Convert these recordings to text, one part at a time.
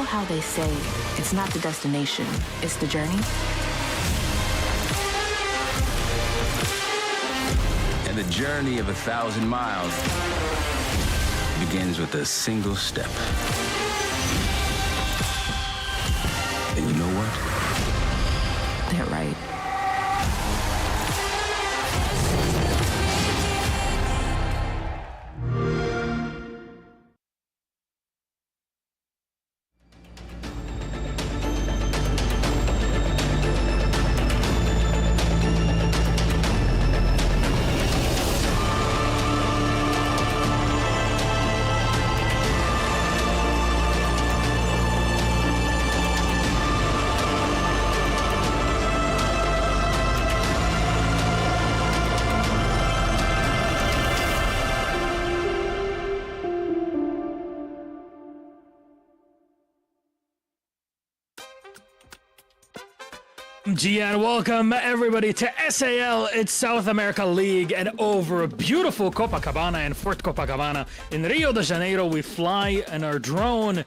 know how they say it's not the destination, it's the journey? And the journey of 1,000 miles begins with a single step. And you know what? They're right. And welcome everybody to SAL. It's South America League, and over beautiful Copacabana and Fort Copacabana in Rio de Janeiro, we fly in our drone.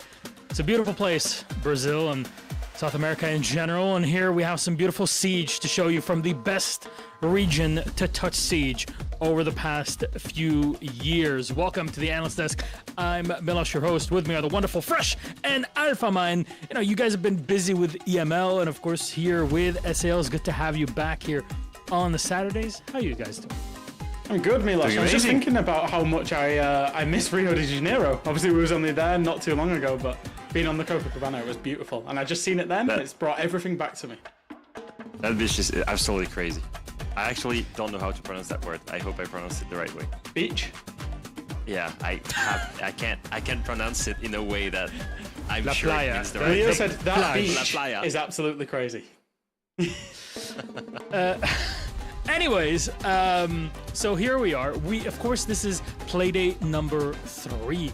It's a beautiful place, Brazil and South America in general, and here we have some beautiful Siege to show you from the best region to touch Siege over the past few years. Welcome to the Analyst Desk. I'm Milos, your host. With me are the wonderful Fresh and Alpha Mine. You know, you guys have been busy with EML, and of course here with SAL. It's good to have you back here on the Saturdays. How are you guys doing? I'm good, Milos. I was just thinking about how much I miss Rio de Janeiro. Obviously, we was only there not too long ago, but being on the Copacabana, it was beautiful. And I just seen it then, and it's brought everything back to me. That beach is absolutely crazy. I actually don't know how to pronounce that word. I hope I pronounced it the right way. Beach? Yeah, I can't pronounce it in a way that I'm sure it means the right Leo thing. said that beach is absolutely crazy. Anyways, so here we are. Of course, this is Playday number 3.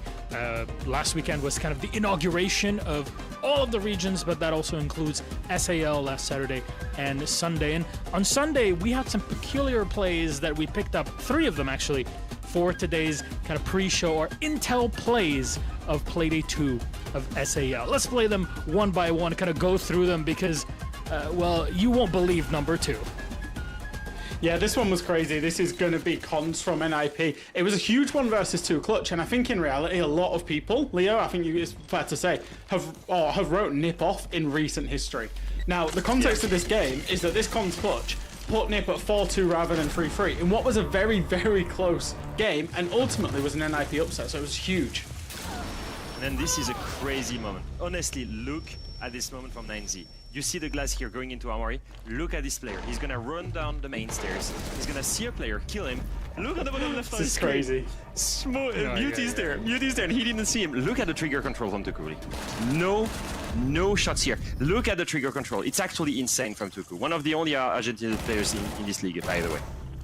Last weekend was kind of the inauguration of all of the regions, but that also includes SAL last Saturday and Sunday. And on Sunday, we had some peculiar plays that we picked up, 3 of them actually, for today's kind of pre-show or intel plays of Playday 2 of SAL. Let's play them one by one, kind of go through them because, well, you won't believe number 2. Yeah, this one was crazy. This is going to be cons from NIP. It was a huge 1 versus 2 clutch, and I think in reality, a lot of people, Leo, I think it's fair to say, have wrote NIP off in recent history. Now, the context of this game is that this cons clutch put NIP at 4-2 rather than 3-3 in what was a very, very close game, and ultimately was an NIP upset, so it was huge. And then this is a crazy moment. Honestly, look at this moment from 9Z. You see the glass here going into Armory. Look at this player. He's gonna run down the main stairs. He's gonna see a player, kill him. Look at the bottom left of the screen. This is crazy. Beauty's there. Beauty's there, and he didn't see him. Look at the trigger control from Tuku. No shots here. Look at the trigger control. It's actually insane from Tuku. One of the only Argentinian players in this league, by the way.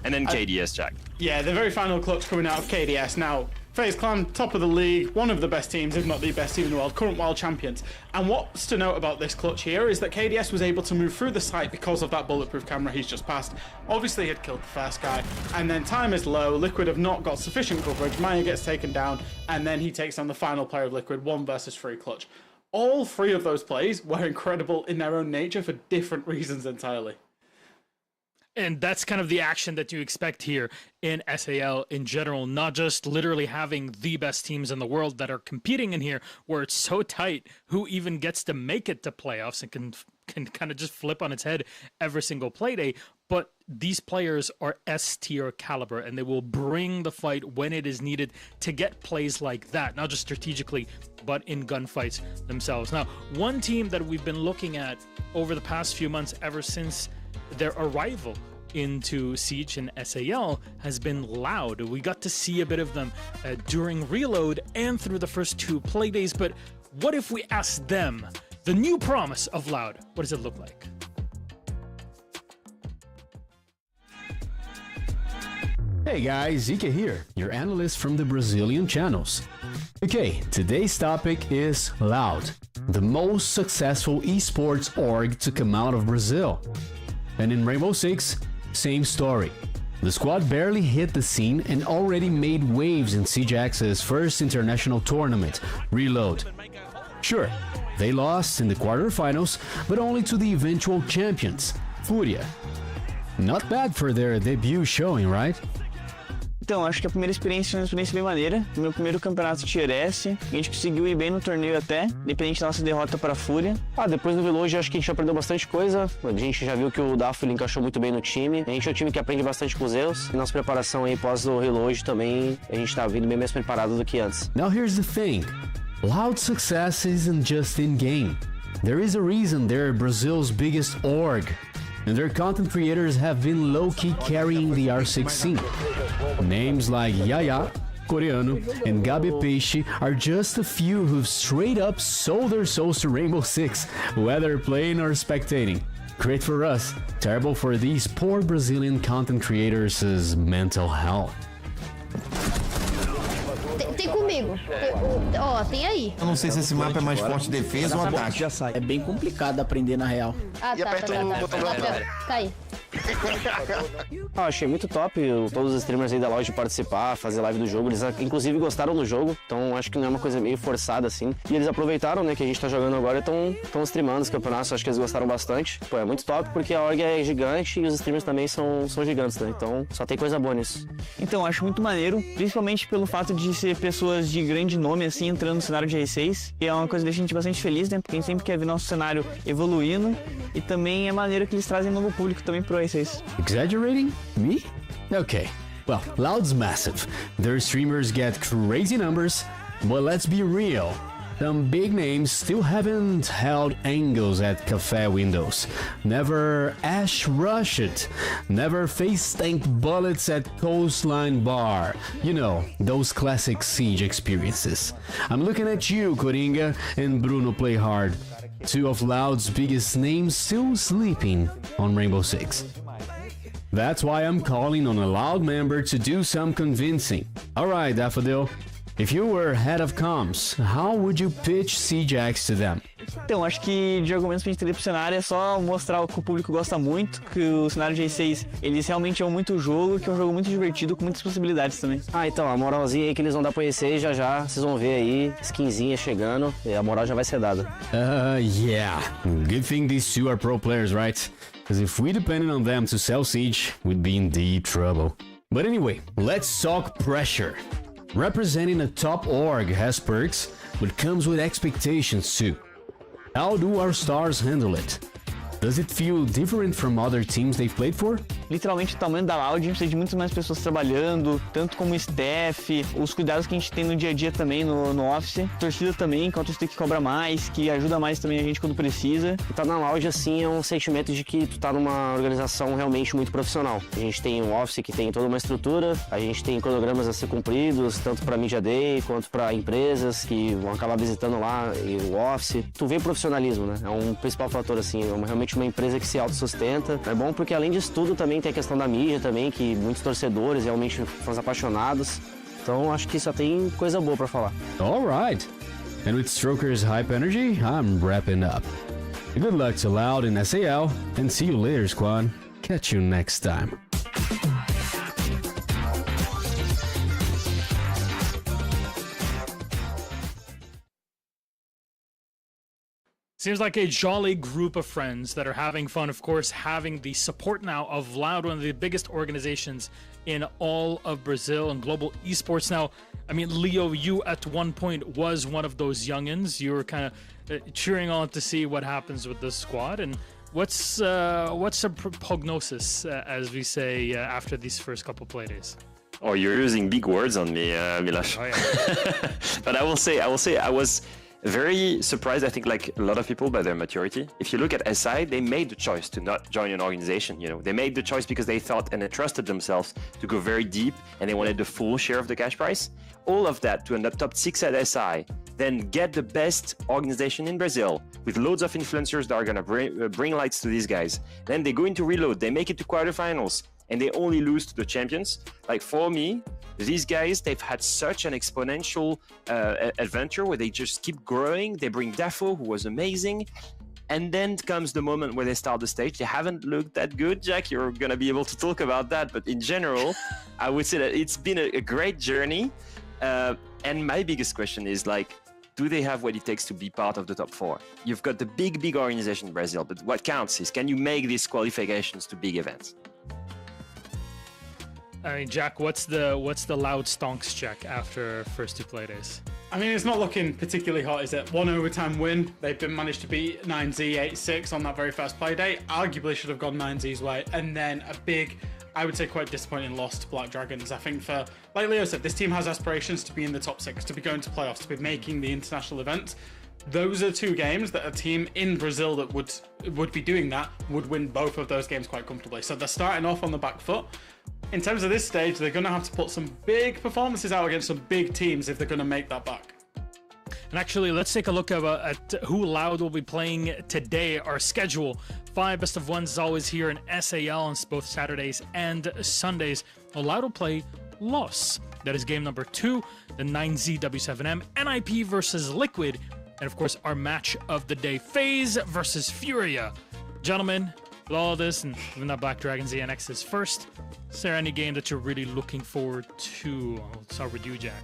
And then KDS, Jack. Yeah, the very final clutch coming out of KDS. Now, FaZe Clan, top of the league, one of the best teams, if not the best team in the world, current world champions. And what's to note about this clutch here is that KDS was able to move through the site because of that bulletproof camera he's just passed. Obviously, he had killed the first guy, and then time is low. Liquid have not got sufficient coverage. Maya gets taken down, and then he takes on the final player of Liquid, 1 versus 3 clutch. All 3 of those plays were incredible in their own nature for different reasons entirely. And that's kind of the action that you expect here in SAL in general, not just literally having the best teams in the world that are competing in here, where it's so tight who even gets to make it to playoffs and can kind of just flip on its head every single play day. But these players are S-tier caliber, and they will bring the fight when it is needed to get plays like that, not just strategically, but in gunfights themselves. Now, one team that we've been looking at over the past few months, ever since their arrival into Siege and SAL, has been Loud. We got to see a bit of them during Reload and through the first 2 play days, but what if we asked them, the new promise of Loud, what does it look like? Hey guys, Zika here, your analyst from the Brazilian channels. Okay, today's topic is Loud, the most successful esports org to come out of Brazil. And in Rainbow Six, same story. The squad barely hit the scene and already made waves in Siege X's first international tournament, Reload. Sure, they lost in the quarterfinals, but only to the eventual champions, Furia. Not bad for their debut showing, right? Então, acho que a primeira experiência foi uma experiência bem maneira. Meu primeiro campeonato Tier S, a gente conseguiu ir bem no torneio até, independente da nossa derrota para a Fúria. Depois do Reload, acho que a gente aprendeu bastante coisa. A gente já viu que o Dafo encaixou muito bem no time. A gente é um time que aprende bastante com os erros. E nossa preparação aí pós o Reload também, a gente tá vindo bem mais preparado do que antes. Now here's the thing. Loud success isn't just in-game. There is a reason they're Brazil's biggest org. And their content creators have been low-key carrying the R6 scene. Names like Yaya, Coreano, and Gabi Peixe are just a few who've straight up sold their souls to Rainbow Six, whether playing or spectating. Great for us, terrible for these poor Brazilian content creators' mental health. Tem comigo. Ó, tem aí. Eu não sei se esse mapa é mais forte defesa ou ataque. Já sai. É bem complicado aprender na real. Ah, tá. Tá aí. Achei muito top todos os streamers aí da loja participar, fazer live do jogo. Eles inclusive gostaram do jogo, então acho que não é uma coisa meio forçada assim. E eles aproveitaram, né, que a gente tá jogando agora e estão streamando os campeonatos. Acho que eles gostaram bastante. Pô, é muito top porque a org é gigante e os streamers também são gigantes, né? Então só tem coisa boa nisso. Então, acho muito maneiro, principalmente pelo fato de ser pessoas de grande nome, assim, entrando no cenário de R6. E é uma coisa que deixa a gente bastante feliz, né? Porque a gente sempre quer ver nosso cenário evoluindo. E também é maneiro que eles trazem novo público também pro R6. Exaggerating? Me? Okay. Well, Loud's massive. Their streamers get crazy numbers, but let's be real. Some big names still haven't held angles at cafe windows. Never Ash Rush it. Never face tank bullets at Coastline Bar. You know, those classic Siege experiences. I'm looking at you, Coringa and Bruno Play Hard. Two of Loud's biggest names still sleeping on Rainbow Six. That's why I'm calling on a Loud member to do some convincing. Alright, Daffodil. If you were head of comms, how would you pitch CJax to them? Então, acho que de argumentos pra gente trazer pro cenário é só mostrar o que o público gosta muito, que o cenário de R6, eles realmente amam muito o jogo, que é um jogo muito divertido, com muitas possibilidades também. Então, a moralzinha aí que eles vão dar pra R6 já vocês vão ver aí, skinzinha chegando, e a moral já vai ser dada. Yeah. Good thing these two are pro players, right? Because if we depended on them to sell Siege, we'd be in deep trouble. But anyway, let's talk pressure. Representing a top org has perks, but comes with expectations too. How do our stars handle it? Does it feel different from other teams they've played for? Literalmente o tamanho da Loud, a gente precisa de muitas mais pessoas trabalhando, tanto como staff, os cuidados que a gente tem no dia a dia também no office, torcida também, que é uma torcida que cobra mais, que ajuda mais também a gente quando precisa. Tá na Loud assim é um sentimento de que tu tá numa organização realmente muito profissional. A gente tem um office que tem toda uma estrutura, a gente tem cronogramas a ser cumpridos, tanto pra Media Day quanto pra empresas que vão acabar visitando lá o office. Tu vê profissionalismo, né? É um principal fator assim, realmente uma empresa que se autossustenta. É bom porque além disso tudo também tem a questão da mídia também, que muitos torcedores, realmente fãs apaixonados. Então acho que só tem coisa boa pra falar. Alright. And with Stroker's hype energy, I'm wrapping up. Good luck to Loud and SAL, and see you later, squad. Catch you next time. Seems like a jolly group of friends that are having fun, of course, having the support now of Loud, one of the biggest organizations in all of Brazil and global esports. Now, I mean, Leo, you at one point was one of those youngins. You were kind of cheering on to see what happens with this squad. And what's a prognosis, as we say, after these first couple playdays? Oh, you're using big words on me, Milash. Oh, yeah. But I will say I was very surprised, I think, like a lot of people, by their maturity. If you look at SI, they made the choice to not join an organization. You know, they made the choice because they thought and they trusted themselves to go very deep, and they wanted the full share of the cash prize. All of that to end up top 6 at SI, then get the best organization in Brazil with loads of influencers that are gonna bring lights to these guys. Then they go into reload, they make it to quarterfinals, and they only lose to the champions. Like for me, these guys, they've had such an exponential adventure where they just keep growing. They bring Dafo, who was amazing. And then comes the moment where they start the stage. They haven't looked that good, Jack. You're going to be able to talk about that. But in general, I would say that it's been a great journey. And my biggest question is, like, do they have what it takes to be part of the top 4? You've got the big organization in Brazil, but what counts is, can you make these qualifications to big events? I mean, Jack, what's the loud stonks check after first 2 play days? I mean, it's not looking particularly hot, is it? 1 overtime win. They've managed to beat 9Z 8-6 on that very first play day. Arguably should have gone 9Z's way. And then a big, I would say quite disappointing loss to Black Dragons. I think like Leo said, this team has aspirations to be in the top 6, to be going to playoffs, to be making the international event. Those are 2 games that a team in Brazil that would be doing that would win both of those games quite comfortably. So they're starting off on the back foot. In terms of this stage, they're going to have to put some big performances out against some big teams if they're going to make that back. And actually, let's take a look at who Loud will be playing today. Our schedule, 5 best of 1s is always here in SAL on both Saturdays and Sundays. Well, Loud will play Los. That is game number 2, the 9Z W7M, NIP versus Liquid, and of course, our match of the day, FaZe versus Furia. Gentlemen, with all of this, and even though Black Dragons ENX is first, is there any game that you're really looking forward to? I'll start with you, Jack.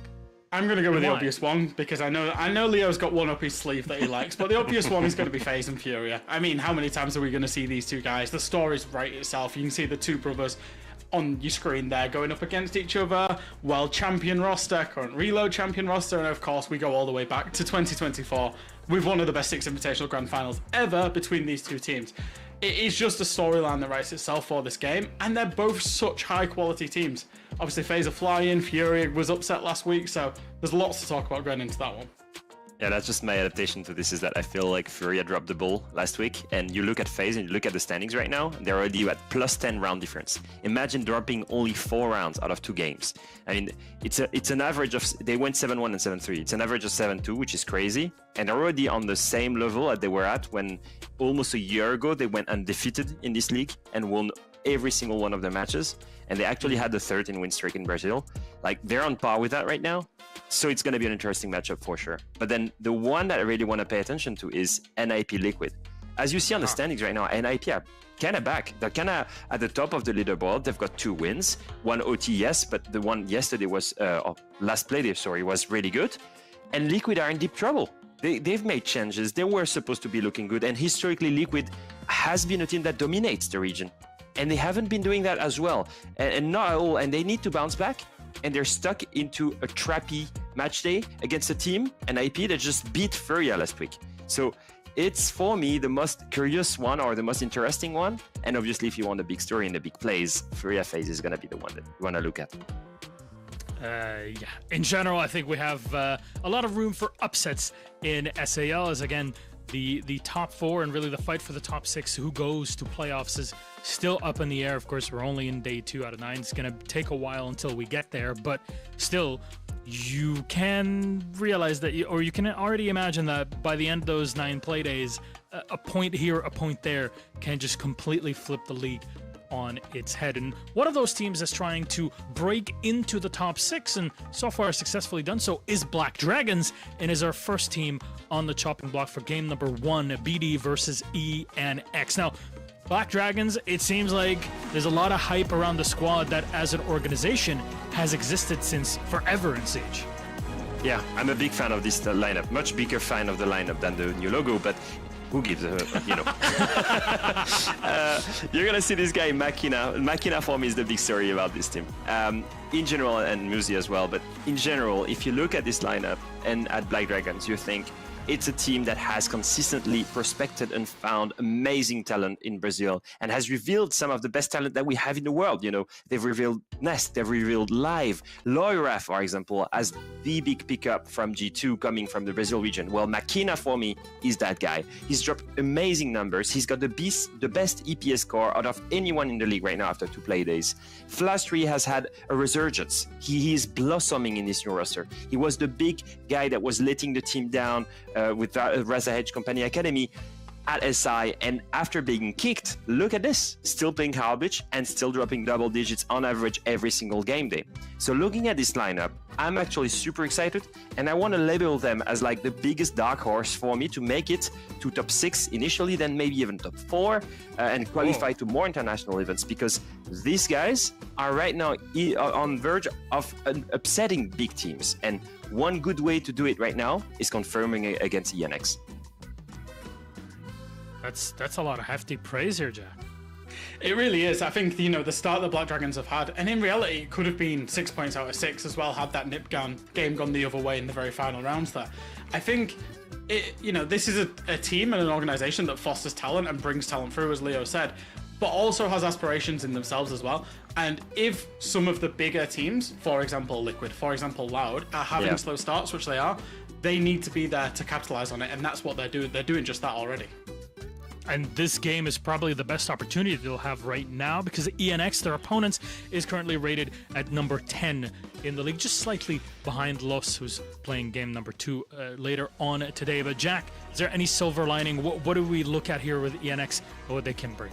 I'm going to go with the obvious one, because I know Leo's got one up his sleeve that he likes, but the obvious one is going to be FaZe and Furia. I mean, how many times are we going to see these 2 guys? The story's right itself. You can see the 2 brothers on your screen there going up against each other. World champion roster, current reload champion roster, and of course we go all the way back to 2024 with one of the best 6 invitational grand finals ever between these 2 teams. It is just a storyline that writes itself for this game, and they're both such high quality teams. Obviously FaZe are flying, Furia was upset last week, so there's lots to talk about going into that one. Yeah, that's just my adaptation to this, is that I feel like Furia dropped the ball last week, and you look at FaZe and you look at the standings right now, they're already at +10 round difference. Imagine dropping only 4 rounds out of 2 games. I mean, it's an average of, they went 7-1 and 7-3. It's an average of 7-2, which is crazy, and they're already on the same level that they were at when almost a year ago they went undefeated in this league and won every single one of their matches, and they actually had the 13-win streak in Brazil. Like, they're on par with that right now. So it's going to be an interesting matchup for sure. But then the one that I really want to pay attention to is NIP Liquid. As you see on the standings right now, NIP are kind of back. They're kind of at the top of the leaderboard. They've got 2 wins. 1 OT, yes, but the one yesterday was, last Playday, sorry, was really good. And Liquid are in deep trouble. They've made changes. They were supposed to be looking good. And historically, Liquid has been a team that dominates the region. And they haven't been doing that as well. And not at all. And they need to bounce back. And they're stuck into a trappy match day against a team, an IP that just beat Furia last week. So it's, for me, the most curious one or the most interesting one. And obviously, if you want a big story and the big plays, Furia FaZe is going to be the one that you want to look at. Yeah, in general, I think we have a lot of room for upsets in SAL, as again, the top 4 and really the fight for the top 6 who goes to playoffs is still up in the air. Of course, we're only in day 2 out of 9. It's going to take a while until we get there, but still, you can realize that, or you can already imagine that by the end of those 9 play days, a point here, a point there can just completely flip the league on its head. And one of those teams that's trying to break into the top 6 and so far successfully done so is Black Dragons, and is our first team on the chopping block for game number 1, BD versus ENX. Now, Black Dragons, it seems like there's a lot of hype around the squad that as an organization has existed since forever in Siege. Yeah, I'm a big fan of this lineup, much bigger fan of the lineup than the new logo, but who gives a, you know. You're going to see this guy, Makina. Makina, for me, is the big story about this team. In general, and Muzi as well, but in general, if you look at this lineup and at Black Dragons, you think it's a team that has consistently prospected and found amazing talent in Brazil and has revealed some of the best talent that we have in the world. You know, they've revealed Nest, they've revealed Live. Loira, for example, as the big pickup from G2 coming from the Brazil region. Well, Makina, for me, is that guy. He's dropped amazing numbers. He's got the best EPS score out of anyone in the league right now after 2 play days. Flash3 has had a resurgence. He is blossoming in this new roster. He was the big guy that was letting the team down with Raza Hedge Company Academy. at SI, and after being kicked, look at this, still playing garbage and still dropping double digits on average every single game day. So looking at this lineup, I'm actually super excited, and I want to label them as like the biggest dark horse for me to make it to top 6 initially, then maybe even top 4, and qualify to more international events, because these guys are right now on verge of upsetting big teams, and one good way to do it right now is confirming against ENX. That's a lot of hefty praise here, Jack. It really is. I think, the start the Black Dragons have had, and in reality, it could have been 6 points out of 6 as well, had that game gone the other way in the very final rounds there. I think, this is a team and an organization that fosters talent and brings talent through, as Leo said, but also has aspirations in themselves as well. And if some of the bigger teams, for example, Liquid, for example, Loud, are having slow starts, which they are, they need to be there to capitalize on it, and that's what they're doing. They're doing just that already. And this game is probably the best opportunity they'll have right now, because ENX, their opponents, is currently rated at number 10 in the league, just slightly behind Los, who's playing game number 2 later on today. But Jack, is there any silver lining? What do we look at here with ENX, what they can bring?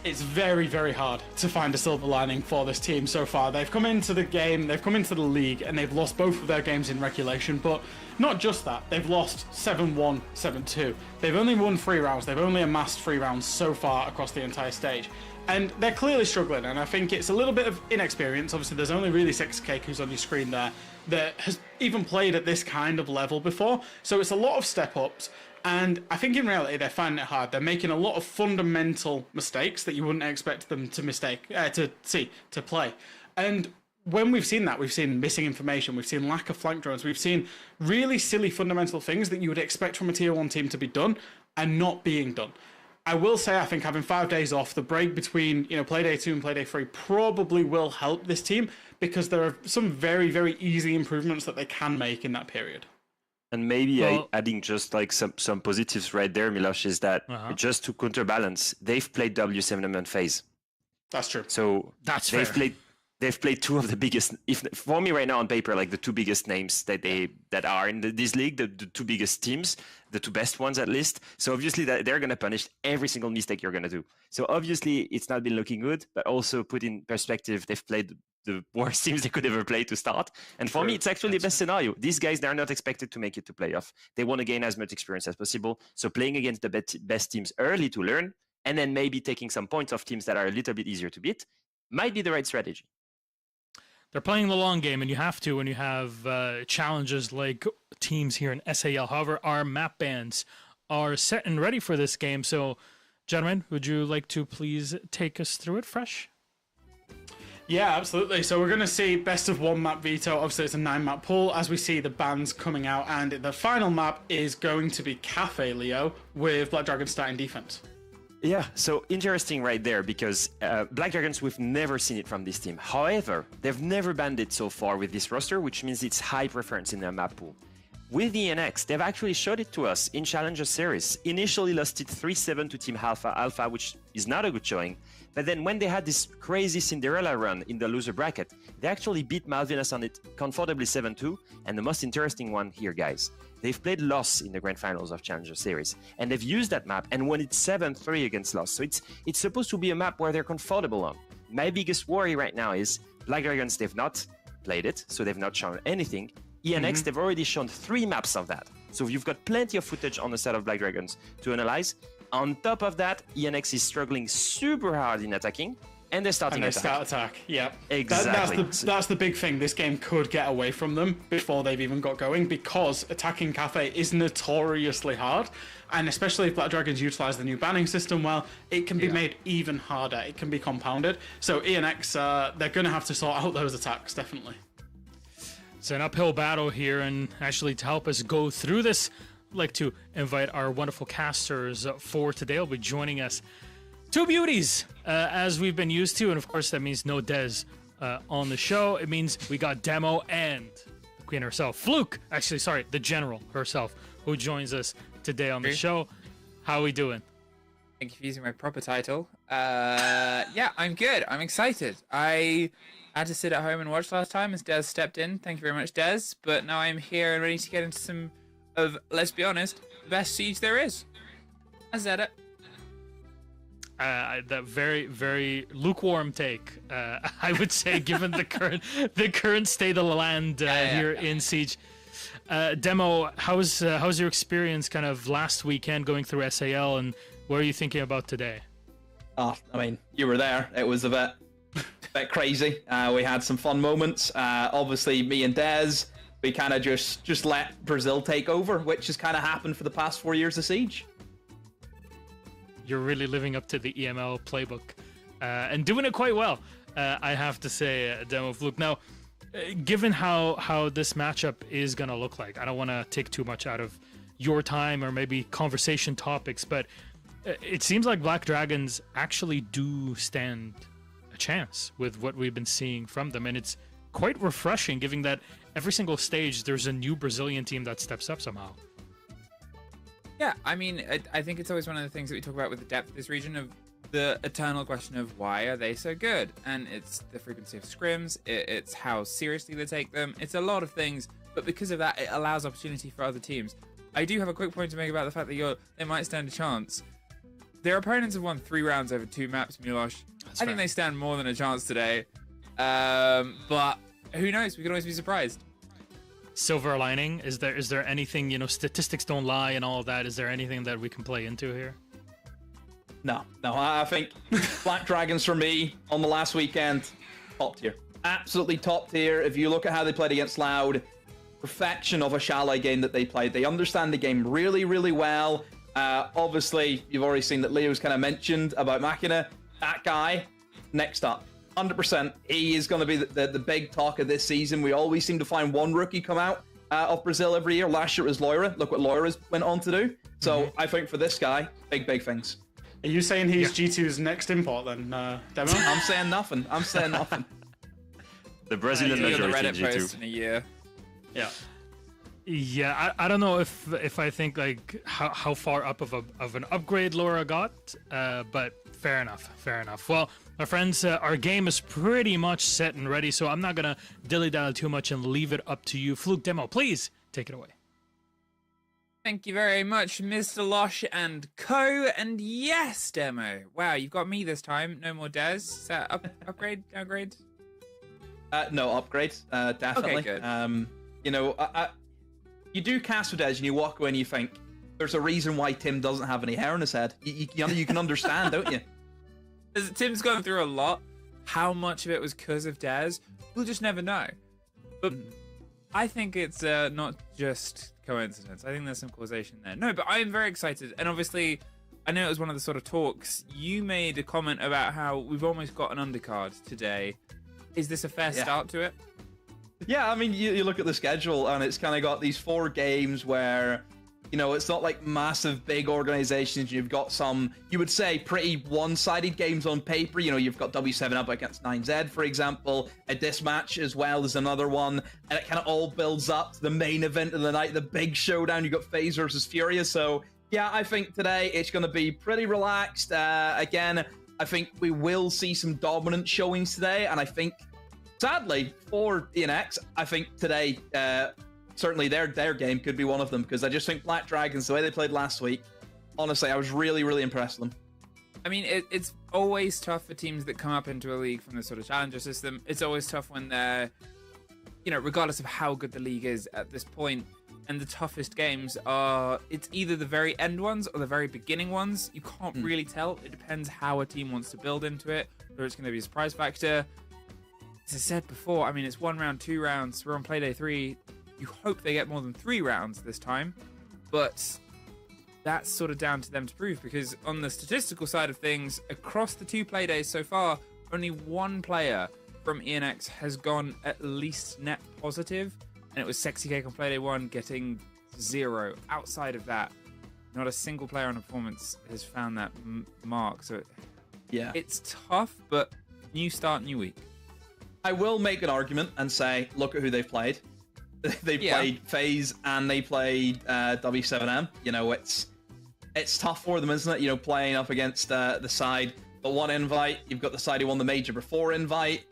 It's very, very hard to find a silver lining for this team so far. They've come into the game, they've come into the league, and they've lost both of their games in regulation, but not just that, they've lost 7-1, 7-2. They've only won 3 rounds, they've only amassed 3 rounds so far across the entire stage. And they're clearly struggling, and I think it's a little bit of inexperience. Obviously, there's only really 6K who's on your screen there that has even played at this kind of level before, so it's a lot of step-ups. And I think in reality, they're finding it hard. They're making a lot of fundamental mistakes that you wouldn't expect them to play. And when we've seen that, we've seen missing information, we've seen lack of flank drones, we've seen really silly fundamental things that you would expect from a tier 1 team to be done and not being done. I will say, I think having 5 days off, the break between Playday 2 and Playday 3 probably will help this team, because there are some very, very easy improvements that they can make in that period. And maybe adding just like some positives right there, Milosh, is that just to counterbalance, they've played W7M and FaZe. That's true. So they've played 2 of the biggest, if for me right now on paper, like the 2 biggest names that are in this league, the 2 biggest teams, the 2 best ones at least. So obviously they're going to punish every single mistake you're going to do. So obviously it's not been looking good, but also put in perspective, they've played the worst teams they could ever play to start. And for me, it's actually the best scenario. These guys, they're not expected to make it to playoff. They want to gain as much experience as possible. So playing against the best teams early to learn, and then maybe taking some points off teams that are a little bit easier to beat, might be the right strategy. They're playing the long game, and you have to when you have challenges like teams here in SAL. However, our map bans are set and ready for this game. So, gentlemen, would you like to please take us through it fresh? Yeah, absolutely. So we're going to see best of 1 map veto. Obviously, it's a 9-map pool as we see the bans coming out. And the final map is going to be Cafe, Leo, with Black Dragon starting defense. Yeah, so interesting right there, because Black Dragons, we've never seen it from this team. However, they've never banned it so far with this roster, which means it's high preference in their map pool. With the ENX, they've actually showed it to us in Challenger Series. Initially lost it 3-7 to Team Alpha, which is not a good showing. But then when they had this crazy Cinderella run in the loser bracket, they actually beat Malvinas on it comfortably 7-2. And the most interesting one here, guys, they've played Loss in the grand finals of Challenger Series. And they've used that map and won it 7-3 against Loss. So it's supposed to be a map where they're comfortable on. My biggest worry right now is Black Dragons, they've not played it, so they've not shown anything. ENX, they've already shown 3 maps of that. So you've got plenty of footage on the side of Black Dragons to analyze. On top of that, ENX is struggling super hard in attacking, and they're starting attack. Start attack, yeah. Exactly. That's the big thing. This game could get away from them before they've even got going, because attacking Cafe is notoriously hard, and especially if Black Dragons utilize the new banning system well, it can be made even harder. It can be compounded. So ENX, they're going to have to sort out those attacks, definitely. It's an uphill battle here, and actually to help us go through this, I'd like to invite our wonderful casters for today. They'll be joining us. 2 beauties, as we've been used to, and of course that means no Dez on the show. It means we got Demo and the queen herself, Fluke, actually, sorry, the general herself, who joins us today on the show. How are we doing? Thank you for using my proper title. Yeah, I'm good. I'm excited. I had to sit at home and watch last time as Dez stepped in. Thank you very much, Dez. But now I'm here and ready to get into some of, let's be honest, the best Siege there is. I said it. That very, very lukewarm take, I would say, given the current state of the land here in Siege. Demo, how's your experience kind of last weekend going through SAL, and what are you thinking about today? Oh, I mean, you were there. It was a bit crazy. We had some fun moments. Obviously, me and Dez, we kind of just let Brazil take over, which has kind of happened for the past 4 years of Siege. You're really living up to the EML playbook and doing it quite well, I have to say, Demo Fluke. Now, given how this matchup is going to look like, I don't want to take too much out of your time or maybe conversation topics, but it seems like Black Dragons actually do stand a chance with what we've been seeing from them, and it's quite refreshing given that every single stage there's a new Brazilian team that steps up somehow. Yeah, I mean, I think it's always one of the things that we talk about with the depth of this region, of the eternal question of why are they so good? And it's the frequency of scrims, it's how seriously they take them, it's a lot of things, but because of that, it allows opportunity for other teams. I do have a quick point to make about the fact that they might stand a chance. Their opponents have won 3 rounds over 2 maps, Milosh. I think they stand more than a chance today, but who knows? We could always be surprised. Silver lining, is there anything, statistics don't lie and all of that, is there anything that we can play into here? No, I think Black Dragons for me on the last weekend, top tier. Absolutely top tier. If you look at how they played against Loud, perfection of a Shalai game that they played. They understand the game really, really well. Obviously, you've already seen that Leo's kind of mentioned about Machina. That guy, next up. 100%. He is going to be the big talk of this season. We always seem to find one rookie come out of Brazil every year. Last year it was Loira. Look what Loira's went on to do. So I think for this guy, big things. Are you saying he's G2's next import then, Demo? I'm saying nothing. The Brazilian majority the Reddit in G2. post in a year. Yeah. Yeah, I don't know if I think like how far up of an upgrade Laura got, but fair enough. Well, my friends, our game is pretty much set and ready, so I'm not gonna dilly-dally too much and leave it up to you. Fluke, Demo, please take it away. Thank you very much, Mr. Losh and co. And yes, Demo. Wow, you've got me this time. No more Des. Is that upgrade, downgrade? No, upgrade. Definitely. Okay, good. You do cast with Des and you walk away and you think, there's a reason why Tim doesn't have any hair on his head. You can understand, don't you? Tim's gone through a lot. How much of it was because of Des? We'll just never know. But I think it's not just coincidence. I think there's some causation there. No, but I am very excited. And obviously, I know it was one of the sort of talks. You made a comment about how we've almost got an undercard today. Is this a fair start to it? Yeah, I mean, you look at the schedule and it's kind of got these 4 games where, it's not like massive big organizations. You've got some, you would say, pretty one-sided games on paper. You've got W7 up against 9Z, for example. This match as well is another one. And it kind of all builds up to the main event of the night, the big showdown. You've got FaZe versus Furia. So, yeah, I think today it's going to be pretty relaxed. Again, I think we will see some dominant showings today. And I think, sadly, for ENX, I think today, certainly their game could be one of them, because I just think Black Dragons, the way they played last week, honestly, I was really, really impressed with them. I mean, it's always tough for teams that come up into a league from the sort of challenger system. It's always tough when they're, regardless of how good the league is at this point, and the toughest games are, it's either the very end ones or the very beginning ones. You can't really tell. It depends how a team wants to build into it, or it's going to be a surprise factor. As I said before, I mean, it's 1 round, 2 rounds. We're on Playday 3. You hope they get more than 3 rounds this time, but that's sort of down to them to prove, because on the statistical side of things, across the 2 Playdays so far, only 1 player from ENX has gone at least net positive, and it was Sexy Cake on Playday 1 getting 0. Outside of that, not a single player on performance has found that mark, so yeah, it's tough, but new start, new week. I will make an argument and say, look at who they've played. They played FaZe and they played W7M. It's tough for them, isn't it? Playing up against the side but 1 invite. You've got the side who won the major before invite.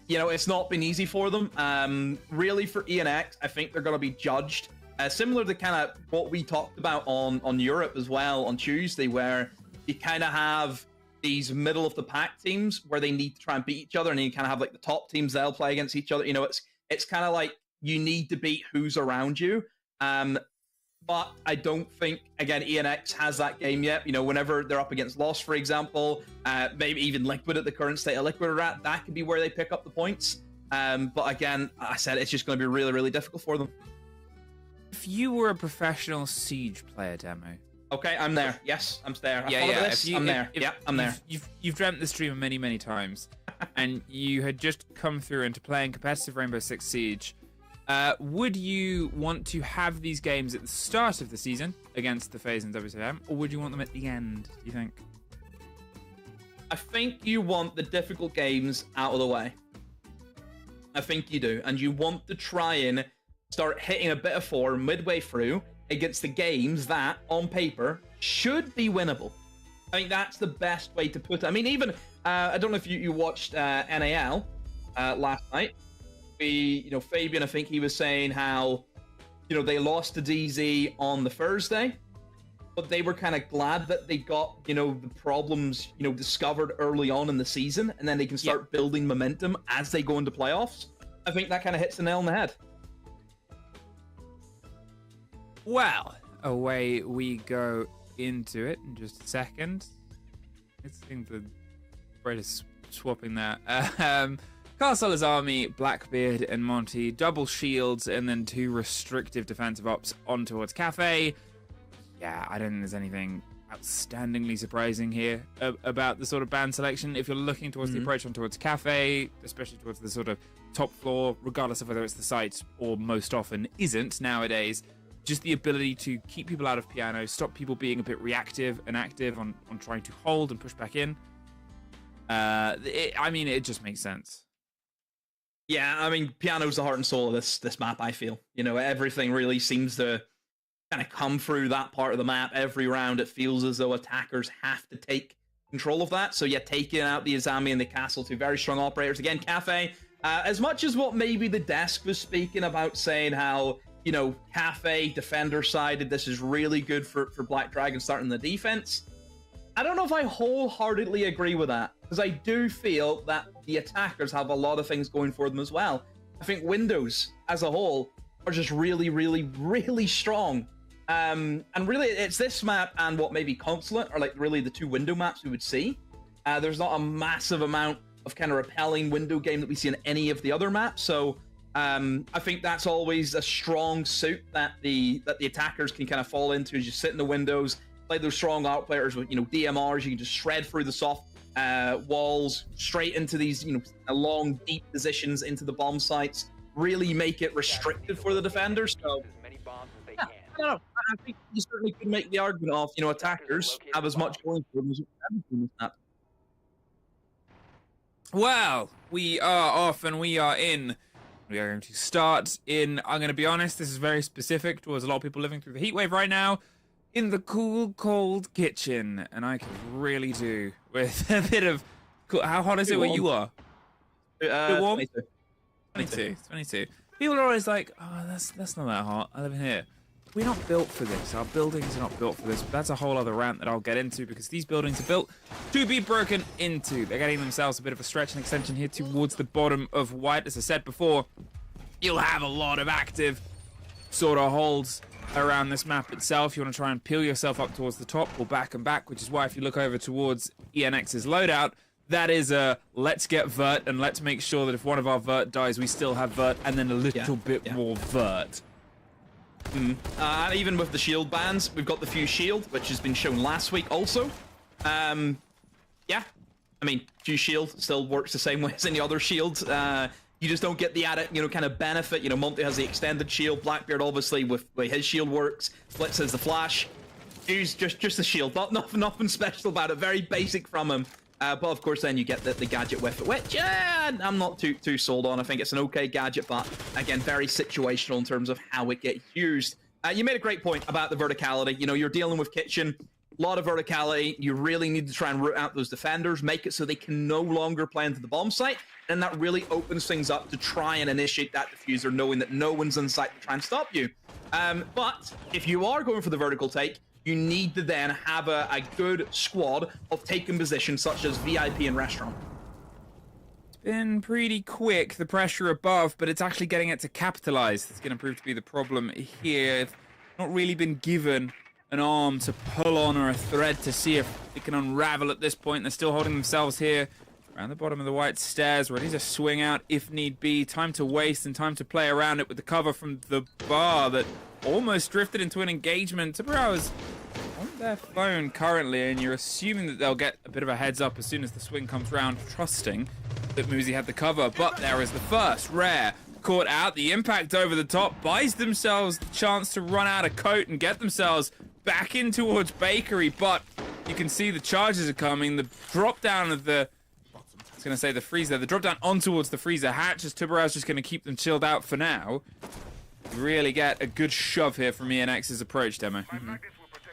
It's not been easy for them. Really, for ENX, I think they're going to be judged Similar to kind of what we talked about on Europe as well on Tuesday, where you kind of have these middle of the pack teams where they need to try and beat each other, and then you kind of have like the top teams they'll play against each other. You know, it's kind of like you need to beat who's around you. But I don't think, again, ENX has that game yet. You know, whenever they're up against Lost, for example, maybe even Liquid at the current state of Liquid are at, that could be where they pick up the points. But again, I said it's just going to be really, really difficult for them. If you were a professional Siege player, Demo. Okay, I'm there. Yes, I'm there. I'm there. I'm there. You've dreamt the streamer many, many times, and you had just come through into playing competitive Rainbow Six Siege. Would you want to have these games at the start of the season against the FaZe and WCM, or would you want them at the end, do you think? I think you want the difficult games out of the way. I think you do. And you want to try and start hitting a bit of form midway through against the games that, on paper, should be winnable. I think that's the best way to put it. I mean, even, I don't know if you watched NAL last night. Fabian, I think he was saying how, they lost to DZ on the Thursday, but they were kind of glad that they got, the problems, discovered early on in the season, and then they can start building momentum as they go into playoffs. I think that kind of hits the nail on the head. Well, away we go into it in just a second. I think the greatest swapping there. Carsol's army, Blackbeard and Monty, double shields, and then 2 restrictive defensive ops on towards Cafe. Yeah, I don't think there's anything outstandingly surprising here about the sort of band selection. If you're looking towards the approach on towards Cafe, especially towards the sort of top floor, regardless of whether it's the site or most often isn't nowadays, just the ability to keep people out of piano, stop people being a bit reactive and active on trying to hold and push back in. It just makes sense. Yeah, I mean, piano's the heart and soul of this map, I feel. Everything really seems to kind of come through that part of the map. Every round, it feels as though attackers have to take control of that. So, yeah, taking out the Azami and the Castle, 2 very strong operators. Again, Cafe, as much as what maybe the desk was speaking about, saying how, Cafe, defender-sided, this is really good for Black Dragon starting the defense. I don't know if I wholeheartedly agree with that, because I do feel that the attackers have a lot of things going for them as well. I think Windows, as a whole, are just really, really, really strong. And really, it's this map and what maybe Consulate are like really the 2 window maps we would see. There's not a massive amount of kind of repelling window game that we see in any of the other maps, so I think that's always a strong suit that the attackers can kind of fall into, is just sit in the windows, play those strong out players with DMRs. You can just shred through the soft walls straight into these long deep positions into the bomb sites, really make it restricted for the defenders. So yeah, I don't know. I think you certainly could make the argument of attackers have as much going for them as this map. Well, we are off and we are in. We are going to start in, I'm going to be honest, this is very specific towards a lot of people living through the heat wave right now, in the cool, cold kitchen. And I can really do with a bit of... Cool. How hot is it where you are? Warm? 22. People are always like, oh, that's not that hot. I live in here. We're not built for this. Our buildings are not built for this. But that's a whole other rant that I'll get into, because these buildings are built to be broken into. They're getting themselves a bit of a stretch and extension here towards the bottom of white. As I said before, you'll have a lot of active sort of holds around this map itself. You want to try and peel yourself up towards the top or back and back, which is why if you look over towards ENX's loadout, that is a let's get vert and let's make sure that if one of our vert dies, we still have vert, and then a little bit more vert. Even with the shield bans, we've got the Fuse shield, which has been shown last week also. Yeah, I mean, Fuse shield still works the same way as any other shield. You just don't get the added, kind of benefit. Monty has the extended shield. Blackbeard, obviously, with the way his shield works. Blitz has the flash. Fuse, just the shield. Nothing special about it. Very basic from him. But of course, then you get the gadget with it, which I'm not too sold on. I think it's an okay gadget, but again, very situational in terms of how it gets used. You made a great point about the verticality. You're dealing with Kitchen, a lot of verticality. You really need to try and root out those defenders, make it so they can no longer play into the bomb site, and that really opens things up to try and initiate that diffuser, knowing that no one's in sight to try and stop you. But if you are going for the vertical take, you need to then have a good squad of taking positions such as VIP and Restaurant. It's been pretty quick, the pressure above, but it's actually getting it to capitalize. That's going to prove to be the problem here. It's not really been given an arm to pull on or a thread to see if it can unravel at this point. They're still holding themselves here around the bottom of the white stairs, ready to swing out if need be. Time to waste and time to play around it with the cover from the bar that almost drifted into an engagement. Tiburao is on their phone currently, and you're assuming that they'll get a bit of a heads up as soon as the swing comes round, trusting that Muzi had the cover. But there is the first rare caught out. The impact over the top buys themselves the chance to run out of coat and get themselves back in towards Bakery, but you can see the charges are coming. The drop down of the, I was going to say the freezer, the drop down on towards the freezer hatch as Tiburao's just going to keep them chilled out for now. You really get a good shove here from ENX's approach, Demo.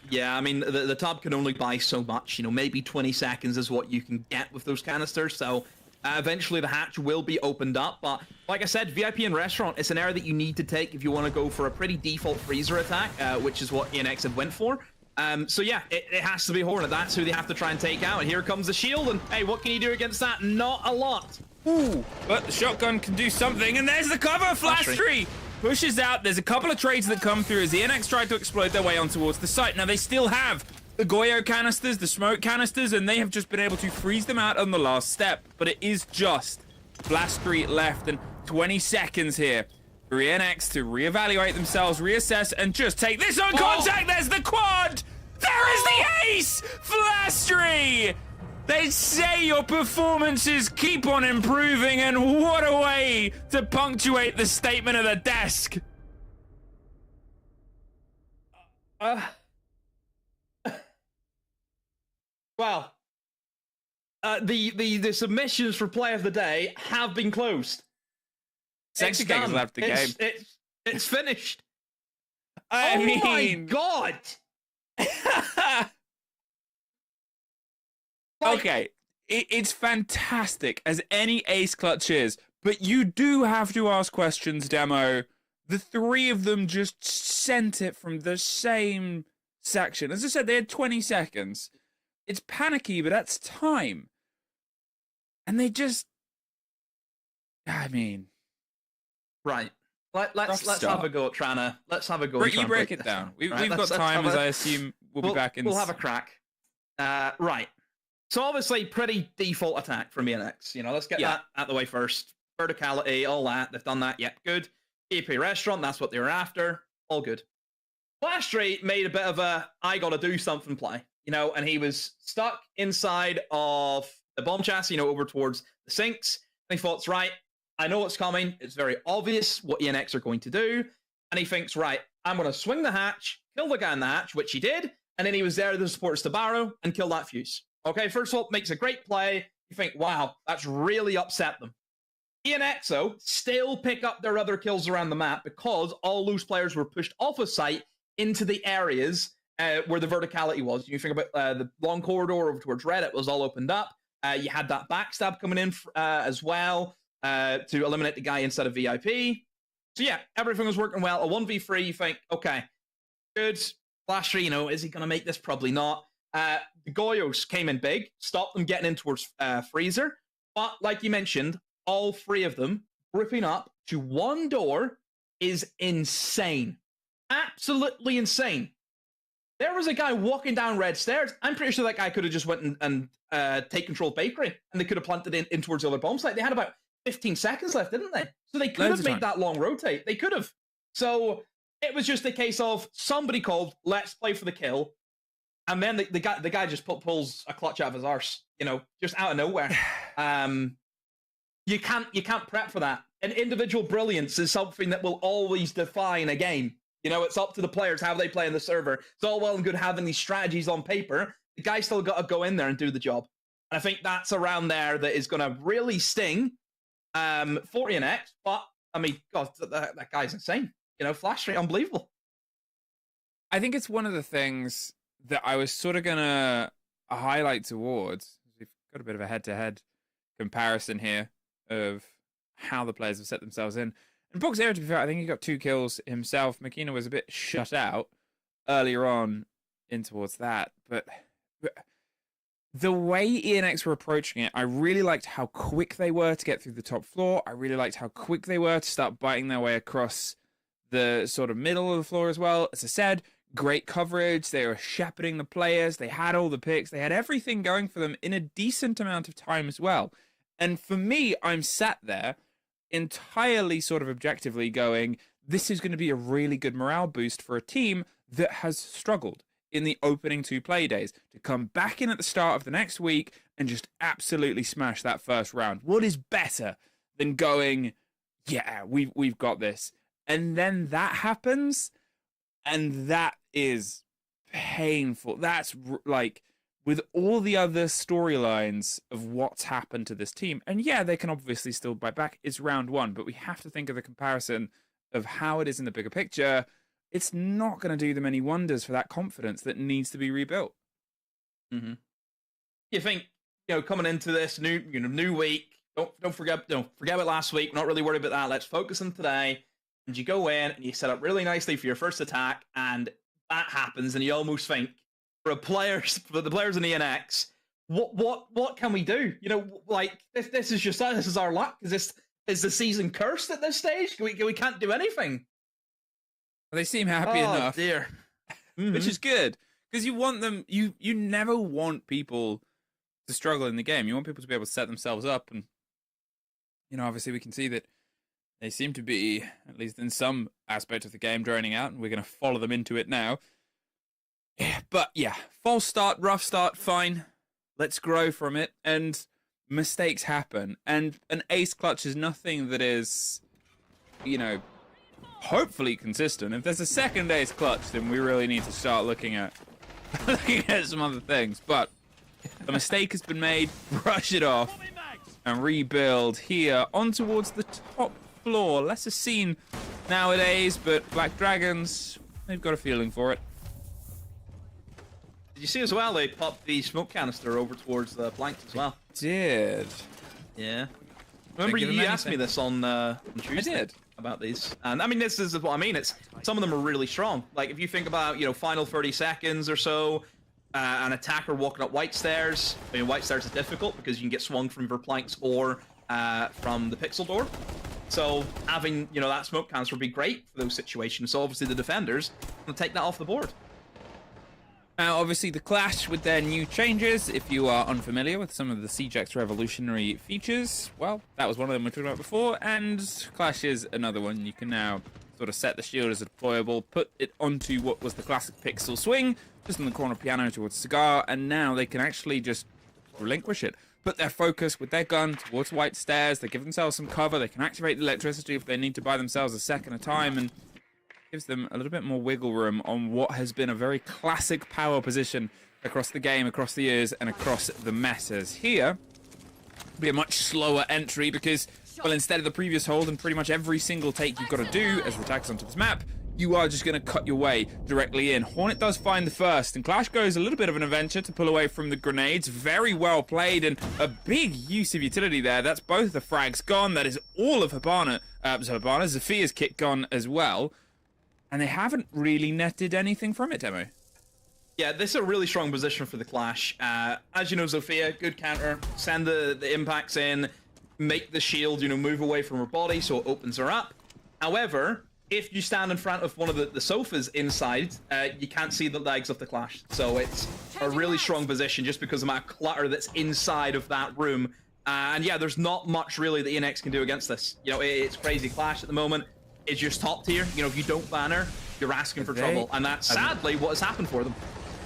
Yeah, I mean, the top can only buy so much. You know, maybe 20 seconds is what you can get with those canisters, so eventually the hatch will be opened up. But like I said, VIP and Restaurant, it's an area that you need to take if you want to go for a pretty default freezer attack, which is what ENX had went for. So yeah, it has to be Hornet. That's who they have to try and take out. And here comes the shield, and hey, what can you do against that? Not a lot. Ooh, but the shotgun can do something, and there's the cover. Flash tree pushes out. There's a couple of trades that come through as the ENX try to exploit their way on towards the site. Now they still have the Goyo canisters, the smoke canisters, and they have just been able to freeze them out on the last step. But it is just Flash Street left, and 20 seconds here for ENX to reevaluate themselves, reassess, and just take this on contact. There's the quad. There is the ace. Flastry. They say your performances keep on improving, and what a way to punctuate the statement of the desk. Well, the submissions for Play of the Day have been closed. 6 seconds left the game. It's finished. I mean, my God. Okay, it's fantastic as any ace clutch is, but you do have to ask questions, Demo. The three of them just sent it from the same section. As I said, they had 20 seconds. It's panicky, but that's time. And they just, I mean, right. Let's have a go at trying to. Let's have a go. You break it down. We've got time, as I assume we'll be back in. We'll have a crack. Right. So obviously, pretty default attack from ENX. You know, let's get that out the way first. Verticality, all that. They've done that. Yep, good. EP Restaurant, that's what they were after. All good. Flash Street made a bit of a I gotta do something play. You know, and he was stuck inside of the bomb chassis, you know, over towards the sinks. And he thought, right, I know what's coming. It's very obvious what ENX are going to do. And he thinks, right, I'm going to swing the hatch, kill the guy in the hatch, which he did. And then he was there to support Stabaro and kill that fuse. Okay, first of all, makes a great play. You think, wow, that's really upset them. ENX, though, still pick up their other kills around the map because all loose players were pushed off of site into the areas where the verticality was. You think about the long corridor over towards red, it was all opened up. You had that backstab coming in as well to eliminate the guy instead of VIP. So yeah, everything was working well. A 1v3, you think, okay, good. Flash 3, you know, is he going to make this? Probably not. The Goyos came in big, stopped them getting in towards Freezer. But like you mentioned, all three of them gripping up to one door is insane. Absolutely insane. There was a guy walking down red stairs. I'm pretty sure that guy could have just went and take control of Bakery, and they could have planted in towards the other bomb site. They had about 15 seconds left, didn't they? So they could have made that long rotate. They could have. So it was just a case of somebody called, let's play for the kill. And then the guy just pulls a clutch out of his arse, you know, just out of nowhere. You can't prep for that. And individual brilliance is something that will always define a game. You know, it's up to the players how they play in the server. It's all well and good having these strategies on paper. The guy's still got to go in there and do the job. And I think that's around there that is going to really sting for ENX. But, I mean, God, that guy's insane. You know, Flash Rate, unbelievable. I think it's one of the things that I was sort of going to highlight towards. We've got a bit of a head-to-head comparison here of how the players have set themselves in. And Boxero, to be fair, I think he got 2 kills himself. Makina was a bit shut out earlier on in towards that. But the way ENX were approaching it, I really liked how quick they were to get through the top floor. I really liked how quick they were to start biting their way across the sort of middle of the floor as well. As I said, great coverage. They were shepherding the players. They had all the picks. They had everything going for them in a decent amount of time as well. And for me, I'm sat there entirely sort of objectively going, this is going to be a really good morale boost for a team that has struggled in the opening 2 play days to come back in at the start of the next week and just absolutely smash that first round. What is better than going, yeah, we've got this. And then that happens, and that is painful. That's like, with all the other storylines of what's happened to this team, and yeah, they can obviously still bite back. It's round 1, but we have to think of the comparison of how it is in the bigger picture. It's not going to do them any wonders for that confidence that needs to be rebuilt. Mm-hmm. You think, coming into this new week, don't forget about last week. We're not really worried about that. Let's focus on today. And you go in and you set up really nicely for your first attack, and that happens, and you almost think, for the players in ENX, what can we do? Like this is just this is our luck. Is the season cursed at this stage? We can't do anything. They seem happy enough. Dear. Which is good, because you want them. You never want people to struggle in the game. You want people to be able to set themselves up, and obviously we can see that they seem to be, at least in some aspect of the game, droning out, and we're going to follow them into it now. Yeah, but yeah, false start, rough start, fine. Let's grow from it, and mistakes happen. And an ace clutch is nothing that is, hopefully consistent. If there's a second ace clutch, then we really need to start looking at some other things. But the mistake has been made. Brush it off and rebuild here on towards the top floor. Less a scene nowadays, but Black Dragons, they've got a feeling for it. Did you see as well, they popped the smoke canister over towards the flanks as well? Did. Yeah. Remember you asked me this on Tuesday. I did. About these. And I mean, this is what I mean. It's some of them are really strong. Like if you think about, final 30 seconds or so, an attacker walking up white stairs. I mean, white stairs is difficult because you can get swung from your planks or from the pixel door. So having, that smoke canister would be great for those situations. So obviously the defenders will take that off the board. Now, obviously, the Clash with their new changes, if you are unfamiliar with some of the CJX revolutionary features, well, that was one of them we talked about before, and Clash is another one. You can now sort of set the shield as a deployable, put it onto what was the classic pixel swing, just in the corner piano towards Cigar, and now they can actually just relinquish it. Put their focus with their gun towards white stairs, they give themselves some cover, they can activate the electricity if they need to buy themselves a second at a time, and gives them a little bit more wiggle room on what has been a very classic power position across the game, across the years, and across the metas. Here, it'll be a much slower entry because, well, instead of the previous hold and pretty much every single take you've got to do as the attackers onto this map, you are just going to cut your way directly in. Hornet does find the first, and Clash goes a little bit of an adventure to pull away from the grenades. Very well played, and a big use of utility there. That's both the frags gone. That is all of Hibana. Zephia's kit gone as well. And they haven't really netted anything from it, Demo. Yeah, this is a really strong position for the Clash. As you know, Zofia, good counter. Send the impacts in, make the shield, move away from her body so it opens her up. However, if you stand in front of one of the sofas inside, you can't see the legs of the Clash. So it's a really strong position just because of the amount of clutter that's inside of that room. And yeah, there's not much really that ENX can do against this. It's crazy. Clash at the moment is just top tier. If you don't ban her, you're asking for trouble. And that's sadly what has happened for them.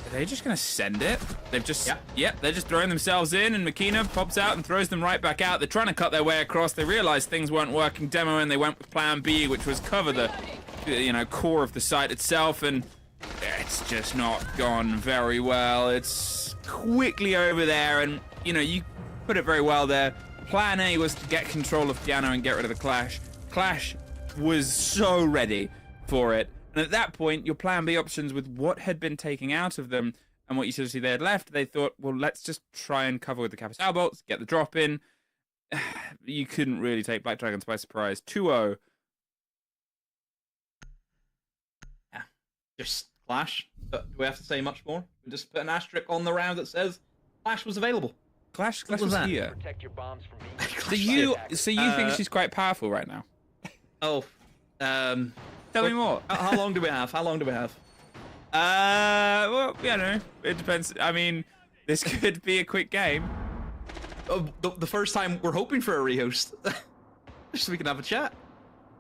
Are they just going to send it? They've just, they're just throwing themselves in, and Makina pops out and throws them right back out. They're trying to cut their way across. They realized things weren't working Demo, and they went with plan B, which was cover the, core of the site itself, and it's just not gone very well. It's quickly over there, and, you put it very well there. Plan A was to get control of Piano and get rid of the Clash. Clash was so ready for it. And at that point, your plan B options with what had been taken out of them and what utility they had left, they thought, well, let's just try and cover with the Capital bolts, get the drop in. You couldn't really take Black Dragons by surprise. 2-0 Just Clash. Do we have to say much more? We just put an asterisk on the round that says Clash was available. Clash was was that? here. So you think she's quite powerful right now? Oh, Tell me more. How long do we have? How long do we have? Well, you know, it depends. I mean, this could be a quick game. Oh, the first time we're hoping for a rehost, just so we can have a chat.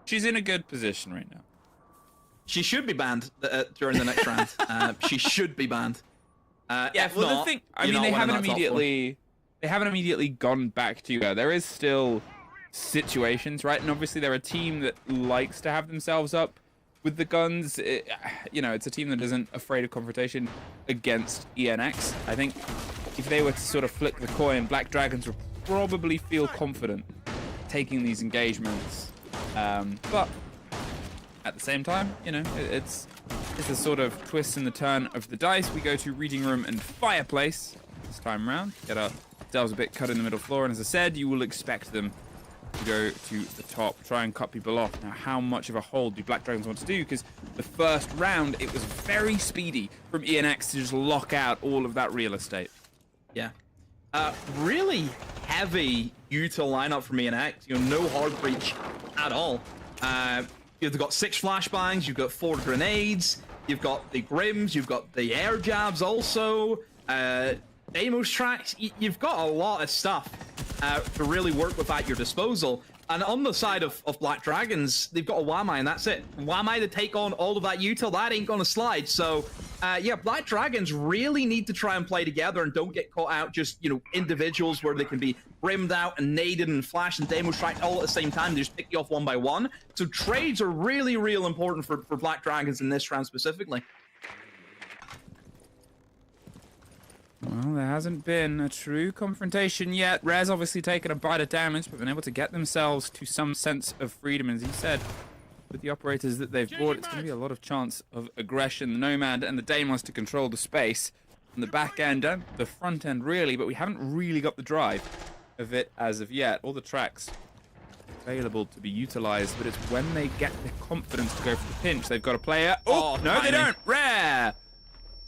She's in a good position right now. She should be banned during the next round. She should be banned. Yeah, well, the thing, I mean, they haven't immediately gone back to her. There is still situations, right? And obviously, they're a team that likes to have themselves up with the guns. You know, it's a team that isn't afraid of confrontation against ENX. I think if they were to sort of flip the coin, Black Dragons would probably feel confident taking these engagements. But at the same time, you know, it's a sort of twist in the turn of the dice. We go to Reading Room and Fireplace this time round. Get ourselves a bit cut in the middle floor, and as I said, you will expect them to go to the top, try and cut people off. Now, how much of a hold do Black Dragons want to do? Because the first round, it was very speedy from ENX to just lock out all of that real estate. Yeah. Really heavy util lineup from ENX. You know, no hard breach at all. You've got 6 flashbangs, you've got 4 grenades, you've got the Grims, you've got the air jabs also, Deimos tracks. You've got a lot of stuff to really work with at your disposal. And on the side of Black Dragons, they've got a Wamai, and that's it. Wamai to take on all of that util, that ain't gonna slide. So, yeah, Black Dragons really need to try and play together and don't get caught out just, you know, individuals where they can be brimmed out and naded and flash and demo strike all at the same time. They just pick you off one by one. So trades are really, real important for Black Dragons in this round specifically. Well, there hasn't been a true confrontation yet. Rez obviously taken a bite of damage, but been able to get themselves to some sense of freedom. As he said, with the operators that they've brought, it's going to be a lot of chance of aggression. The Nomad and the Deimos to control the space from the back end and the front end, really, but we haven't really got the drive of it as of yet. All the tracks available to be utilized, but it's when they get the confidence to go for the pinch. They've got a player. Oh, no, they don't. Rare!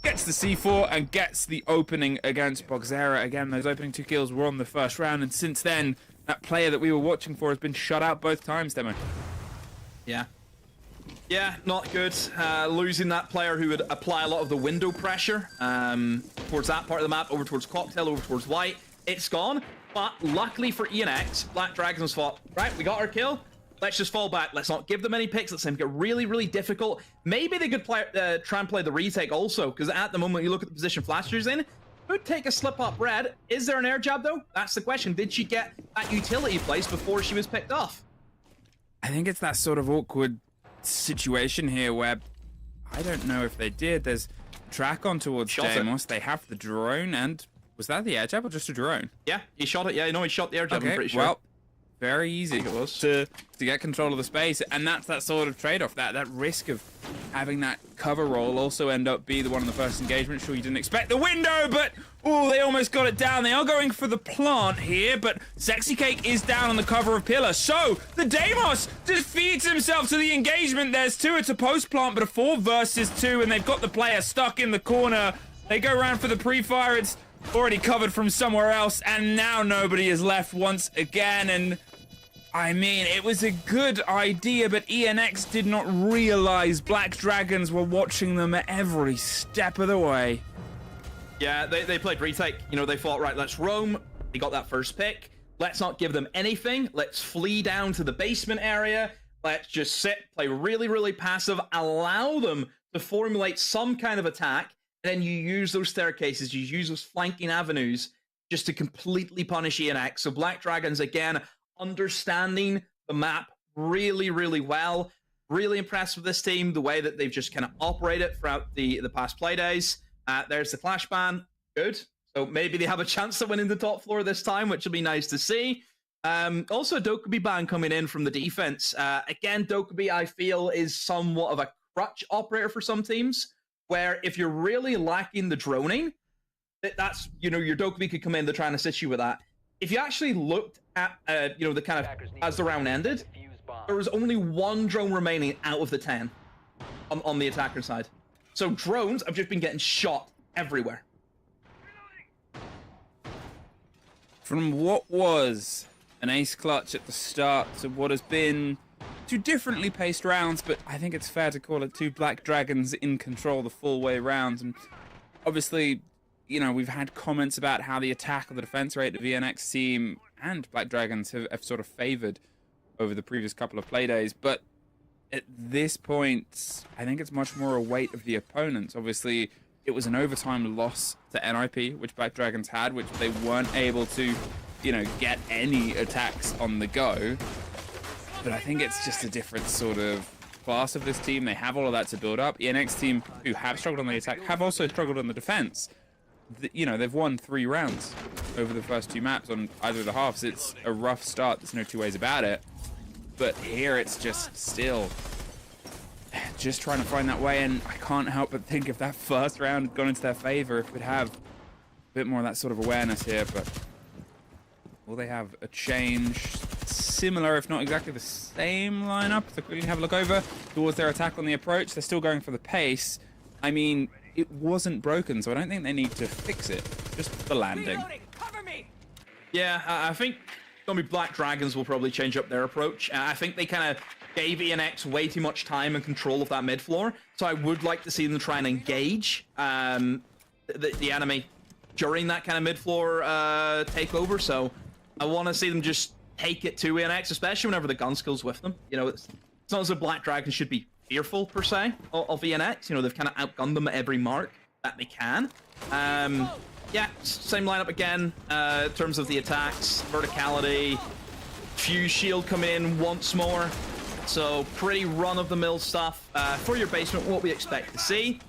Gets the C4 and gets the opening against Boxera. Again, those opening 2 kills were on the first round, and since then, that player that we were watching for has been shut out both times, Demo. Yeah. Yeah, not good. Losing that player who would apply a lot of the window pressure towards that part of the map, over towards Cocktail, over towards White. It's gone, but luckily for ENX, Black Dragons thought, right, we got our kill. Let's just fall back. Let's not give them any picks. Let's make it really, really difficult. Maybe they could play, try and play the retake also, because at the moment, you look at the position Flasher's in, would take a slip up Red. Is there an air jab, though? That's the question. Did she get that utility place before she was picked off? I think it's that sort of awkward situation here where I don't know if they did. There's track on towards Deimos. They have the drone, and was that the air jab or just a drone? Yeah, he shot it. Yeah, no, he shot the air jab, I'm pretty sure. Well, very easy to get control of the space, and that's that sort of trade-off, that risk of having that cover roll also end up be the one in the first engagement. Sure, you didn't expect the window, but oh, they almost got it down. They are going for the plant here, but Sexy Cake is down on the cover of Pillar. So the Deimos just feeds himself to the engagement. There's 2. It's a post plant, but a 4 versus 2, and they've got the player stuck in the corner. They go around for the pre-fire. It's already covered from somewhere else, and now nobody is left once again. And I mean, it was a good idea, but ENX did not realize Black Dragons were watching them at every step of the way. Yeah, they played retake. You know, they thought, right, let's roam. They got that first pick. Let's not give them anything. Let's flee down to the basement area. Let's just sit, play really, really passive, allow them to formulate some kind of attack, and then you use those staircases, you use those flanking avenues just to completely punish ENX. So Black Dragons, again, understanding the map really, really well. Really impressed with this team, the way that they've just kind of operated throughout the past play days. There's the Clash ban. Good. So maybe they have a chance to win in the top floor this time, which will be nice to see. Also, a Dokkaebi ban coming in from the defense. Again, Dokkaebi, I feel, is somewhat of a crutch operator for some teams, where if you're really lacking the droning, that's, you know, your Dokkaebi could come in to try and assist you with that. If you actually looked at, you know, the kind of, as the round ended, there was only 1 drone remaining out of the 10 on the attacker side. So drones have just been getting shot everywhere. From what was an ace clutch at the start to what has been two differently paced rounds, but I think it's fair to call it two Black Dragons in control the full way round. And obviously, you know, we've had comments about how the attack or the defense rate of the VNX team and Black Dragons have sort of favored over the previous couple of playdays, but at this point, I think it's much more a weight of the opponents. Obviously, it was an overtime loss to NIP, which Black Dragons had, which they weren't able to, you know, get any attacks on the go. But I think it's just a different sort of class of this team. They have all of that to build up. ENX team, who have struggled on the attack, have also struggled on the defense. You know, they've won 3 rounds over the first 2 maps on either of the halves. It's a rough start. There's no two ways about it. But here it's just still just trying to find that way, and I can't help but think if that first round had gone into their favor, if we'd have a bit more of that sort of awareness here. But will they have a change similar, if not exactly the same lineup? So quickly have a look over towards their attack on the approach. They're still going for the pace. I mean, it wasn't broken, so I don't think they need to fix it. Just the landing. Yeah, I think gonna be Black Dragons will probably change up their approach. I think they kind of gave ENX way too much time and control of that mid floor, so I would like to see them try and engage the enemy during that kind of mid floor takeover. So I want to see them just take it to ENX, especially whenever the gun skill's with them. You know, it's not as if Black Dragons should be fearful per se of ENX. You know, they've kind of outgunned them at every mark that they can. Yeah, same lineup again in terms of the attacks, verticality, fuse shield come in once more. So pretty run-of-the-mill stuff for your basement, what we expect to see.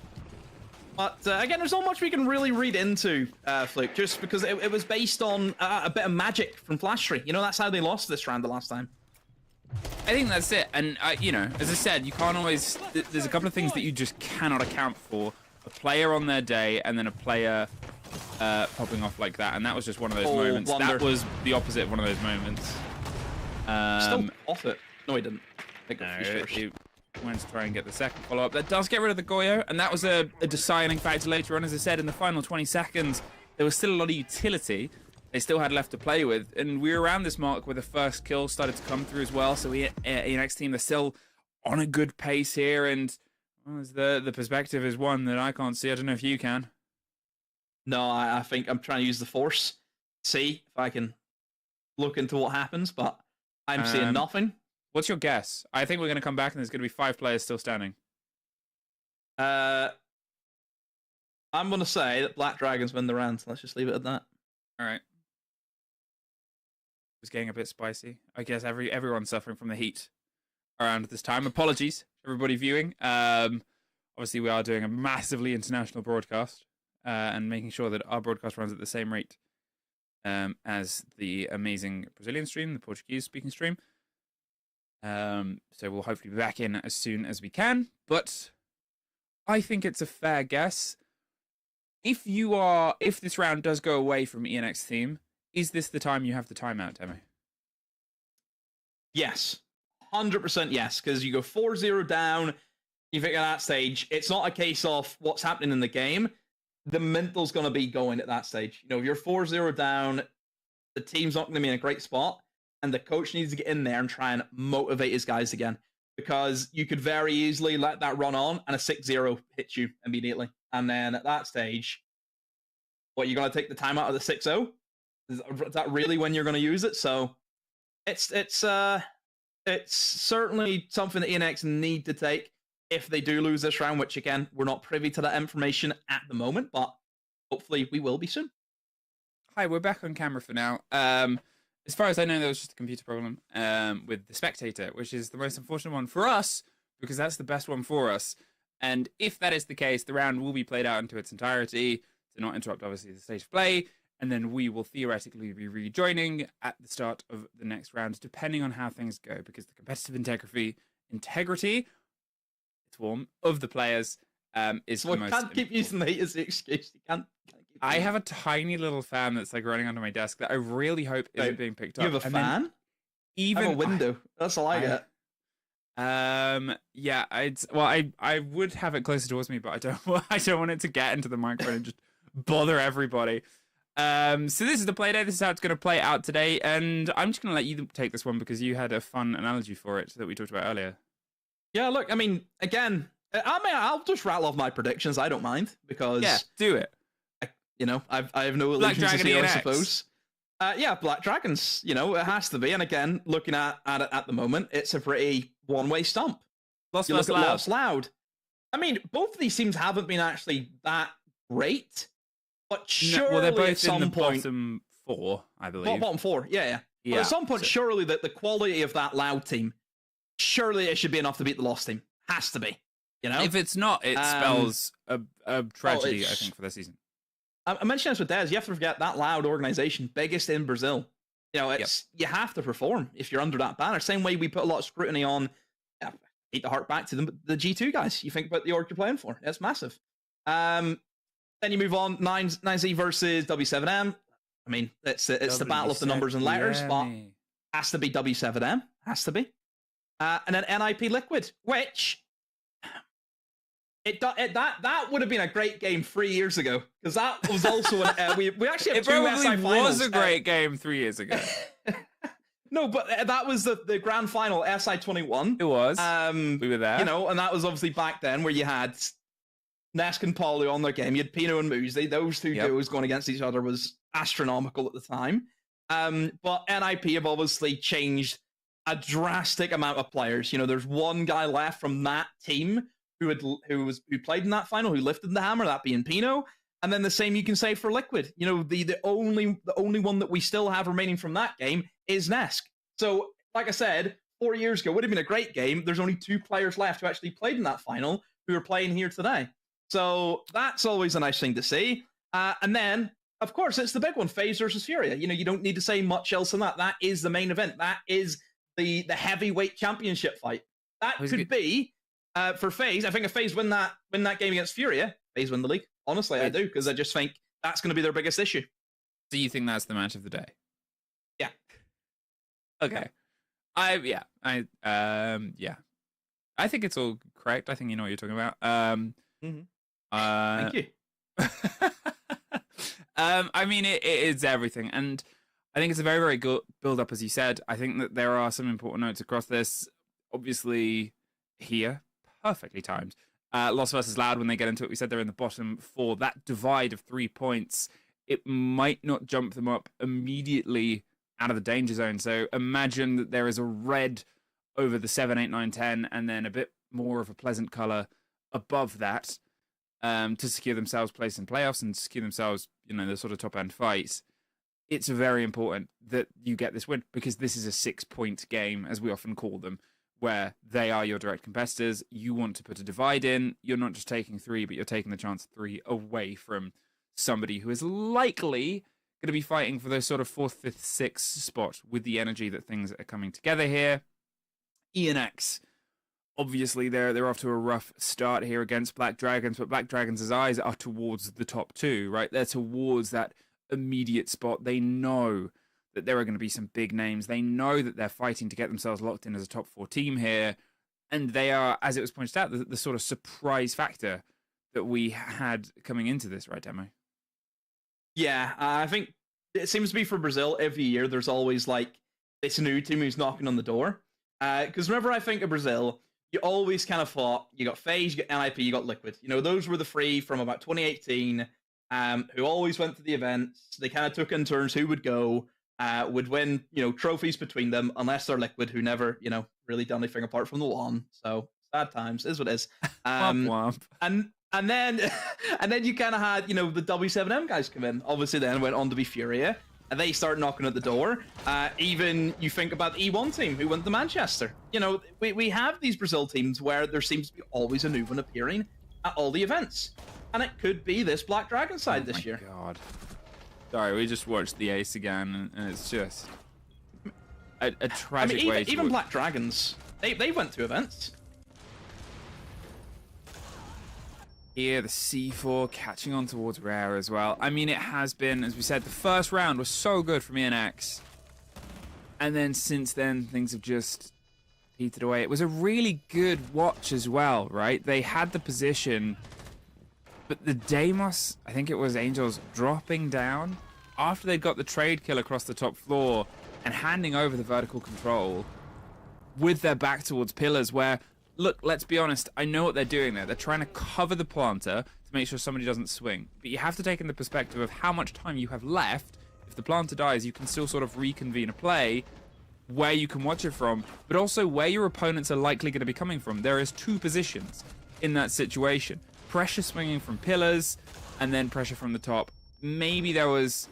But again, there's not much we can really read into Fluke, just because it was based on a bit of magic from Flashtree. You know, that's how they lost this round the last time. I think that's it. And, you know, as I said, you can't always... There's a couple of things that you just cannot account for. A player on their day and then a player popping off like that. And that was just one of those moments. Wonder. That was the opposite of one of those moments. Still off it. No, he didn't. He went to try and get the second follow-up. That does get rid of the Goyo, and that was a deciding factor later on. As I said, in the final 20 seconds, there was still a lot of utility they still had left to play with, and we were around this mark where the first kill started to come through as well. So ENX team, they're still on a good pace here, and well, the perspective is one that I can't see. I don't know if you can. No, I think I'm trying to use the Force, see if I can look into what happens, but I'm seeing nothing. What's your guess? I think we're going to come back and there's going to be 5 players still standing. I'm going to say that Black Dragons win the round. Let's just leave it at that. All right. It's getting a bit spicy. I guess everyone's suffering from the heat around this time. Apologies, everybody viewing. Obviously, we are doing a massively international broadcast and making sure that our broadcast runs at the same rate as the amazing Brazilian stream, the Portuguese-speaking stream. So we'll hopefully be back in as soon as we can, but I think it's a fair guess. If this round does go away from ENX team, is this the time you have the timeout, Demo? Yes. 100% yes, because you go 4-0 down, you think at that stage, it's not a case of what's happening in the game. The mental's going to be going at that stage. You know, if you're 4-0 down, the team's not going to be in a great spot. And the coach needs to get in there and try and motivate his guys again. Because you could very easily let that run on and a 6-0 hits you immediately. And then at that stage, what, you're going to take the time out of the 6-0? Is that really when you're going to use it? So it's certainly something that ENX need to take if they do lose this round, which again, we're not privy to that information at the moment, but hopefully we will be soon. Hi, we're back on camera for now. As far as I know, there was just a computer problem with the spectator, which is the most unfortunate one for us, because that's the best one for us. And if that is the case, the round will be played out into its entirety to not interrupt, obviously, the state of play. And then we will theoretically be rejoining at the start of the next round, depending on how things go, because the competitive integrity, it's warm, of the players is the most. Can't keep using the heat as the excuse. You can't I have a tiny little fan that's like running under my desk that I really hope isn't being picked up. You have a fan? Even I have a window. That's all I get. Yeah, I would have it closer towards me, but I don't want it to get into the microphone and just bother everybody. So this is the Playday. This is how it's going to play out today, and I'm just going to let you take this one because you had a fun analogy for it that we talked about earlier. Yeah, look, I mean, again, I'll just rattle off my predictions. I don't mind because do it. I have no allegiance to here, I suppose. Black Dragons. It has to be. And again, looking at it at the moment, it's a pretty one-way stump. Lost Loud. I mean, both of these teams haven't been actually that great. But surely they're both at some in the point, bottom 4, I believe. Bottom 4, yeah. But at some point, surely that the quality of that Loud team, surely it should be enough to beat the Lost team. Has to be, If it's not, it spells a tragedy, I think, for the season. I mentioned this with Dez. You have to forget that Loud organization, biggest in Brazil. You have to perform if you're under that banner. Same way we put a lot of scrutiny on. Hate to hark back to the G2 guys. You think about the org you're playing for. It's massive. Then you move on, 9Z versus W7M. I mean, it's the battle of the numbers and letters, but has to be W7M. Has to be. And then NIP Liquid, which that would have been a great game 3 years ago, because that was also we actually have it two SI probably finals. was a great game 3 years ago. No, but that was the grand final SI 21. It was. We were there. And that was obviously back then where you had Nesk and Paulo on their game. You had Pino and Moosey. Those two duos going against each other was astronomical at the time. But NIP have obviously changed a drastic amount of players. There's one guy left from that team who played in that final, who lifted the hammer, that being Pino. And then the same you can say for Liquid. The only one that we still have remaining from that game is Nesk. So, like I said, 4 years ago would have been a great game. There's only 2 players left who actually played in that final who are playing here today. So that's always a nice thing to see. And then, of course, it's the big one, FaZe versus Furia. You don't need to say much else than that. That is the main event. That is the heavyweight championship fight. That could be for FaZe. I think if FaZe win that game against Furia, FaZe win the league. Honestly, I do, because I just think that's going to be their biggest issue. Do you think that's the match of the day? Yeah. Okay. I think it's all correct. I think you know what you're talking about. Thank you. I mean, it is everything, and I think it's a very, very good build-up, as you said. I think that there are some important notes across this. Obviously, here, perfectly timed. Lost versus Loud, when they get into it, we said they're in the bottom 4. That divide of 3 points, it might not jump them up immediately out of the danger zone. So imagine that there is a red over the 7, 8, 9, 10, and then a bit more of a pleasant color above that to secure themselves place in playoffs and secure themselves, the sort of top-end fights. It's very important that you get this win, because this is a 6-point game, as we often call them, where they are your direct competitors. You want to put a divide in. You're not just taking 3, but you're taking the chance of 3 away from somebody who is likely going to be fighting for those sort of 4th, 5th, 6th spot with the energy that things are coming together here. ENX, obviously they're off to a rough start here against Black Dragons, but Black Dragons' eyes are towards the top 2, right? They're towards that immediate spot. They know that there are going to be some big names. They know that they're fighting to get themselves locked in as a top 4 team here. And they are, as it was pointed out, the sort of surprise factor that we had coming into this, right, Demo? Yeah, I think it seems to be for Brazil, every year there's always this new team who's knocking on the door. Because whenever I think of Brazil, you always kind of thought, you got FaZe, you got NIP, you got Liquid. Those were the 3 from about 2018 who always went to the events. They kind of took in turns who would go. Would win, trophies between them, unless they're Liquid, who never, really done anything apart from the one. So sad times is what it is. Womp womp. And then you kind of had, the W7M guys come in. Obviously, then went on to be Furia, and they start knocking at the door. Even you think about the E1 team who went to Manchester. We have these Brazil teams where there seems to be always a new one appearing at all the events, and it could be this Black Dragon side this year. God. Sorry, we just watched the Ace again, and it's just a tragic way to... Even Black Dragons, they went to events. Here, the C4 catching on towards Rare as well. I mean, it has been, as we said, the first round was so good from ENX. And then since then, things have just petered away. It was a really good watch as well, right? They had the position, but the Deimos, I think it was Angels, dropping down after they'd got the trade kill across the top floor and handing over the vertical control with their back towards pillars where, look, let's be honest, I know what they're doing there. They're trying to cover the planter to make sure somebody doesn't swing. But you have to take in the perspective of how much time you have left. If the planter dies, you can still sort of reconvene a play where you can watch it from, but also where your opponents are likely going to be coming from. There is two positions in that situation. Pressure swinging from pillars, and then pressure from the top. Maybe there was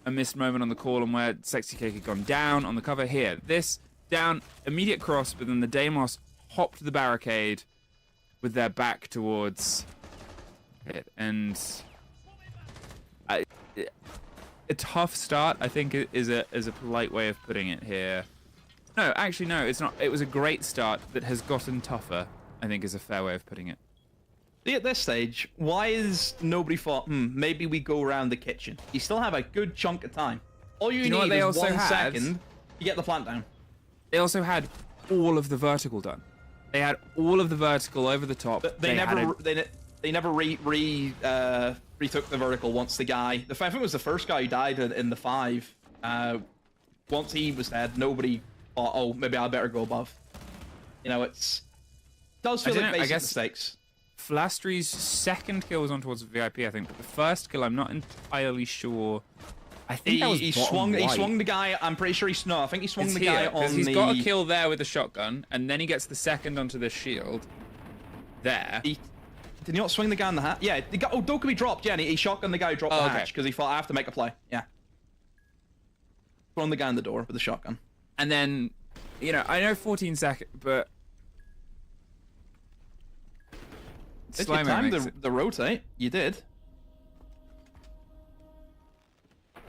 a missed moment on the call on where Sexy Cake had gone down on the cover here. This down, immediate cross, but then the Deimos hopped the barricade with their back towards it. And a tough start, I think, is a polite way of putting it here. No, actually, no, it's not. It was a great start that has gotten tougher, I think is a fair way of putting it. See, at this stage, why is nobody thought, maybe we go around the kitchen? You still have a good chunk of time. All you need is 1 second, you get the plant down. They also had all of the vertical done. They had all of the vertical over the top. They never retook the vertical once the guy, I think it was the first guy who died in the 5. Once he was dead, nobody thought, oh, maybe I better go above. You know, does feel like basic mistakes. Flastry's second kill was on towards VIP, I think, but the first kill, I'm not entirely sure. I think he swung the guy. I'm pretty sure I think he swung the guy on he's got a kill there with the shotgun, and then he gets the second onto the shield. There. Did he not swing the guy in the hat? Yeah, Dokkaebi dropped. Yeah, and he shotgunned the guy who dropped the hatch because he thought, I have to make a play. Yeah. Thrown the guy in the door with the shotgun. And then, you know, I know 14 seconds, but Did you time the rotate? You did.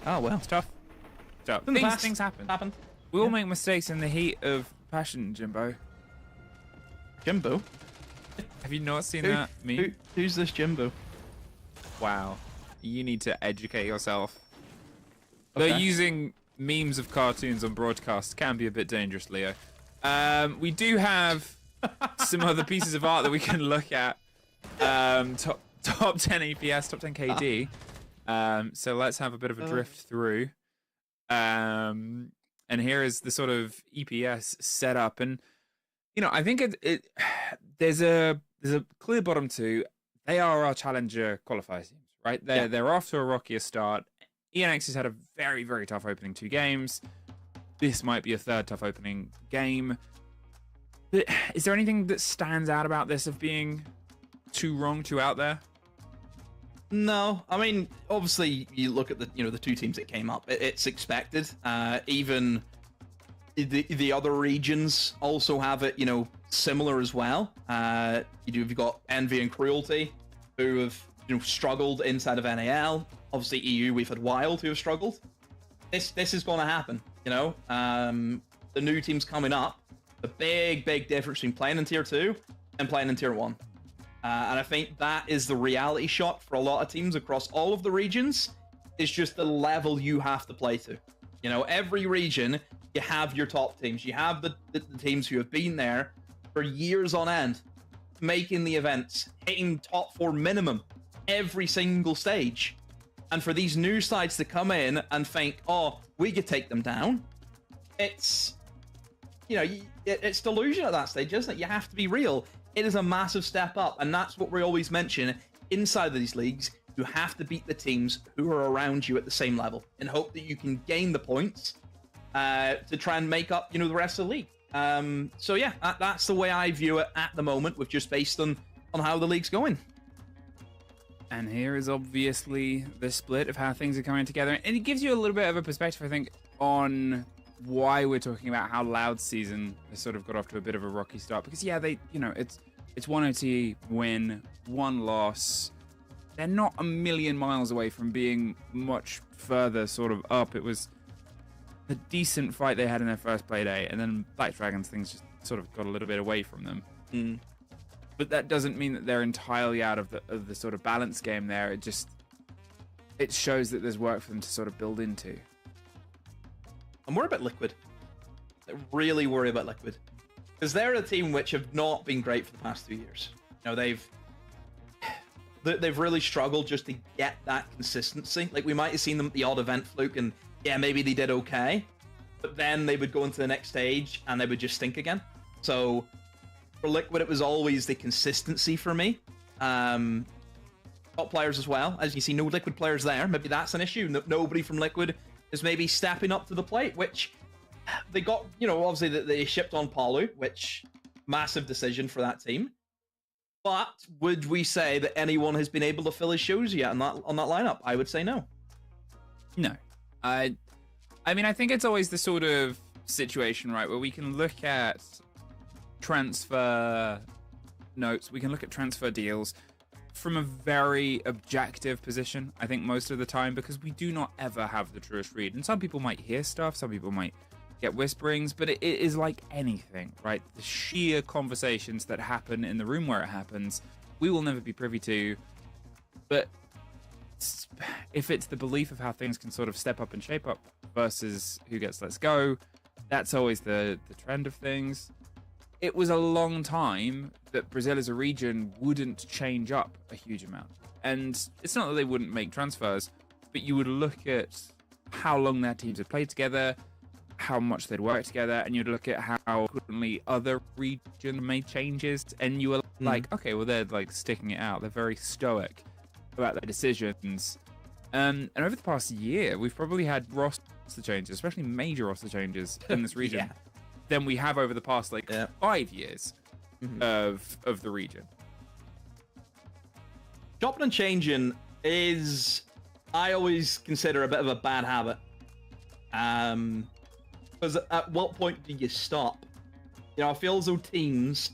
Oh, well. It's tough. Things happen. We all make mistakes in the heat of passion, Jimbo. Jimbo? Have you not seen that meme? Who's this Jimbo? Wow. You need to educate yourself. Okay. Though using memes of cartoons on broadcast can be a bit dangerous, Leo. We do have some other pieces of art that we can look at. Top 10 EPS, top 10 KD. So let's have a bit of a drift through. And here is the sort of EPS setup, and you know, I think there's a clear bottom 2. They are our challenger qualifier teams, right? They're off to a rockier start. ENX has had a very, very tough opening 2 games. This might be a third tough opening game. But is there anything that stands out about this of being too wrong, too out there? No, I mean, obviously you look at the 2 teams that came up. It's expected. Even the other regions also have it, similar as well. You've got Envy and Cruelty, who have struggled inside of NAL. Obviously EU, we've had Wild, who have struggled. This is going to happen. The new teams coming up. The big difference between playing in tier 2 and playing in tier 1. And I think that is the reality shock for a lot of teams across all of the regions. It's just the level you have to play to. Every region, you have your top teams. You have the teams who have been there for years on end, making the events, hitting top 4 minimum every single stage. And for these new sides to come in and think, oh, we could take them down, it's delusion at that stage, isn't it? You have to be real. It is a massive step up, and that's what we always mention inside of these leagues. You have to beat the teams who are around you at the same level and hope that you can gain the points to try and make up, the rest of the league. So yeah, that's the way I view it at the moment, with just based on how the league's going. And here is obviously the split of how things are coming together, and it gives you a little bit of a perspective, I think, on why we're talking about how Loud season has sort of got off to a bit of a rocky start. Because yeah, it's 1 OT win, 1 loss. They're not a million miles away from being much further sort of up. It was a decent fight they had in their first Playday, and then Black Dragons, things just sort of got a little bit away from them. But that doesn't mean that they're entirely out of the sort of balance game there. It shows that there's work for them to sort of build into. I'm worried about Liquid. I really worry about Liquid. Because they're a team which have not been great for the past 2 years. You know, they've really struggled just to get that consistency. Like, we might have seen them at the odd event fluke, and yeah, maybe they did okay, but then they would go into the next stage and they would just stink again. So for Liquid, it was always the consistency for me. Top players as well. As you see, no Liquid players there. Maybe that's an issue. Nobody from Liquid is maybe stepping up to the plate, which they got, you know, obviously they shipped on Palu, which massive decision for that team. But would we say that anyone has been able to fill his shoes yet on that lineup? I would say no. No. I mean, I think it's always the sort of situation, right, where we can look at transfer notes, we can look at transfer deals from a very objective position, I think, most of the time, because we do not ever have the truest read. And some people might hear stuff, some people might get whisperings, but it is like anything, right? The sheer conversations that happen in the room where it happens, we will never be privy to. But if it's the belief of how things can sort of step up and shape up versus who gets let's go, that's always the trend of things. It was a long time that Brazil as a region wouldn't change up a huge amount. And it's not that they wouldn't make transfers, but you would look at how long their teams had played together, how much they'd worked together, and you'd look at how frequently other regions made changes, and you were like, okay, well, they're like sticking it out. They're very stoic about their decisions. And over the past year, we've probably had roster changes, especially major roster changes in this region. Yeah. Than we have over the past 5 years of the region. Chopping and changing is, I always consider, a bit of a bad habit. Because at what point do you stop? You know, I feel as though teams,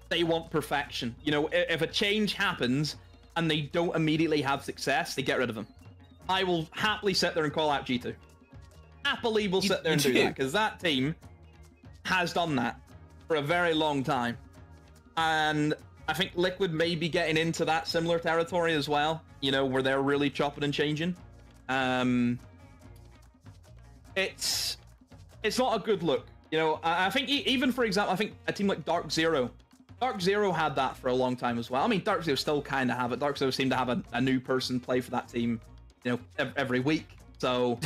they want perfection. You know, if a change happens and they don't immediately have success, they get rid of them. I will happily sit there and call out G2. Happily will sit there and do that, because that team has done that for a very long time. And I think Liquid may be getting into that similar territory as well, you know, where they're really chopping and changing. It's not a good look. You know, I think even, for example, I think a team like Dark Zero had that for a long time as well. I mean, Dark Zero still kind of have it. Dark Zero seem to have a new person play for that team, you know, every week. So...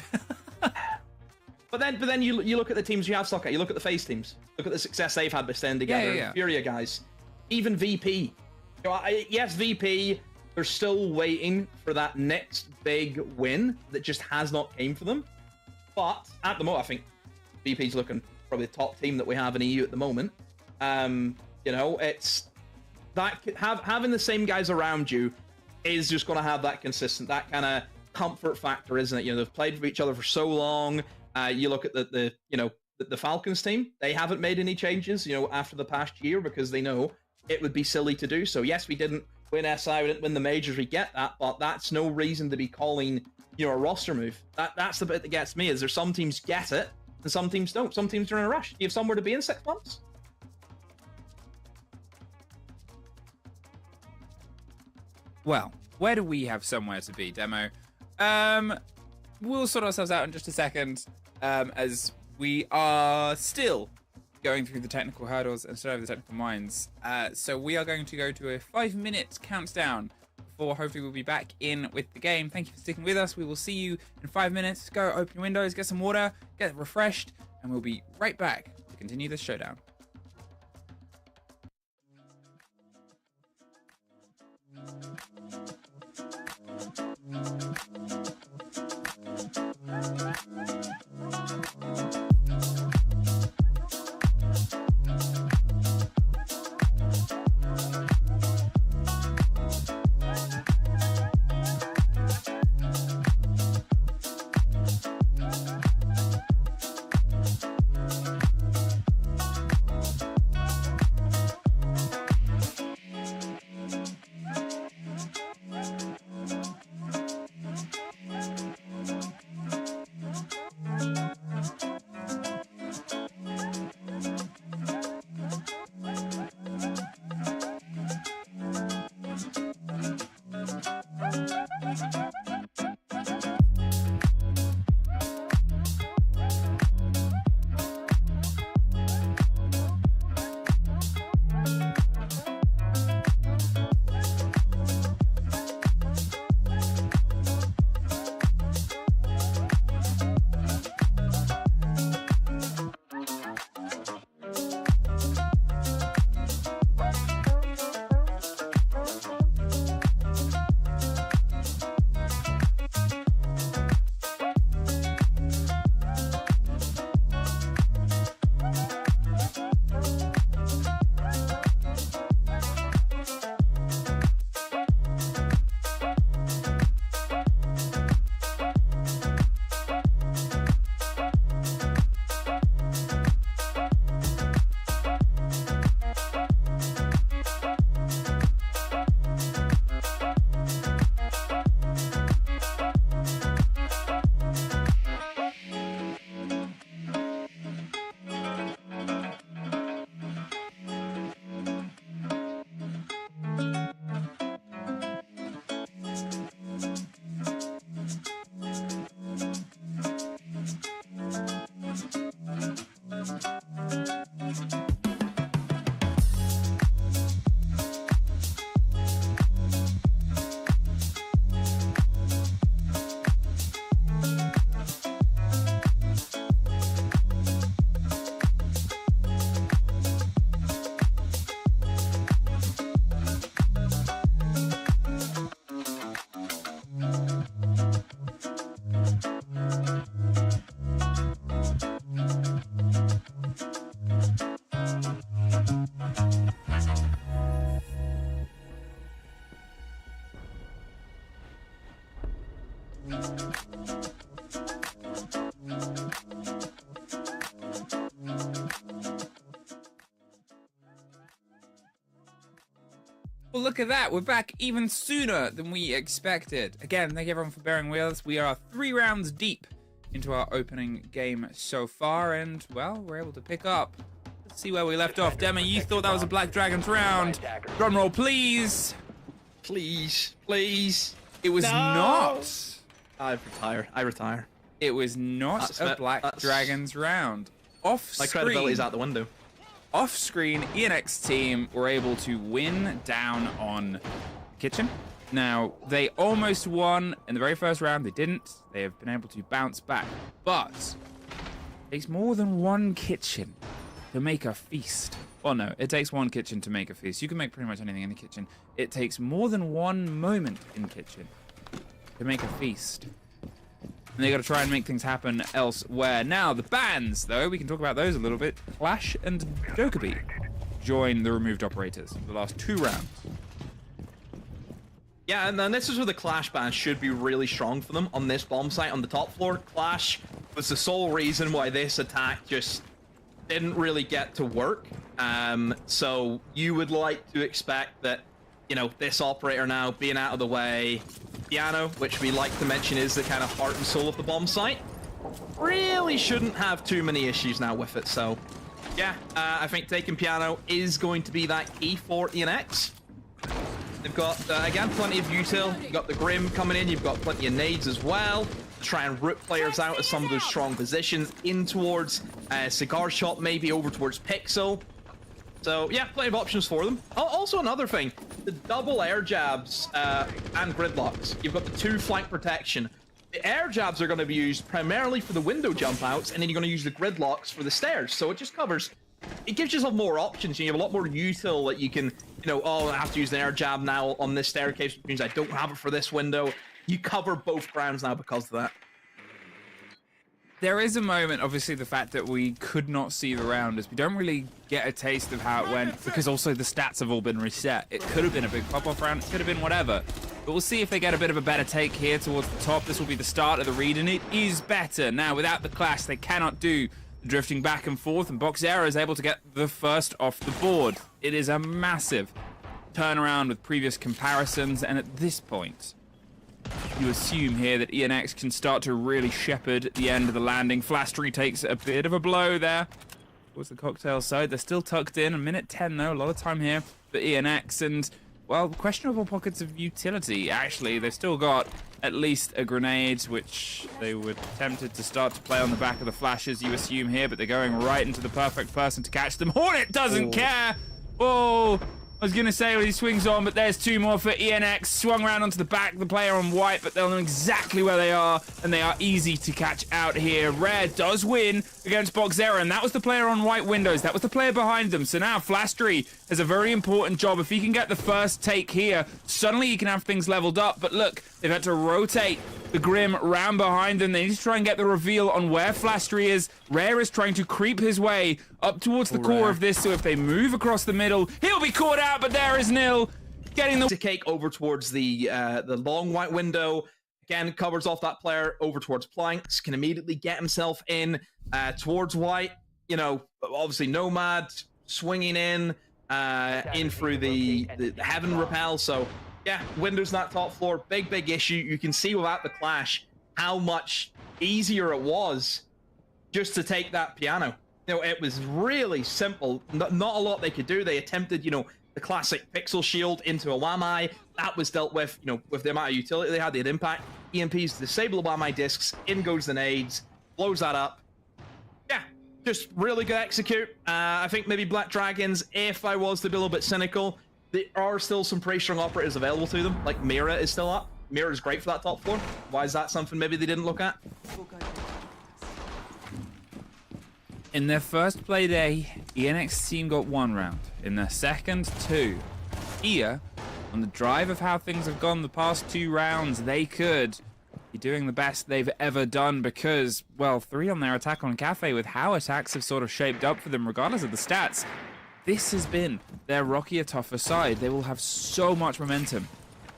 But then you look at the teams you have stuck at. You look at the FaZe teams. Look at the success they've had by staying together. Yeah. Furia guys. Even VP. You know, yes, VP, they're still waiting for that next big win that just has not came for them. But at the moment, I think VP's looking probably the top team that we have in EU at the moment. You know, it's that having the same guys around you is just going to have that consistent, that kind of comfort factor, isn't it? You know, they've played with each other for so long. You look at the Falcons team, they haven't made any changes, you know, after the past year, because they know it would be silly to do so. Yes, we didn't win SI, we didn't win the majors, we get that, but that's no reason to be calling, you know, a roster move. That's the bit that gets me, is there some teams get it and some teams don't. Some teams are in a rush. Do you have somewhere to be in 6 months? Well, where do we have somewhere to be, Demo? We'll sort ourselves out in just a second, as we are still going through the technical hurdles and still have the technical minds. So we are going to go to a 5-minute countdown before hopefully we'll be back in with the game. Thank you for sticking with us. We will see you in 5 minutes. Go open your windows, get some water, get refreshed, and we'll be right back to continue this showdown. Well, look at that. We're back even sooner than we expected. Again, thank you everyone for bearing with us. We are 3 rounds deep into our opening game so far, and, well, we're able to pick up. Let's see where we left off. Demi, you thought that was a Black Dragons round. Drum roll, please. Please, please. It was not. I retire. It was not a Black Dragons round. Off My screen. credibility's out the window. Off-screen, ENX team were able to win down on Kitchen. Now, they almost won in the very first round. They didn't. They have been able to bounce back. But it takes more than one kitchen to make a feast. Well, no, it takes one kitchen to make a feast. You can make pretty much anything in the kitchen. It takes more than one moment in kitchen to make a feast. And they got to try and make things happen elsewhere. Now, the bans, though, we can talk about those a little bit. Clash and Dokkaebi join the removed operators for the last 2 rounds. Yeah, and then this is where the Clash ban should be really strong for them on this bomb site on the top floor. Clash was the sole reason why this attack just didn't really get to work. So you would like to expect that, you know, this operator now being out of the way, Piano, which we like to mention is the kind of heart and soul of the bomb site, really shouldn't have too many issues now with it. So yeah, I think taking Piano is going to be that key for ENX. They've got, again, plenty of util. You've got the Grim coming in. You've got plenty of nades as well. Try and rip players out of some of those strong positions in towards Cigar Shop, maybe over towards Pixel. So yeah, plenty of options for them. Also another thing, the double air jabs and gridlocks. You've got the 2 flank protection. The air jabs are going to be used primarily for the window jump outs, and then you're going to use the gridlocks for the stairs. So it just covers, it gives yourself more options. You have a lot more util that you can, you know, oh, I have to use an air jab now on this staircase, which means I don't have it for this window. You cover both grounds now because of that. There is a moment, obviously, the fact that we could not see the round as we don't really get a taste of how it went, because also the stats have all been reset. It could have been a big pop-off round, it could have been whatever. But we'll see if they get a bit of a better take here towards the top. This will be the start of the read, and it is better. Now, without the clash, they cannot do the drifting back and forth, and Boxera is able to get the first off the board. It is a massive turnaround with previous comparisons, and at this point, you assume here that ENX can start to really shepherd the end of the landing. Flastry takes a bit of a blow there. What's the cocktail side? They're still tucked in. A minute 10 though. A lot of time here for ENX. And, well, questionable pockets of utility. Actually, they've still got at least a grenade, which they were tempted to start to play on the back of the flashes, you assume here. But they're going right into the perfect person to catch them. Hornet doesn't care. Oh, I was going to say when he swings on, but there's 2 more for ENX. Swung around onto the back, the player on white, but they'll know exactly where they are, and they are easy to catch out here. Rare does win against Boxera, and that was the player on white windows. That was the player behind them. So now Flastry has a very important job. If he can get the first take here, suddenly he can have things leveled up. But look, they've had to rotate the Grim round behind them. They need to try and get the reveal on where Flastry is. Rare is trying to creep his way up towards the core of this, so if they move across the middle, he'll be caught out, but there is Nil getting the cake over towards the long white window. Again, covers off that player over towards Planks, can immediately get himself in towards white. You know, obviously Nomad swinging in through the Heaven Repel, so yeah, windows on that top floor, big issue. You can see without the clash how much easier it was just to take that Piano. You know, it was really simple. Not a lot they could do. They attempted, you know, the classic pixel shield into a Wamai. That was dealt with, you know, with the amount of utility they had impact. EMPs disable the Wamai discs, in goes the nades, blows that up. Yeah, just really good execute. I think maybe Black Dragons, if I was to be a little bit cynical, there are still some pretty strong operators available to them. Like Mira is still up. Mira is great for that top floor. Why is that something maybe they didn't look at? In their first Playday, ENX team got 1 round. In their second, 2. Here, on the drive of how things have gone the past 2 rounds, they could be doing the best they've ever done because, well, 3 on their attack on Cafe with how attacks have sort of shaped up for them regardless of the stats. This has been their rockier, tougher side. They will have so much momentum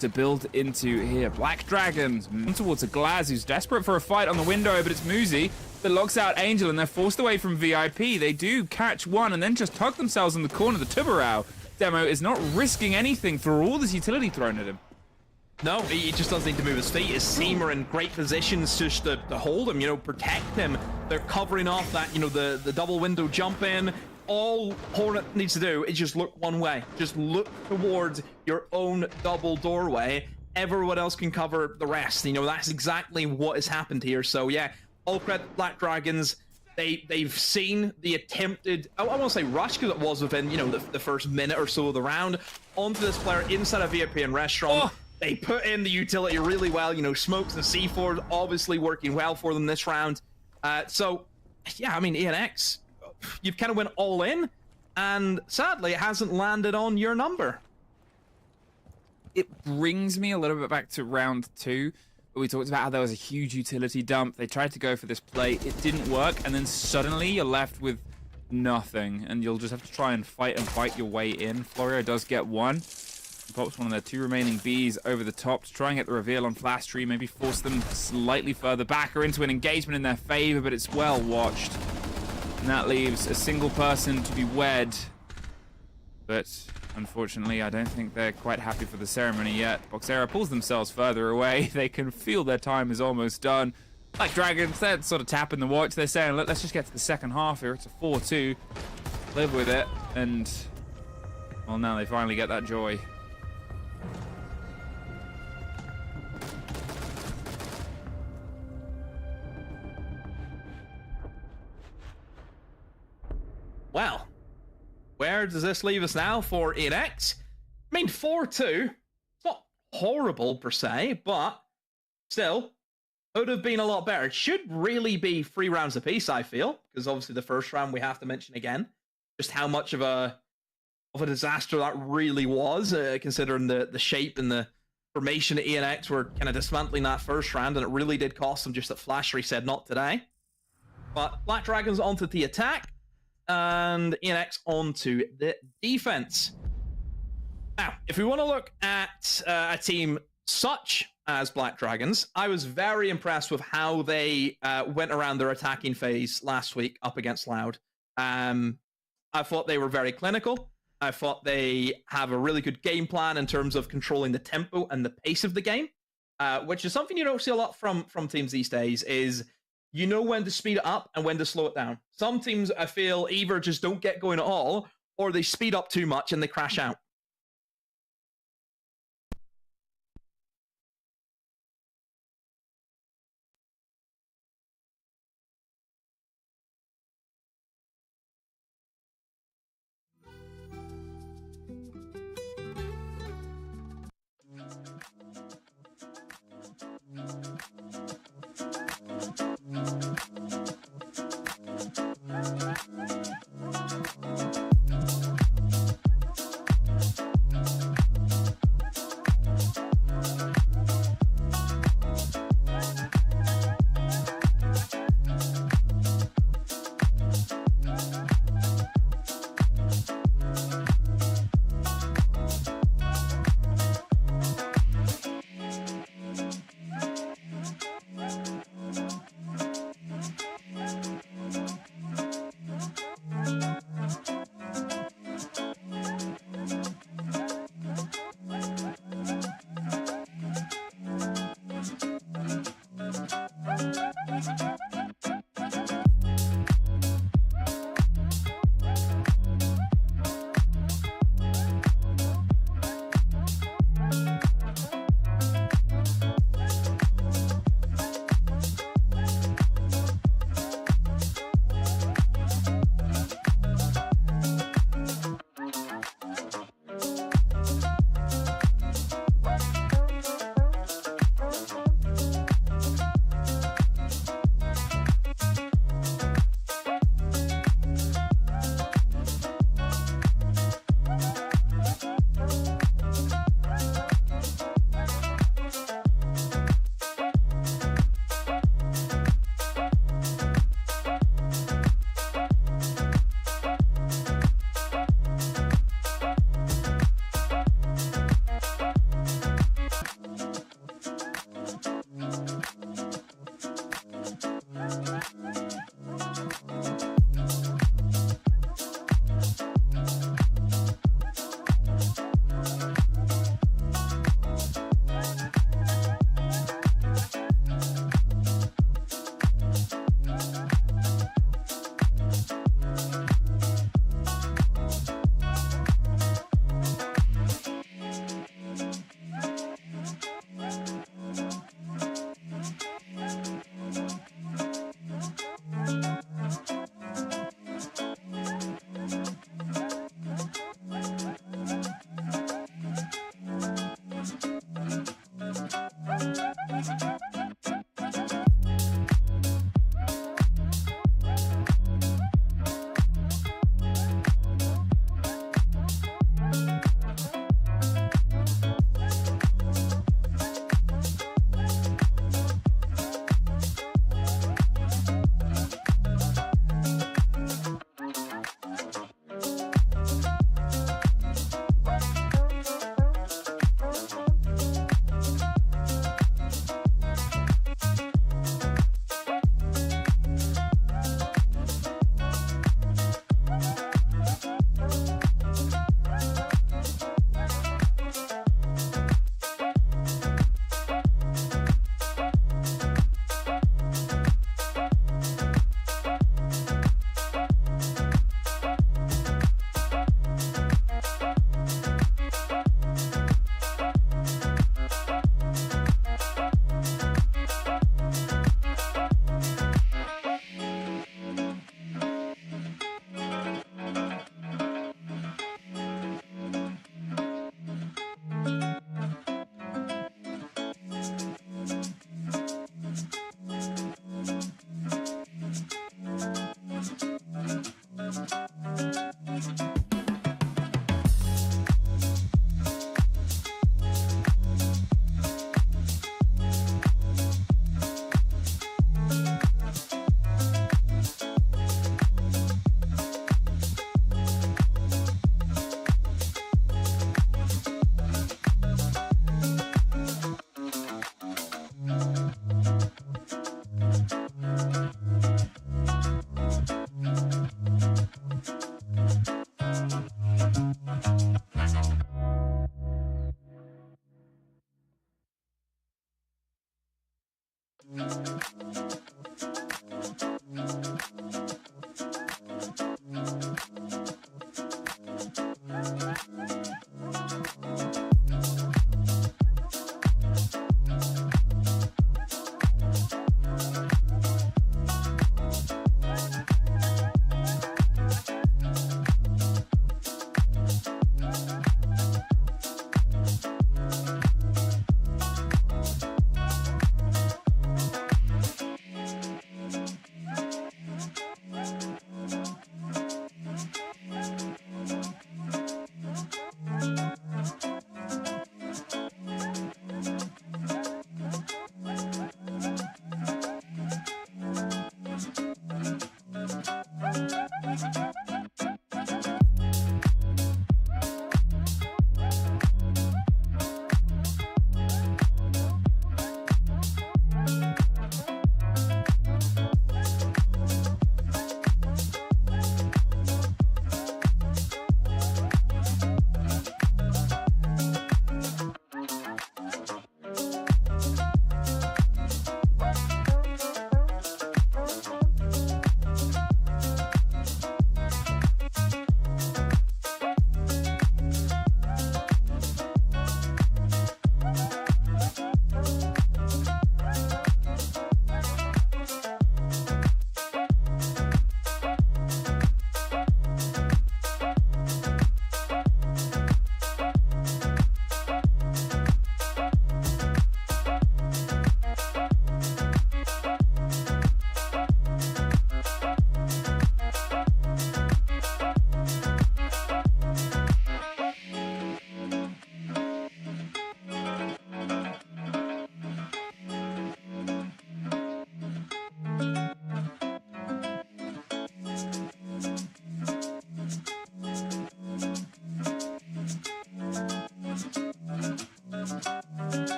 to build into here. Black Dragons towards a Glaz who's desperate for a fight on the window, but it's Muzi that locks out Angel, and they're forced away from VIP. They do catch one and then just tuck themselves in the corner. The Tubarao demo is not risking anything for all this utility thrown at him. No, he just doesn't need to move his feet. His team are in great positions just to hold him, protect him. They're covering off that, the double window jump in. All Hornet needs to do is just look one way. Just look towards your own double doorway. Everyone else can cover the rest. That's exactly what has happened here. So yeah, all credit Black Dragons. They've seen the attempted, I won't say rush because it was within, the first minute or so of the round, onto this player inside a VIP and restaurant. Oh. They put in the utility really well. Smokes and C4 obviously working well for them this round. So yeah, I mean, ENX, you've kind of went all in, and sadly it hasn't landed on your number. It brings me a little bit back to round 2. We talked about how there was a huge utility dump. They tried to go for this play, it didn't work, and then suddenly you're left with nothing, and you'll just have to try and fight your way in. Furia does get one. Pops one of their 2 remaining Bs over the top to try and get the reveal on Flash Tree, maybe force them slightly further back or into an engagement in their favor, but it's well watched. And that leaves a single person to be wed. But unfortunately, I don't think they're quite happy for the ceremony yet. Boxera pulls themselves further away. They can feel their time is almost done. Like Dragons, they're sort of tapping the watch. They're saying, let's just get to the second half here. It's a 4-2. Live with it. And, well, now they finally get that joy. Well, where does this leave us now for ENX? I mean, 4-2, it's not horrible per se, but still, could have been a lot better. It should really be 3 rounds apiece, I feel, because obviously the first round we have to mention again just how much of a disaster that really was, considering the shape and the formation at ENX were kind of dismantling that first round, and it really did cost them just that Flashery said not today. But Black Dragons onto the attack, and ENX onto the defense. Now, if we want to look at a team such as Black Dragons, I was very impressed with how they went around their attacking phase last week up against Loud. I thought they were very clinical. I thought they have a really good game plan in terms of controlling the tempo and the pace of the game, which is something you don't see a lot from teams these days, is you know when to speed it up and when to slow it down. Some teams, I feel, either just don't get going at all, or they speed up too much and they crash out.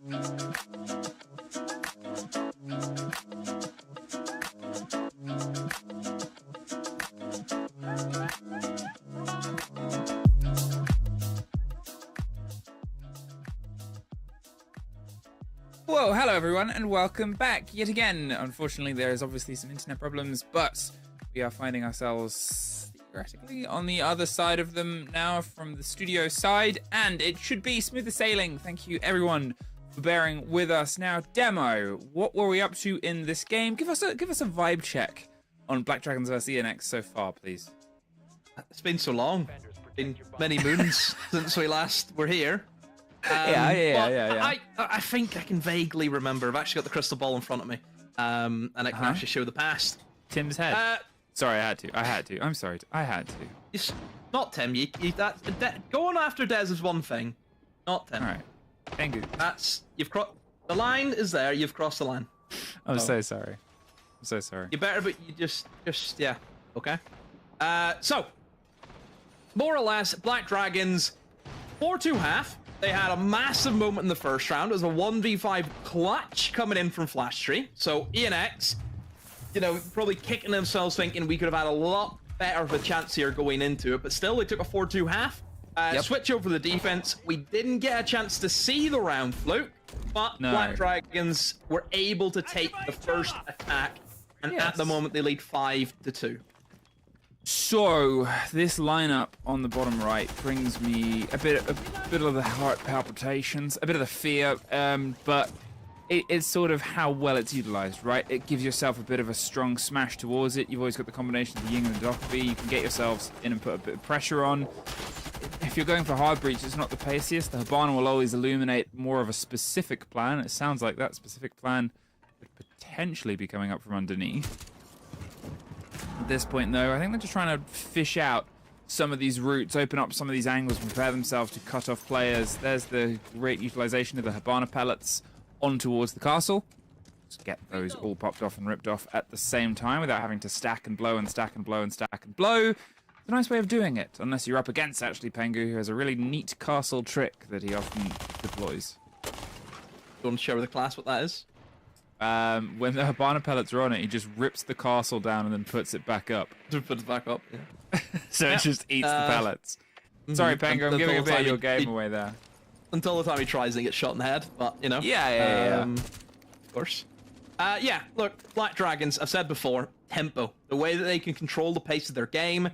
Whoa, hello everyone, and welcome back yet again. Unfortunately, there is obviously some internet problems, but we are finding ourselves theoretically on the other side of them now from the studio side, and it should be smoother sailing. Thank you everyone for bearing with us. Now, Demo, what were we up to in this game? Give us a vibe check on Black Dragons vs ENX so far, please. It's been so long. Been many moons since we last were here. Yeah. I think I can vaguely remember. I've actually got the crystal ball in front of me, and I can actually show the past. Tim's head. Sorry, I had to. I'm sorry. I had to. It's not Tim. Going after Dez is one thing, not Tim. All right. Thank you. You've crossed the line. Is there? You've crossed the line. I'm so sorry. I'm so sorry. You better, but you just yeah. Okay. So more or less, Black Dragons 4-2 half. They had a massive moment in the first round. It was a 1v5 clutch coming in from Flash Tree. So ENX, probably kicking themselves thinking we could have had a lot better of a chance here going into it. But still, they took a 4-2 half. Switch over the defense. We didn't get a chance to see the round, Fluke. But Black Dragons were able to take the first attack. And at the moment, they lead 5-2. So this lineup on the bottom right brings me a bit of the heart palpitations, a bit of the fear, but it's sort of how well it's utilized, right? It gives yourself a bit of a strong smash towards it. You've always got the combination of the Ying and the Dokkaebi. You can get yourselves in and put a bit of pressure on. If you're going for hard breach, it's not the paciest. The Hibana will always illuminate more of a specific plan. It sounds like that specific plan could potentially be coming up from underneath. At this point, though, I think they're just trying to fish out some of these routes, open up some of these angles, prepare themselves to cut off players. There's the great utilization of the Hibana pellets on towards the castle. Just get those all popped off and ripped off at the same time without having to stack and blow and stack and blow and stack and blow. It's a nice way of doing it, unless you're up against, actually, Pengu, who has a really neat castle trick that he often deploys. Do you want to share with the class what that is? When the Hibana pellets are on it, he just rips the castle down and then puts it back up. Puts it back up, yeah. So it just eats the pellets. Sorry, Pengu, I'm giving a bit of your game away there. Until the time he tries and gets shot in the head, but, Yeah. Of course. Look, Black Dragons, I've said before, tempo. The way that they can control the pace of their game,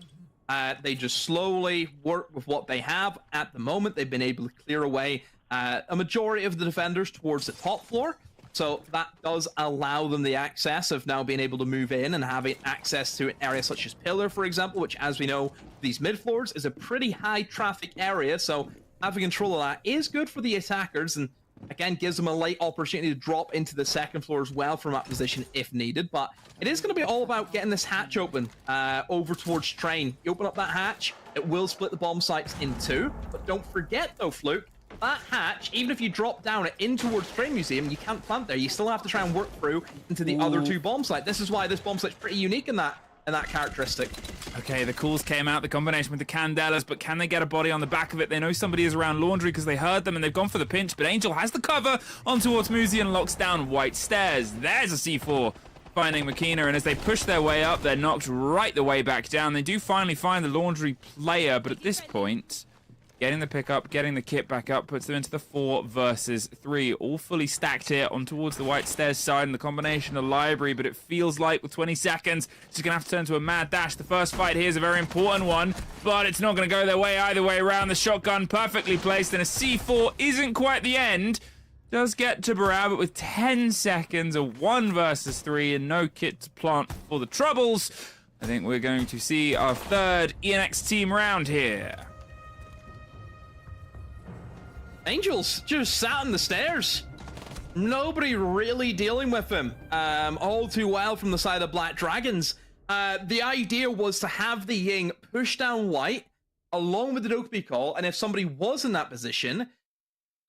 they just slowly work with what they have. At the moment, they've been able to clear away a majority of the defenders towards the top floor. So that does allow them the access of now being able to move in and having access to an area such as Pillar, for example, which, as we know, these mid floors is a pretty high traffic area. So having control of that is good for the attackers, and again gives them a late opportunity to drop into the second floor as well from that position if needed. But it is going to be all about getting this hatch open over towards Train. You open up that hatch, it will split the bomb sites in two. But don't forget though, Fluke, that hatch, even if you drop down it in towards Train Museum, you can't plant there. You still have to try and work through into the other two bomb sites. This is why this bomb site's pretty unique in that characteristic. Okay, the calls came out, the combination with the Candelas, but can they get a body on the back of it? They know somebody is around Laundry because they heard them and they've gone for the pinch, but Angel has the cover on towards Muzi and locks down White Stairs. There's a C4 finding Makina, and as they push their way up, they're knocked right the way back down. They do finally find the Laundry player, but at this point, getting the pickup, getting the kit back up, puts them into the 4 versus 3. All fully stacked here on towards the White Stairs side, and the combination of Library, but it feels like with 20 seconds, it's going to have to turn to a mad dash. The first fight here is a very important one, but it's not going to go their way either way around. The shotgun perfectly placed, and a C4 isn't quite the end. Does get to Barao, but with 10 seconds, a 1 versus 3, and no kit to plant for the Troubles, I think we're going to see our third ENX team round here. Angels just sat on the stairs. Nobody really dealing with him. All too well from the side of Black Dragons. The idea was to have the Ying push down White along with the Dokkaebi call, and if somebody was in that position,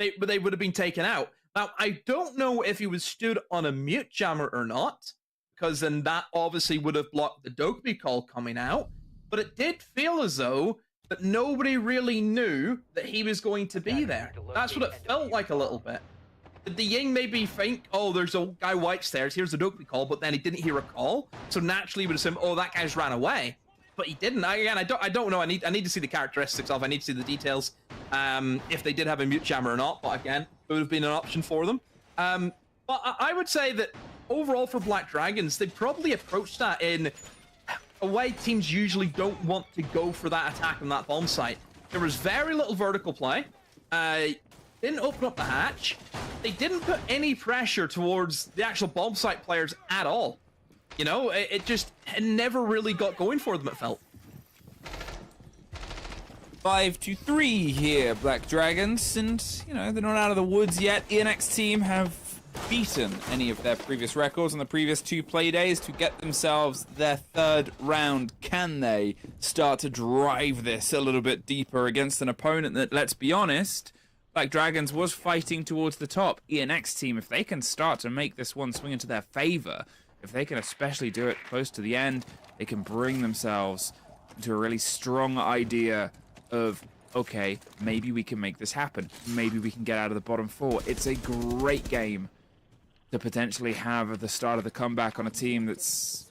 they would have been taken out. Now, I don't know if he was stood on a mute jammer or not, because then that obviously would have blocked the Dokkaebi call coming out, but it did feel as though that nobody really knew that he was going to be there. That's what it felt like a little bit. Did the Ying maybe think, oh, there's a guy white stairs, here's the Dokkan call, but then he didn't hear a call, so naturally he would assume, oh, that guy's ran away. But he didn't. Again, I don't know. I need to see the characteristics of. I need to see the details. If they did have a mute jammer or not. But again, it would have been an option for them. But I would say that overall for Black Dragons, they probably approached that in a way teams usually don't want to go for that attack on that bomb site. There was very little vertical play. Didn't open up the hatch. They didn't put any pressure towards the actual bomb site players at all. You know, it never really got going for them, it felt. 5-3 here, Black Dragons, and, you know, they're not out of the woods yet. ENX team have beaten any of their previous records on the previous 2 play days to get themselves their 3rd round. Can they start to drive this a little bit deeper against an opponent that, let's be honest, Black Dragons was fighting towards the top? ENX team, if they can start to make this one swing into their favor, if they can especially do it close to the end, they can bring themselves into a really strong idea of, okay, maybe we can make this happen. Maybe we can get out of the bottom 4. It's a great game to potentially have at the start of the comeback on a team that's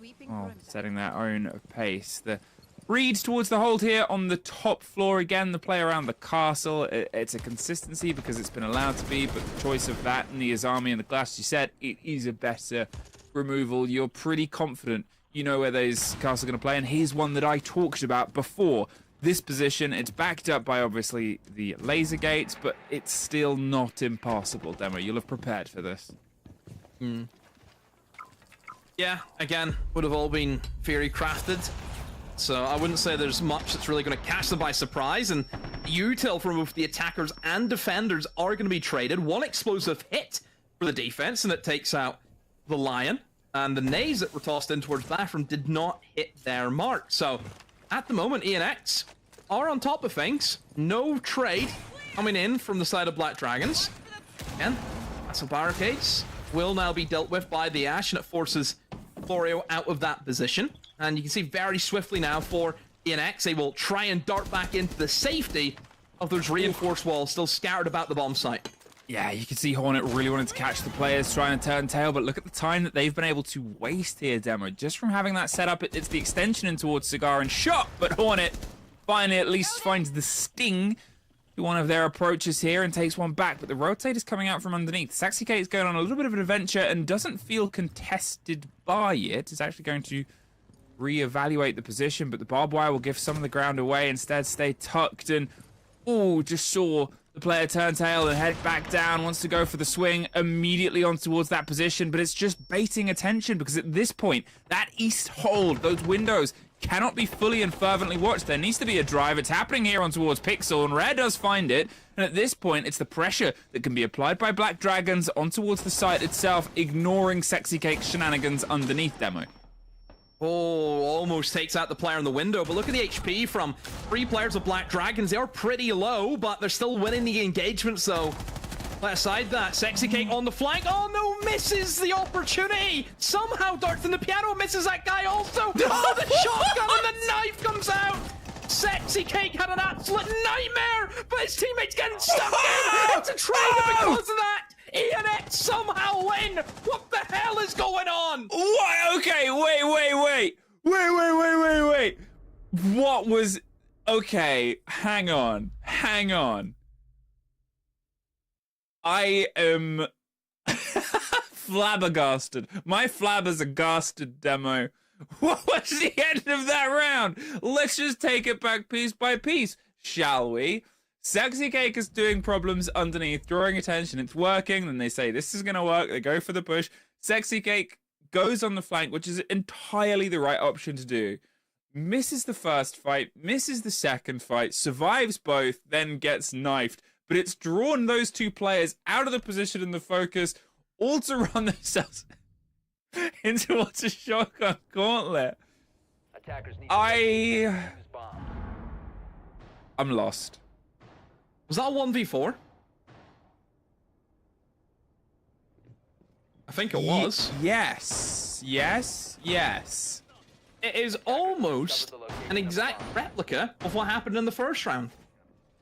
setting their own pace. The reads towards the hold here on the top floor again, the play around the castle. It's a consistency because it's been allowed to be, but the choice of that and the Azami and the glass, you said, it is a better removal. You're pretty confident you know where those castles are going to play, and here's one that I talked about before. This position, it's backed up by obviously the laser gates, but it's still not impossible. Demo, you'll have prepared for this. Yeah, again, would have all been very crafted. So I wouldn't say there's much that's really going to catch them by surprise. And util from both the attackers and defenders are going to be traded. One explosive hit for the defense, and it takes out the Lion. And the nades that were tossed in towards bathroom did not hit their mark. So at the moment, ENX are on top of things. No trade coming in from the side of Black Dragons. Again, Castle Barricades will now be dealt with by the Ash, and it forces Florio out of that position. And you can see very swiftly now for ENX, they will try and dart back into the safety of those reinforced walls still scattered about the bomb site. Yeah, you can see Hornet really wanted to catch the players, trying to turn tail, but look at the time that they've been able to waste here, Demo. Just from having that set up, it's the extension in towards Cigar and shot, but Hornet finally at least finds the sting to one of their approaches here and takes one back, but the rotate is coming out from underneath. Saxicate is going on a little bit of an adventure and doesn't feel contested by it. It's actually going to reevaluate the position, but the barbed wire will give some of the ground away, instead stay tucked, and just saw the player turn tail and head back down, wants to go for the swing immediately on towards that position, but it's just baiting attention because at this point, that east hold, those windows, cannot be fully and fervently watched. There needs to be a drive. It's happening here on towards Pixel, and Rare does find it, and at this point, it's the pressure that can be applied by Black Dragons on towards the site itself, ignoring Sexy Cake's shenanigans underneath, Demo. Oh, almost takes out the player in the window, but look at the HP from 3 players of Black Dragons. They are pretty low, but they're still winning the engagement, so let aside that. Sexy Cake on the flank. Oh no, misses the opportunity. Somehow darts in the piano, misses that guy also. Oh, the shotgun and the knife comes out. Sexy Cake had an absolute nightmare, but his teammates getting stuck in. It's a trade because of that. ENX somehow win. What the hell is going on? What? Okay, wait. What was... Okay, hang on. I am flabbergasted. My flabbers are gasted, Demo. What was the end of that round? Let's just take it back piece by piece, shall we? Sexy Cake is doing problems underneath, drawing attention. It's working. Then they say, this is going to work. They go for the push. Sexy Cake goes on the flank, which is entirely the right option to do. Misses the first fight, misses the second fight, survives both, then gets knifed. But it's drawn those 2 players out of the position and the focus, all to run themselves into what's a shotgun gauntlet. I'm lost. Was that a 1v4? I think it was. Yes. It is almost an exact replica of what happened in the first round.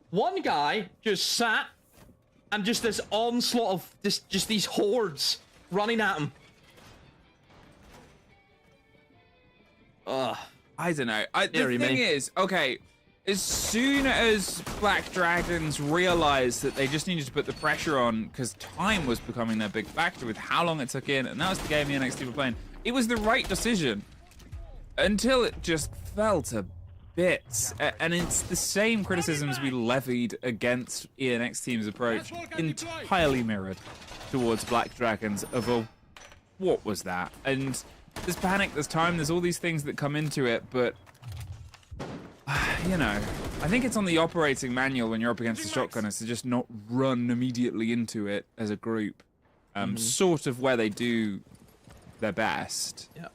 One guy just sat and just this onslaught of just these hordes running at him. Ugh. I don't know. The thing is, okay, as soon as Black Dragons realized that they just needed to put the pressure on, because time was becoming their big factor with how long it took in, and that was the game the NXT were playing, it was the right decision until it just fell to bits. And it's the same criticisms we levied against ENX team's approach, entirely mirrored towards Black Dragons of a, what was that? And there's panic, there's time, there's all these things that come into it, but you know, I think it's on the operating manual when you're up against the shotgunners to just not run immediately into it as a group. Sort of where they do their best. Yeah.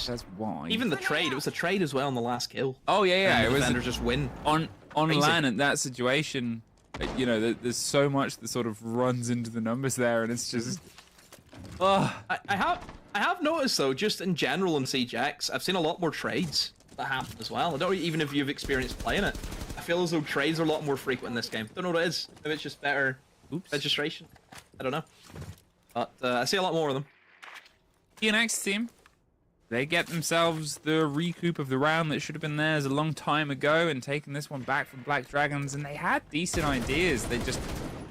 That's why. Even the trade, it was a trade as well on the last kill. Oh yeah, and it was defenders just win. On LAN at that situation. You know, there's so much that sort of runs into the numbers there, and it's just. I have noticed though, just in general in CJX, I've seen a lot more trades that happen as well. I don't even if you've experienced playing it. I feel as though trades are a lot more frequent in this game. Don't know what it is. Maybe it's just better registration. I don't know. But I see a lot more of them. ENX team, they get themselves the recoup of the round that should have been theirs a long time ago, and taking this one back from Black Dragons, and they had decent ideas. They just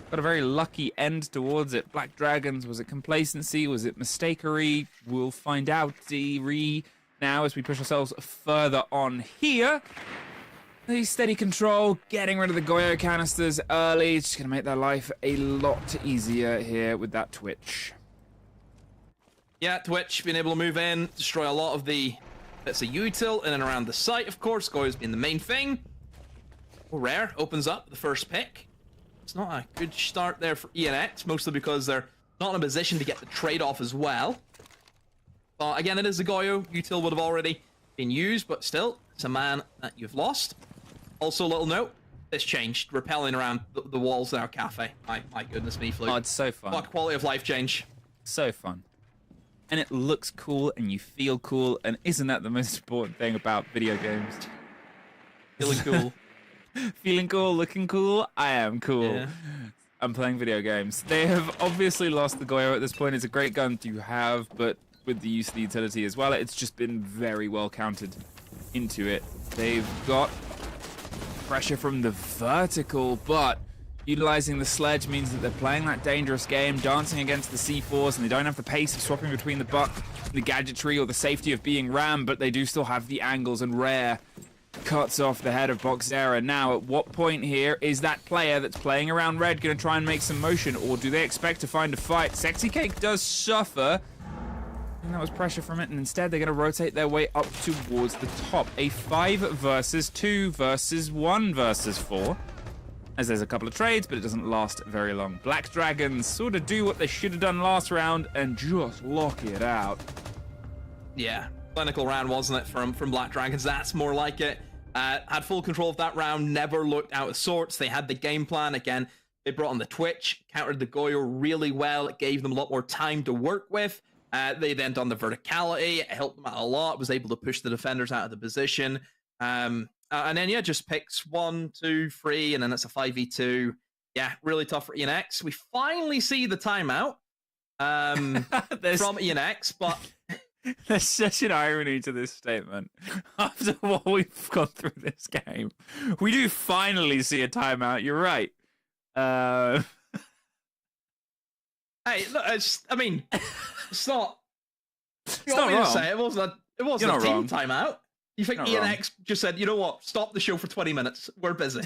got a very lucky end towards it. Black Dragons, was it complacency? Was it mistakery? We'll find out now as we push ourselves further on here. The steady control, getting rid of the Goyo canisters early. It's just going to make their life a lot easier here with that Twitch. Yeah, Twitch being able to move in, destroy a lot of the bits of util in and around the site, of course. Goyo's being the main thing. Oh, Rare opens up the first pick. It's not a good start there for ENX, mostly because they're not in a position to get the trade-off as well. But again, it is a Goyo. Util would have already been used, but still, it's a man that you've lost. Also, a little note, this changed. Rappelling around the walls in our cafe. My goodness me, Fluke. Oh, it's so fun. What quality of life change. So fun. And it looks cool, and you feel cool, and isn't that the most important thing about video games? Feeling cool. Feeling cool, looking cool, I am cool. Yeah. I'm playing video games. They have obviously lost the Goyo at this point. It's a great gun to have, but with the use of the utility as well, it's just been very well counted into it. They've got pressure from the vertical, but utilizing the sledge means that they're playing that dangerous game, dancing against the C4s, and they don't have the pace of swapping between the buck, the gadgetry, or the safety of being rammed, but they do still have the angles, and Rare cuts off the head of Boxera. Now, at what point here is that player that's playing around red going to try and make some motion, or do they expect to find a fight? Sexy Cake does suffer, and that was pressure from it, and instead they're going to rotate their way up towards the top. A 5 versus 2 versus 1 versus 4. As there's a couple of trades, but it doesn't last very long. Black Dragons sort of do what they should have done last round and just lock it out. Yeah, clinical round, wasn't it, from Black Dragons? That's more like it. Had full control of that round, never looked out of sorts. They had the game plan. Again, they brought on the Twitch, countered the Goyo really well. It gave them a lot more time to work with. They then done the verticality. It helped them out a lot. Was able to push the defenders out of the position. And then, yeah, just picks 1, 2, 3, and then it's a 5v2. Yeah, really tough for ENX. We finally see the timeout from ENX, but... There's such an irony to this statement. After what we've gone through this game, we do finally see a timeout. You're right. Hey, look, I mean, it's not... It's not wrong. Say it wasn't a team timeout. You think ENX just said, you know what, stop the show for 20 minutes. We're busy.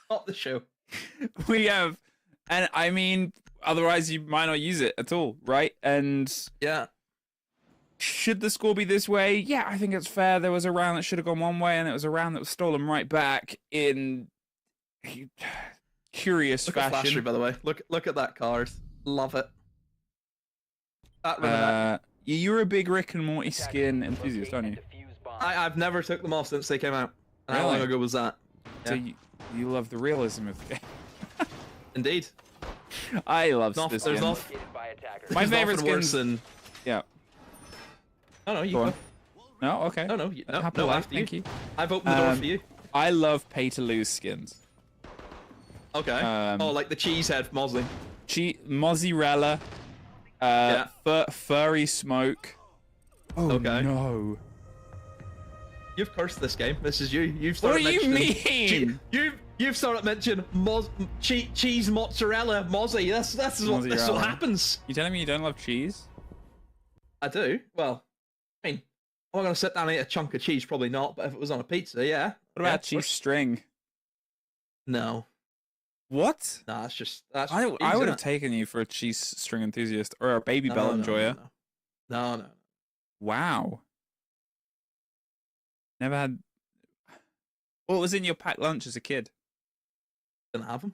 Stop the show. We have, and I mean, otherwise you might not use it at all, right? And yeah. Should the score be this way? Yeah, I think it's fair. There was a round that should have gone one way, and it was a round that was stolen right back in curious fashion. Look at Flashy, by the way. Look at that card. Love it. You're a big Rick and Morty skin enthusiast, aren't you? I've never took them off since they came out. Really? How long ago was that? So you love the realism of the game. Indeed. I love this skin. My favorite skins. Yeah. No, you go. No, okay. No, after you. Thank you. I've opened the door for you. I love pay-to-lose skins. Okay. Like the cheesehead Mozzie. Mozzarella. Furry smoke. Oh okay. No. You've cursed this game. This is you. You've started What do you mean? You've started mentioning cheese mozzarella Mozzie. That's what happens. You telling me you don't love cheese? I do. Well, I mean, am I going to sit down and eat a chunk of cheese? Probably not. But if it was on a pizza, yeah. What about cheese string? No. What? Nah, that's just. That's I easy, would have innit? taken you for a cheese string enthusiast or a Baby Bell enjoyer. No. Wow. Never had. What was in your packed lunch as a kid? Didn't have them.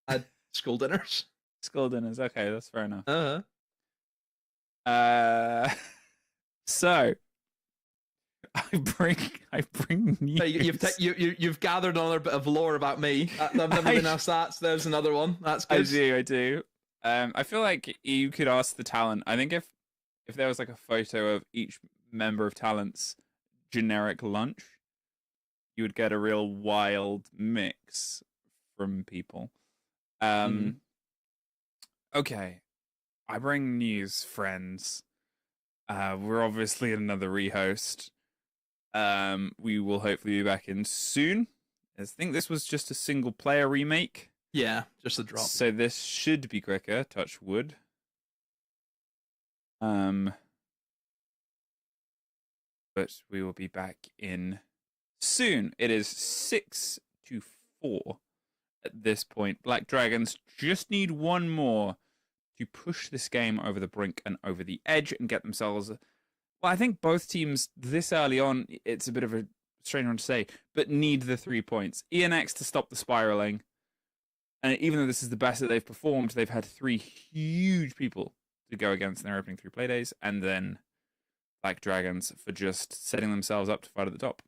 I had school dinners. School dinners. Okay, that's fair enough. So I bring news. Hey, you've gathered another bit of lore about me. I've never been asked that. So there's another one. That's good. I do. I feel like you could ask the talent. I think if there was like a photo of each member of talent's generic lunch, you would get a real wild mix from people. Okay, I bring news, friends. We're obviously in another rehost. We will hopefully be back in soon. I think this was just a single player remake. Yeah, just a drop. So this should be quicker, touch wood. But we will be back in soon. It is 6-4 at this point. Black Dragons just need one more to push this game over the brink and over the edge and get themselves... Well, I think both teams this early on, it's a bit of a strange one to say, but need the 3 points. ENX to stop the spiraling. And even though this is the best that they've performed, they've had 3 huge people to go against in their opening 3 playdays, and then Black Dragons for just setting themselves up to fight at the top.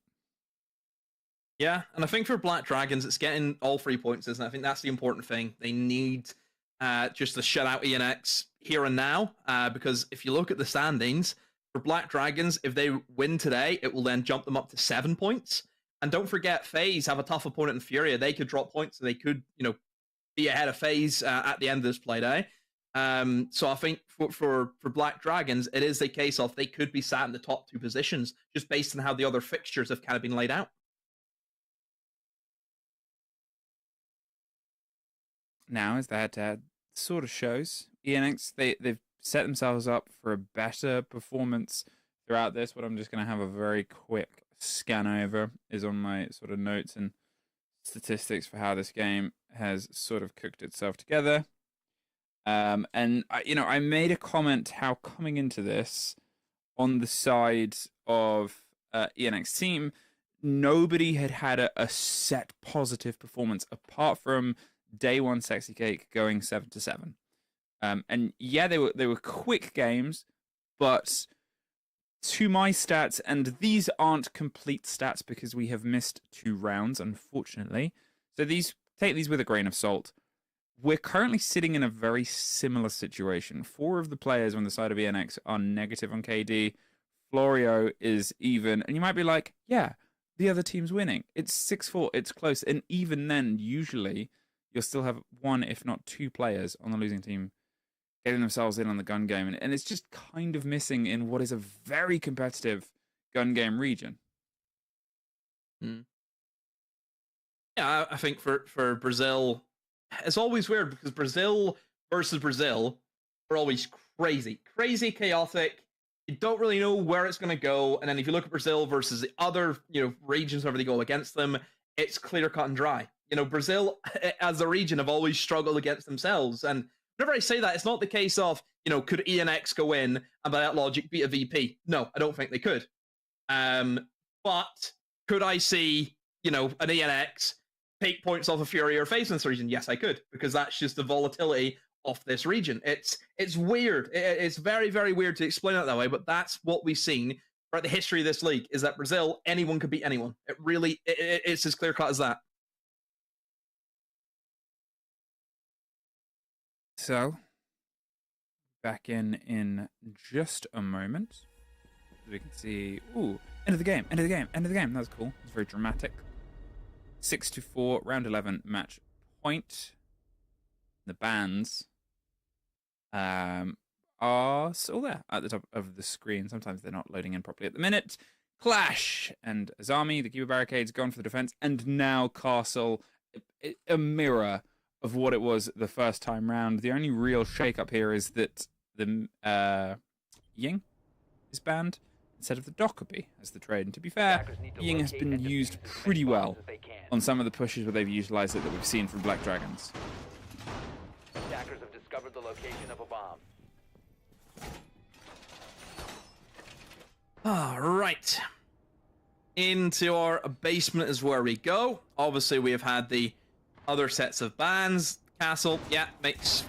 Yeah, and I think for Black Dragons, it's getting all 3 points, isn't it? I think that's the important thing. They need just to shut out ENX here and now, because if you look at the standings, for Black Dragons, if they win today, it will then jump them up to 7 points. And don't forget, FaZe have a tough opponent in Furia. They could drop points, so they could, be ahead of FaZe at the end of this playday. So I think for Black Dragons, it is a case of they could be sat in the top 2 positions, just based on how the other fixtures have kind of been laid out. Now, as that sort of shows, ENX, they've set themselves up for a better performance throughout this. What I'm just going to have a very quick scan over is on my sort of notes and statistics for how this game has sort of cooked itself together. And I made a comment how coming into this on the side of ENX team, nobody had a set positive performance apart from day one Sexy Cake going 7-7. And yeah, they were quick games, but to my stats, and these aren't complete stats because we have missed 2 rounds, unfortunately. So take these with a grain of salt. We're currently sitting in a very similar situation. 4 of the players on the side of ENX are negative on KD. Florio is even, and you might be like, yeah, the other team's winning. It's 6-4, it's close. And even then, usually, you'll still have 1, if not 2 players on the losing team getting themselves in on the gun game. And it's just kind of missing in what is a very competitive gun game region. Yeah, I think for Brazil, it's always weird because Brazil versus Brazil are always crazy, chaotic. You don't really know where it's going to go. And then if you look at Brazil versus the other, regions whenever they go against them, it's clear cut and dry. Brazil as a region have always struggled against themselves. And whenever I say that, it's not the case of, could ENX go in and by that logic beat a VP? No, I don't think they could. But could I see, an ENX take points off of Furia or FaZe in this region? Yes, I could, because that's just the volatility of this region. It's weird. It's very, very weird to explain it that way, but that's what we've seen throughout the history of this league, is that Brazil, anyone could beat anyone. It really, it's as clear cut as that. So, back in just a moment. We can see, end of the game. That was cool. It's very dramatic. 6-4, round 11, match point. The bans are still there at the top of the screen. Sometimes they're not loading in properly at the minute. Clash and Azami, the Cuba Barricades, gone for the defense, and now Castle, a mirror of what it was the first time round. The only real shake-up here is that the Ying is banned instead of the Dockerby as the trade. And to be fair, Ying has been used pretty well on some of the pushes where they've utilized it that we've seen from Black Dragons. Attackers have discovered the location of a bomb. All right. Into our basement is where we go. Obviously, we have had the other sets of bans. Castle, yeah, makes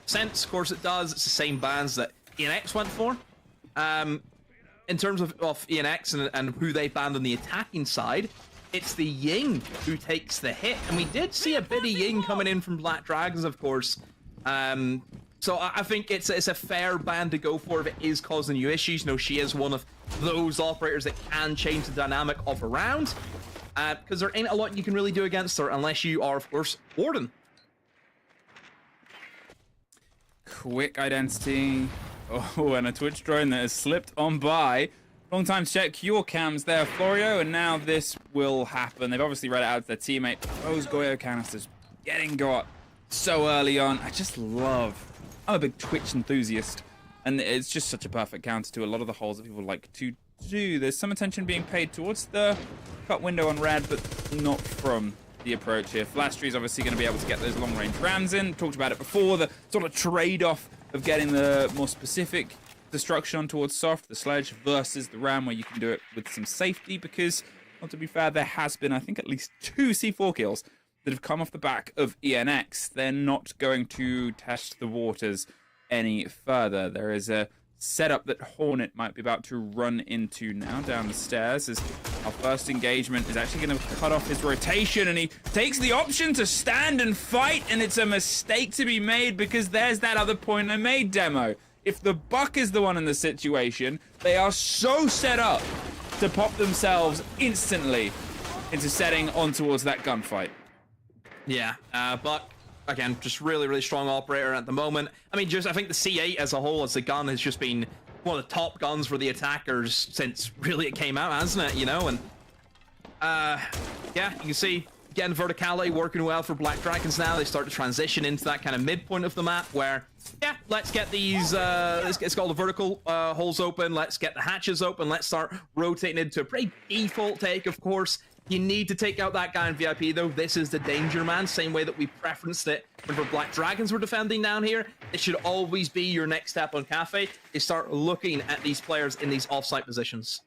sense. Of course it does. It's the same bans that ENX went for. In terms of ENX and who they banned on the attacking side, it's the Ying who takes the hit. And we did see a bit of Ying coming in from Black Dragons, of course. So I think it's a fair ban to go for if it is causing you issues. You know, she is one of those operators that can change the dynamic of a round. Because there ain't a lot you can really do against her unless you are, of course, Warden. Quick identity. Oh, and a Twitch drone that has slipped on by. Long time to check your cams there, Florio, and now this will happen. They've obviously read it out to their teammate. Those Goyo canisters getting got so early on. I'm a big Twitch enthusiast, and it's just such a perfect counter to a lot of the holes that people like to do. There's some attention being paid towards the cut window on red, but not from the approach here. Flastry is obviously going to be able to get those long-range rams in. Talked about it before, the sort of trade-off of getting the more specific destruction on towards soft, the sledge versus the ram, where you can do it with some safety, because, well, to be fair, there has been, I think, at least 2 C4 kills that have come off the back of ENX. They're not going to test the waters any further. There is a setup that Hornet might be about to run into now down the stairs, as our first engagement is actually going to cut off his rotation, and he takes the option to stand and fight, and it's a mistake to be made, because there's that other point I made, Demo. If the Buck is the one in the situation, they are so set up to pop themselves instantly into setting on towards that gunfight. Yeah, Buck, again, just really, really strong operator at the moment. I mean, I think the C8 as a whole, as a gun, has just been one of the top guns for the attackers since really it came out, hasn't it? You know, and yeah, you can see, again, verticality working well for Black Dragons now. They start to transition into that kind of midpoint of the map where, yeah, let's get these, let's get all the vertical holes open, let's get the hatches open, let's start rotating into a pretty default take, of course. You need to take out that guy in VIP, though. This is the danger man, same way that we preferenced it whenever Black Dragons were defending down here. It should always be your next step on Cafe, is start looking at these players in these off-site positions.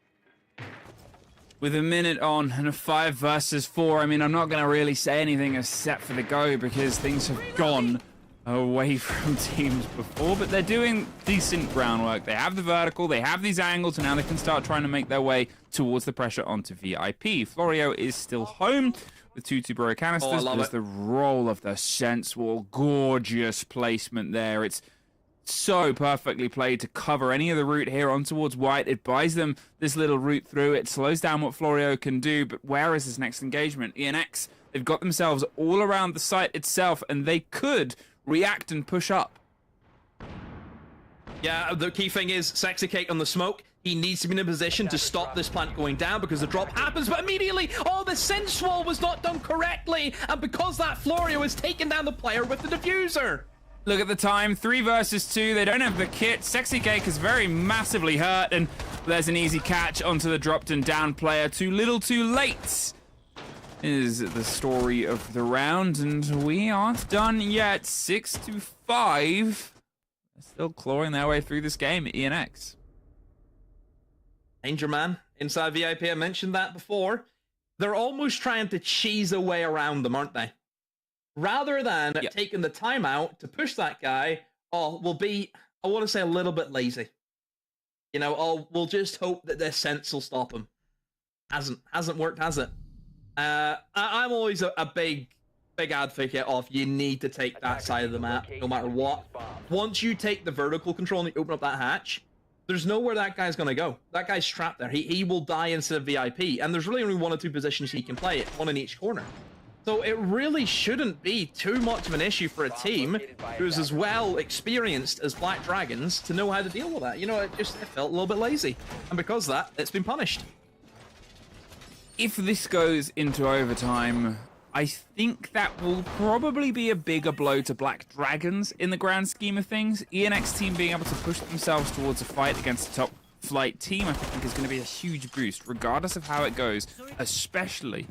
With a minute on and a 5 versus 4, I mean, I'm not going to really say anything except for the go, because things have gone away from teams before, but they're doing decent groundwork. They have the vertical, they have these angles, and now they can start trying to make their way towards the pressure onto VIP. Florio is still home with 2 Bro canisters. There's the roll of the Sense Wall. Gorgeous placement there. It's so perfectly played to cover any of the route here on towards white. It buys them this little route through. It slows down what Florio can do, but where is his next engagement? ENX, they've got themselves all around the site itself, and they could react and push up. Yeah, the key thing is Sexy Cake on the smoke. He needs to be in a position to stop this plant going down, because the drop happens, but immediately, oh, the Sense Wall was not done correctly, and because that, Florio is taking down the player with the diffuser. Look at the time, 3 versus 2. They don't have the kit. Sexy Cake is very massively hurt, and there's an easy catch onto the dropped and down player. Too little, too late is the story of the round, and we aren't done yet. 6-5. They're still clawing their way through this game at ENX. Danger Man inside VIP, I mentioned that before. They're almost trying to cheese a way around them, aren't they? Rather than taking the time out to push that guy, we'll be, I want to say, a little bit lazy. You know, we'll just hope that their sense will stop him. Hasn't worked, has it? I'm always a big advocate of you need to take that side of the map, no matter what. Once you take the vertical control and you open up that hatch, there's nowhere that guy's going to go. That guy's trapped there. He will die instead of VIP, and there's really only 1 or 2 positions he can play it, 1 in each corner. So it really shouldn't be too much of an issue for a team who's as well experienced as Black Dragons to know how to deal with that. You know, it felt a little bit lazy. And because of that, it's been punished. If this goes into overtime, I think that will probably be a bigger blow to Black Dragons in the grand scheme of things. ENX team being able to push themselves towards a fight against a top flight team, I think is going to be a huge boost, regardless of how it goes, especially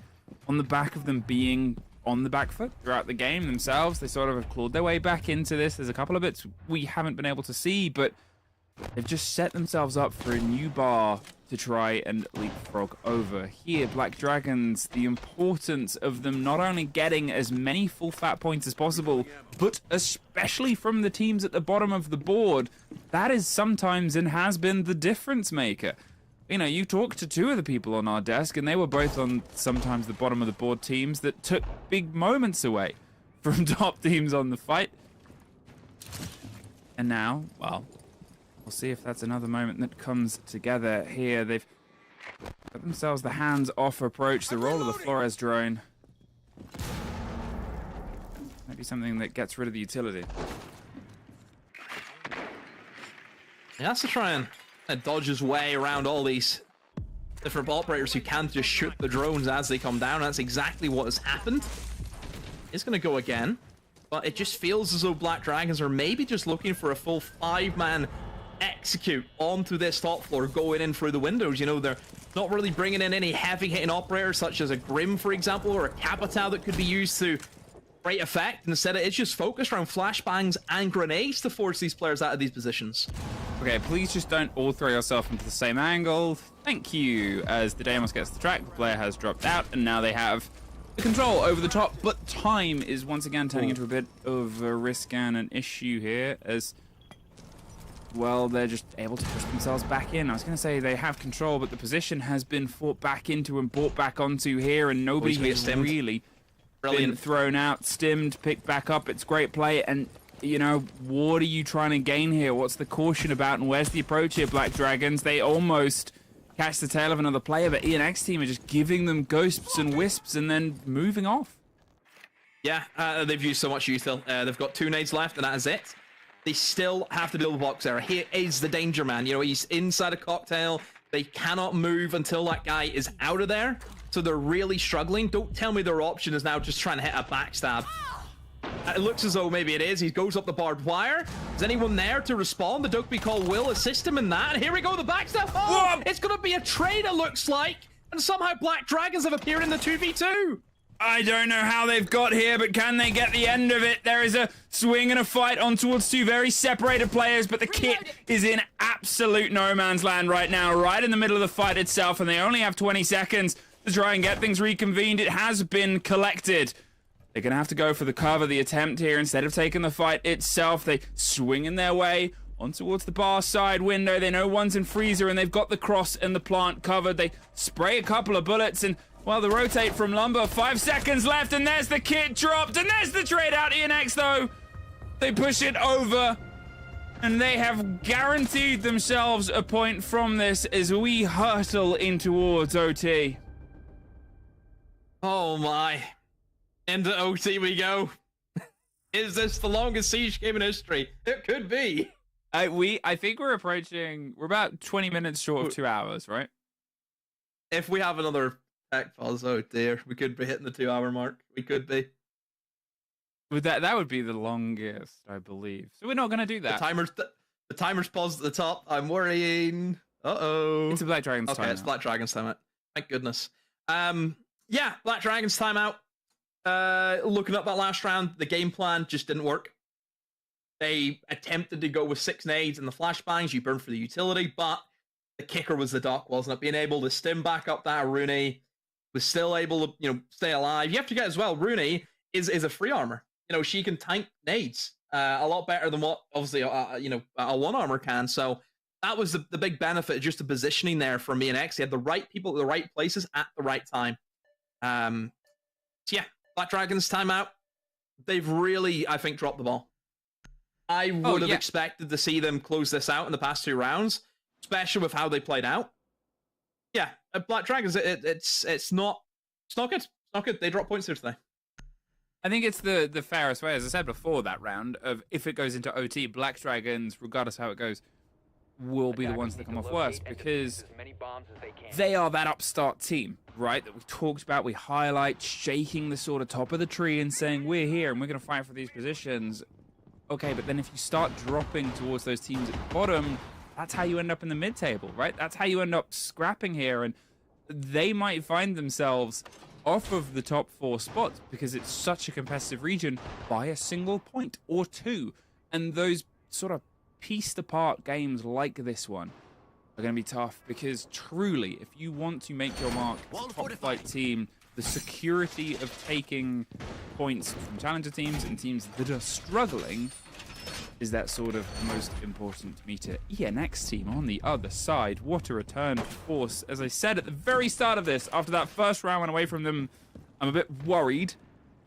on the back of them being on the back foot throughout the game themselves. They sort of have clawed their way back into this. There's a couple of bits we haven't been able to see, but they've just set themselves up for a new bar to try and leapfrog over. Here, Black Dragons, the importance of them not only getting as many full fat points as possible, but especially from the teams at the bottom of the board, that is sometimes and has been the difference maker. You know, you talk to two of the people on our desk, and they were both on sometimes the bottom of the board teams that took big moments away from top teams on the fight. And now, well, we'll see if that's another moment that comes together here. They've got themselves the hands-off approach, the roll of the Flores drone. Maybe something that gets rid of the utility. He has to try and dodge his way around all these different operators who can't just shoot the drones as they come down. That's exactly what has happened. It's going to go again, but it just feels as though Black Dragons are maybe just looking for a full 5-man execute onto this top floor, going in through the windows. You know, they're not really bringing in any heavy-hitting operators such as a Grim, for example, or a Capitao that could be used to great effect. Instead, it's just focused around flashbangs and grenades to force these players out of these positions. Okay, please just don't all throw yourself into the same angle. Thank you. As the Deimos gets the track, the player has dropped out, and now they have the control over the top, but time is once again turning into a bit of a risk and an issue here, as well, they're just able to push themselves back in. I was going to say they have control, but the position has been fought back into and brought back onto here, and nobody has really been thrown out, stimmed, picked back up. It's great play, and you know, what are you trying to gain here? What's the caution about, and where's the approach here, Black Dragons? They almost catch the tail of another player, but ENX team are just giving them ghosts and wisps and then moving off. Yeah, they've used so much util. They've got 2 nades left, and that is it. They still have to deal with box error. Here is the danger man. You know, he's inside a cocktail. They cannot move until that guy is out of there. So they're really struggling. Don't tell me their option is now just trying to hit a backstab. It looks as though maybe it is. He goes up the barbed wire. Is anyone there to respond? The Dugby call will assist him in that. And here we go, the backstab. Oh, it's going to be a trade, it looks like. And somehow Black Dragons have appeared in the 2v2. I don't know how they've got here, but can they get the end of it? There is a swing and a fight on towards 2 very separated players, but the kit is in absolute no man's land right now, right in the middle of the fight itself, and they only have 20 seconds to try and get things reconvened. It has been collected. They're going to have to go for the cover, the attempt here. Instead of taking the fight itself, they swing in their way on towards the bar side window. They know one's in freezer, and they've got the cross and the plant covered. They spray a couple of bullets, and well, the rotate from Lumber, 5 seconds left, and there's the kit dropped, and there's the trade out. ENX, though, they push it over, and they have guaranteed themselves a point from this as we hurtle in towards OT. Oh my. Into OT we go. Is this the longest siege game in history? It could be. I think we're about 20 minutes short of 2 hours, right? If we have another tech pause, oh dear, we could be hitting the 2-hour mark. We could be. That would be the longest, I believe. So we're not going to do that. The timer's paused at the top. I'm worrying. Uh-oh. It's a Black Dragons timeout. Okay, it's Black Dragons timeout. Thank goodness. Yeah, Black Dragons timeout. Looking up that last round, the game plan just didn't work. They attempted to go with 6 nades and the flashbangs. You burn for the utility, but the kicker was the dock, wasn't it? Being able to stim back up that Rooney was still able to, you know, stay alive. You have to get as well, Rooney is a free armor. You know, she can tank nades a lot better than what, obviously, you know, a 1 armor can. So that was the big benefit, just the positioning there for me and X. He had the right people at the right places at the right time. So yeah, Black Dragons timeout. They've really, I think, dropped the ball. I would have expected to see them close this out in the past 2 rounds, especially with how they played out. Yeah, Black Dragons, it's not good. It's not good. They dropped points here today. I think it's the fairest way, as I said before that round, of if it goes into OT, Black Dragons, regardless how it goes, will be the ones that come off worst because they are that upstart team, right? That we talked about, we highlight, shaking the sort of top of the tree and saying, we're here and we're going to fight for these positions. Okay, but then if you start dropping towards those teams at the bottom, that's how you end up in the mid-table, right? That's how you end up scrapping here, and they might find themselves off of the top 4 spots because it's such a competitive region by a single point or two. And those sort of pieced apart games like this one are going to be tough because truly, if you want to make your mark as a top flight team, the security of taking points from challenger teams and teams that are struggling is that sort of most important meter. ENX team on the other side. What a return to force. As I said at the very start of this, after that first round went away from them, I'm a bit worried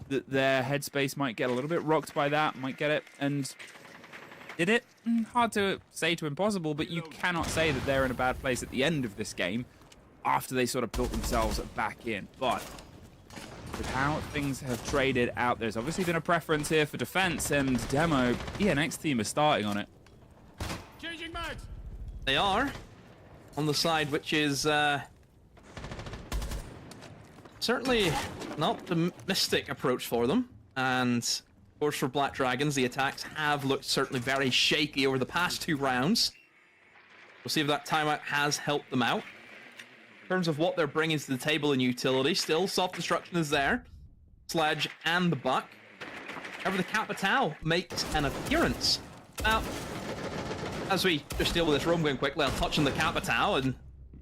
that their headspace might get a little bit rocked by that, might get it, and did it? Hard to say to impossible, but you cannot say that they're in a bad place at the end of this game after they sort of built themselves back in. But with how things have traded out, there's obviously been a preference here for defense, and Demo, ENX team is starting on it. Changing mags. They are on the side, which is certainly an optimistic approach for them. And of course, for Black Dragons, the attacks have looked certainly very shaky over the past 2 rounds. We'll see if that timeout has helped them out. In terms of what they're bringing to the table in utility, still soft destruction is there. Sledge and the Buck. However, the Capital makes an appearance. Now, as we just deal with this room going quickly, I'll touch on the Capital, and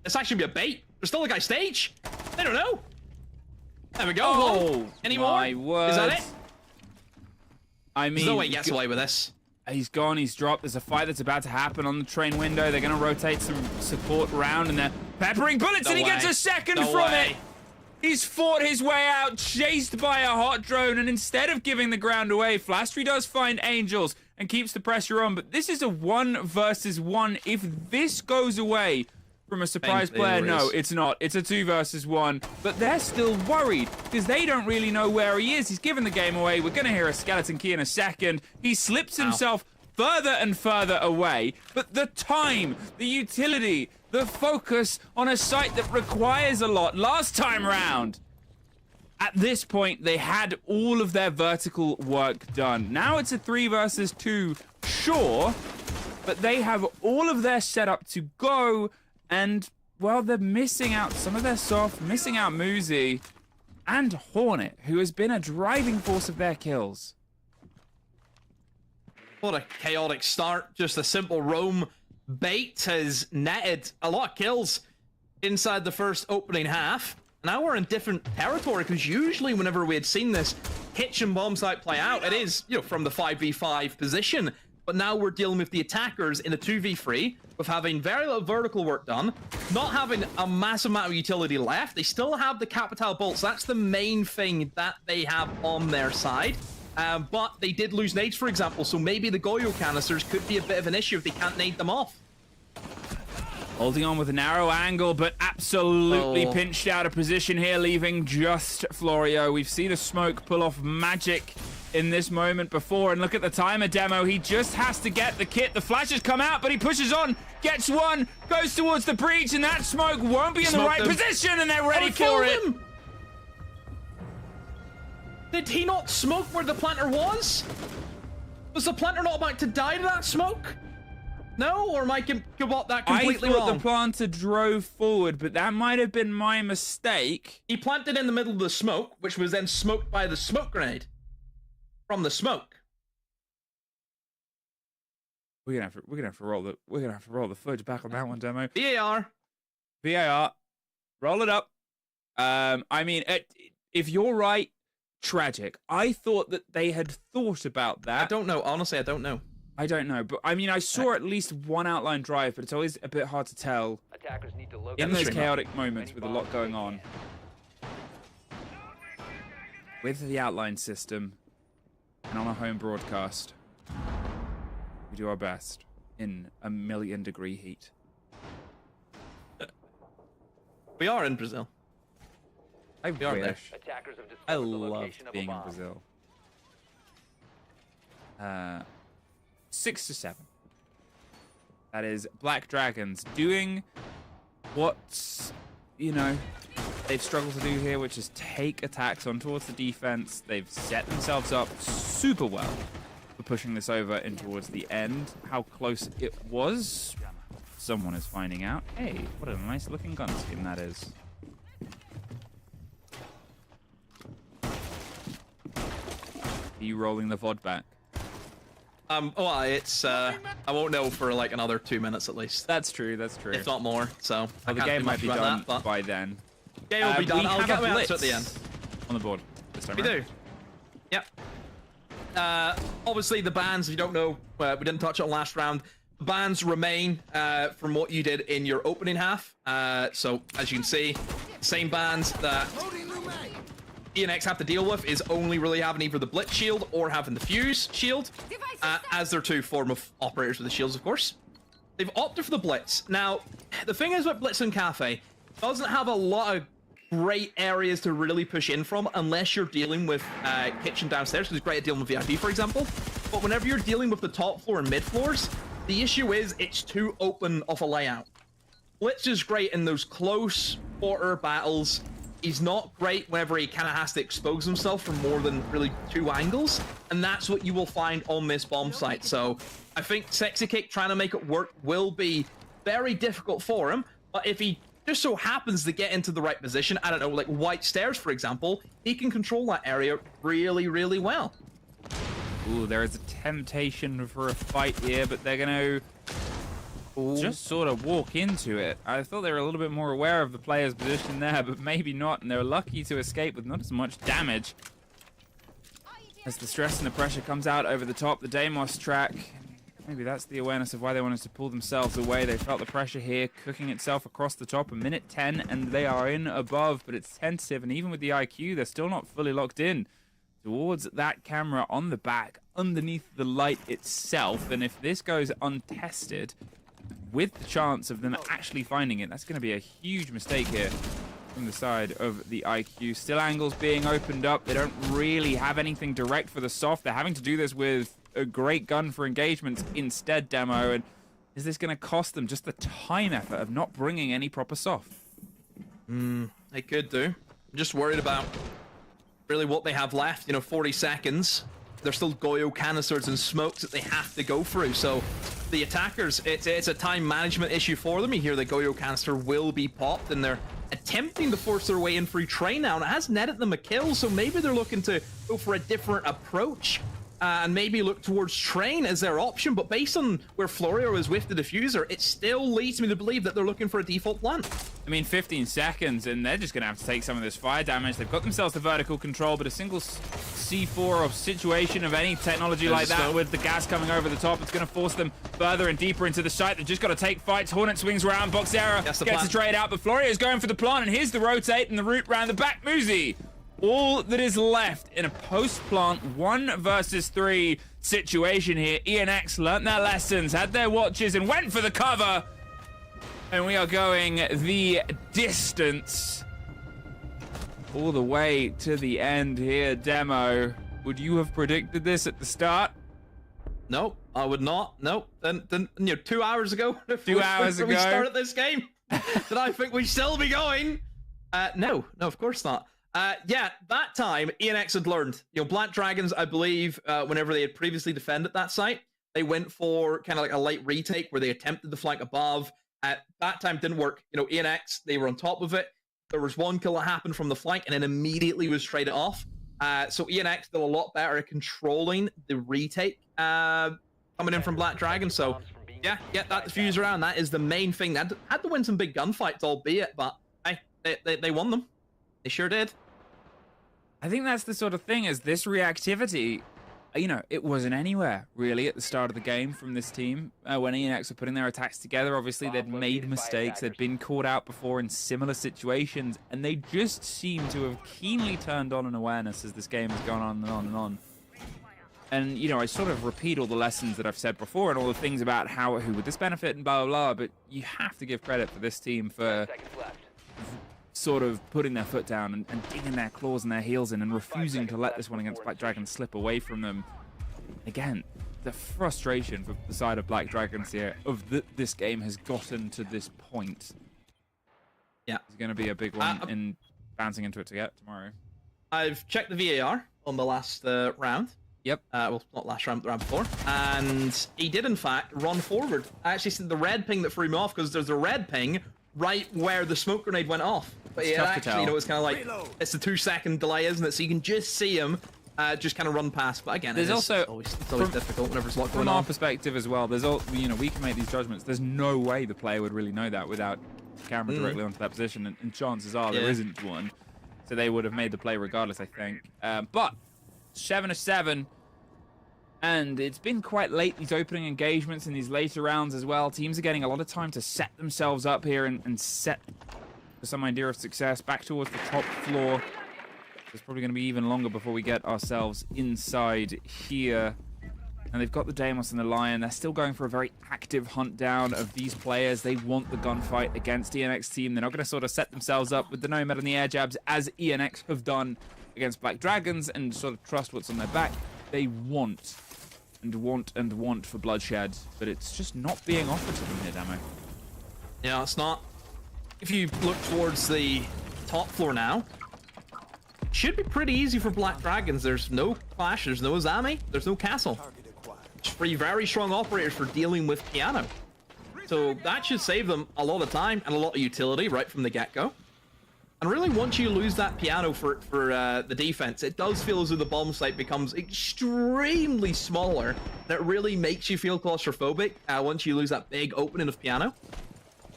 it's actually be a bait. There's still a guy stage. They don't know. There we go. Oh, any my more? word. Is that it? I mean, there's no way he gets away with this. He's gone, he's dropped. There's a fight that's about to happen on the train window. They're going to rotate some support around, and they're peppering bullets, and he gets a second from it. He's fought his way out, chased by a hot drone, and instead of giving the ground away, Flastry does find Angels and keeps the pressure on. But this is a 1 versus 1. If this goes away from a surprise player, no, it's not. It's a 2 versus 1. But they're still worried because they don't really know where he is. He's given the game away. We're going to hear a skeleton key in a second. He slips himself further and further away. But the time, the utility, the focus on a site that requires a lot last time round. At this point, they had all of their vertical work done. Now it's a 3 versus 2, sure. But they have all of their setup to go. And, well, they're missing out some of their soft, missing out Muzi and Hornet, who has been a driving force of their kills. What a chaotic start. Just a simple roam bait has netted a lot of kills inside the first opening half. Now we're in different territory, because usually whenever we had seen this kitchen bomb site play out, it is, from the 5v5 position. But now we're dealing with the attackers in a 2v3, with having very little vertical work done, not having a massive amount of utility left. They still have the Capital bolts. That's the main thing that they have on their side. But they did lose nades, for example, so maybe the Goyo canisters could be a bit of an issue if they can't nade them off. Holding on with a narrow angle, but absolutely pinched out of position here, leaving just Florio. We've seen a smoke pull off magic in this moment before, and look at the timer. Demo, he just has to get the kit. The flashes come out, but he pushes on, gets one, goes towards the breach, and that smoke won't be in the right position, and they're ready for it. Did he not smoke where the planter was? Was the planter not about to die to that smoke? No, or am I got that completely wrong? I thought the planter drove forward, but that might have been my mistake. He planted in the middle of the smoke, which was then smoked by the smoke grenade. From the smoke. We're gonna have to roll the footage back on that one, Demo. VAR. Roll it up. I mean, if you're right, tragic. I thought that they had thought about that. I don't know. Honestly, I don't know. I don't know, but I mean, I saw at least one outline drive, but it's always a bit hard to tell in those chaotic moments with a lot going on. With the outline system and on a home broadcast, we do our best in a 1,000,000-degree heat. We are in Brazil. I wish. I love being in Brazil. 6 to 7. That is Black Dragons doing what, you know, they've struggled to do here, which is take attacks on towards the defense. They've set themselves up super well for pushing this over in towards the end. How close it was, someone is finding out. Hey, what a nice looking gun skin that is. Are you rolling the VOD back? Well, it's I won't know for like another 2 minutes at least. That's true. That's true. If not more. So the game might be done by then. Game will be done. I'll get my answer at the end. On the board this time. We do. Yep. Obviously the bans. If you don't know, we didn't touch on last round. Bans remain from what you did in your opening half. So as you can see, same bans that ENX have to deal with is only really having either the Blitz shield or having the Fuse shield, as their two form of operators with the shields, of course. They've opted for the Blitz. Now, the thing is with Blitz and Cafe, doesn't have a lot of great areas to really push in from unless you're dealing with kitchen downstairs, because it's great at dealing with VIP, for example. But whenever you're dealing with the top floor and mid floors, the issue is it's too open of a layout. Blitz is great in those close quarter battles. He's not great whenever he kind of has to expose himself from more than really 2 angles, and that's what you will find on this bomb site. So I think Sexy Kick trying to make it work will be very difficult for him, but if he just so happens to get into the right position, I don't know, like White Stairs, for example, he can control that area really, really well. Ooh, there is a temptation for a fight here, but they're going to just sort of walk into it. I thought they were a little bit more aware of the player's position there, but maybe not, and they're lucky to escape with not as much damage. As the stress and the pressure comes out over the top, the Deimos track, maybe that's the awareness of why they wanted to pull themselves away. They felt the pressure here cooking itself across the top. A minute 10, and they are in above, but it's tentative, and even with the IQ, they're still not fully locked in towards that camera on the back, underneath the light itself, and if this goes untested, with the chance of them actually finding it, that's going to be a huge mistake here from the side of the IQ. Still angles being opened up. They don't really have anything direct for the soft. They're having to do this with a great gun for engagements instead, Demo. And is this going to cost them just the time effort of not bringing any proper soft? They could do. I'm just worried about really what they have left. You know, 40 seconds. There's still Goyo canisters and smokes that they have to go through. So the attackers, it's a time management issue for them. You hear the Goyo canister will be popped, and they're attempting to force their way in free train now, and it has netted them a kill, so maybe they're looking to go for a different approach and maybe look towards train as their option. But based on where Florio is with the diffuser, it still leads me to believe that they're looking for a default plan. I mean, 15 seconds, and they're just going to have to take some of this fire damage. They've got themselves the vertical control, but a single C4 or situation of any technology like that with the gas coming over the top, it's going to force them further and deeper into the site. They've just got to take fights. Hornet swings around. Boxera gets a trade out, but Florio's going for the plant, and here's the rotate and the route round the back. Muzi, all that is left in a post-plant 1 versus 3 situation here. ENX learnt their lessons, had their watches, and went for the cover. And we are going the distance all the way to the end here. Demo, would you have predicted this at the start? Nope, I would not. Nope. Then you know, 2 hours ago, 2 hours ago, we started this game, did I think we'd still be going? No, of course not. Yeah, that time ENX had learned. You know, Black Dragons, I believe, whenever they had previously defended that site, they went for kind of like a light retake where they attempted to flank above. At that time, didn't work. You know, ENX, they were on top of it. There was 1 kill that happened from the flank and then immediately was traded off. So ENX did a lot better at controlling the retake coming in from Black Dragon. So yeah, get that diffuse around. That is the main thing. They had to win some big gunfights, albeit, but hey, they won them. They sure did. I think that's the sort of thing, is this reactivity, you know, it wasn't anywhere really at the start of the game from this team. When ENX were putting their attacks together, obviously they'd made mistakes, they'd been caught out before in similar situations, and they just seem to have keenly turned on an awareness as this game has gone on and on and on. And, you know, I sort of repeat all the lessons that I've said before and all the things about who would this benefit and blah, blah, blah, but you have to give credit for this team for sort of putting their foot down and digging their claws and their heels in and refusing to let this one against Black Dragon slip away from them. Again, the frustration for the side of Black Dragons here of this game has gotten to this point. Yeah. It's going to be a big one in bouncing into it to get tomorrow. I've checked the VAR on the last round. Yep. Well, not last round, the round before. And he did, in fact, run forward. I actually seen the red ping that threw me off because there's a red ping right where the smoke grenade went off. But yeah, actually, you know, it's kind of like, it's a 2-second delay, isn't it? So you can just see him just kind of run past. But again, there's it's always difficult whenever there's a lot going on. From our perspective as well, there's all, you know, we can make these judgments. There's no way the player would really know that without camera directly onto that position, and chances are there isn't one. So they would have made the play regardless, I think. But 7-7. And it's been quite late, these opening engagements in these later rounds as well. Teams are getting a lot of time to set themselves up here and set for some idea of success back towards the top floor. It's probably going to be even longer before we get ourselves inside here. And they've got the Deimos and the Lion. They're still going for a very active hunt down of these players. They want the gunfight against ENX team. They're not going to sort of set themselves up with the Nomad and the air jabs as ENX have done against Black Dragons and sort of trust what's on their back. They want and want for bloodshed, but it's just not being offered to them here, Damo. Yeah, it's not. If you look towards the top floor now, it should be pretty easy for Black Dragons. There's no Clash, there's no Azami, there's no Castle. It's 3 very strong operators for dealing with Piano. So that should save them a lot of time and a lot of utility right from the get-go. And really, once you lose that Piano for the defense, it does feel as though the bomb site becomes extremely smaller. That really makes you feel claustrophobic once you lose that big opening of Piano.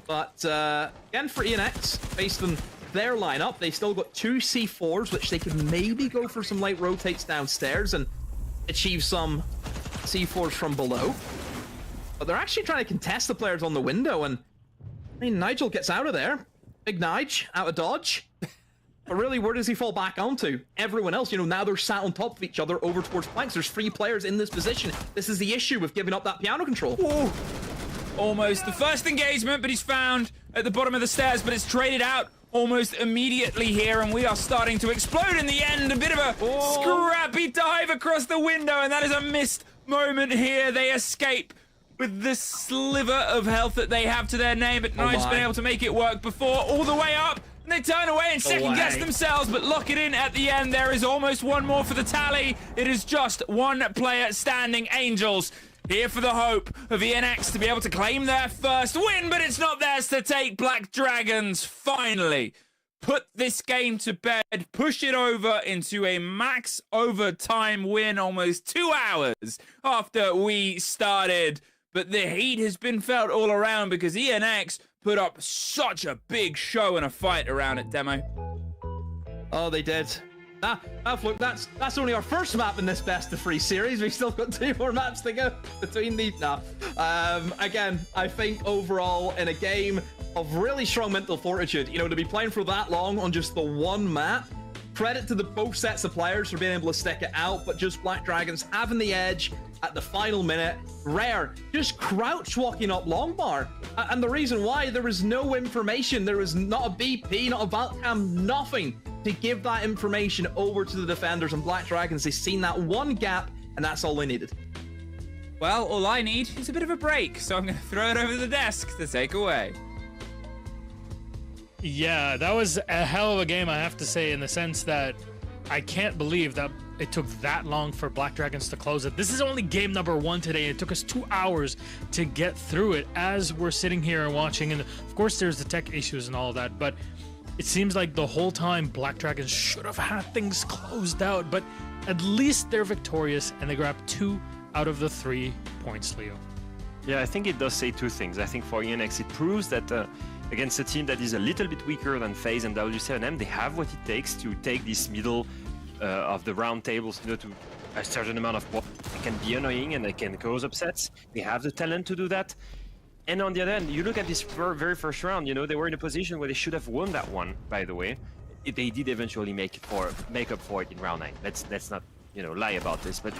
But again, for ENX, based on their lineup, they still got 2 C4s, which they could maybe go for some light rotates downstairs and achieve some C4s from below. But they're actually trying to contest the players on the window, and I mean, Nigel gets out of there. Big Nige out of dodge. But really, where does he fall back onto? Everyone else, you know, now they're sat on top of each other over towards planks. There's 3 players in this position. This is the issue with giving up that Piano control. Ooh. Almost the first engagement, but he's found at the bottom of the stairs, but it's traded out almost immediately here, and we are starting to explode in the end. A bit of a scrappy dive across the window, and that is a missed moment here. They escape with the sliver of health that they have to their name, but Nige's been able to make it work before, all the way up, and they turn away and second-guess themselves, but lock it in at the end. There is almost one more for the tally. It is just 1 player standing. Angels here for the hope of ENX to be able to claim their first win, but it's not theirs to take. Black Dragons finally put this game to bed, push it over into a max overtime win almost 2 hours after we started. But the heat has been felt all around because ENX put up such a big show and a fight around it, Demo. Oh, they did. Look, that's only our first map in this best of 3 series. We've still got 2 more maps to go between these now. Again, I think overall in a game of really strong mental fortitude, you know, to be playing for that long on just the 1 map, credit to the both sets of players for being able to stick it out, but just Black Dragons having the edge at the final minute. Rare just crouch walking up long bar, and the reason why, there was no information. There was not a BP, not a Valcam, nothing to give that information over to the defenders, and Black Dragons, they've seen that 1 gap, and that's all they needed. Well, all I need is a bit of a break, so I'm going to throw it over the desk to take away. Yeah, that was a hell of a game, I have to say, in the sense that I can't believe that it took that long for Black Dragons to close it. This is only game number 1 today. It took us 2 hours to get through it as we're sitting here and watching. And of course, there's the tech issues and all that, but it seems like the whole time Black Dragons should have had things closed out, but at least they're victorious and they grab 2 out of the 3 points, Leo. Yeah, I think it does say 2 things. I think for ENX, it proves that against a team that is a little bit weaker than FaZe and W7M, they have what it takes to take this middle of the round tables, you know, to a certain amount of points. They can be annoying and they can cause upsets. They have the talent to do that. And on the other end, you look at this very first round, you know, they were in a position where they should have won that one, by the way. They did eventually make up for it in round 9. Let's not, you know, lie about this, but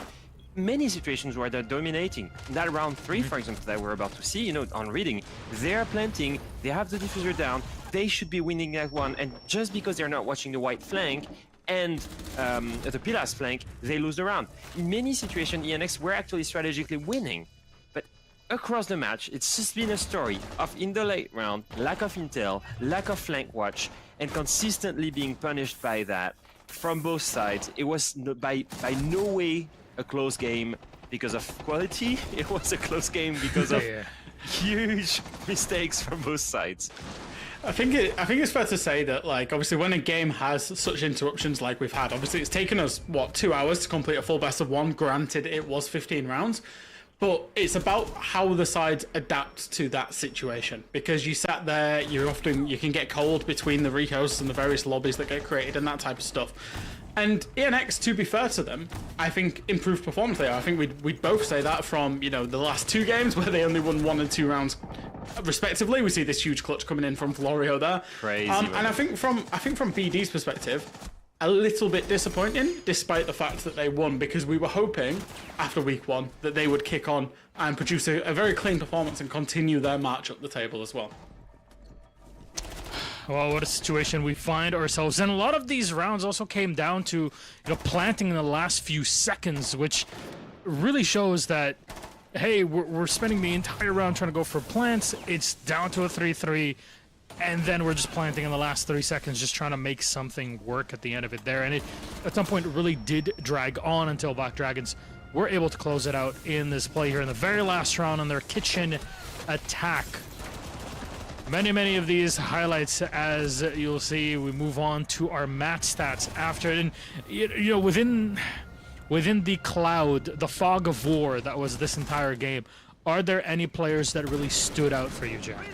many situations where they're dominating. In that round 3, for example, that we're about to see, you know, on reading, they're planting, they have the diffuser down, they should be winning that one, and just because they're not watching the white flank, and the Pillars flank, they lose the round. In many situations, ENX were actually strategically winning. But across the match, it's just been a story of, in the late round, lack of intel, lack of flank watch, and consistently being punished by that from both sides. It was by no way a close game because of quality. It was a close game because of huge mistakes from both sides. I think it's fair to say that, like, obviously when a game has such interruptions like we've had, obviously it's taken us, what, 2 hours to complete a full best of 1. Granted, it was 15 rounds, but it's about how the sides adapt to that situation. Because you sat there, you can get cold between the recos and the various lobbies that get created and that type of stuff. And ENX, to be fair to them, I think improved performance there. I think we'd both say that from, you know, the last 2 games where they only won 1 and 2 rounds respectively. We see this huge clutch coming in from Florio there. Crazy. And I think from BD's perspective, a little bit disappointing, despite the fact that they won, because we were hoping after week 1 that they would kick on and produce a very clean performance and continue their march up the table as well. Well, what a situation we find ourselves in. A lot of these rounds also came down to, you know, planting in the last few seconds, which really shows that, hey, we're spending the entire round trying to go for plants. It's down to a 3-3, and then we're just planting in the last 3 seconds, just trying to make something work at the end of it there. And it, at some point, really did drag on until Black Dragons were able to close it out in this play here in the very last round on their kitchen attack. Many of these highlights, as you'll see. We move on to our match stats after it. And, you know, within the cloud, the fog of war that was this entire game, are there any players that really stood out for you, Jack?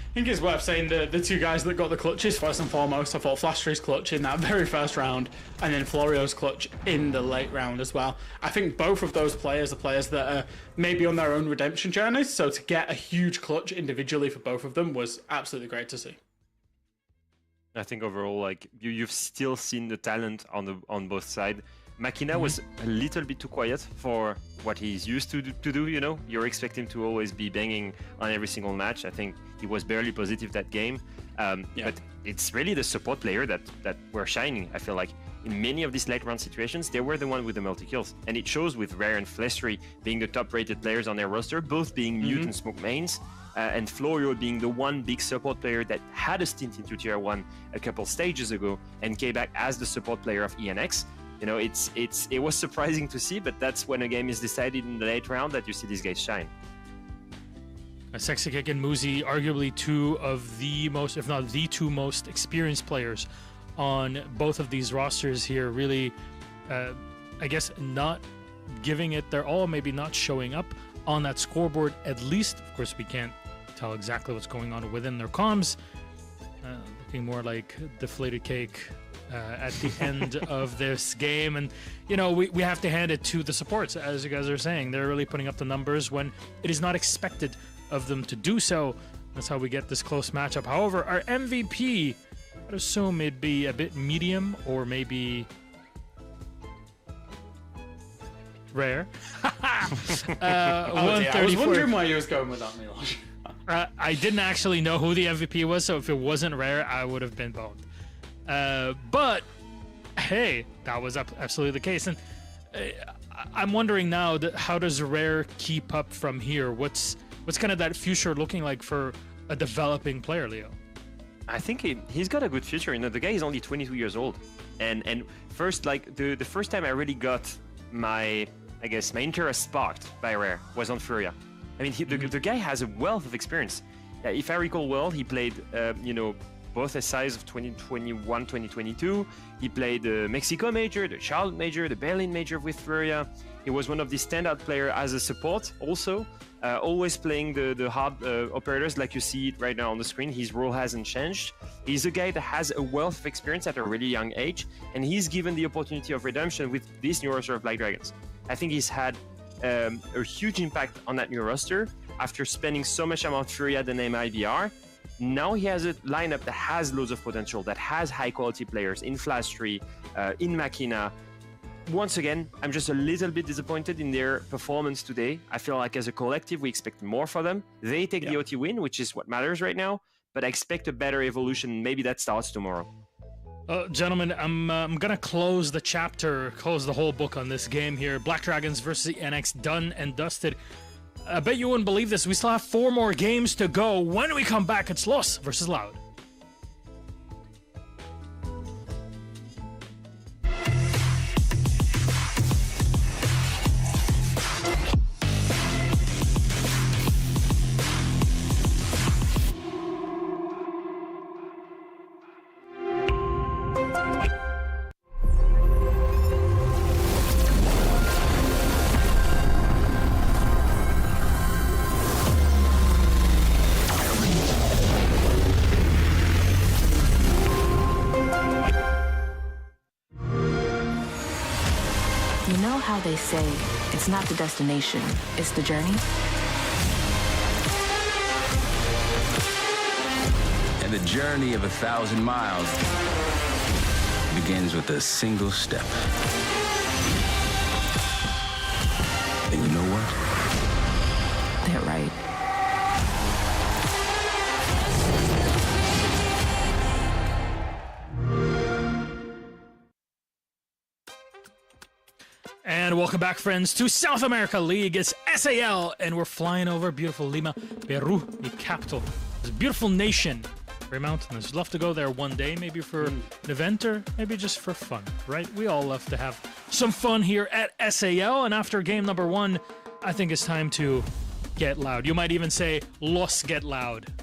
I think it's worth saying the 2 guys that got the clutches, first and foremost. I thought Flashtray's clutch in that very first round, and then Florio's clutch in the late round as well. I think both of those players are players that are maybe on their own redemption journeys, so to get a huge clutch individually for both of them was absolutely great to see. I think overall, like, you've still seen the talent on both sides. Makina was a little bit too quiet for what he's used to do, you know? You're expecting him to always be banging on every single match. I think he was barely positive that game. But it's really the support player that were shining. I feel like in many of these late round situations, they were the one with the multi-kills. And it shows with Rare and Fleshry being the top rated players on their roster, both being Mute and Smoke mains, and Florio being the one big support player that had a stint into Tier 1 a couple stages ago and came back as the support player of ENX. You know, it was surprising to see, but that's when a game is decided in the late round that you see these guys shine. Sexy Kick and Muzi, arguably 2 of the most, if not the 2 most experienced players on both of these rosters here. Really, I guess, not giving it their all, maybe not showing up on that scoreboard at least. Of course, we can't tell exactly what's going on within their comms. Looking more like deflated cake at the end of this game. And, you know, we have to hand it to the supports, as you guys are saying. They're really putting up the numbers when it is not expected of them to do so. That's how we get this close matchup. However, our MVP, I'd assume it'd be a bit medium or maybe rare. I was wondering why you was going with that, Milosh. I didn't actually know who the MVP was, so if it wasn't rare, I would have been boned. But hey, that was absolutely the case. And I'm wondering now, how does Rare keep up from here? What's kind of that future looking like for a developing player, Leo? I think he's got a good future. You know, the guy is only 22 years old, and first, like the first time I really got my interest sparked by Rare was on Furia. I mean, the guy has a wealth of experience. If I recall well, he played, you know, both SIs of 2021, 2022. He played the Mexico Major, the Charlotte Major, the Berlin Major with Furia. He was one of the standout players as a support also, always playing the hard operators like you see it right now on the screen. His role hasn't changed. He's a guy that has a wealth of experience at a really young age, and he's given the opportunity of redemption with this new roster of Black Dragons. I think he's had a huge impact on that new roster after spending so much amount Furia the name IBR. Now he has a lineup that has loads of potential, that has high quality players in Flashtree, in Makina. Once again, I'm just a little bit disappointed in their performance today. I feel like as a collective, we expect more for them. They take the OT win, which is what matters right now, but I expect a better evolution. Maybe that starts tomorrow. Gentlemen, I'm gonna close the chapter, close the whole book on this game here. Black Dragons versus NX, done and dusted. I bet you wouldn't believe this. We still have 4 more games to go. When we come back, it's Loss versus Loud. You know how they say it's not the destination, it's the journey? And the journey of 1,000 miles begins with a single step. And you know what? They're right. And welcome back, friends, to South America League. It's SAL, and we're flying over beautiful Lima, Peru, the capital. It's a beautiful nation. Very mountainous. Love to go there one day, maybe for an event or maybe just for fun, right? We all love to have some fun here at SAL, and after game number 1, I think it's time to get loud. You might even say, Los get loud.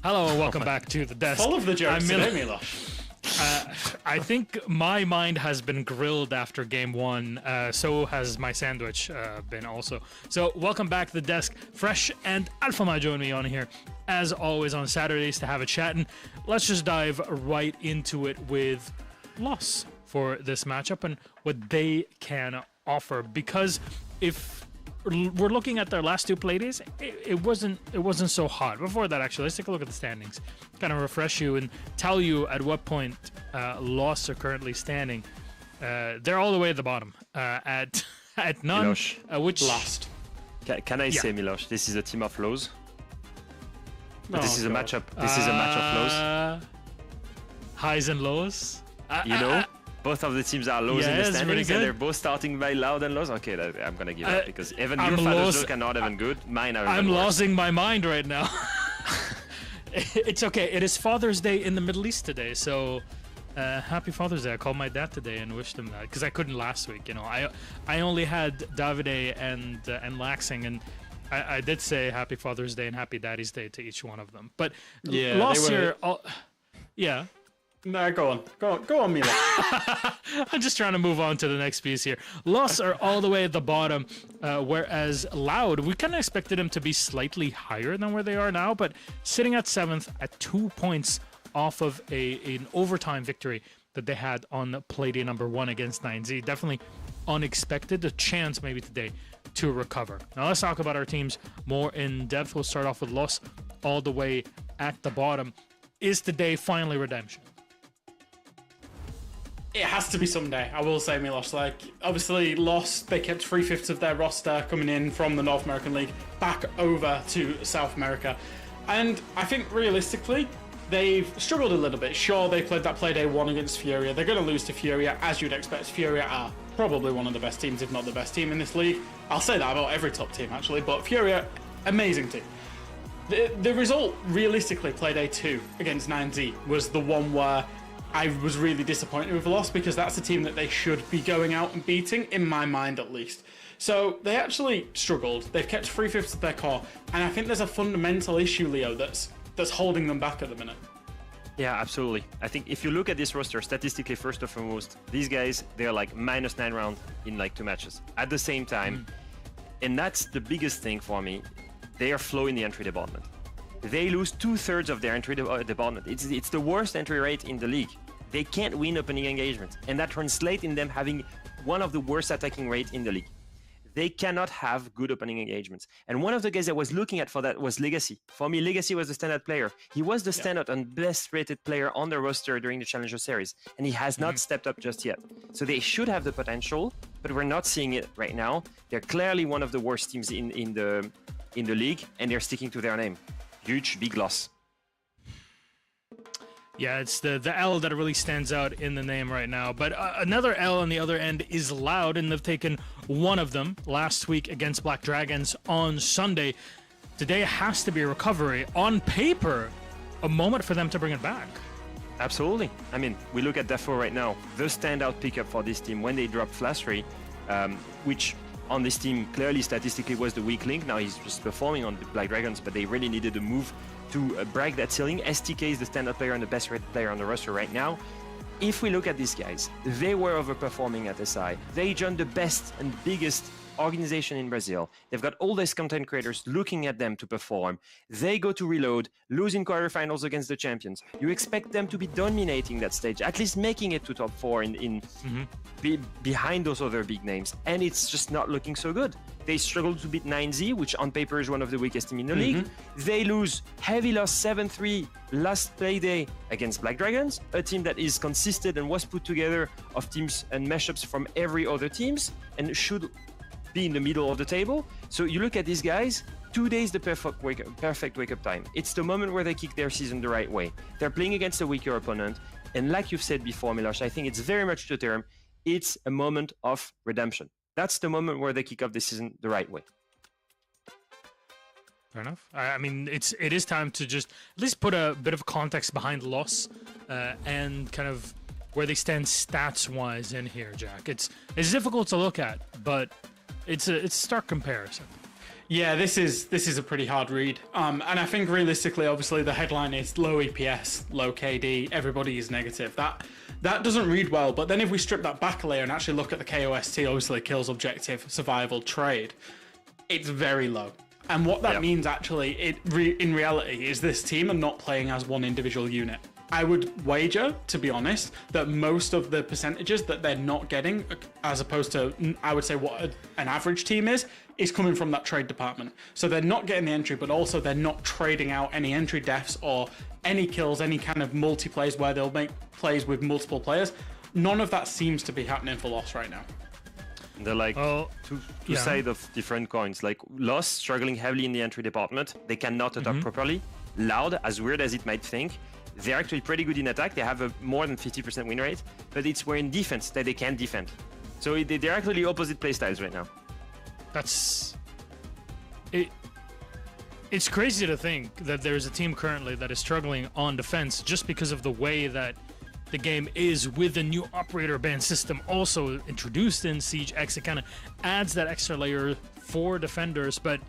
Hello, and welcome back to the desk. Full of the jokes today, Milosh. I think my mind has been grilled after game 1. So has my sandwich been also. So welcome back to the desk. Fresh and Alphama join me on here, as always, on Saturdays to have a chat. And let's just dive right into it with Loss for this matchup and what they can offer. Because if we're looking at their last 2 playdays, it wasn't so hot. Before that, actually, let's take a look at the standings, kind of refresh you and tell you at what point Loss are currently standing. They're all the way at the bottom at none, which last. Can I say, Milosh, this is a team of lows. This is a matchup. This is a match of lows. Highs and lows. You know. Both of the teams are lows in the standings, and good. they're both starting by Loud and Lows. Okay, I'm gonna give up because even your joke are not even good. Mine are even I'm worse. losing my mind right now. It's okay. It is Father's Day in the Middle East today, so happy Father's Day. I called my dad today and wished him that because I couldn't last week. You know, I only had Davide and Laxing, and I did say happy Father's Day and happy Daddy's Day to each one of them. But Loss here, yeah. No, go on, Mila. I'm just trying to move on to the next piece here. Loss are all the way at the bottom, whereas Loud, we kind of expected them to be slightly higher than where they are now, but sitting at 7th at 2 points off of an overtime victory that they had on Playday number 1 against 9Z. Definitely unexpected, a chance maybe today to recover. Now let's talk about our teams more in depth. We'll start off with Loss all the way at the bottom. Is today finally redemption? It has to be someday, I will say, Milosh. Like, obviously, lost. They kept 3/5 of their roster coming in from the North American League back over to South America. And I think, realistically, they've struggled a little bit. Sure, they played that Playday 1 against Furia. They're going to lose to Furia, as you'd expect. Furia are probably one of the best teams, if not the best team in this league. I'll say that about every top team, actually. But Furia, amazing team. The result, realistically, Playday 2 against 9Z was the one where I was really disappointed with the loss, because that's a team that they should be going out and beating, in my mind at least. So they actually struggled. They've kept 3/5 of their core, and I think there's a fundamental issue, Leo, that's holding them back at the minute. Yeah, absolutely. I think if you look at this roster, statistically, first and foremost, these guys, they're like -9 rounds in like 2 matches at the same time. And that's the biggest thing for me. They are slow in the entry department. They lose 2/3 of their entry department. It's the worst entry rate in the league. They can't win opening engagement, and that translates in them having one of the worst attacking rates in the league. They cannot have good opening engagements. And one of the guys I was looking at for that was Legacy. For me, Legacy was the standout player. He was the standout and best rated player on the roster during the Challenger Series, and he has not stepped up just yet. So they should have the potential, but we're not seeing it right now. They're clearly one of the worst teams in the league, and they're sticking to their name. Huge, big loss. Yeah, it's the L that really stands out in the name right now. But another L on the other end is Loud, and they've taken one of them last week against Black Dragons on Sunday. Today has to be a recovery. On paper, a moment for them to bring it back. Absolutely. I mean, we look at Defo right now. The standout pickup for this team when they dropped Flashery, which on this team clearly statistically was the weak link. Now he's just performing on the Black Dragons, but they really needed a move to break that ceiling. STK is the standout player and the best rated player on the roster right now. If we look at these guys, they were overperforming at SI. They joined the best and biggest organization in Brazil. They've got all these content creators looking at them to perform. They go to Reload, lose in quarterfinals against the champions. You expect them to be dominating that stage, at least making it to top 4 behind those other big names. And it's just not looking so good. They struggled to beat 9Z, which on paper is one of the weakest teams in the league. They lose heavy loss 7-3 last Playday against Black Dragons, a team that is consistent and was put together of teams and mashups from every other teams and should be in the middle of the table. So you look at these guys, today is the perfect wake-up time. It's the moment where they kick their season the right way. They're playing against a weaker opponent, and like you've said before, Milosh, I think it's very much the term, it's a moment of redemption. That's the moment where they kick off the season the right way. Fair enough. I mean, it is time to just at least put a bit of context behind the loss and kind of where they stand stats-wise in here, Jack. It's difficult to look at, but it's a stark comparison. Yeah, this is a pretty hard read. And I think realistically, obviously, the headline is low EPS, low KD, everybody is negative. That doesn't read well, but then if we strip that back a layer and actually look at the KOST, obviously kills, objective, survival, trade, it's very low. And what that means actually, in reality, is this team are not playing as one individual unit. I would wager, to be honest, that most of the percentages that they're not getting, as opposed to, I would say, what an average team is coming from that trade department. So they're not getting the entry, but also they're not trading out any entry deaths or any kills, any kind of multi-plays where they'll make plays with multiple players. None of that seems to be happening for Lost right now. They're like two sides of different coins. Like Lost struggling heavily in the entry department. They cannot attack properly. Loud, as weird as it might think, they're actually pretty good in attack. They have a more than 50% win rate, but it's where in defense that they can't defend. So they're actually opposite playstyles right now. That's it. It's crazy to think that there's a team currently that is struggling on defense just because of the way that the game is with the new operator ban system also introduced in Siege X. It kind of adds that extra layer for defenders. But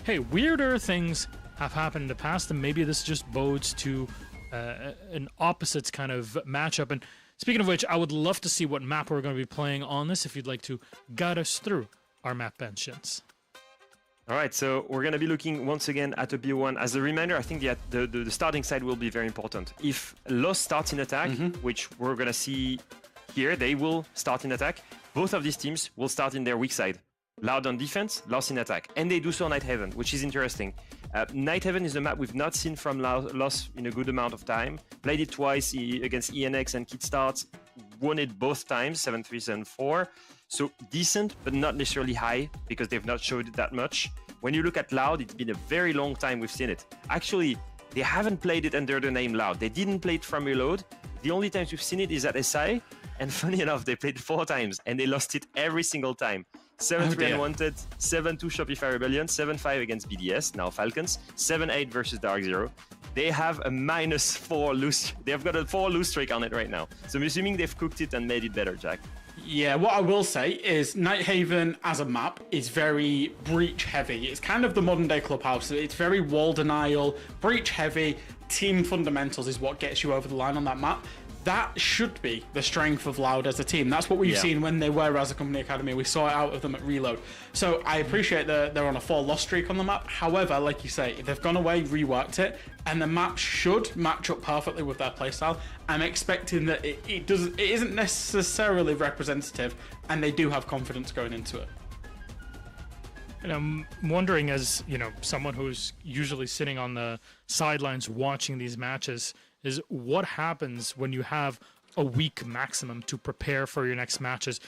hey, weirder things have happened in the past, and maybe this just bodes to an opposites kind of matchup. And speaking of which, I would love to see what map we're going to be playing on this if you'd like to guide us through our map mentions. All right, so we're going to be looking once again at a BO1. As a reminder, I think the starting side will be very important. If Lost starts in attack, which we're going to see here, they will start in attack. Both of these teams will start in their weak side. Loud on defense, Lost in attack. And they do so on Nighthaven, which is interesting. Nighthaven is a map we've not seen from Lost in a good amount of time. Played it twice against ENX and Kid Starts. Won it both times, 7-3, 7-4. So decent, but not necessarily high, because they've not showed it that much. When you look at Loud, it's been a very long time we've seen it. Actually, they haven't played it under the name Loud. They didn't play it from Reload. The only times we've seen it is at SI. And funny enough, they played 4 times, and they lost it every single time. 7-3 Unwanted, 7-2 Shopify Rebellion, 7-5 against BDS, now Falcons, 7-8 versus Dark Zero. They have a -4 lose. They've got a 4 lose streak on it right now. So I'm assuming they've cooked it and made it better, Jack. Yeah, what I will say is Nighthaven as a map is very breach heavy. It's kind of the modern day Clubhouse. It's very wall denial, breach heavy. Team fundamentals is what gets you over the line on that map. That should be the strength of Loud as a team. That's what we've seen when they were as a company academy. We saw it out of them at Reload. So I appreciate that they're on a 4 loss streak on the map. However, like you say, if they've gone away, reworked it, and the map should match up perfectly with their playstyle, I'm expecting that it isn't necessarily representative, and they do have confidence going into it. And I'm wondering, as you know, someone who's usually sitting on the sidelines watching these matches, is what happens when you have a week maximum to prepare for your next matches?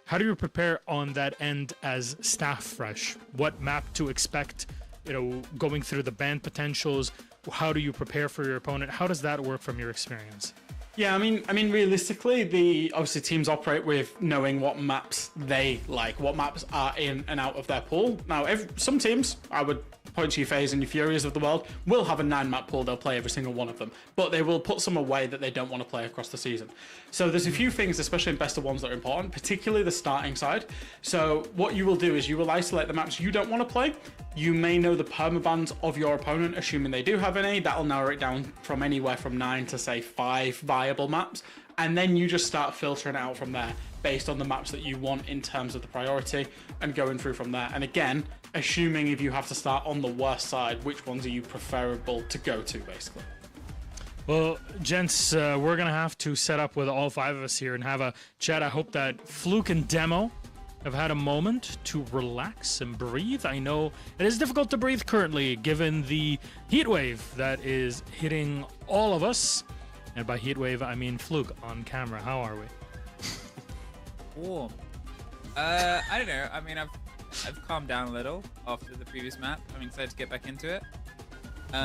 How do you prepare on that end as staff fresh? What map to expect, you know, going through the ban potentials, How do you prepare for your opponent? How does that work from your experience? Yeah, I mean, realistically, obviously teams operate with knowing what maps they like, what maps are in and out of their pool. Now, some teams, I would point to your FaZe and your Furias of the world, will have a 9-map pool. They'll play every single one of them, but they will put some away that they don't want to play across the season. So there's a few things, especially in best of ones, that are important, particularly the starting side. So what you will do is you will isolate the maps you don't want to play. You may know the permabans of your opponent, assuming they do have any. That'll narrow it down from anywhere from 9 to say 5 viable maps. And then you just start filtering it out from there based on the maps that you want in terms of the priority and going through from there. And again, assuming if you have to start on the worst side, which ones are you preferable to go to, basically? Well, gents, we're going to have to set up with all 5 of us here and have a chat. I hope that Fluke and Demo have had a moment to relax and breathe. I know it is difficult to breathe currently, given the heat wave that is hitting all of us. And by heat wave, I mean Fluke on camera. How are we? Warm. I don't know. I mean, I've calmed down a little after the previous map. I'm excited to get back into it. You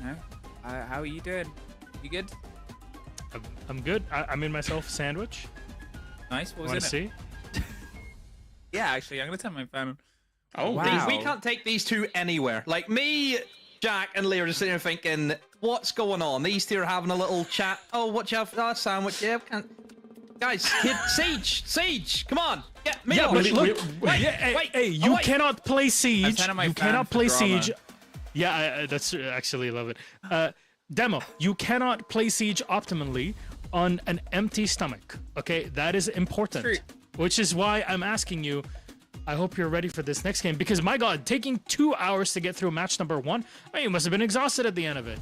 know, how are you doing? You good? I'm good. I made myself a sandwich. Nice. What was Want to in it? see? Yeah, actually, I'm gonna turn my phone on. Oh, wow. We can't take these two anywhere. Like me, Jack, and Leo are just sitting here thinking, what's going on? These two are having a little chat. Oh, what you have? Oh, sandwich. Yeah, can't. Guys, kid, Siege, come on. Get me on. Look, wait, hey, you cannot play Siege. You cannot play drama. Siege. Yeah, that's actually love it. Demo, you cannot play Siege optimally on an empty stomach. Okay, that is important. True. Which is why I'm asking you. I hope you're ready for this next game because my God, taking 2 hours to get through match number 1, I mean, you must have been exhausted at the end of it.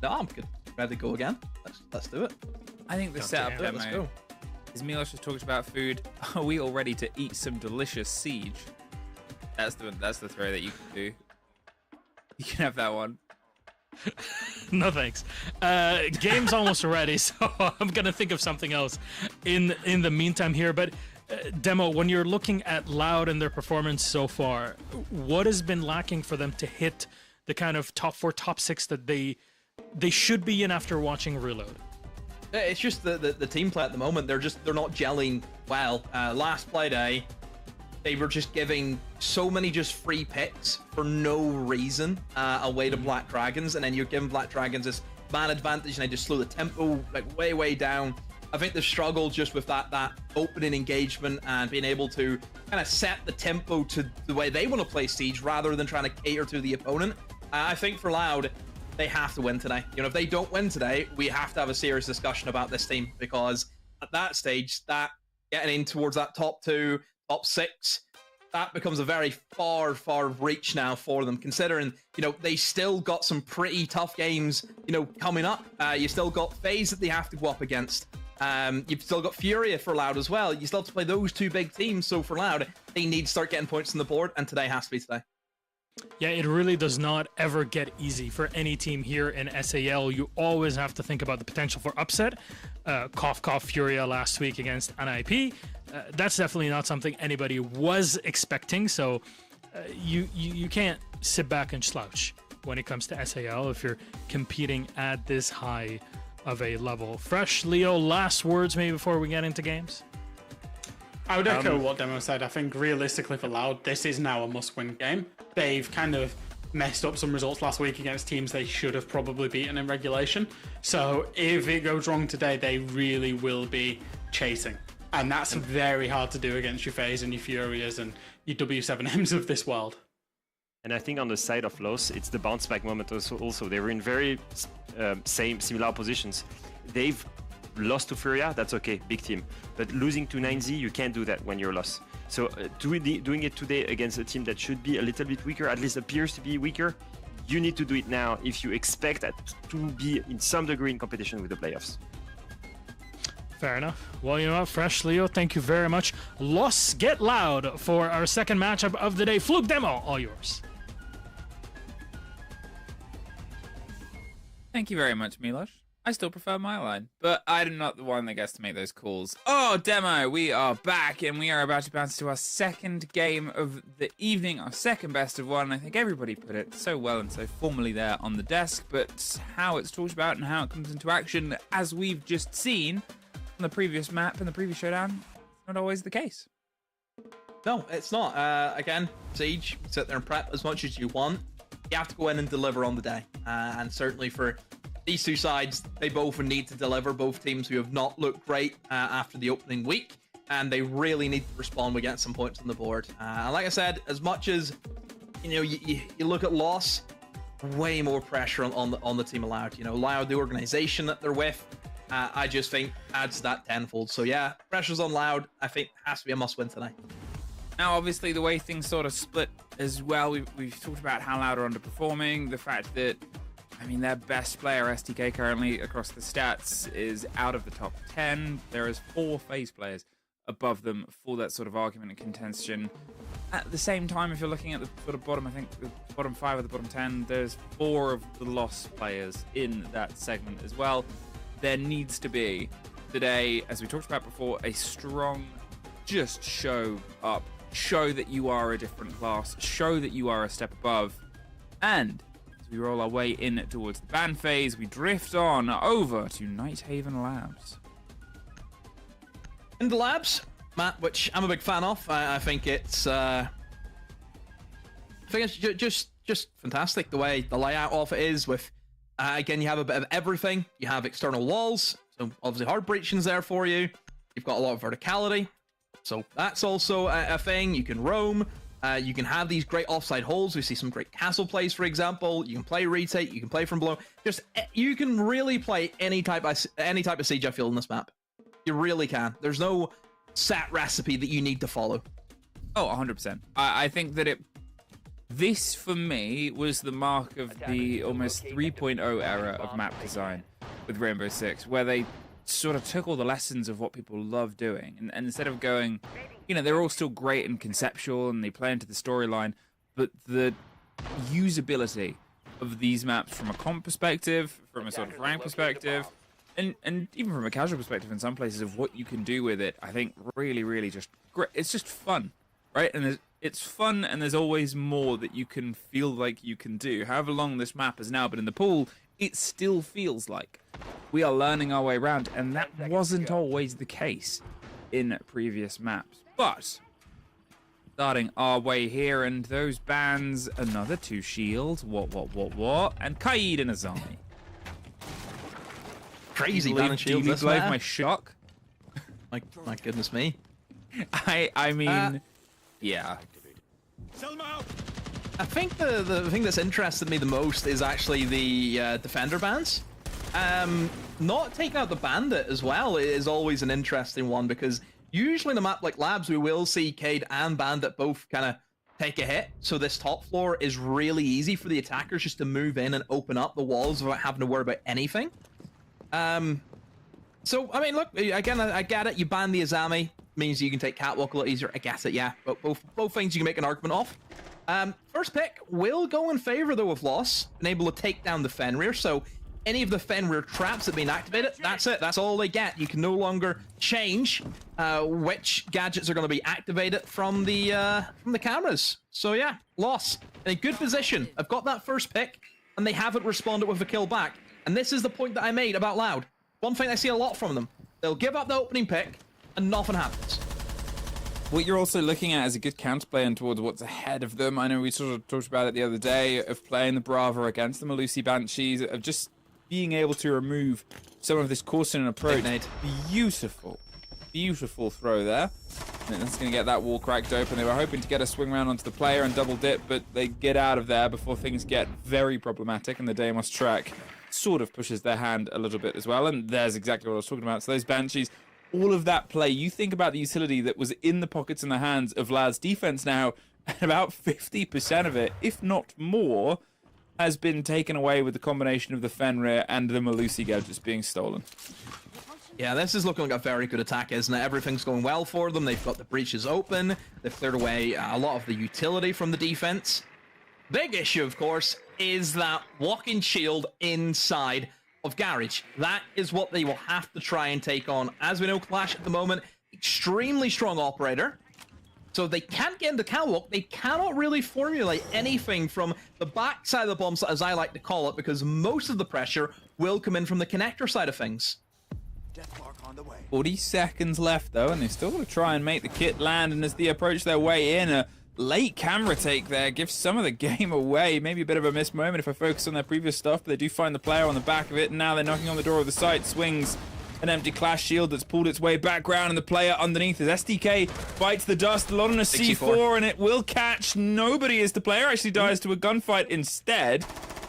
No, I'm good. Ready to go again. Let's do it. I think the setup Let's demo go. is Milos just talked about food. Are we all ready to eat some delicious Siege? That's the throw that you can do. You can have that one. No thanks. Game's almost ready, so I'm gonna think of something else in the meantime here. But Demo, when you're looking at Loud and their performance so far, what has been lacking for them to hit the kind of top 4, top 6 that they should be in after watching Reload? It's just the team play at the moment. They're not gelling well. Last Playday, they were just giving so many just free picks for no reason away to Black Dragons, and then you're giving Black Dragons this man advantage, and they just slow the tempo like way down. I think they've struggled just with that opening engagement and being able to kind of set the tempo to the way they want to play Siege rather than trying to cater to the opponent. I think for Loud, they have to win today. You know, if they don't win today, we have to have a serious discussion about this team, because at that stage, that getting in towards that top 2, top 6, that becomes a very far reach now for them, considering, you know, they still got some pretty tough games, you know, coming up. You still got FaZe that they have to go up against. You've still got Furia for Loud as well. You still have to play those 2 big teams. So for Loud, they need to start getting points on the board, and today has to be today. Yeah, it really does not ever get easy for any team here in SAL. You always have to think about the potential for upset. Cough, Furia last week against NIP. That's definitely not something anybody was expecting. So you can't sit back and slouch when it comes to SAL if you're competing at this high of a level. Fresh, Leo, last words maybe before we get into games? I would echo what Demo said. I think realistically for Loud, this is now a must-win game. They've kind of messed up some results last week against teams they should have probably beaten in regulation. So if it goes wrong today, they really will be chasing. And that's very hard to do against your FaZe and your Furias and your W7Ms of this world. And I think on the side of loss, it's the bounce back moment also. They were in very similar positions. They've lost to Furia, that's okay, big team. But losing to 9Z, you can't do that when you're lost. So doing it today against a team that should be a little bit weaker, at least appears to be weaker, you need to do it now if you expect that to be in some degree in competition with the playoffs. Fair enough. Well, you know what, Fresh, Leo, thank you very much. Los Get Loud for our second matchup of the day. Fluke, Demo, all yours. Thank you very much, Milos. I still prefer my line, but I'm not the one that gets to make those calls. Oh, Demo, we are back, and we are about to bounce to our second game of the evening, our second best of one. I think everybody put it so well and so formally there on the desk, but how it's talked about and how it comes into action, as we've just seen on the previous map and the previous showdown, not always the case. No, it's not. Again, Siege, sit there and prep as much as you want. You have to go in and deliver on the day. And certainly for these two sides, they both need to deliver. Both teams who have not looked great after the opening week, and they really need to respond. We get some points on the board. And like I said, as much as you look at loss, way more pressure on the team Loud. Loud, the organization that they're with, I just think adds that tenfold. So yeah, pressure's on Loud. I think has to be a must-win tonight. Now, obviously, the way things sort of split as well, we've talked about how Loud are underperforming, the fact that, their best player, STK, currently across the stats is out of the top 10. There is 4 FaZe players above them for that sort of argument and contention. At the same time, if you're looking at the sort of bottom, I think the bottom 5 or the bottom 10, there's 4 of the lost players in that segment as well. There needs to be, today, as we talked about before, a strong just show up. Show that you are a different class. Show that you are a step above. And as we roll our way in towards the ban phase, we drift on over to Nighthaven Labs. In the labs, Matt, which I'm a big fan of. I think it's just fantastic the way the layout of it is. With again, you have a bit of everything. You have external walls, so obviously hard breaching's there for you. You've got a lot of verticality. So that's also a thing. You can roam. You can have these great offside holes. We see some great castle plays, for example. You can play retake. You can play from below. You can really play any type of siege, I feel, in this map. You really can. There's no set recipe that you need to follow. Oh, 100%. I think that this, for me, was the mark of the almost 3.0 era of map design with Rainbow Six, where they sort of took all the lessons of what people love doing, and instead of going, they're all still great and conceptual and they play into the storyline, but the usability of these maps from a comp perspective, from a sort of rank perspective, and even from a casual perspective in some places of what you can do with it, I think really, really just great. It's just fun, right? And it's fun, and there's always more that you can feel like you can do. However long this map has now been in the pool, it still feels like we are learning our way around, and that wasn't always the case in previous maps. But starting our way here, and those bans, another 2 shields, what, and Kaid and Azami. Crazy ban and shields. Do you believe my shock? My goodness me. I mean, yeah. I think the thing that's interested me the most is actually the defender bans. Not taking out the bandit as well is always an interesting one, because usually in a map like Labs, we will see Cade and Bandit both kind of take a hit. So this top floor is really easy for the attackers just to move in and open up the walls without having to worry about anything. So, look, again, I get it. You ban the Azami, means you can take Catwalk a lot easier. I guess it, yeah. But both things you can make an argument of. First pick will go in favor, though, of Loss, and able to take down the Fenrir. So any of the Fenrir traps that have been activated, that's it. That's all they get. You can no longer change which gadgets are going to be activated from the cameras. So yeah, Loss in a good position. I've got that first pick, and they haven't responded with a kill back. And this is the point that I made about Loud. One thing I see a lot from them: they'll give up the opening pick, and nothing happens. What you're also looking at is a good counterplay and towards what's ahead of them. I know we sort of talked about it the other day, of playing the Brava against the Malusi Banshees, of just being able to remove some of this caution approach. Beautiful, beautiful throw there. And that's going to get that wall cracked open. They were hoping to get a swing round onto the player and double dip, but they get out of there before things get very problematic, and the Deimos track sort of pushes their hand a little bit as well. And there's exactly what I was talking about. So those Banshees, all of that play, you think about the utility that was in the pockets and the hands of Lad's defense now, and about 50% of it, if not more, has been taken away with the combination of the Fenrir and the Malusi gadgets being stolen. Yeah, this is looking like a very good attack, isn't it? Everything's going well for them. They've got the breaches open. They've cleared away a lot of the utility from the defense. Big issue, of course, is that walking shield inside of Garage. That is what they will have to try and take on. As we know, Clash at the moment, extremely strong operator. So they can't get into catwalk. They cannot really formulate anything from the backside of the bomb site, as I like to call it, because most of the pressure will come in from the connector side of things. 40 seconds left though, and they've still got to try and make the kit land. And as they approach their way in, a late camera take there gives some of the game away. Maybe a bit of a missed moment if I focus on their previous stuff, but they do find the player on the back of it, and now they're knocking on the door of the site. Swings an empty Clash shield that's pulled its way back round, and the player underneath as SDK bites the dust. A lot on a C4, and it will catch nobody as the player actually dies to a gunfight instead.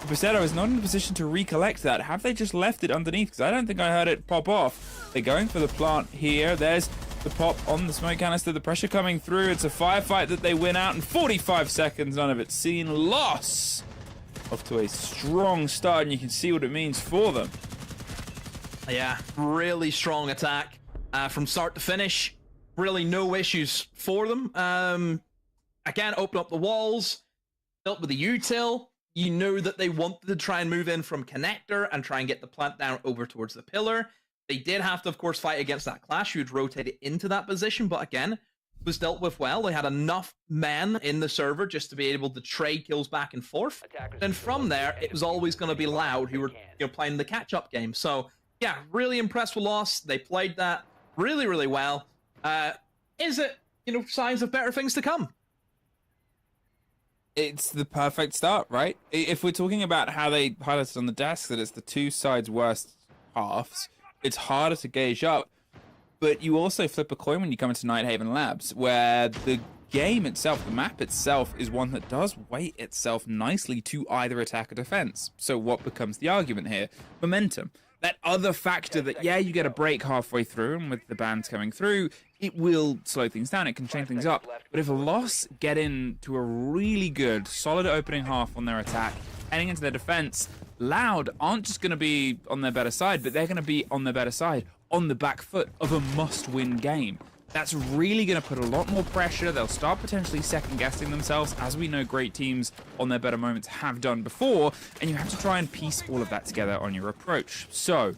Brisetto is not in a position to recollect that. Have they just left it underneath? Because I don't think I heard it pop off. They're going for the plant here. There's the pop on the smoke canister. The pressure coming through. It's a firefight that they win out in 45 seconds. None of it seen. Loss. Off to a strong start, and you can see what it means for them. Yeah, really strong attack from start to finish. Really no issues for them. Again, open up the walls, dealt with the util. You know that they wanted to try and move in from connector and try and get the plant down over towards the pillar. They did have to, of course, fight against that Clash who'd rotated into that position, but again, was dealt with well. They had enough men in the server just to be able to trade kills back and forth. And from there, it was always going to be Loud who were playing the catch-up game. So yeah, really impressed with Loss. They played that really, really well. Is it, signs of better things to come? It's the perfect start, right? If we're talking about how they highlighted on the desk that it's the two sides' worst halves, it's harder to gauge up. But you also flip a coin when you come into Nighthaven Labs, where the game itself, the map itself, is one that does weight itself nicely to either attack or defense. So what becomes the argument here? Momentum. That other factor that, yeah, you get a break halfway through, and with the bans coming through, it will slow things down, it can change things up. But if a Loss get into a really good, solid opening half on their attack, heading into their defense, Loud aren't just going to be on their better side, but they're going to be on their better side, on the back foot of a must-win game. That's really going to put a lot more pressure. They'll start potentially second-guessing themselves, as we know great teams on their better moments have done before, and you have to try and piece all of that together on your approach. So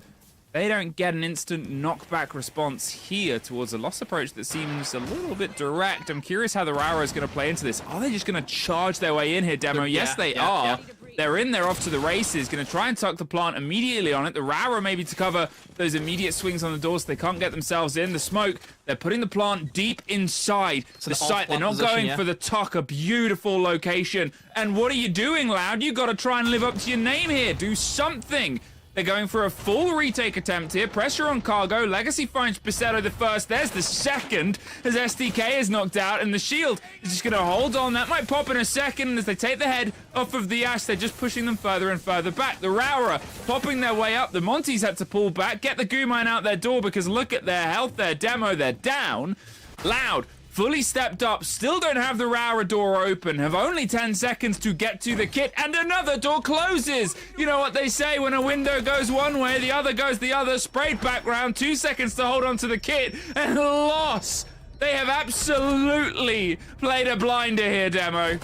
they don't get an instant knockback response here towards a Loss approach that seems a little bit direct. I'm curious how the Raura is going to play into this. Are they just going to charge their way in here, Demo? Yes, they are. They're in, they're off to the races, going to try and tuck the plant immediately on it. The Raura maybe to cover those immediate swings on the doors so they can't get themselves in. The smoke, they're putting the plant deep inside the site. They're not going for the tuck, a beautiful location. And what are you doing, Loud? You got to try and live up to your name here. Do something. They're going for a full retake attempt here. Pressure on Cargo. Legacy finds Brisetto the first. There's the second as SDK is knocked out, and the shield is just going to hold on. That might pop in a second as they take the head off of the Ash. They're just pushing them further and further back. The Raura popping their way up. The Monties had to pull back, get the goo mine out their door because look at their health, their Demo, they're down. Loud fully stepped up, still don't have the Raura door open, have only 10 seconds to get to the kit, and another door closes. You know what they say, when a window goes one way, the other goes the other. Sprayed background, 2 seconds to hold on to the kit, and Loss. They have absolutely played a blinder here, Demo.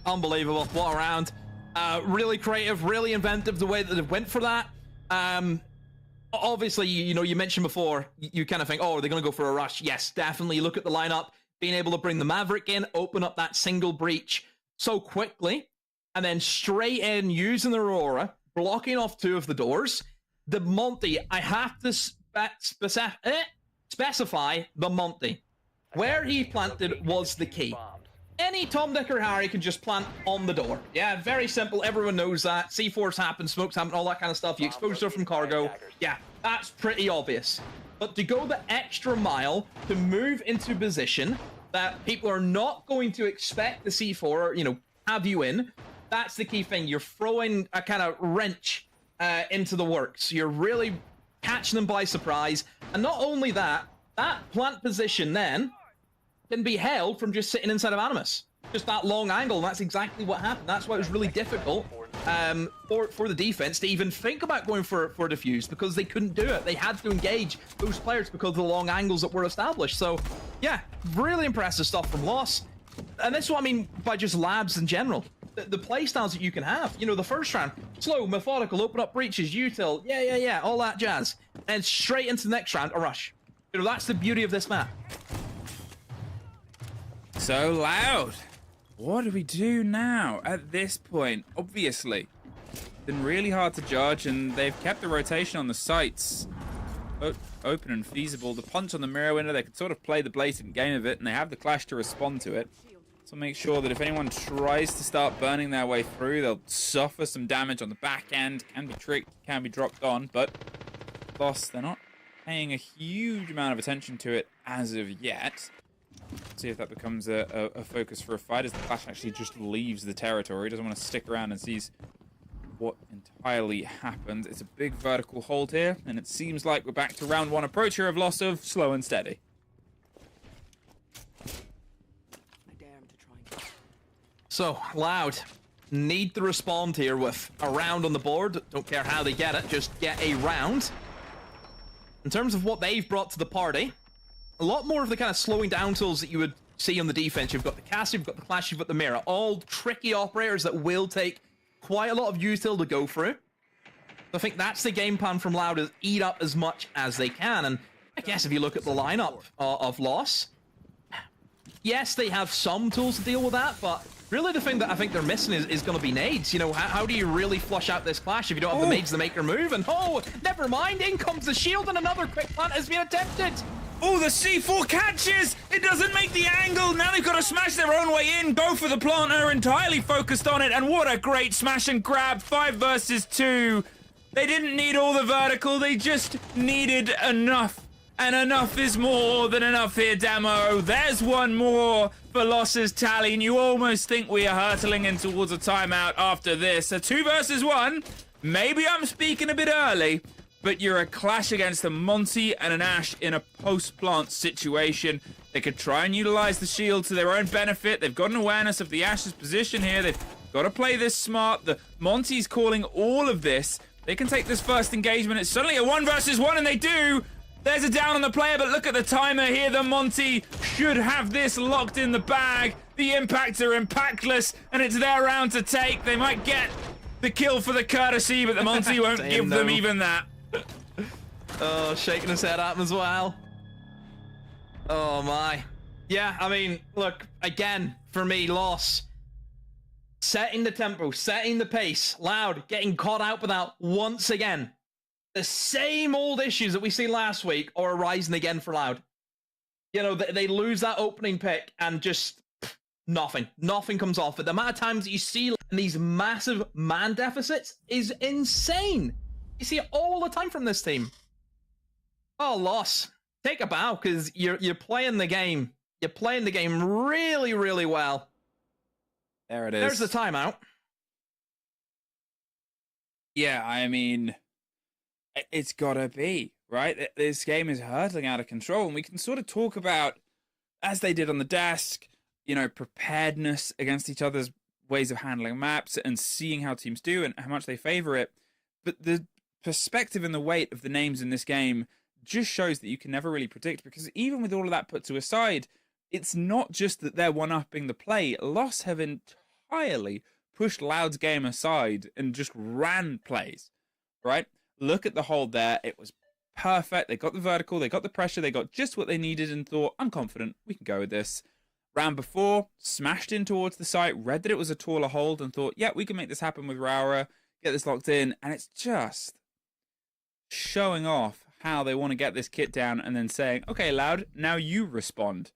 Unbelievable, what a round. Really creative, really inventive the way that they went for that. Obviously, you mentioned before, you kind of think, oh, are they going to go for a rush? Yes, definitely. Look at the lineup, being able to bring the Maverick in, open up that single breach so quickly, and then straight in using the Aurora, blocking off 2 of the doors. The Monty, I have to specify the Monty. Where he planted was the key. Any Tom, Dick, or Harry can just plant on the door. Yeah, very simple. Everyone knows that. C4s happen, smokes happen, all that kind of stuff. You expose her from Cargo. Yeah, that's pretty obvious. But to go the extra mile, to move into position that people are not going to expect the C4, have you in, that's the key thing. You're throwing a kind of wrench into the works. You're really catching them by surprise. And not only that, that plant position then can be held from just sitting inside of Animus. Just that long angle, and that's exactly what happened. That's why it was really difficult for the defense to even think about going for a defuse, because they couldn't do it. They had to engage those players because of the long angles that were established. So, yeah, really impressive stuff from Loss. And that's what I mean by just labs in general. the play styles that you can have. You know, the first round, slow, methodical, open up breaches, util, yeah, all that jazz. And straight into the next round, a rush. You know, that's the beauty of this map. So Loud. What do we do now at this point? Obviously, been really hard to judge, and they've kept the rotation on the sites open and feasible. The punch on the mirror window, they can sort of play the blatant game of it, and they have the clash to respond to it. So make sure that if anyone tries to start burning their way through, they'll suffer some damage on the back end. Can be tricked, can be dropped on, but lost. They're not paying a huge amount of attention to it as of yet. See if that becomes a focus for a fight as the clash actually just leaves the territory. Doesn't want to stick around and sees what entirely happened. It's a big vertical hold here, and it seems like we're back to round one approach here of loss of slow and steady. So, Loud need to respond here with a round on the board. Don't care how they get it, just get a round. In terms of what they've brought to the party, a lot more of the kind of slowing down tools that you would see on the defense. You've got the cast, you've got the clash, you've got the mirror. All tricky operators that will take quite a lot of util to go through. I think that's the game plan from Loud, is eat up as much as they can. And I guess if you look at the lineup of Loss, yes, they have some tools to deal with that, but really the thing that I think they're missing is going to be nades. You know, how do you really flush out this clash if you don't have the nades to make your move? And oh, never mind, in comes the shield and another quick plant has been attempted. Oh, the C4 catches! It doesn't make the angle! Now they've got to smash their own way in, go for the planter, entirely focused on it, and what a great smash and grab, 5 versus 2. They didn't need all the vertical, they just needed enough. And enough is more than enough here, Damo. There's one more for Loss's tally, and you almost think we are hurtling in towards a timeout after this. A 2 versus 1. Maybe I'm speaking a bit early, but you're a clash against a Monty and an Ash in a post-plant situation. They could try and utilize the shield to their own benefit. They've got an awareness of the Ash's position here. They've got to play this smart. The Monty's calling all of this. They can take this first engagement. It's suddenly a 1 versus 1, and they do. There's a down on the player, but look at the timer here. The Monty should have this locked in the bag. The impacts are impactless, and it's their round to take. They might get the kill for the courtesy, but the Monty won't give them even that. Oh, shaking his head at him as well. Oh my. Yeah, I mean, look, again, for me, Loss. Setting the tempo, setting the pace. Loud, getting caught out with that once again. The same old issues that we see last week are arising again for Loud. You know, they lose that opening pick and just nothing comes off it. The amount of times that you see these massive man deficits is insane. You see it all the time from this team. Oh, Loss. Take a bow, because you're playing the game. You're playing the game really, really well. There it is. There's the timeout. Yeah, I mean, it's gotta be, right? This game is hurtling out of control, and we can sort of talk about, as they did on the desk, you know, preparedness against each other's ways of handling maps and seeing how teams do and how much they favor it. But the perspective and the weight of the names in this game just shows that you can never really predict, because even with all of that put to aside, it's not just that they're one-upping the play. Loss have entirely pushed Loud's game aside and just ran plays, right? Look at the hold there. It was perfect. They got the vertical, they got the pressure, they got just what they needed and thought, I'm confident we can go with this. Round before, smashed in towards the site, read that it was a taller hold and thought, yeah, we can make this happen with Raura, get this locked in, and it's just showing off how they want to get this kit down and then saying, okay, Loud, now you respond.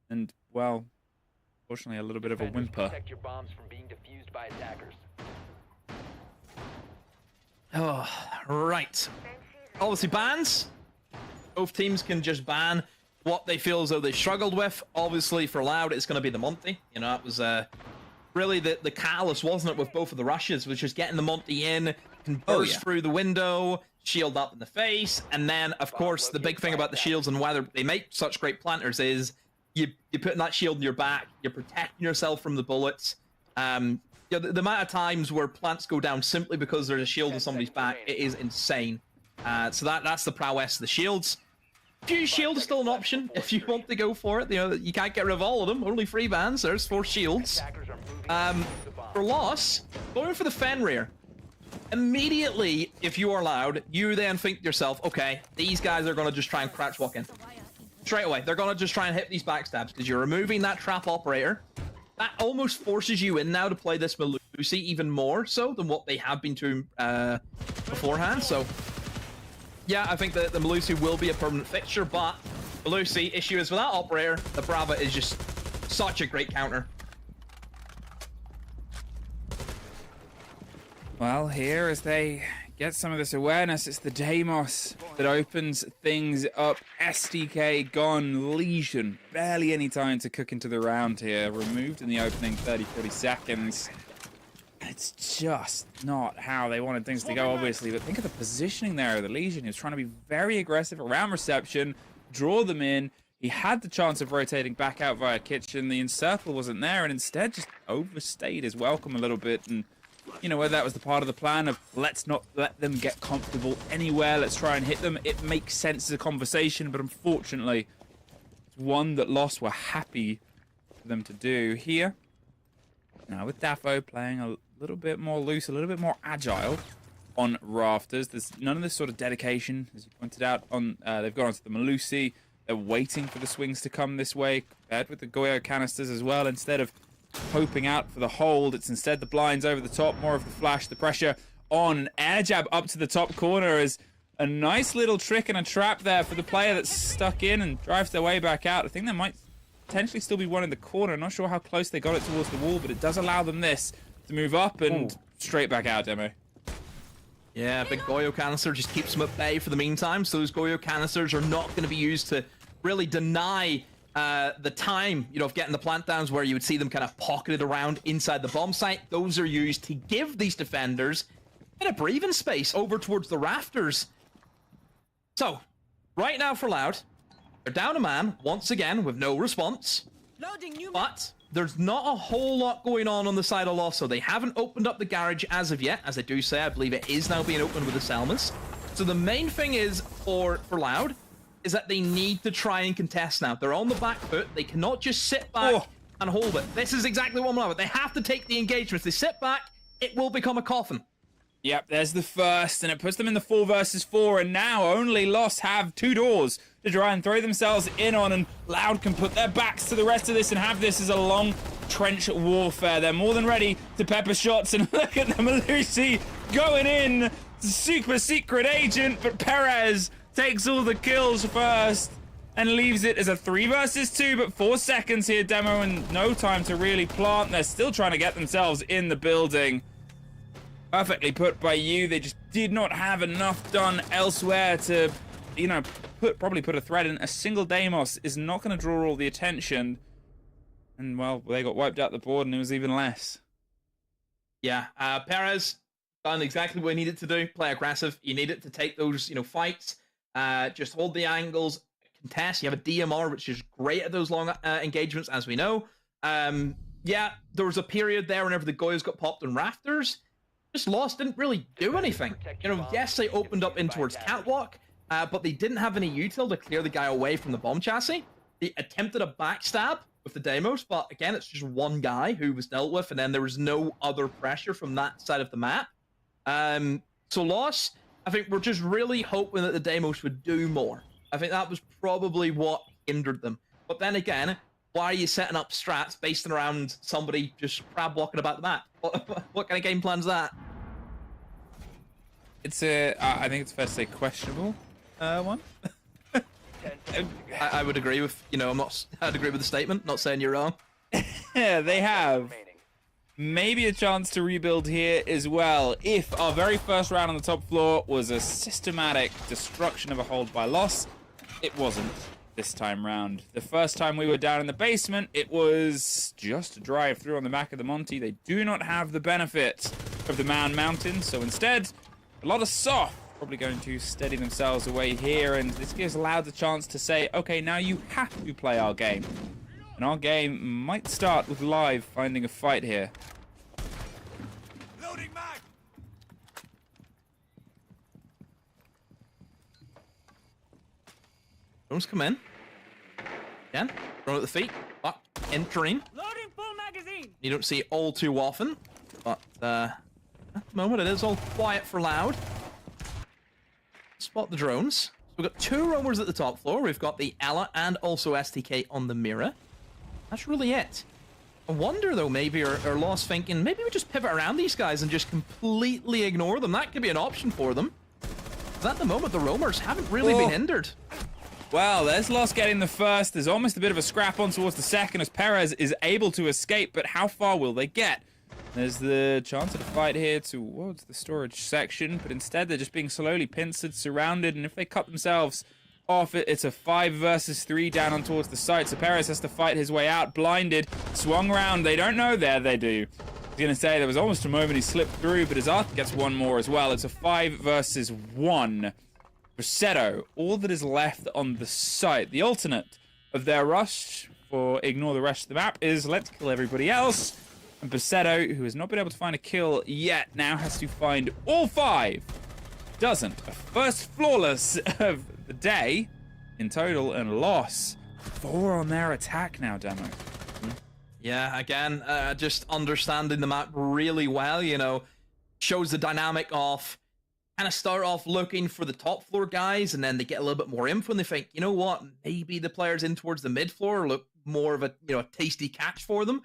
And, well, fortunately, a little bit of a whimper. Protect your bombs from being defused by attackers. Oh, right. Obviously, bans. Both teams can just ban what they feel as though they struggled with. Obviously, for Loud, it's going to be the Monty. You know, it was really the catalyst, wasn't it, with both of the rushes, was just getting the Monty in, can burst through the window, shield up in the face, and then, of course, the big thing about the shields and why they make such great planters is you're putting that shield in your back, you're protecting yourself from the bullets. You know, the amount of times where plants go down simply because there's a shield in somebody's back, it is insane. So that's the prowess of the shields. Fuse shield is still an option if you want to go for it. You know, you can't get rid of all of them. Only 3 bans. There's 4 shields. for loss, going for the Fenrir. Immediately, if you are loud, you then think to yourself, okay, these guys are going to just try and crouch walk in. Straight away, they're going to just try and hit these backstabs because you're removing that trap operator. That almost forces you in now to play this Melusi even more so than what they have been doing beforehand. So, yeah, I think that the Melusi will be a permanent fixture, but Melusi, issue is with that operator, the Brava is just such a great counter. Well, here as they get some of this awareness, it's the Deimos that opens things up. SDK gone, Legion, barely any time to cook into the round here. Removed in the opening 30-40 seconds. It's just not how they wanted things to go, obviously, but think of the positioning there of the Legion. He was trying to be very aggressive around reception, draw them in. He had the chance of rotating back out via kitchen. The encircle wasn't there, and instead just overstayed his welcome a little bit. And you know, whether that was the part of the plan of let's not let them get comfortable anywhere, let's try and hit them, it makes sense as a conversation, but unfortunately, it's one that Lost were happy for them to do here. Now with Dafo playing a little bit more loose, a little bit more agile on Rafters, there's none of this sort of dedication, as you pointed out. On they've gone onto the Melusi, they're waiting for the swings to come this way, compared with the Goyo canisters as well. Instead of hoping out for the hold, it's instead the blinds over the top, more of the flash, the pressure on. Air jab up to the top corner is a nice little trick and a trap there for the player that's stuck in and drives their way back out. I think there might potentially still be one in the corner. Not sure how close they got it towards the wall, but it does allow them this to move up and straight back out, Demo. Yeah, big Goyo canister just keeps them at bay for the meantime, so those Goyo canisters are not going to be used to really deny the time, you know, of getting the plant downs where you would see them kind of pocketed around inside the bomb site. Those are used to give these defenders a bit of breathing space over towards the rafters. So, right now for Loud, they're down a man, once again, with no response. But there's not a whole lot going on the side of Lost, so they haven't opened up the garage as of yet. As I do say, I believe it is now being opened with the Selmas. So the main thing is, for Loud, is that they need to try and contest now. They're on the back foot. They cannot just sit back and hold it. This is exactly what I'm about. They have to take the engagements. They sit back, it will become a coffin. Yep, there's the first, and it puts them in the 4 versus 4, and now only Lost have 2 doors to try and throw themselves in on, and Loud can put their backs to the rest of this and have this as a long trench warfare. They're more than ready to pepper shots, and look at the Melusi going in. Super secret agent, but Perez takes all the kills first and leaves it as a 3 versus 2, but 4 seconds here, Demo, and no time to really plant. They're still trying to get themselves in the building. Perfectly put by you. They just did not have enough done elsewhere to, you know, probably put a threat in. A single Deimos is not going to draw all the attention. And, well, they got wiped out the board, and it was even less. Yeah, Perez done exactly what he needed to do. Play aggressive. You need it to take those, you know, fights. Just hold the angles, contest. You have a DMR, which is great at those long engagements, as we know. Yeah, there was a period there whenever the Goyos got popped on rafters. Just Lost didn't really do anything. You know, yes, they opened up in towards Catwalk, but they didn't have any util to clear the guy away from the bomb chassis. They attempted a backstab with the Deimos, but again, it's just one guy who was dealt with, and then there was no other pressure from that side of the map. So Lost, I think we're just really hoping that the Deimos would do more. I think that was probably what hindered them. But then again, why are you setting up strats based around somebody just crab walking about the map? What kind of game plan's that? It's I think it's fair to say questionable one. I would agree with, you know, I'd agree with the statement, not saying you're wrong. Yeah, they have maybe a chance to rebuild here as well. If our very first round on the top floor was a systematic destruction of a hold by Loss, it wasn't this time round. The first time we were down in the basement, it was just a drive through on the back of the Monty. They do not have the benefit of the Man Mountain, so instead, a lot of soft. Probably going to steady themselves away here, and this gives Loud the chance to say, okay, now you have to play our game. And our game might start with Live finding a fight here. Loading mag. Drones come in. Again, thrown at the feet. Entering. Loading full magazine. You don't see it all too often. at the moment, it is all quiet for Loud. Spot the drones. We've got 2 roamers at the top floor. We've got the Ella and also STK on the mirror. That's really it. I wonder, though, maybe, or Lost thinking, maybe we just pivot around these guys and just completely ignore them. That could be an option for them. But at the moment, the roamers haven't really been hindered. Well, there's Lost getting the first. There's almost a bit of a scrap on towards the second as Perez is able to escape, but how far will they get? There's the chance of a fight here towards the storage section, but instead they're just being slowly pincered, surrounded, and if they cut themselves off, it's a 5 versus 3 down on towards the site, so Perez has to fight his way out, blinded, swung round, they don't know there, they do. I was going to say, there was almost a moment he slipped through, but his Arthur gets one more as well. It's a 5 versus 1. Veto, all that is left on the site, the alternate of their rush for ignore the rest of the map is let's kill everybody else. And Veto, who has not been able to find a kill yet, now has to find all 5. Doesn't. A first flawless of the day in total and loss. 4 on their attack now, Demo. Yeah, again, just understanding the map really well, you know, shows the dynamic of kind of start off looking for the top floor guys, and then they get a little bit more info, and they think, you know what, maybe the players in towards the mid floor look more of a, you know, a tasty catch for them.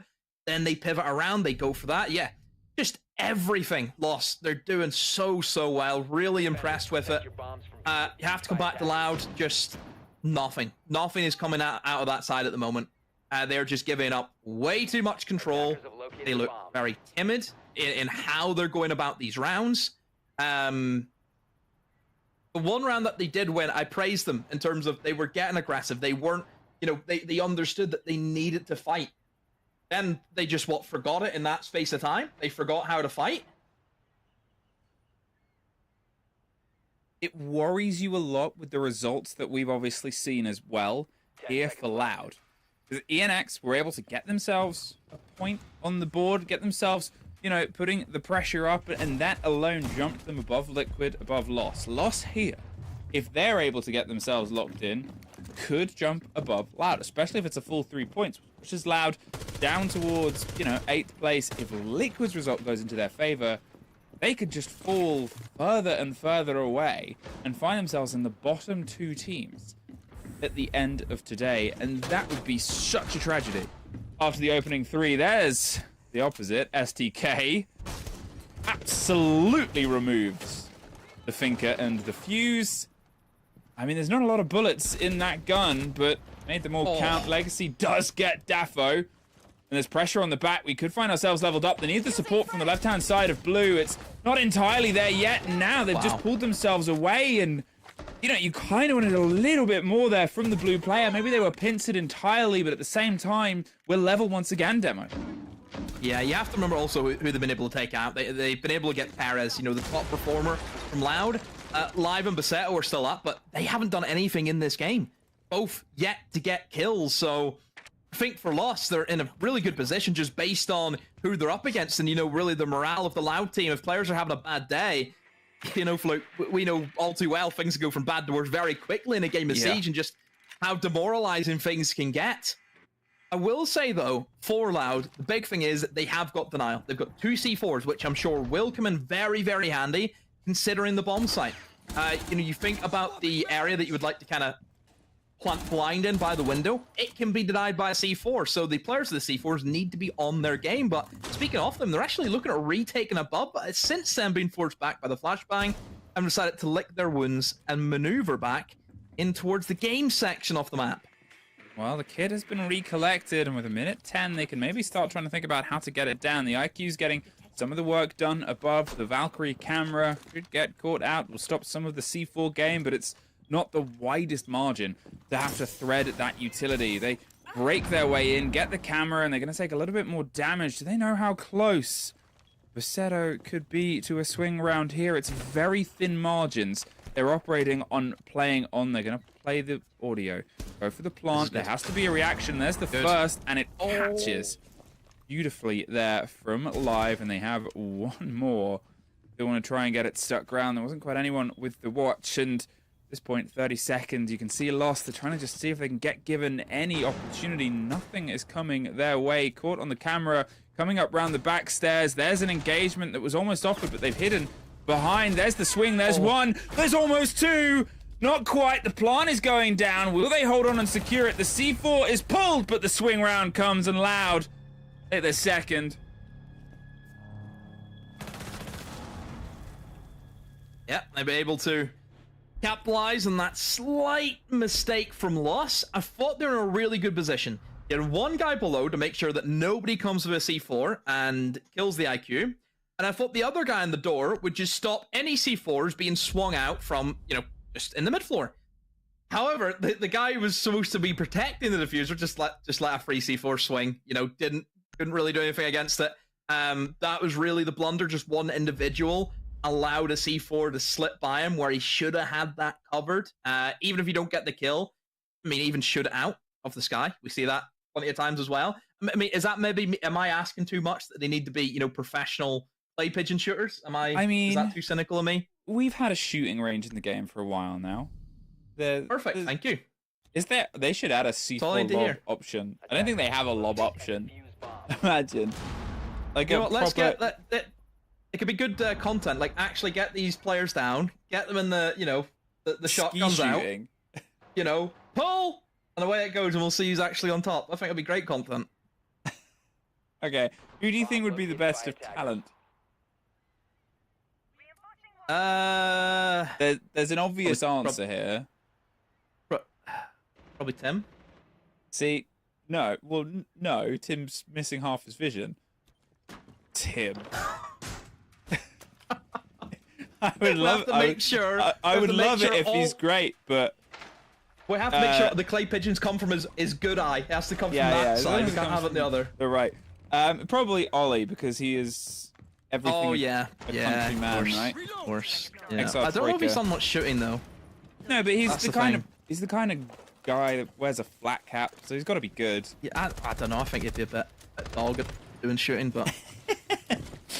Then they pivot around, they go for that. Yeah, just everything Lost. They're doing so well. Really impressed with it. You have to come back to Loud. Just nothing. Nothing is coming out of that side at the moment. They're just giving up way too much control. They look very timid in how they're going about these rounds. The one round that they did win, I praised them in terms of they were getting aggressive. They weren't, you know, they understood that they needed to fight. Then they just, forgot it in that space of time? They forgot how to fight? It worries you a lot with the results that we've obviously seen as well here for Loud. Because ENX were able to get themselves a point on the board, get themselves, you know, putting the pressure up, and that alone jumped them above Liquid, above Loss. Loss here, if they're able to get themselves locked in, could jump above Loud, especially if it's a full 3 points, which is Loud down towards, you know, 8th place. If Liquid's result goes into their favor, they could just fall further and further away and find themselves in the bottom 2 teams at the end of today, and that would be such a tragedy. After the opening 3, there's the opposite. STK absolutely removes the Finker and the Fuse. I mean, there's not a lot of bullets in that gun, but made them all count. Legacy does get Daffo. And there's pressure on the back. We could find ourselves leveled up. They need the support from the left-hand side of Blue. It's not entirely there yet. Now they've just pulled themselves away. And, you know, you kind of wanted a little bit more there from the Blue player. Maybe they were pincered entirely, but at the same time, we're level once again, Demo. Yeah, you have to remember also who they've been able to take out. They've been able to get Perez, you know, the top performer from Loud. Live and Veto are still up, but they haven't done anything in this game. Both yet to get kills, so I think for Lost, they're in a really good position just based on who they're up against and, you know, really the morale of the Loud team. If players are having a bad day, you know, Fluke, we know all too well things go from bad to worse very quickly in a game of Siege, and just how demoralizing things can get. I will say, though, for Loud, the big thing is that they have got denial. They've got 2 C4s, which I'm sure will come in very, very handy, considering the bomb site. You know, you think about the area that you would like to kind of plant blind in by the window, it can be denied by a C4, so the players of the C4s need to be on their game. But speaking of them, they're actually looking at retaking above, but since then being forced back by the flashbang, and decided to lick their wounds and maneuver back in towards the game section of the map. Well, the kid has been recollected, and with a minute 10, they can maybe start trying to think about how to get it down. The IQ's getting some of the work done above. The Valkyrie camera could get caught out, will stop some of the C4 game, but it's not the widest margin to have to thread that utility. They break their way in, get the camera, and they're going to take a little bit more damage. Do they know how close Veto could be to a swing round here? It's very thin margins. They're operating on playing on. They're going to play the audio. Go for the plant. There has to be a reaction. There's the first, and it catches beautifully there from Live, and they have one more. They want to try and get it stuck ground. There wasn't quite anyone with the watch, and this point, 30 seconds. You can see Lost. They're trying to just see if they can get given any opportunity. Nothing is coming their way. Caught on the camera, coming up round the back stairs. There's an engagement that was almost offered, but they've hidden behind. There's the swing. There's one. There's almost two. Not quite. The plant is going down. Will they hold on and secure it? The C4 is pulled, but the swing round comes, and Loud take their second. Yeah, they'll be able to capitalize on that slight mistake from Loss. I thought they were in a really good position. You had one guy below to make sure that nobody comes with a C4 and kills the IQ. And I thought the other guy on the door would just stop any C4s being swung out from, just in the mid floor. However, the guy who was supposed to be protecting the diffuser just let a free C4 swing. Couldn't really do anything against it. That was really the blunder. Just one individual allowed a C4 to slip by him where he should have had that covered. Even if you don't get the kill, even shoot it out of the sky. We see that plenty of times as well. Is that am I asking too much that they need to be, professional play pigeon shooters? Is that too cynical of me? We've had a shooting range in the game for a while now. Perfect, thank you. Is there? They should add a C4 lob option. I don't think they have a lob option. Imagine. Let's get that. It could be good content. Actually get these players down, get them in the the shot comes shooting out. Pull, and away it goes, and we'll see who's actually on top. I think it'll be great content. Okay, who do you think would be the best of talent? There's an obvious answer here. Probably Tim. See, no. Well, no. Tim's missing half his vision. Tim. I would love to make sure. I would love it if he's great, but we have to make sure the clay pigeons come from his good eye. It has to come from that side. We can't have it the other. They're right. Probably Ollie, because he is everything. Oh yeah, a country man, right? Of course. Yeah. I don't know if he's done much shooting though. No, but he's the kind of guy that wears a flat cap, so he's got to be good. Yeah, I don't know. I think he'd be a bit dog at doing shooting, but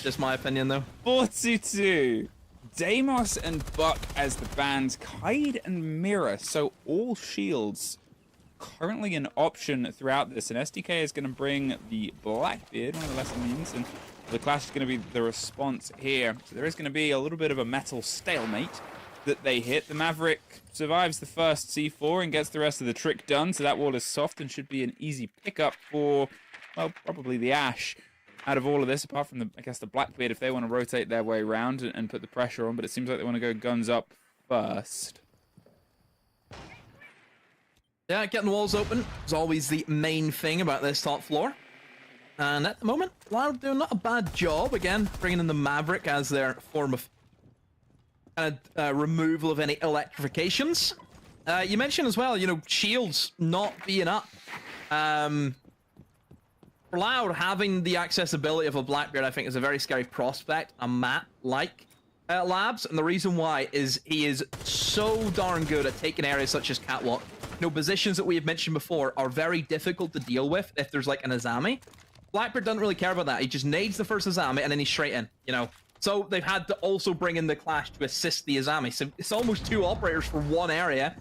just my opinion though. 4-2-2. Deimos and Buck as the bands, Kaid and Mira. So all shields currently an option throughout this. And SDK is going to bring the Blackbeard, one of the lesser means, and the Clash is going to be the response here. So there is going to be a little bit of a metal stalemate that they hit. The Maverick survives the first C4 and gets the rest of the trick done. So that wall is soft and should be an easy pickup for, well, probably the Ash. Out of all of this, apart from the Blackbeard, if they want to rotate their way around and put the pressure on, but it seems like they want to go guns up first. Yeah, getting the walls open is always the main thing about this top floor. And at the moment, Loud doing not a bad job, again, bringing in the Maverick as their form of removal of any electrifications. You mentioned as well, shields not being up. For Loud, having the accessibility of a Blackbeard, I think, is a very scary prospect. A map like Labs, and the reason why is he is so darn good at taking areas such as Catwalk. Positions that we have mentioned before are very difficult to deal with if there's like an Azami. Blackbeard doesn't really care about that. He just nades the first Azami and then he's straight in, So they've had to also bring in the Clash to assist the Azami. So it's almost two operators for one area,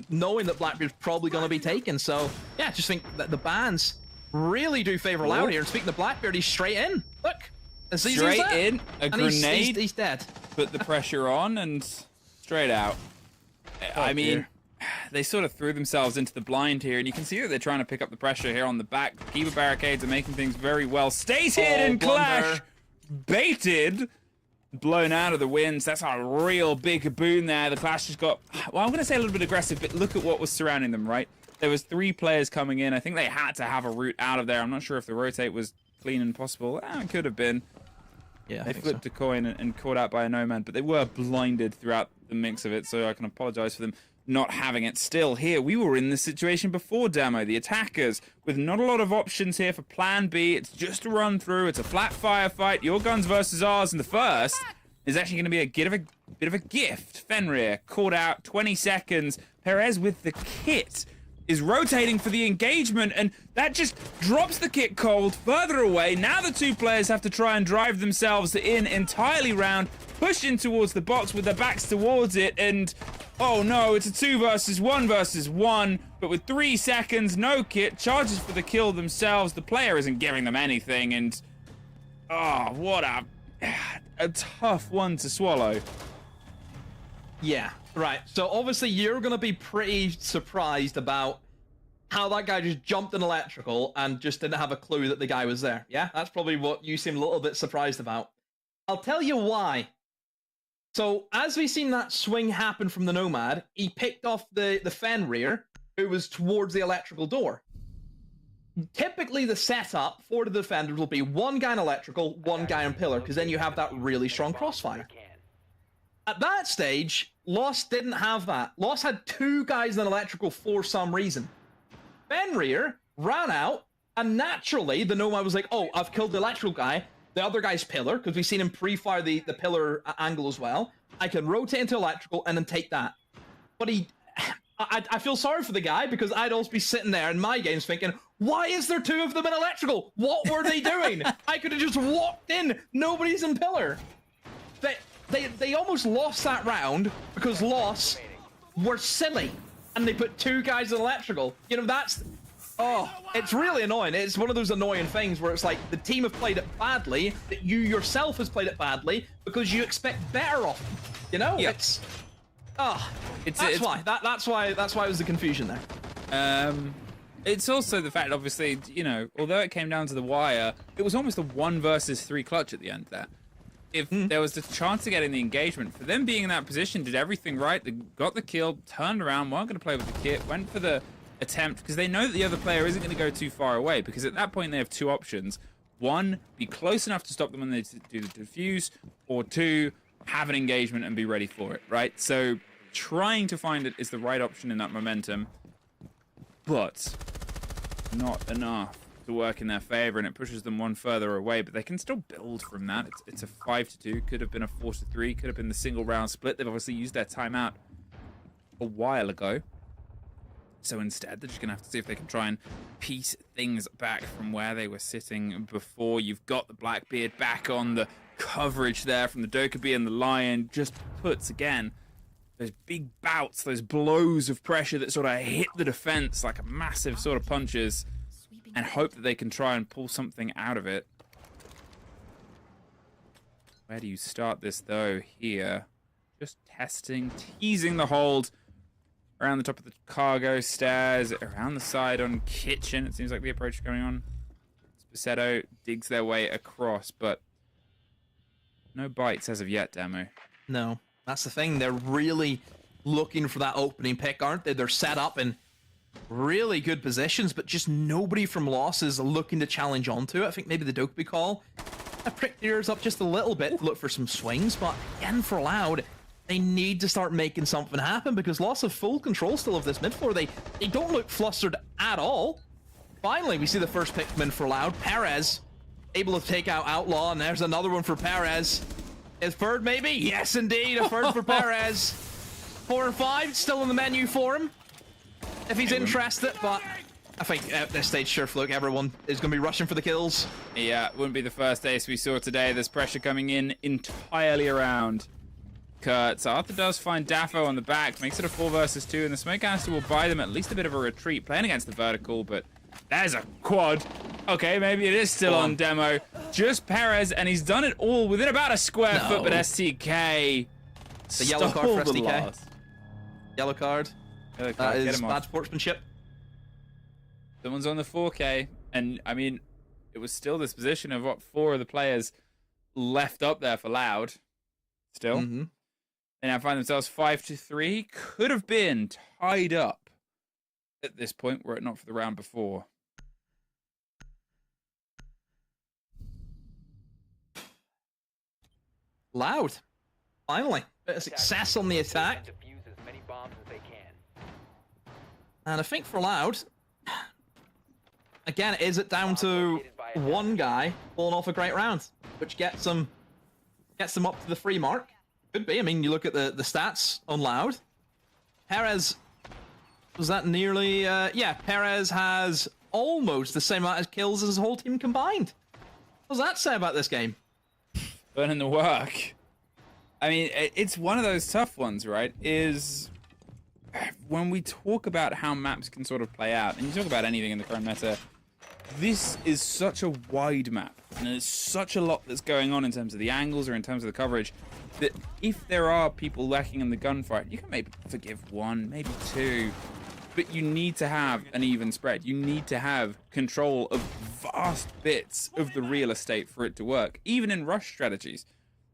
knowing that Blackbeard's probably going to be taken. So yeah, I just think that the bans really do favor Loud here. And speaking of Blackbeard, he's straight in. Look. Straight in, a and grenade. He's dead. Put the pressure on and straight out. I mean, they sort of threw themselves into the blind here, and you can see that they're trying to pick up the pressure here on the back. Keeper barricades are making things very well stated, and Clash baited, blown out of the winds. That's a real big boon there. The Clash has got, well, I'm going to say a little bit aggressive, but look at what was surrounding them, right? There was 3 players coming in. I think they had to have a route out of there. I'm not sure if the rotate was clean and possible. It could have been. Yeah, they flipped a coin and caught out by a nomad, but they were blinded throughout the mix of it, so I can apologize for them not having it. Still, here, we were in this situation before demo. The attackers, with not a lot of options here for plan B. It's just a run through. It's a flat firefight. Your guns versus ours, and the first is actually going to be a bit of a gift. Fenrir caught out, 20 seconds. Perez with the kit is rotating for the engagement, and that just drops the kit cold further away. Now the 2 players have to try and drive themselves in entirely round. pushing towards the box with their backs towards it, and oh no, it's a 2 versus 1 versus 1, but with 3 seconds, no kit, charges for the kill themselves. The player isn't giving them anything, and oh, what a tough one to swallow. Yeah, right. So obviously you're going to be pretty surprised about how that guy just jumped in electrical and just didn't have a clue that the guy was there. Yeah, that's probably what you seem a little bit surprised about. I'll tell you why. So as we seen that swing happen from the Nomad, he picked off the Fenrir, who was towards the electrical door. Typically the setup for the defenders will be 1 guy in electrical, 1 guy in pillar, because then you have that really strong crossfire. At that stage, Lost didn't have that. Lost had 2 guys in electrical for some reason. Fenrir ran out, and naturally the Nomad was like, oh, I've killed the electrical guy. The other guy's pillar, because we've seen him pre-fire the pillar angle as well. I can rotate into electrical and then take that. But I feel sorry for the guy, because I'd also be sitting there in my games thinking, why is there 2 of them in electrical? What were they doing? I could have just walked in. Nobody's in pillar. They almost lost that round because Lost were silly and they put 2 guys in electrical. You know, that's... Oh, it's really annoying. It's one of those annoying things where it's like the team have played it badly, that you yourself has played it badly because you expect better of them. You know? Yep. It's... Oh, that's why. That's why it was the confusion there. It's also the fact, obviously, you know, although it came down to the wire, it was almost a 1 versus 3 clutch at the end there. If there was the chance of getting the engagement, for them being in that position, did everything right, they got the kill, turned around, weren't going to play with the kit, went for the attempt, because they know that the other player isn't going to go too far away, because at that point they have 2 options. 1, be close enough to stop them when they do the defuse, or 2, have an engagement and be ready for it, right? So trying to find it is the right option in that momentum, but not enough to work in their favor, and it pushes them 1 further away, but they can still build from that. It's a 5-2, could have been a 4-3, could have been the single round split. They've obviously used their timeout a while ago, so instead they're just gonna have to see if they can try and piece things back from where they were sitting before. You've got the Blackbeard back on the coverage there from the Dokkaebi, and the Lion just puts again those big bouts, those blows of pressure that sort of hit the defense like a massive sort of punches, and hope that they can try and pull something out of it. Where do you start this, though? Here. Just testing, teasing the hold around the top of the cargo stairs, around the side on kitchen. It seems like the approach is going on. Spacetto digs their way across, but no bites as of yet, Demo. No, that's the thing. They're really looking for that opening pick, aren't they? They're set up in really good positions, but just nobody from Lost is looking to challenge onto it. I think maybe the Dokkaebi call. I pricked their ears up just a little bit, look for some swings, but again, for Loud, they need to start making something happen, because Lost have full control still of this mid floor. They don't look flustered at all. Finally, we see the first pick come in for Loud. Perez able to take out Outlaw, and there's another one for Perez. Is third maybe? Yes, indeed, a third for Perez. 4 and 5 still in the menu for him, if he's interested, but I think at this stage, sure, look, everyone is going to be rushing for the kills. Yeah, it wouldn't be the first ace we saw today. There's pressure coming in entirely around Kurt. So Arthur does find Daffo on the back, makes it a 4 versus 2, and the smoke canister will buy them at least a bit of a retreat, playing against the vertical, but there's a quad. Okay, maybe it is still on Demo. Just Perez, and he's done it all within about a square foot, but STK the yellow card for STK. Loss. Yellow card. That is bad sportsmanship. Someone's on the 4K, and I mean, it was still this position of what 4 of the players left up there for Loud. Still, they now find themselves 5-3. Could have been tied up at this point were it not for the round before. Loud, finally, bit of success on the attack. And I think for Loud, again, is it down to 1 guy pulling off a great round, which gets them up to the 3 mark? Could be. I mean, you look at the stats on Loud. Perez, was that nearly... yeah, Perez has almost the same amount of kills as his whole team combined. What does that say about this game? Burning the work. I mean, it's one of those tough ones, right? Is when we talk about how maps can sort of play out, and you talk about anything in the current meta, this is such a wide map, and there's such a lot that's going on in terms of the angles or in terms of the coverage, that if there are people lacking in the gunfight, you can maybe forgive one, maybe two, but you need to have an even spread. You need to have control of vast bits of the real estate for it to work, even in rush strategies.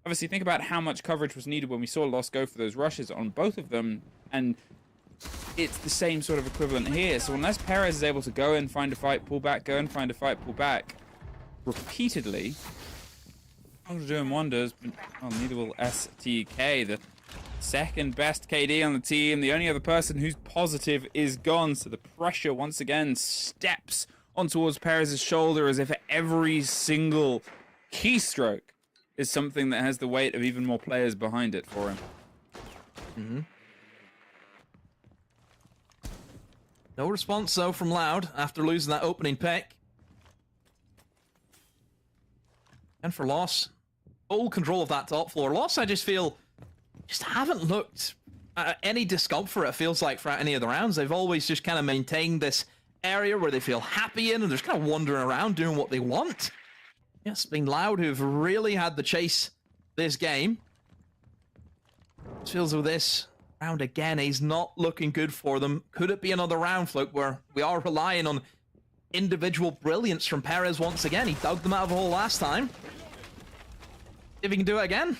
Obviously, think about how much coverage was needed when we saw Lost go for those rushes on both of them, and it's the same sort of equivalent here. So unless Perez is able to go and find a fight, pull back, go and find a fight, pull back, repeatedly, not doing wonders, but well, neither will STK, the second best KD on the team. The only other person who's positive is gone, so the pressure once again steps on towards Perez's shoulder as if every single keystroke is something that has the weight of even more players behind it for him. Mm-hmm. No response, though, from Loud after losing that opening pick. And for Loss, full control of that top floor. Loss, I just feel, just haven't looked at any discomfort, it feels like, for any of the rounds. They've always just kind of maintained this area where they feel happy in, and they're just kind of wandering around doing what they want. Yeah, it's been Loud who've really had the chase this game. It feels as though this round again is not looking good for them. Could it be another round, Float, where we are relying on individual brilliance from Perez once again? He dug them out of a hole last time. See if he can do it again.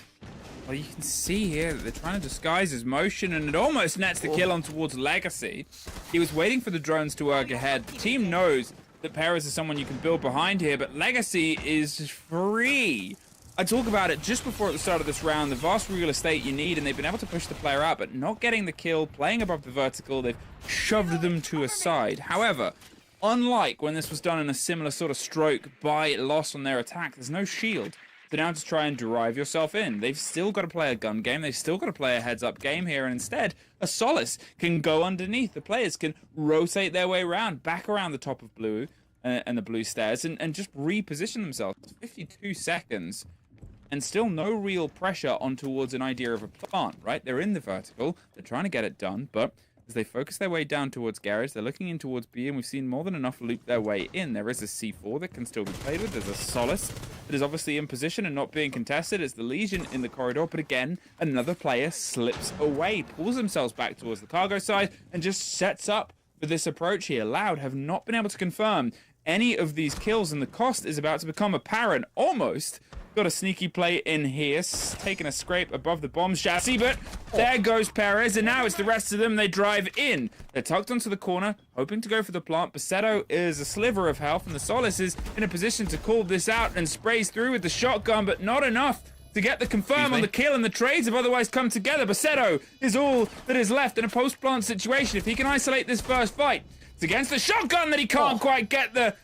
Well, you can see here that they're trying to disguise his motion, and it almost nets the kill on towards Legacy. He was waiting for the drones to work ahead. The team knows that Perez is someone you can build behind here, but Legacy is free. I talk about it just before at the start of this round, the vast real estate you need, and they've been able to push the player out, but not getting the kill, playing above the vertical, they've shoved them to a side. However, unlike when this was done in a similar sort of stroke by Lost on their attack, there's no shield. So now to try and drive yourself in. They've still got to play a gun game, they've still got to play a heads-up game here, and instead, a Solace can go underneath. The players can rotate their way around, back around the top of blue, and the blue stairs, and just reposition themselves. 52 seconds. And still no real pressure on towards an idea of a plant, right? They're in the vertical, they're trying to get it done, but as they focus their way down towards garage, they're looking in towards B, and we've seen more than enough loop their way in. There is a C4 that can still be played with. There's a Solace that is obviously in position and not being contested. It's the Legion in the corridor, but again, another player slips away, pulls themselves back towards the cargo side, and just sets up for this approach here. Loud have not been able to confirm any of these kills, and the cost is about to become apparent. Almost got a sneaky play in here, taking a scrape above the bomb chassis, but there goes Perez, and now it's the rest of them. They drive in. They're tucked onto the corner, hoping to go for the plant. Basetto is a sliver of health, and the Solace is in a position to call this out and sprays through with the shotgun, but not enough to get the confirm on the kill, and the trades have otherwise come together. Basetto is all that is left in a post-plant situation. If he can isolate this first fight, it's against the shotgun that he can't quite get the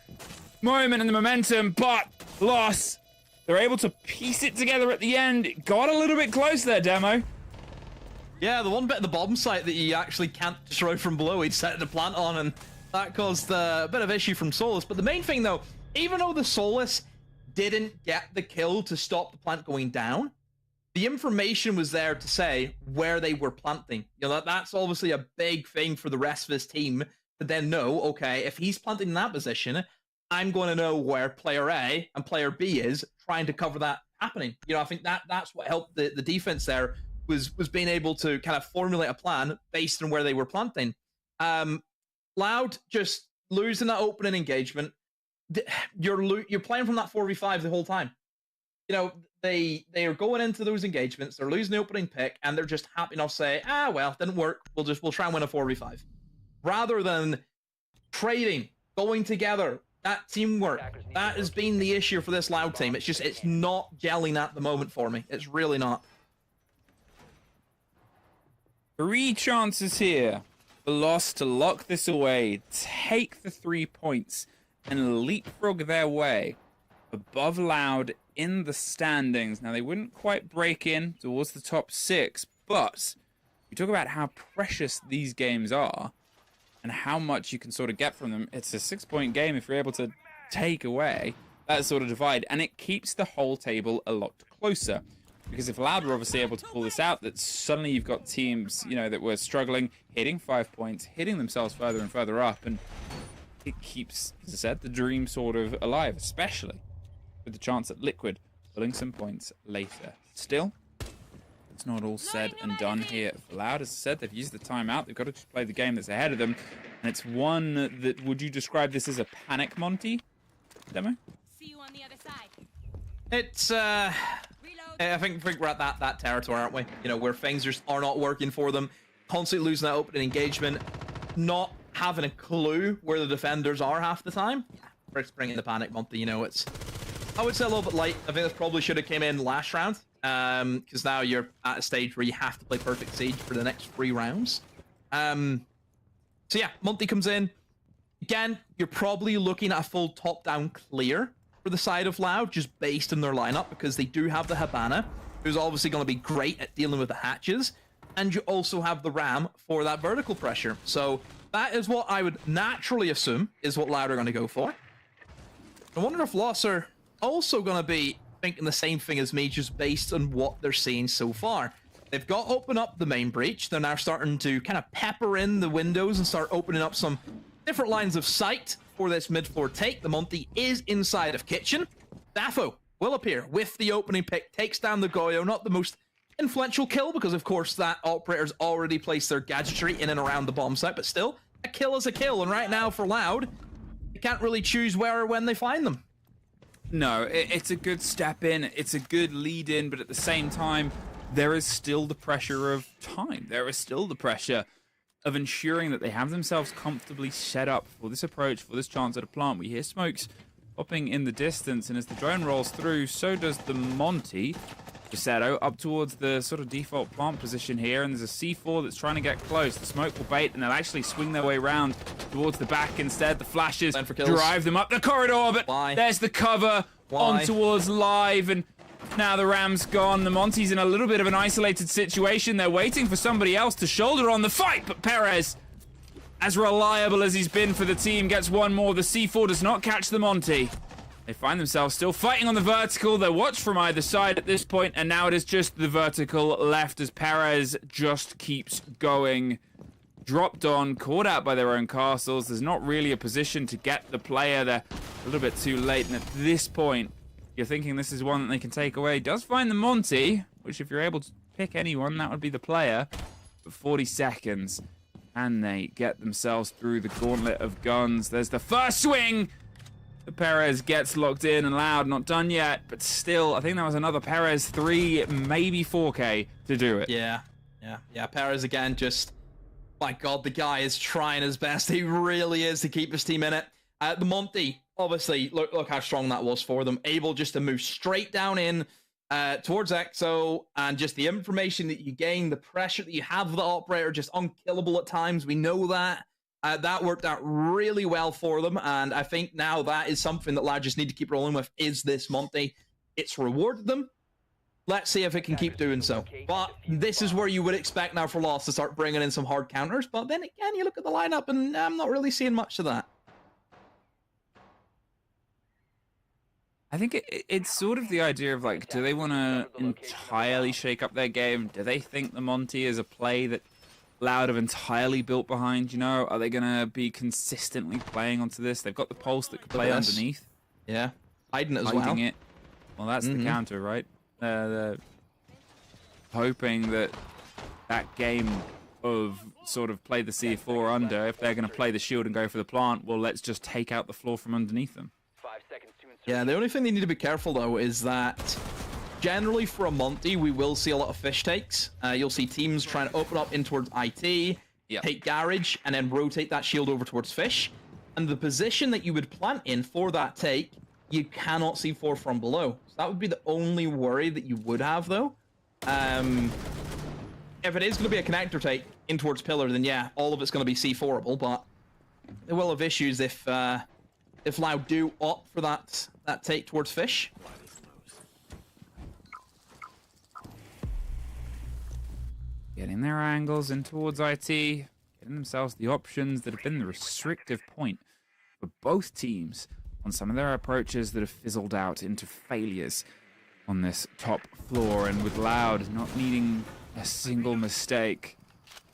moment and the momentum, but Loss, they're able to piece it together at the end. It got a little bit close there, Demo. Yeah, the one bit of the bomb site that you actually can't destroy from below, he'd set the plant on, and that caused a bit of issue from Solace. But the main thing, though, even though the Solace didn't get the kill to stop the plant going down, the information was there to say where they were planting. You know, that's obviously a big thing for the rest of his team to then know, okay, if he's planting in that position, I'm going to know where player A and player B is, trying to cover that happening. You know, I think that's what helped the defense there, was being able to kind of formulate a plan based on where they were planting. Loud just losing that opening engagement. You're playing from that 4v5 the whole time. You know, they are going into those engagements, they're losing the opening pick, and they're just happy enough to say, well, didn't work, we'll try and win a 4v5. Rather than trading, going together, that teamwork, that has been the issue for this Loud team. It's not gelling at the moment for me. It's really not. 3 chances here for Loss to lock this away, take the 3 points, and leapfrog their way above Loud in the standings. Now, they wouldn't quite break in towards the top 6, but we talk about how precious these games are and how much you can sort of get from them. It's a 6-point game if you're able to take away that sort of divide, and it keeps the whole table a lot closer. Because if Loud were obviously able to pull this out, that suddenly you've got teams, you know, that were struggling, hitting 5 points, hitting themselves further and further up, and it keeps, as I said, the dream sort of alive, especially with the chance at Liquid pulling some points later. Still, it's not all said and done here for Loud. As I said, they've used the timeout. They've got to just play the game that's ahead of them. And it's one that, would you describe this as a panic Monty demo? See you on the other side. It's, I think we're at that territory, aren't we? You know, where things just are not working for them. Constantly losing that opening engagement. Not having a clue where the defenders are half the time. Yeah, first bringing the panic Monty, you know, it's... I would say a little bit late. I think this probably should have came in last round. Because now you're at a stage where you have to play Perfect Siege for the next 3 rounds. So yeah, Monty comes in. Again, you're probably looking at a full top-down clear for the side of Loud, just based on their lineup, because they do have the Habana, who's obviously going to be great at dealing with the hatches, and you also have the Ram for that vertical pressure. So that is what I would naturally assume is what Loud are going to go for. I wonder if Loss are also going to be thinking the same thing as me, just based on what they're seeing so far. They've got to open up the main breach. They're now starting to kind of pepper in the windows and start opening up some different lines of sight for this mid-floor take. The Monty is inside of Kitchen. Daffo will appear with the opening pick, takes down the Goyo. Not the most influential kill, because of course that operator's already placed their gadgetry in and around the bomb site, but still, a kill is a kill. And right now for Loud, you can't really choose where or when they find them. No, it's a good step in, it's a good lead in, but at the same time, there is still the pressure of time. There is still the pressure of ensuring that they have themselves comfortably set up for this approach, for this chance at a plant. We hear smokes popping in the distance, and as the drone rolls through, so does the Monty. Gisetto up towards the sort of default plant position here, and there's a C4 that's trying to get close. The smoke will bait, and they'll actually swing their way around towards the back instead. The flashes drive them up the corridor, but there's the cover on towards Live, and now the Ram's gone. The Monty's in a little bit of an isolated situation. They're waiting for somebody else to shoulder on the fight, but Perez, as reliable as he's been for the team, gets one more. The C4 does not catch the Monty. They find themselves still fighting on the vertical. They're watched from either side at this point, and now it is just the vertical left as Perez just keeps going. Dropped on, caught out by their own castles. There's not really a position to get the player. They're a little bit too late, and at this point, you're thinking this is one that they can take away. Does find the Monty, which if you're able to pick anyone, that would be the player. But 40 seconds, and they get themselves through the gauntlet of guns. There's the first swing. The Perez gets locked in, and Loud not done yet, but still, I think that was another Perez 3, maybe 4K to do it. Yeah. Perez again, just, my God, the guy is trying his best. He really is to keep his team in it. The Monty, obviously, look how strong that was for them. Able just to move straight down in towards Exo, and just the information that you gain, the pressure that you have with the operator, just unkillable at times. We know that. That worked out really well for them, and I think now that is something that Loud just need to keep rolling with, is this Monty. It's rewarded them. Let's see if it can keep doing so. But this is where you would expect now for Lost to start bringing in some hard counters, but then again, you look at the lineup, and I'm not really seeing much of that. I think it's sort of the idea of, like, do they want to entirely shake up their game? Do they think the Monty is a play that Loud have entirely built behind, you know? Are they going to be consistently playing onto this? They've got the pulse that could play underneath. Yeah, hiding it as well. It. Well, that's the counter, right? They're hoping that game of sort of play the C4 under, if they're going to play the shield and go for the plant, well, let's just take out the floor from underneath them. Yeah, the only thing they need to be careful, though, is that generally for a Monty, we will see a lot of fish takes. You'll see teams trying to open up in towards IT, take Garage, and then rotate that shield over towards Fish. And the position that you would plant in for that take, you cannot see 4 from below. So that would be the only worry that you would have, though. If it is going to be a connector take in towards Pillar, then yeah, all of it's going to be C4able, but they will have issues if Loud do opt for that take towards Fish. Getting their angles in towards IT, getting themselves the options that have been the restrictive point for both teams on some of their approaches that have fizzled out into failures. on this top floor, and with Loud not needing a single mistake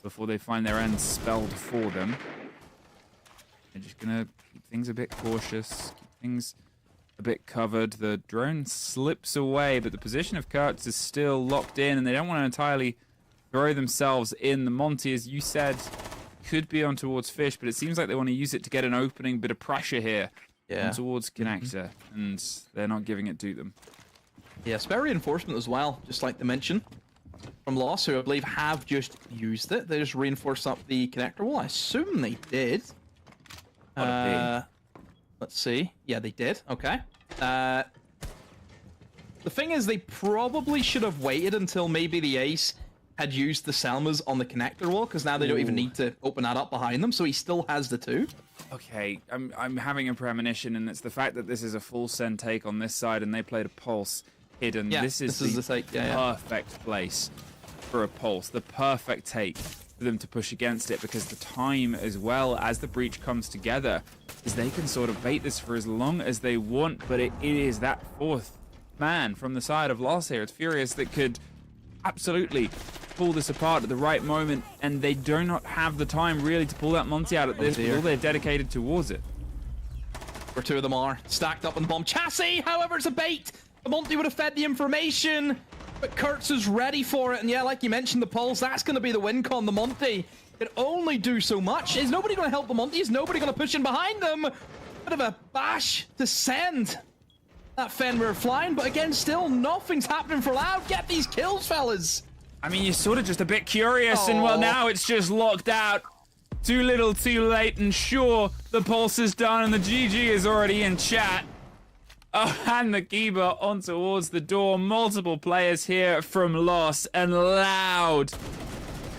before they find their end spelled for them. They're just gonna keep things a bit cautious, keep things a bit covered. The drone slips away, but the position of Kurtz is still locked in, and they don't want to entirely throw themselves in. The Monty, as you said, could be on towards Fish, but it seems like they want to use it to get an opening bit of pressure here on towards Connector, and they're not giving it to them. Yeah, spare reinforcement as well, just like they mentioned. From Loss, who I believe have just used it. They just reinforced up the connector wall. I assume they did. Let's see. Yeah, they did. Okay. The thing is, they probably should have waited until maybe the Ace had used the Selmas on the connector wall, because now they don't even need to open that up behind them, so he still has the 2. Okay, I'm having a premonition, and it's the fact that this is a full send take on this side, and they played a pulse hidden. Yeah, this is the take. perfect place for a pulse, the perfect take for them to push against it, because the time, as well as the breach comes together, is they can sort of bait this for as long as they want, but it is that 4th man from the side of Loss here. It's Furious that could absolutely pull this apart at the right moment, and they do not have the time really to pull that Monty out at this, but all they're dedicated towards it. Where 2 of them are stacked up on the bomb chassis. However, it's a bait. The Monty would have fed the information, but Kurtz is ready for it. And yeah, like you mentioned, the pulse, that's going to be the win con. The Monty can only do so much. Is nobody going to help the Monty? Is nobody going to push in behind them? Bit of a bash to send that Fenrir flying, but again, still nothing's happening for Loud. Get these kills, fellas. I mean, you're sort of just a bit curious, and well, now it's just locked out. Too little, too late, and sure, the pulse is done, and the GG is already in chat. Oh, and the Kiba on towards the door. Multiple players here from Loss, and Loud.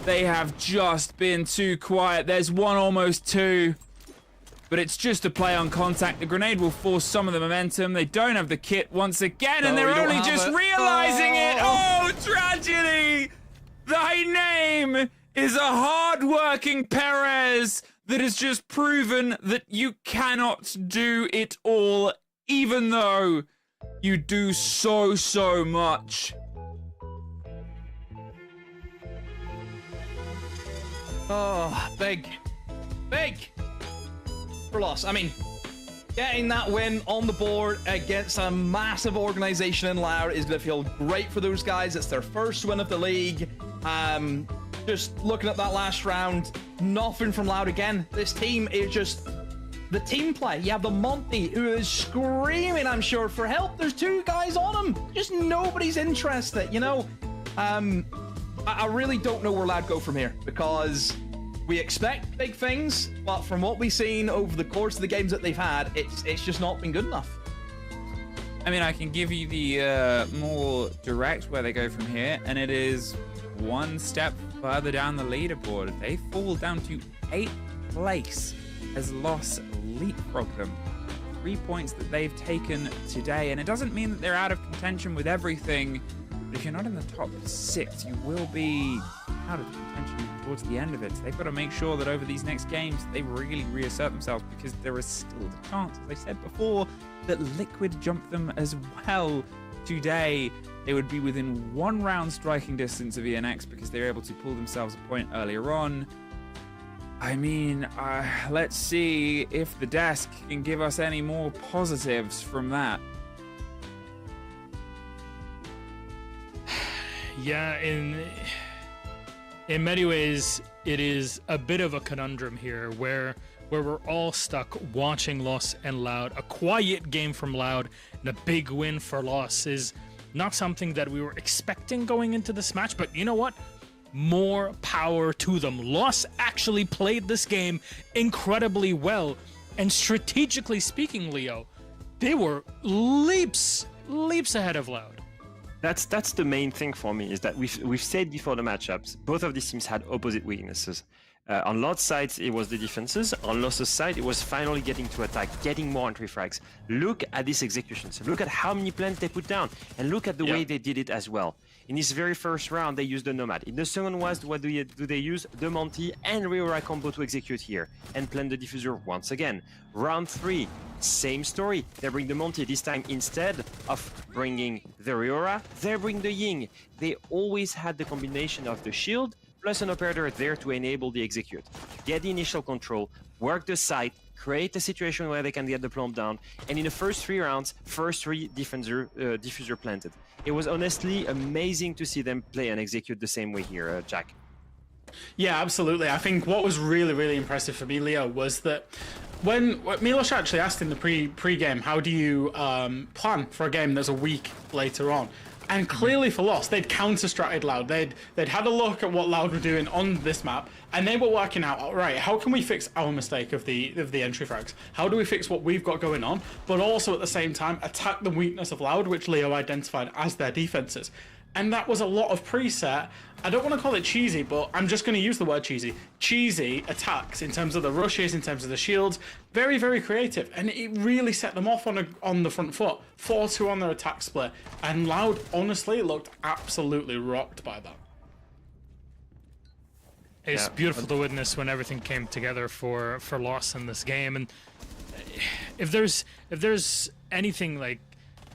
They have just been too quiet. There's 1, almost 2. But it's just a play on contact. The grenade will force some of the momentum. They don't have the kit once again, and they're only just realizing it. Oh, tragedy! Thy name is a hard-working Perez that has just proven that you cannot do it all, even though you do so much. Oh, big for Loss. I mean, getting that win on the board against a massive organization in Loud is going to feel great for those guys. It's their first win of the league. Just looking at that last round, nothing from Loud again. This team is just the team play. You have the Monty, who is screaming, I'm sure, for help. There's 2 guys on him. Just nobody's interested, you know? I really don't know where Loud go from here, because we expect big things, but from what we've seen over the course of the games that they've had, it's just not been good enough. I mean, I can give you the more direct where they go from here, and it is 1 step further down the leaderboard. They fall down to 8th place as Loss leapfrog them. 3 points that they've taken today, and it doesn't mean that they're out of contention with everything, but if you're not in the top 6, you will be out of contention towards the end of it. So they've got to make sure that over these next games, they really reassert themselves, because there is still the chance, as I said before, that Liquid jump them as well today. They would be within 1 round striking distance of ENX, because they were able to pull themselves a point earlier on. I mean, let's see if the desk can give us any more positives from that. Yeah, in many ways, it is a bit of a conundrum here, where we're all stuck watching Loss and Loud. A quiet game from Loud and a big win for Loss is not something that we were expecting going into this match, but you know what? More power to them. Loss actually played this game incredibly well, and strategically speaking, Leo, they were leaps ahead of Loud. That's the main thing for me, is that we've said before the matchups, both of these teams had opposite weaknesses. On Loud's side, it was the defenses. On Loss's side, it was finally getting to attack, getting more entry frags. Look at these executions. Look at how many plants they put down, and look at the way they did it as well. In his very first round, they used the Nomad. In the second was, what do they use? The Monty and Riora combo to execute here and plant the diffuser once again. Round 3, same story. They bring the Monty. This time, instead of bringing the Riora, they bring the Ying. They always had the combination of the shield plus an operator there to enable the execute. Get the initial control, work the site, create a situation where they can get the plump down, and in the first 3 rounds, first 3 diffuser planted. It was honestly amazing to see them play and execute the same way here, Jack. Yeah, absolutely. I think what was really, really impressive for me, Leo, was that when Milos actually asked in the pre-game, how do you plan for a game that's a week later on? And clearly for Lost, they'd counter-stratted Loud. They'd had a look at what Loud were doing on this map, and they were working out, all right, how can we fix our mistake of the entry frags? How do we fix what we've got going on, but also at the same time attack the weakness of Loud, which Leo identified as their defenses? And that was a lot of preset. I don't want to call it cheesy, but I'm just going to use the word cheesy. Cheesy attacks in terms of the rushes, in terms of the shields. Very, very creative. And it really set them off on the front foot. 4-2 on their attack split. And Loud, honestly, looked absolutely rocked by that. It's beautiful to witness when everything came together for Lost in this game. And if there's anything like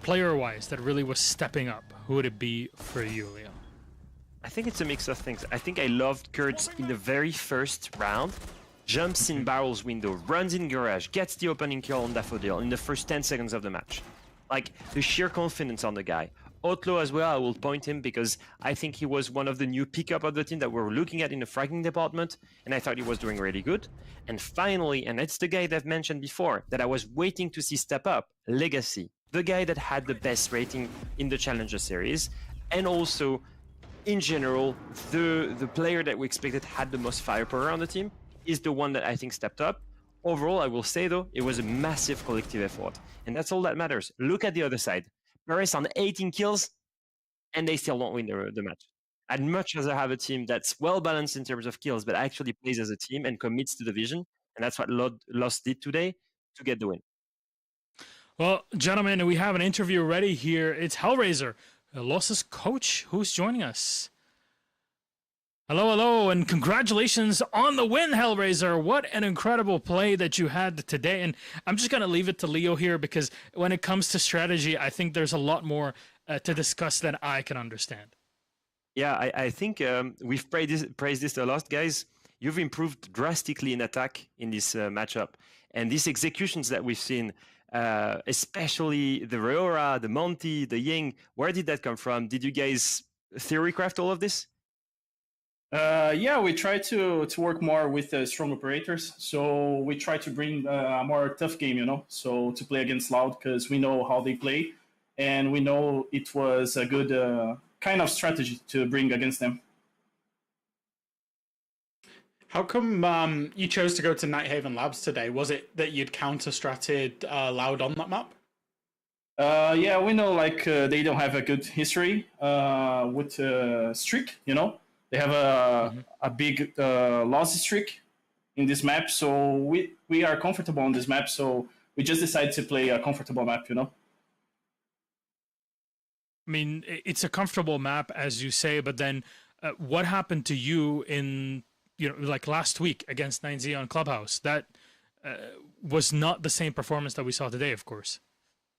player-wise that really was stepping up, who would it be for you, Leo? I think it's a mix of things. I think I loved Kurtz in the very first round. Jumps in barrel's window, runs in garage, gets the opening kill on Daffodil in the first 10 seconds of the match. Like, the sheer confidence on the guy. Outlaw as well, I will point him because I think he was one of the new pickup of the team that we're looking at in the fragging department, and I thought he was doing really good. And finally, and it's the guy that I've mentioned before, that I was waiting to see step up, Legacy. The guy that had the best rating in the Challenger series, and also, in general, the player that we expected had the most firepower on the team is the one that I think stepped up. Overall, I will say though, it was a massive collective effort, and that's all that matters. Look at the other side. Paris on 18 kills, and they still don't win the match. I'd much rather have a team that's well balanced in terms of kills, but actually plays as a team and commits to the vision, and that's what Lost did today to get the win. Well, gentlemen, we have an interview ready here. It's Hellraiser, Lost's coach, who's joining us. Hello, hello, and congratulations on the win, Hellraiser. What an incredible play that you had today. And I'm just going to leave it to Leo here because when it comes to strategy, I think there's a lot more to discuss than I can understand. Yeah, I think we've praised this a lot, guys. You've improved drastically in attack in this matchup. And these executions that we've seen, especially the Riora, the Monty, the Ying, where did that come from? Did you guys theorycraft all of this? Yeah, we try to work more with strong operators. So we try to bring a more tough game, so to play against Loud, because we know how they play. And we know it was a good kind of strategy to bring against them. How come you chose to go to Nighthaven Labs today? Was it that you'd counter-stratted Loud on that map? Yeah, we know they don't have a good history with streak, They have a big loss streak in this map, so we are comfortable on this map, so we just decided to play a comfortable map, I mean, it's a comfortable map, as you say, but then what happened to you in, like last week against 9Z on Clubhouse? That was not the same performance that we saw today, of course.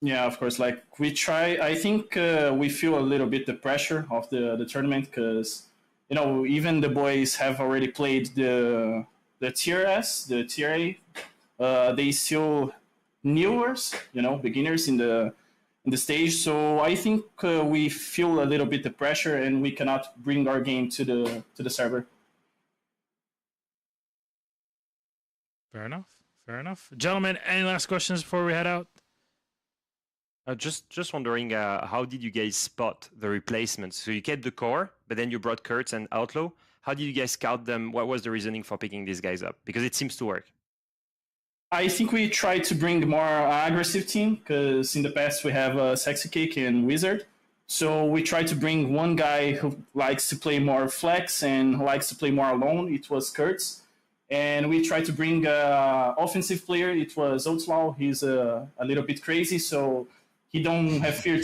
Yeah, of course. We try, I think we feel a little bit the pressure of the tournament because, even the boys have already played the Tier S, the Tier A. They still newers, beginners in the stage. So I think we feel a little bit the pressure, and we cannot bring our game to the server. Fair enough. Gentlemen, any last questions before we head out? Just wondering, how did you guys spot the replacements? So you kept the core, but then you brought Kurtz and Outlaw. How did you guys scout them? What was the reasoning for picking these guys up? Because it seems to work. I think we tried to bring a more aggressive team because in the past we have Sexy Cake and Wizard. So we tried to bring one guy who likes to play more flex and who likes to play more alone. It was Kurtz. And we tried to bring an offensive player. It was Outlaw. He's a little bit crazy, so he don't have fear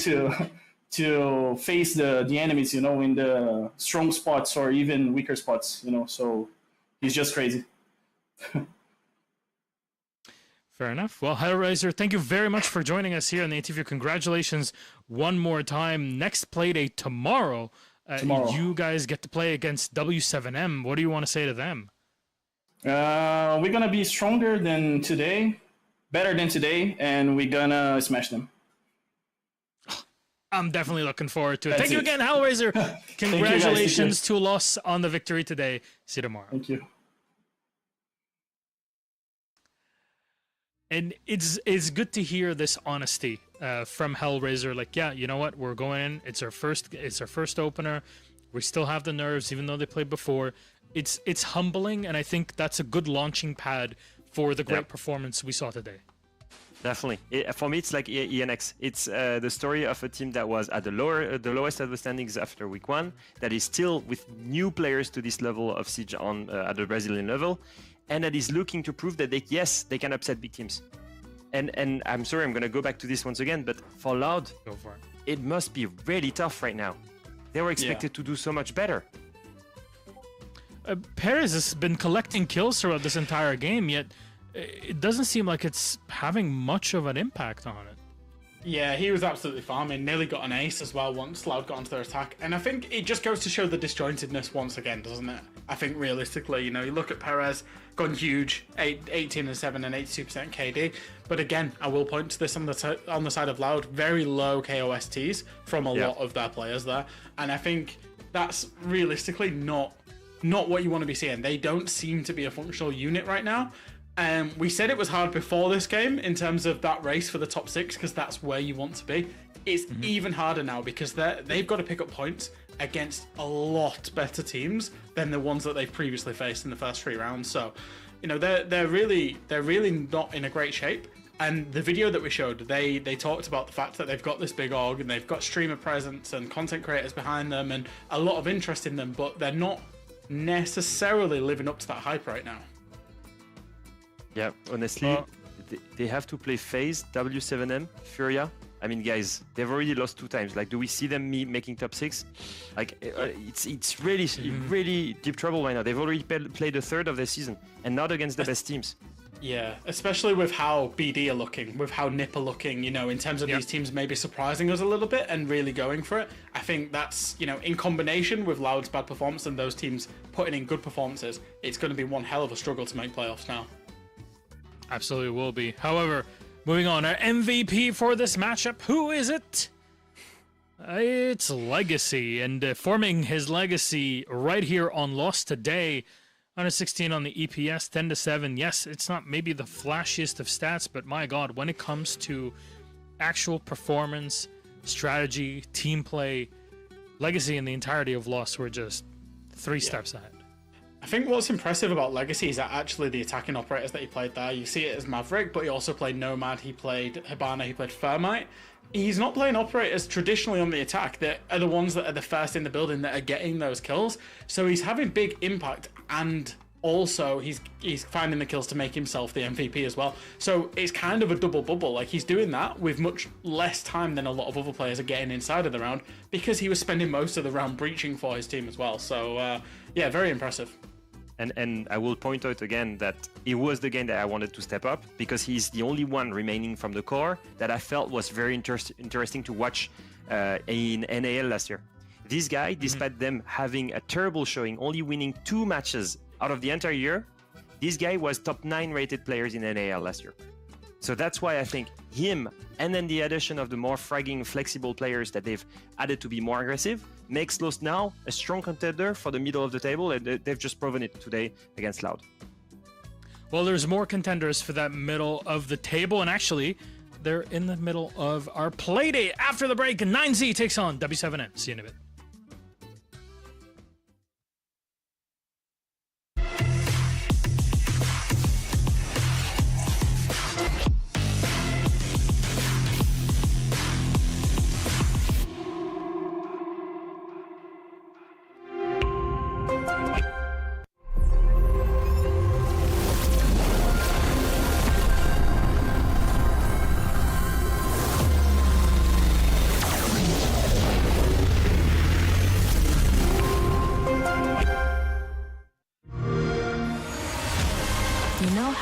to face the enemies, in the strong spots or even weaker spots, So he's just crazy. Fair enough. Well, Hellraiser, thank you very much for joining us here on the interview. Congratulations one more time. Next Playday tomorrow. You guys get to play against W7M. What do you want to say to them? We're going to be stronger than today, better than today, and we're going to smash them. I'm definitely looking forward to it. That's Thank you it. again, Hellraiser. Congratulations guys. to Loss on the victory today. See you tomorrow. Thank you. And it's good to hear this honesty from Hellraiser. Like, yeah, you know what? We're going in. It's our first opener. We still have the nerves, even though they played before. It's humbling, and I think that's a good launching pad for the great performance we saw today. Definitely. For me, it's like ENX. It's the story of a team that was at the lowest of the standings after week 1, that is still with new players to this level of Siege at the Brazilian level, and that is looking to prove that they can upset big teams. And I'm sorry, I'm going to go back to this once again, but for Loud, go for it must be really tough right now. They were expected to do so much better. Perez has been collecting kills throughout this entire game, yet it doesn't seem like it's having much of an impact on it. Yeah, he was absolutely farming. Nearly got an ace as well once Loud got onto their attack. And I think it just goes to show the disjointedness once again, doesn't it? I think realistically, you look at Perez, gone huge, 18 and 7 and 82% KD. But again, I will point to this on the side of Loud, very low KOSTs from a lot of their players there. And I think that's realistically not what you want to be seeing. They don't seem to be a functional unit right now. We said it was hard before this game in terms of that race for the top 6, because that's where you want to be. It's even harder now because they've got to pick up points against a lot better teams than the ones that they've previously faced in the first 3 rounds. So, they're really not in a great shape. And the video that we showed, they talked about the fact that they've got this big org and they've got streamer presence and content creators behind them and a lot of interest in them, but they're not necessarily living up to that hype right now. Yeah, honestly, they have to play FaZe, W7M, Furia. I mean, guys, they've already lost 2 times. Like, do we see them making top 6? Like, it's really deep trouble right now. They've already played a third of their season, and not against the best teams. Yeah, especially with how BD are looking, with how NIP are looking, in terms of these teams maybe surprising us a little bit and really going for it. I think that's, in combination with Loud's bad performance and those teams putting in good performances, it's going to be one hell of a struggle to make playoffs now. Absolutely will be. However, moving on, our MVP for this matchup, who is it? It's Legacy, and forming his legacy right here on Lost today. 116 on the EPS, 10-7. Yes, it's not maybe the flashiest of stats, but my God, when it comes to actual performance, strategy, team play, Legacy and the entirety of Lost were just 3 steps ahead. I think what's impressive about Legacy is that actually the attacking operators that he played there, you see it as Maverick, but he also played Nomad, he played Hibana, he played Thermite. He's not playing operators traditionally on the attack that are the ones that are the first in the building that are getting those kills. So he's having big impact, and also he's finding the kills to make himself the MVP as well. So it's kind of a double bubble. Like, he's doing that with much less time than a lot of other players are getting inside of the round, because he was spending most of the round breaching for his team as well. So yeah, very impressive. And I will point out again that it was the game that I wanted to step up, because he's the only one remaining from the core that I felt was very interesting to watch in NAL last year. This guy, despite them having a terrible showing, only winning 2 matches out of the entire year, this guy was top 9 rated players in NAL last year. So that's why I think him, and then the addition of the more fragging, flexible players that they've added to be more aggressive, makes Lost now a strong contender for the middle of the table, and they've just proven it today against Loud. Well, there's more contenders for that middle of the table, and actually, they're in the middle of our Playday after the break. 9Z takes on W7M. See you in a bit.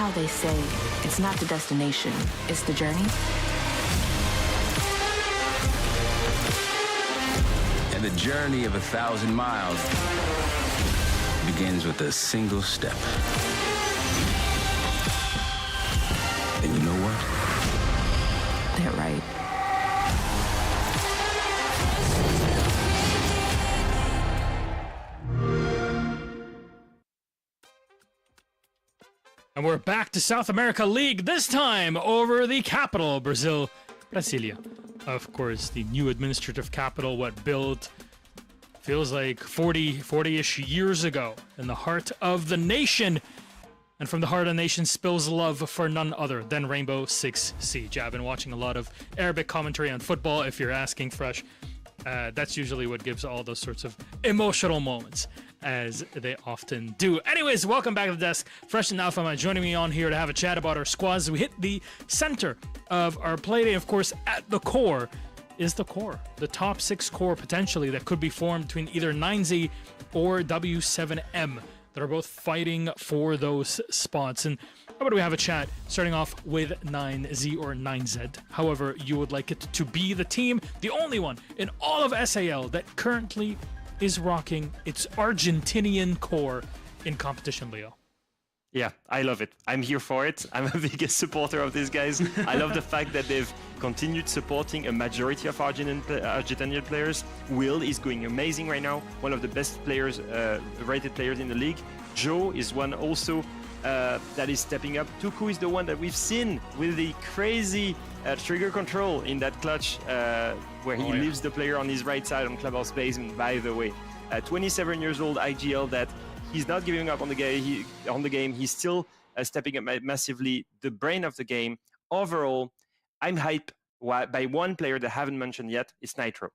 how they say it's not the destination, it's the journey. And the journey of 1,000 miles begins with a single step. And you know what? They're right. And we're back to South America League, this time over the capital, Brazil, Brasilia. Of course, the new administrative capital, what built feels like 40-ish years ago in the heart of the nation. And from the heart of the nation spills love for none other than Rainbow Six Siege. I've been watching a lot of Arabic commentary on football, if you're asking fresh. That's usually what gives all those sorts of emotional moments, as they often do. Anyways, welcome back to the desk. Fresh and Alpha joining me on here to have a chat about our squads. We hit the center of our Playday. Of course, at the core is the core. The top 6 core, potentially, that could be formed between either 9Z or W7M that are both fighting for those spots. And how about we have a chat, starting off with 9Z or 9Z, however you would like it to be, the team, the only one in all of SAL that currently is rocking its Argentinian core in competition, Leo. Yeah, I love it. I'm here for it. I'm a biggest supporter of these guys. I love the fact that they've continued supporting a majority of Argentinian players. Will is going amazing right now. One of the best players, rated players in the league. Joe is one also that is stepping up. Tuku is the one that we've seen with the crazy trigger control in that clutch where he leaves the player on his right side on clubhouse space. And by the way, 27 years old IGL that he's not giving up on the game. He's still stepping up massively. The brain of the game. Overall, I'm hyped by one player that I haven't mentioned yet. It's Nitro.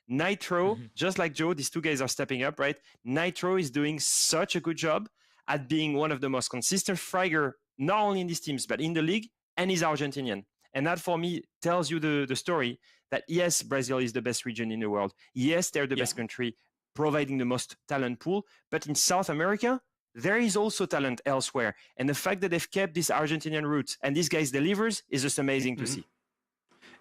Nitro, just like Joe, these two guys are stepping up, right? Nitro is doing such a good job at being one of the most consistent fragger, not only in these teams, but in the league, and he's Argentinian. And that, for me, tells you the story that, yes, Brazil is the best region in the world. Yes, they're the best country, providing the most talent pool. But in South America, there is also talent elsewhere. And the fact that they've kept this Argentinian roots and these guys delivers is just amazing to see.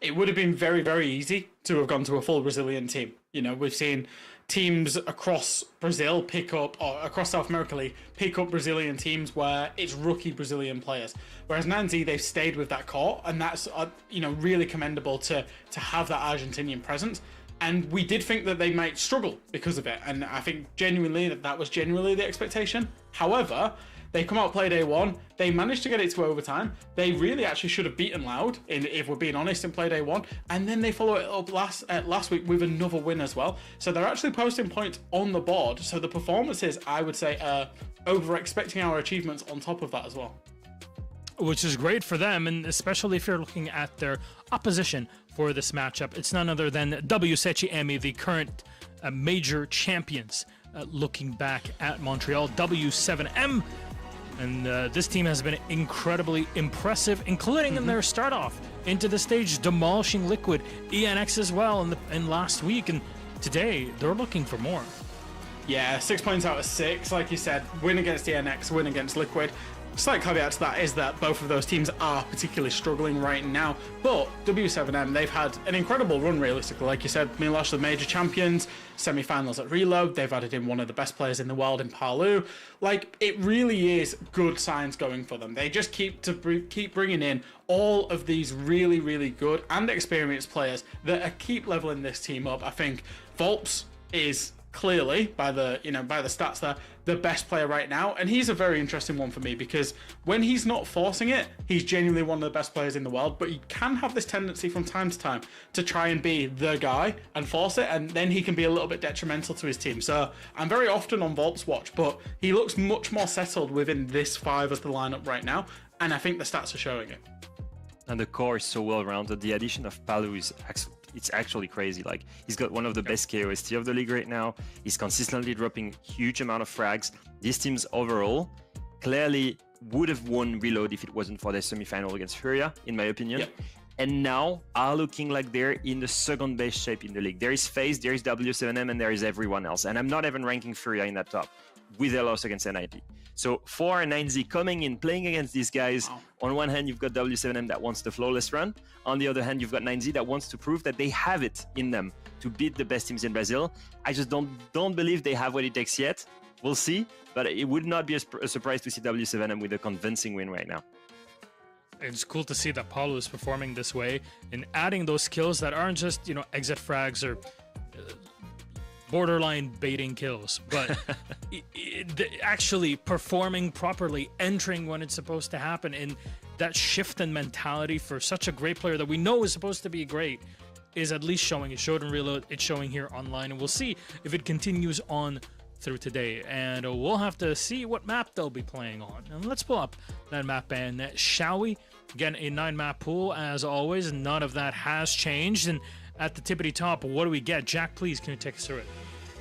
It would have been very, very easy to have gone to a full Brazilian team. You know, we've seen teams across Brazil pick up, or across South America League, pick up Brazilian teams where it's rookie Brazilian players. Whereas 9Z, they've stayed with that core, and that's, really commendable to have that Argentinian presence. And we did think that they might struggle because of it. And I think genuinely that was genuinely the expectation. However, they come out Playday 1. They managed to get it to overtime. They really actually should have beaten Loud, if we're being honest, in Playday 1. And then they follow it up last week with another win as well. So they're actually posting points on the board. So the performances, I would say, are over-expecting our achievements on top of that as well. Which is great for them, and especially if you're looking at their opposition for this matchup. It's none other than W7M, the current major champions, looking back at Montreal. W7M, and this team has been incredibly impressive, including in their start off into the stage, demolishing Liquid, ENX as well in last week, and today they're looking for more. Yeah, 6 points out of 6, like you said, win against ENX, win against Liquid. Slight caveat to that is that both of those teams are particularly struggling right now, but W7M, they've had an incredible run realistically. Like you said, Milosh, the major champions, semi-finals at Reload, they've added in one of the best players in the world in Palu. Like, it really is good signs going for them. They just keep bringing in all of these really, really good and experienced players that keep leveling this team up. I think Volps is clearly, by the stats there, the best player right now, and he's a very interesting one for me because when he's not forcing it, he's genuinely one of the best players in the world, but he can have this tendency from time to time to try and be the guy and force it, and then he can be a little bit detrimental to his team. So I'm very often on Volp's watch, but he looks much more settled within this 5 as the lineup right now, and I think the stats are showing it. And the core is so well rounded. The addition of Palu is it's actually crazy. Like, he's got one of the best KOST of the league right now. He's consistently dropping huge amount of frags. These teams overall clearly would have won Reload if it wasn't for their semi-final against Furia, in my opinion. Yep. And now are looking like they're in the second best shape in the league. There is FaZe, there is W7M, and there is everyone else. And I'm not even ranking Furia in that top with their loss against NIP. So for 9Z coming in, playing against these guys, on one hand, you've got W7M that wants the flawless run. On the other hand, you've got 9Z that wants to prove that they have it in them to beat the best teams in Brazil. I just don't believe they have what it takes yet. We'll see, but it would not be a surprise to see W7M with a convincing win right now. It's cool to see that Paulo is performing this way and adding those skills that aren't just, you know, exit frags or borderline baiting kills, but actually performing properly, entering when it's supposed to happen, and that shift in mentality for such a great player that we know is supposed to be great is at least showing. It showed in Reload, it's showing here online, and we'll see if it continues on through today, and we'll have to see what map they'll be playing on. And let's pull up that map, and shall we? Again, a 9-map pool as always. None of that has changed, and at the tippity top, what do we get? Jack, please, can you take us through it?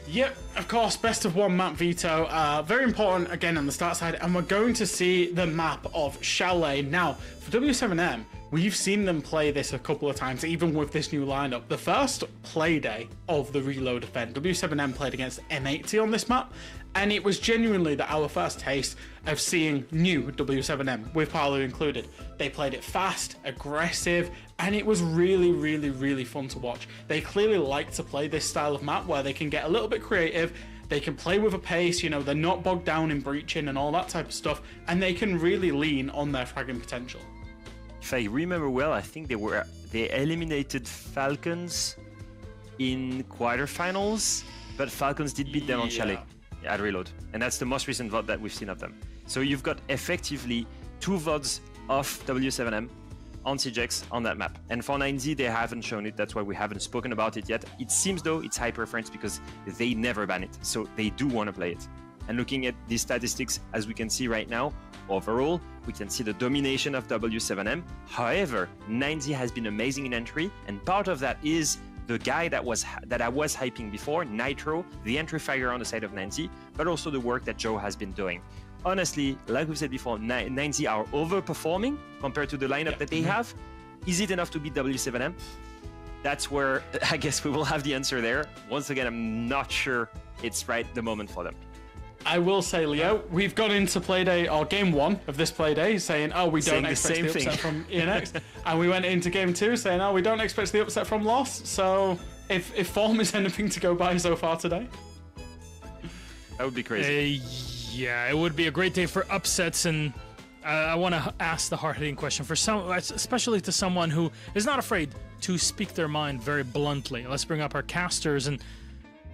Yep, of course, best of one map veto. Very important again on the start side, and we're going to see the map of Chalet. Now, for W7M, we've seen them play this a couple of times, even with this new lineup. The first Playday of the Reload event, W7M played against M80 on this map, and it was genuinely our first taste of seeing new W7M, with Paulo included. They played it fast, aggressive, and it was really, really, really fun to watch. They clearly like to play this style of map where they can get a little bit creative, they can play with a pace, you know, they're not bogged down in breaching and all that type of stuff, and they can really lean on their fragging potential. If I remember well, I think they eliminated Falcons in quarterfinals, but Falcons did beat them on Chalet at Reload, and that's the most recent VOD that we've seen of them. So you've got effectively 2 VODs of W7M on CJX on that map. And for 9Z, they haven't shown it. That's why we haven't spoken about it yet. It seems though it's high preference because they never ban it. So they do want to play it. And looking at these statistics, as we can see right now, overall, we can see the domination of W7M. However, 9Z has been amazing in entry, and part of that is the guy that I was hyping before, Nitro, the entry fire on the side of 9Z, but also the work that Joe has been doing. Honestly, like we said before, 9Z are overperforming compared to the lineup that they have. Is it enough to beat W7M? That's where I guess we will have the answer there. Once again, I'm not sure it's the moment for them. I will say, Leo, we've gone into Playday, or Game 1 of this Playday, saying, oh, we don't expect the upset from ENX. And we went into Game 2 saying, oh, we don't expect the upset from Loss. So if form is anything to go by so far today. That would be crazy. Yeah, it would be a great day for upsets, and I want to ask the hard-hitting question for especially to someone who is not afraid to speak their mind very bluntly. Let's bring up our casters, and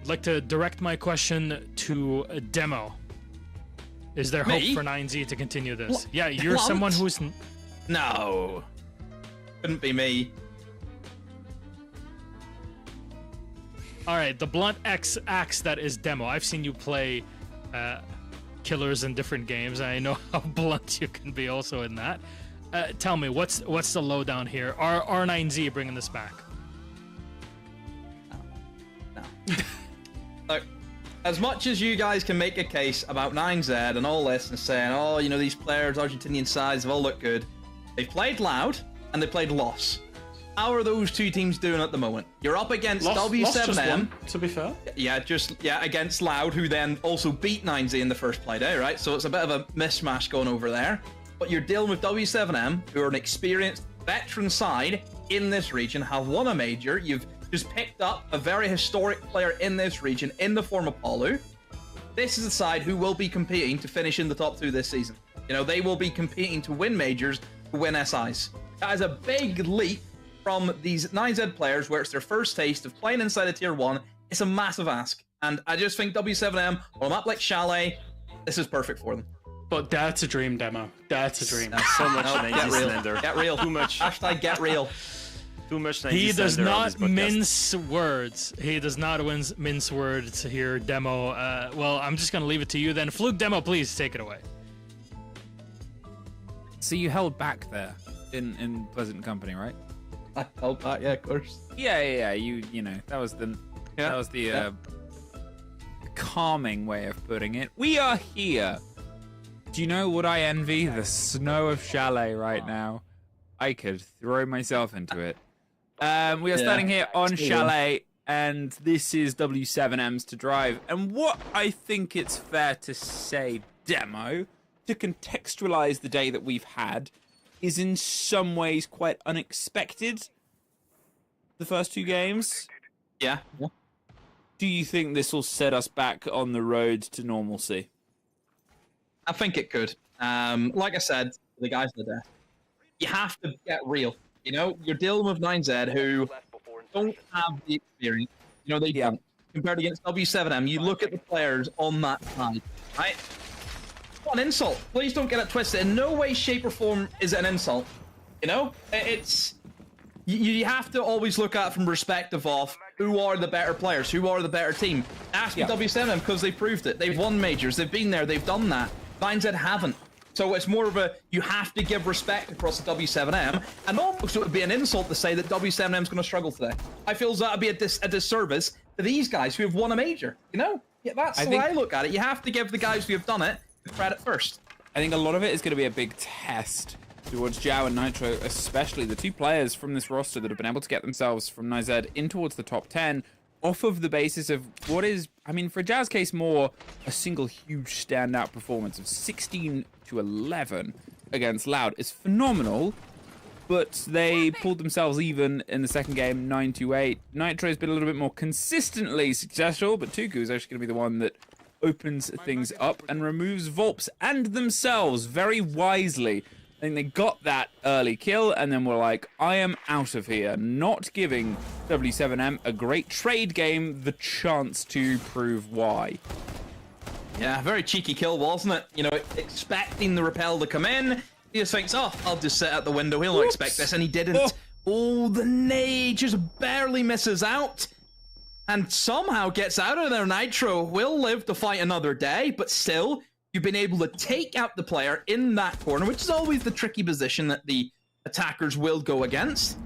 I'd like to direct my question to Demo. Is there hope for 9Z to continue this? Yeah, you're Blunt? someone who's... No. Couldn't be me. All right, the blunt axe that is Demo. I've seen you play killers in different games. I know how blunt you can be also in that. Tell me, what's the lowdown here? Are R9Z bringing this back? No. Look, as much as you guys can make a case about 9Z and all this and saying, oh, you know, these players, Argentinian sides, have all looked good. They've played Loud and they played Loss. How are those two teams doing at the moment? You're up against W7M. Lost just won, to be fair. Yeah, against Loud, who then also beat 9Z in the first Playday, right? So it's a bit of a mismatch going over there. But you're dealing with W7M, who are an experienced veteran side in this region, have won a major. You've just picked up a very historic player in this region in the form of Paulo. This is a side who will be competing to finish in the top 2 this season. You know, they will be competing to win majors, to win SIs. That is a big leap from these 9Z players, where it's their first taste of playing inside a tier 1. It's a massive ask, and I just think W7M on a map like Chalet, this is perfect for them. But dare to dream, Demo. Dare to dream. That's so much 9Z slander. Get real. Too much. Hashtag get real. Too much 9Z He does slander on not this podcast. mince words. He does not mince words here, Demo. Well, I'm just going to leave it to you then. Fluke, Demo, please take it away. So you held back there in pleasant company, right? I held back, yeah, of course. Yeah. You know, that was the calming way of putting it. We are here. Do you know what I envy? The snow of Chalet right now. I could throw myself into it. We are standing here on Chalet, and this is W7M's to drive. And what I think it's fair to say, Demo, to contextualize the day that we've had, is in some ways quite unexpected. The first 2 games. Yeah. Do you think this will set us back on the road to normalcy? I think it could. Like I said, the guys are there. You have to get real. You know, you're dealing with 9Z who don't have the experience. You know, they don't. Compared against W7M, you look at the players on that side, right? What an insult. Please don't get it twisted. In no way, shape, or form is it an insult. You know? It's... You have to always look at it from perspective of who are the better players, who are the better team. Ask me W7M because they proved it. They've won majors, they've been there, they've done that. 9Z haven't. So it's more of a, you have to give respect across the W7M, and almost it would be an insult to say that W7M is going to struggle today. I feel that would be a disservice to these guys who have won a major, you know? Yeah, that's the way I look at it. You have to give the guys who have done it credit first. I think a lot of it is going to be a big test towards Zhao and Nitro, especially the 2 players from this roster that have been able to get themselves from NiZ in towards the top 10 off of the basis of what is, I mean, for Zhao's case, more a single huge standout performance of 16-11 against Loud is phenomenal, but they pulled themselves even in the second game, 9-8. Nitro's been a little bit more consistently successful, but Tuku is actually going to be the one that opens things up and removes Volps and themselves very wisely. I think they got that early kill and then were like, I am out of here, not giving W7M a great trade game the chance to prove why. Yeah, very cheeky kill, wasn't it? You know, expecting the repel to come in. He just thinks, oh, I'll just sit at the window. He'll not expect this, and he didn't. Oh, the nade just barely misses out. And somehow gets out of there. Nitro will live to fight another day, but still, you've been able to take out the player in that corner, which is always the tricky position that the attackers will go against.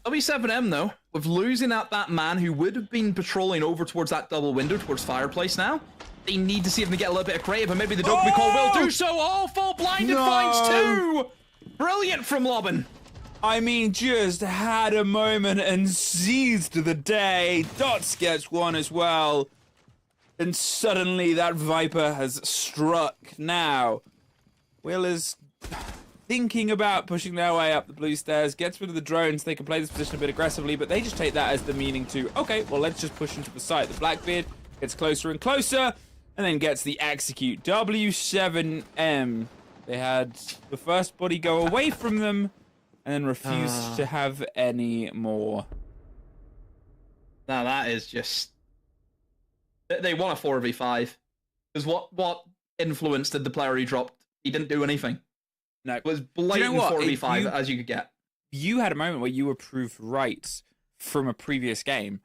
W7M, though, with losing out that man who would have been patrolling over towards that double window, towards Fireplace now, they need to see if they can get a little bit of creative, and maybe the Dokumi Call will do so. Oh, full blinded finds 2! Brilliant from Lobin. I mean, just had a moment and seized the day. Dots gets one as well. And suddenly that Viper has struck. Now, Will is thinking about pushing their way up the blue stairs, gets rid of the drones. They can play this position a bit aggressively, but they just take that as the meaning to, okay, well, let's just push into the site. The Blackbeard gets closer and closer, and then gets the execute. W7M. They had the first body go away from them, and then refused to have any more. Now that is just... They won a 4v5. Because what influence did the player he dropped? He didn't do anything. No. It was blatant 4v5 as you could get. You had a moment where you were proved right from a previous game.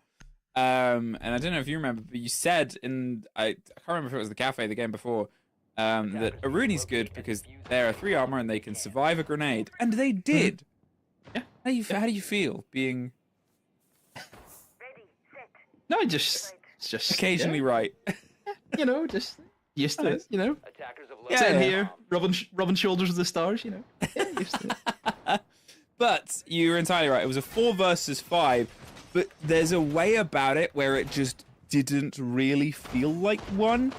And I don't know if you remember, but you said in... I can't remember if it was the cafe the game before, that Aruni's good because they're a 3 armor and they can survive a grenade. And they did. Yeah. How do you feel being... No, it's just occasionally right. You know, just used to it, you know. Yeah, Sitting here, rubbing shoulders with the stars, you know. Yeah, used to it. But you're entirely right. It was a 4 versus 5, but there's a way about it where it just didn't really feel like one.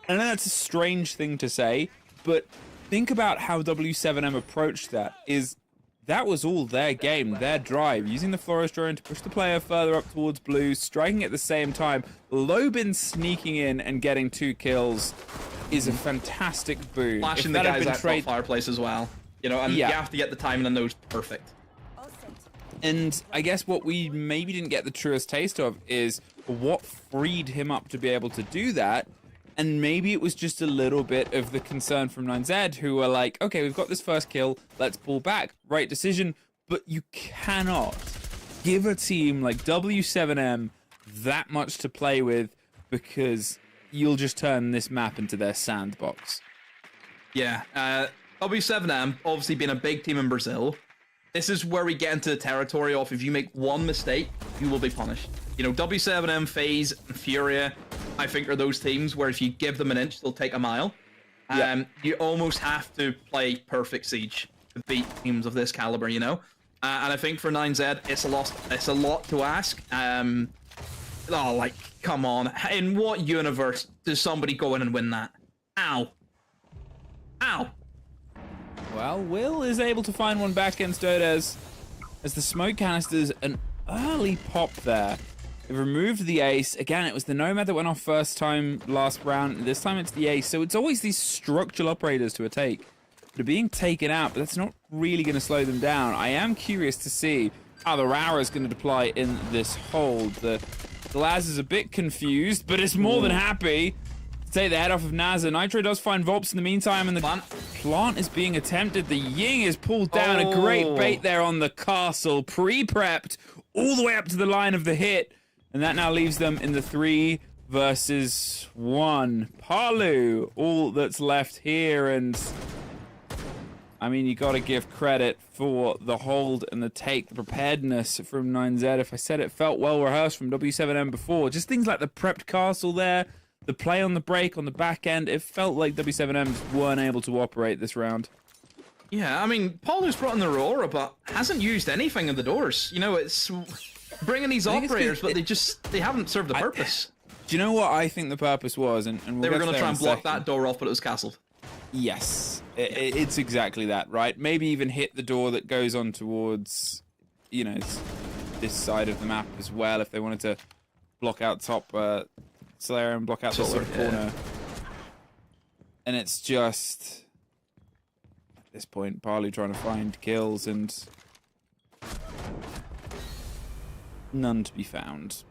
I know that's a strange thing to say, but think about how W7M approached that. That was all their game, their drive, using the Flores drone to push the player further up towards blue, striking at the same time. Lobin sneaking in and getting 2 kills is a fantastic boon. Flashing the guys at Fireplace as well. You know, and you have to get the timing on those perfect. And I guess what we maybe didn't get the truest taste of is what freed him up to be able to do that. And maybe it was just a little bit of the concern from 9Z, who were like, okay, we've got this first kill, let's pull back. Right decision, but you cannot give a team like W7M that much to play with, because you'll just turn this map into their sandbox. Yeah, W7M, obviously being a big team in Brazil, this is where we get into the territory of if you make one mistake, you will be punished. You know, W7M, FaZe, and Furia, I think are those teams where if you give them an inch, they'll take a mile. You almost have to play perfect Siege to beat teams of this caliber, you know? And I think for 9Z, it's a lot to ask. Like, come on. In what universe does somebody go in and win that? Ow. Ow! Well, Will is able to find one back against Dodes as the smoke canisters an early pop there. They've removed the ace. Again, it was the Nomad that went off first time last round. This time it's the ace. So it's always these structural operators to a take. They're being taken out, but that's not really going to slow them down. I am curious to see how the Rara is going to deploy in this hold. The Glaz is a bit confused, but it's more than happy to take the head off of Naza. Nitro does find Volps in the meantime, and the plant is being attempted. The Ying is pulled down. A great bait there on the castle. Pre-prepped all the way up to the line of the hit. And that now leaves them in the 3 versus 1. Palu, all that's left here, and I mean, you got to give credit for the hold and the take, the preparedness from 9Z. If I said it felt well rehearsed from W7M before, just things like the prepped castle there, the play on the break on the back end, it felt like W7M weren't able to operate this round. Yeah, I mean, Paulu's brought in the Aurora, but hasn't used anything in the doors. You know, it's bringing these operators, but they haven't served the purpose. Do you know what I think the purpose was? And we'll they were going to try and block second. that door off, but it was castled. Yes, it's exactly that, right? Maybe even hit the door that goes on towards, you know, this side of the map as well, if they wanted to block out top Slayer and block out this sort of corner. And it's just, at this point, Parley trying to find kills and none to be found.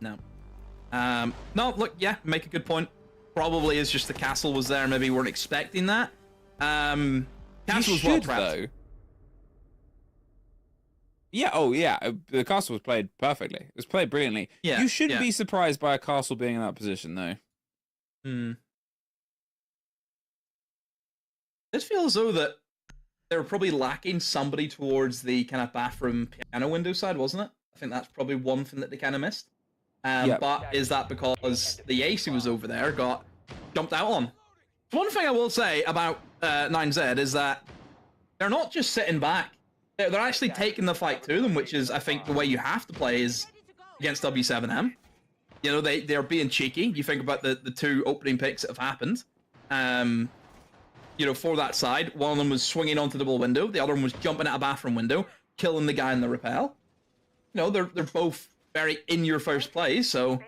No. No, look, yeah, make a good point. Probably is just the castle was there, maybe weren't expecting that. Castle was well prepped. Though. Yeah, oh yeah, the castle was played perfectly. It was played brilliantly. Yeah, you shouldn't be surprised by a castle being in that position, though. It feels as though that they were probably lacking somebody towards the kind of bathroom piano window side, wasn't it? I think that's probably one thing that they kind of missed. But is that because the ace who was over there got jumped out on? One thing I will say about 9Z is that they're not just sitting back. They're actually taking the fight to them, which is, I think, the way you have to play is against W7M. You know, they're being cheeky. You think about the 2 opening picks that have happened. You know, for that side, one of them was swinging onto the double window. The other one was jumping at a bathroom window, killing the guy in the rappel. You know, they're both very in your first play, so I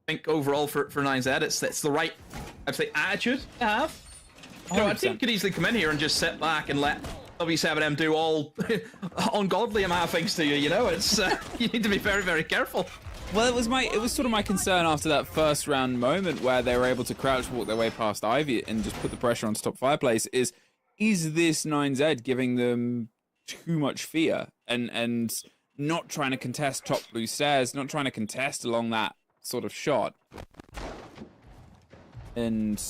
think overall for 9Z, it's the right, I'd say, attitude to have. You know, a team could easily come in here and just sit back and let W7M do all ungodly amount of things to you. You know, it's you need to be very, very careful. Well, it was sort of my concern after that first round moment where they were able to crouch walk their way past Ivy and just put the pressure on top fireplace. Is this 9Z giving them too much fear and not trying to contest top blue stairs, not trying to contest along that sort of shot? And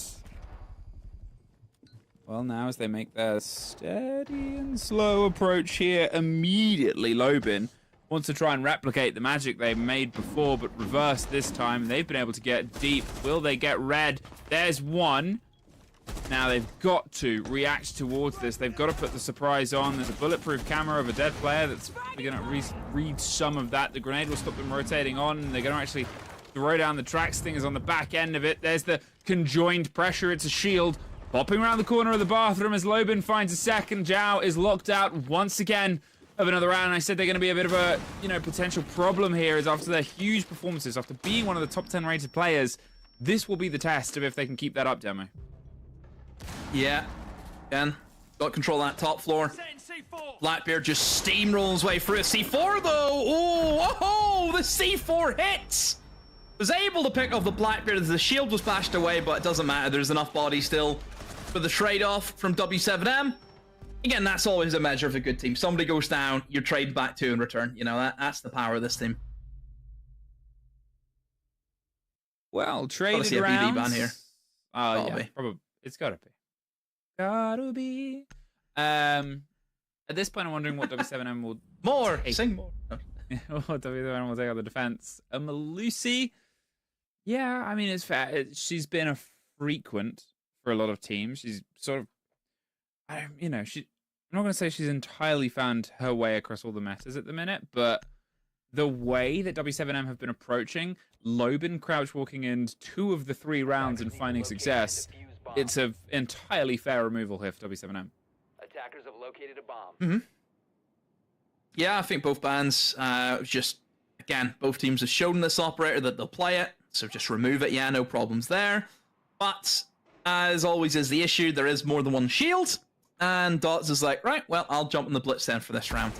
well, now as they make their steady and slow approach here, immediately Lobin wants to try and replicate the magic they made before, but reverse this time. They've been able to get deep. Will they get red? There's one. Now they've got to react towards this. They've got to put the surprise on. There's a bulletproof camera of a dead player that's going to read some of that. The grenade will stop them rotating on. And they're going to actually throw down the tracks. Thing is on the back end of it. There's the conjoined pressure. It's a shield. Popping around the corner of the bathroom as Lobin finds a second. Zhao is locked out once again of another round. I said they're going to be a bit of a, you know, potential problem here is after their huge performances, after being one of the top 10 rated players, this will be the test of if they can keep that up, Demo. Yeah, again, got control of that top floor. Blackbeard just steamrolls his way through a C4 though. Oh, the C4 hits. Was able to pick off the Blackbeard as the shield was bashed away, but it doesn't matter. There's enough bodies still for the trade-off from W7M. Again, that's always a measure of a good team. Somebody goes down, you're trading back to in return. You know, that's the power of this team. Well, traded see a rounds. BB ban here. Oh, yeah, probably. It's gotta be. Gotta be. At this point, I'm wondering what W7M will sing more. What W7M will take on the defense. Malusi. Yeah, I mean, it's fair. She's been a frequent for a lot of teams. She's sort of, you know, I'm not going to say she's entirely found her way across all the metas at the minute, but the way that W7M have been approaching, Lobin crouch walking in 2 of the 3 rounds and finding success, it's an entirely fair removal here for W7M. Attackers have located a bomb. Mm-hmm. Yeah, I think both bans, just, again, both teams have shown this operator that they'll play it, so just remove it, yeah, no problems there. But, as always is the issue, there is more than one shield, and Dots is like, right, well, I'll jump on the Blitz then for this round.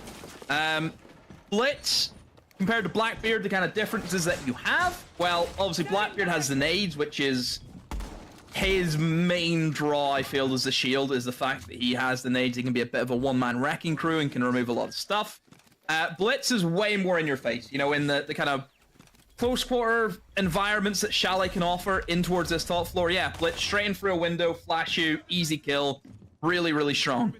Blitz, compared to Blackbeard, the kind of differences that you have, well, obviously Blackbeard has the nades, which is his main draw, I feel, as the shield, is the fact that he has the nades. He can be a bit of a one-man wrecking crew and can remove a lot of stuff. Blitz is way more in your face, you know, in the kind of close quarter environments that Chalet can offer in towards this top floor. Yeah, Blitz straight in through a window, flash you, easy kill, really, really strong.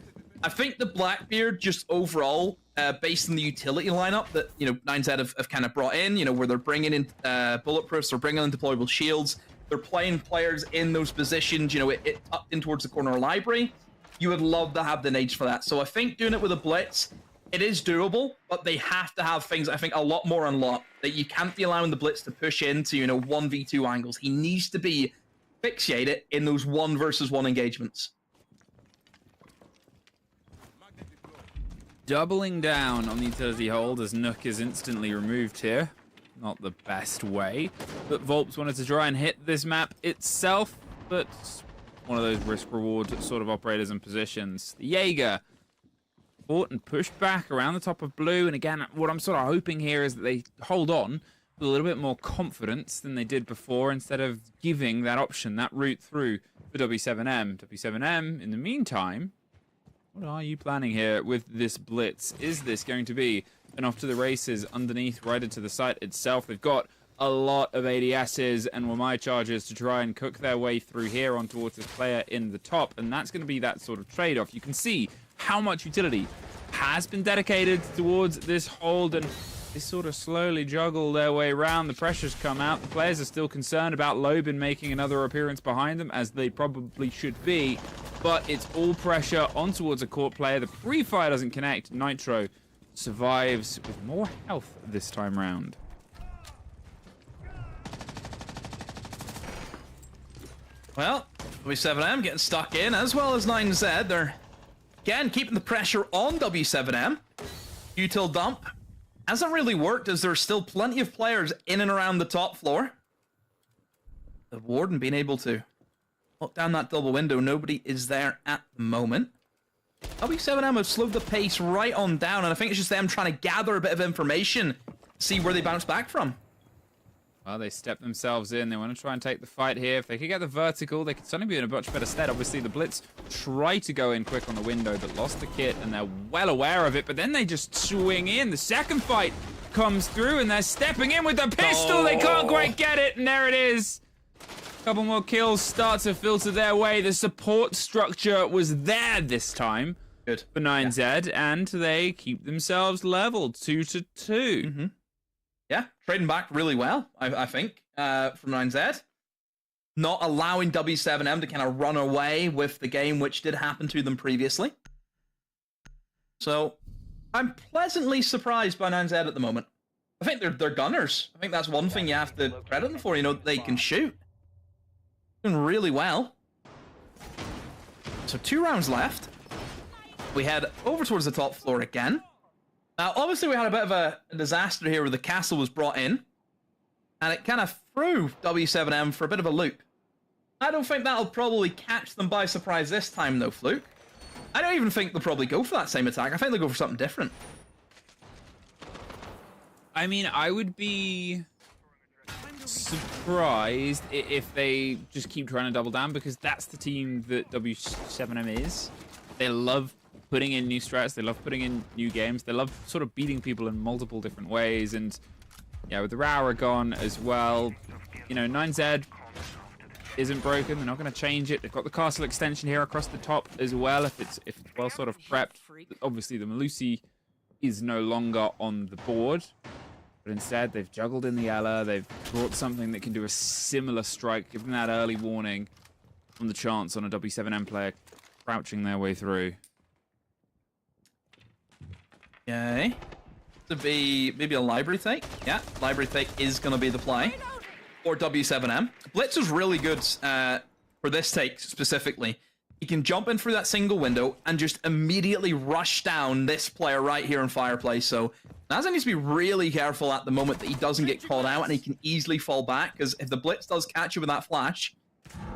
I think the Blackbeard, just overall, based on the utility lineup that, you know, 9Z have kind of brought in, you know, where they're bringing in bulletproofs, they're bringing in deployable shields, they're playing players in those positions, you know, it tucked in towards the corner library. You would love to have the nades for that. So I think doing it with a Blitz, it is doable, but they have to have things, I think, a lot more unlocked, that you can't be allowing the Blitz to push into, you know, 1v2 angles. He needs to be fixated in those 1 versus 1 engagements. Doubling down on the utility hold as Nook is instantly removed here. Not the best way, but Volps wanted to try and hit this map itself, but one of those risk-reward sort of operators and positions. The Jaeger fought and pushed back around the top of blue, and again, what I'm sort of hoping here is that they hold on with a little bit more confidence than they did before, instead of giving that option, that route through for W7M. W7M, in the meantime, what are you planning here with this Blitz? Is this going to be an off to the races underneath, right into the site itself? They've got a lot of ADSs and Wamai chargers to try and cook their way through here on towards this player in the top, and that's going to be that sort of trade-off. You can see how much utility has been dedicated towards this hold, and they sort of slowly juggle their way around. The pressures come out. The players are still concerned about Lobin making another appearance behind them, as they probably should be, but it's all pressure on towards a court player. The pre-fire doesn't connect. Nitro survives with more health this time round. Well, W7M getting stuck in, as well as 9Z. They're, again, keeping the pressure on W7M. Util dump hasn't really worked, as there's still plenty of players in and around the top floor. The Warden being able to lock down that double window. Nobody is there at the moment. W7M have slowed the pace right on down, and I think it's just them trying to gather a bit of information, see where they bounce back from. Well, they step themselves in. They want to try and take the fight here. If they could get the vertical, they could suddenly be in a much better stead. Obviously, the Blitz tried to go in quick on the window, but lost the kit, and they're well aware of it. But then they just swing in. The second fight comes through, and they're stepping in with the pistol. Oh. They can't quite get it, and there it is. A couple more kills start to filter their way. The support structure was there this time. Good. For 9Z, and they keep themselves leveled 2-2. Mm-hmm. Yeah, trading back really well, I think, from 9Z. Not allowing W7M to kind of run away with the game, which did happen to them previously. So, I'm pleasantly surprised by 9Z at the moment. I think they're gunners. I think that's one thing you have to credit them for. You know, they can shoot. Doing really well. So 2 rounds left. We head over towards the top floor again. Now, obviously, we had a bit of a disaster here where the castle was brought in, and it kind of threw W7M for a bit of a loop. I don't think that'll probably catch them by surprise this time, though, Fluke. I don't even think they'll probably go for that same attack. I think they'll go for something different. I mean, I would be surprised if they just keep trying to double down, because that's the team that W7M is. They love putting in new strats, they love putting in new games, they love sort of beating people in multiple different ways, and yeah, with the Raura gone as well, you know, 9Z isn't broken, they're not going to change it. They've got the castle extension here across the top as well, if it's well sort of prepped. Obviously the Malusi is no longer on the board, but instead they've juggled in the Ella, they've brought something that can do a similar strike, give them that early warning on the chance on a W7M player crouching their way through. Okay. To be maybe a library take. Yeah, library take is going to be the play. Or W7M. Blitz is really good for this take specifically. He can jump in through that single window and just immediately rush down this player right here in Fireplace. So Naza needs to be really careful at the moment that he doesn't get caught out and he can easily fall back, because if the Blitz does catch you with that flash,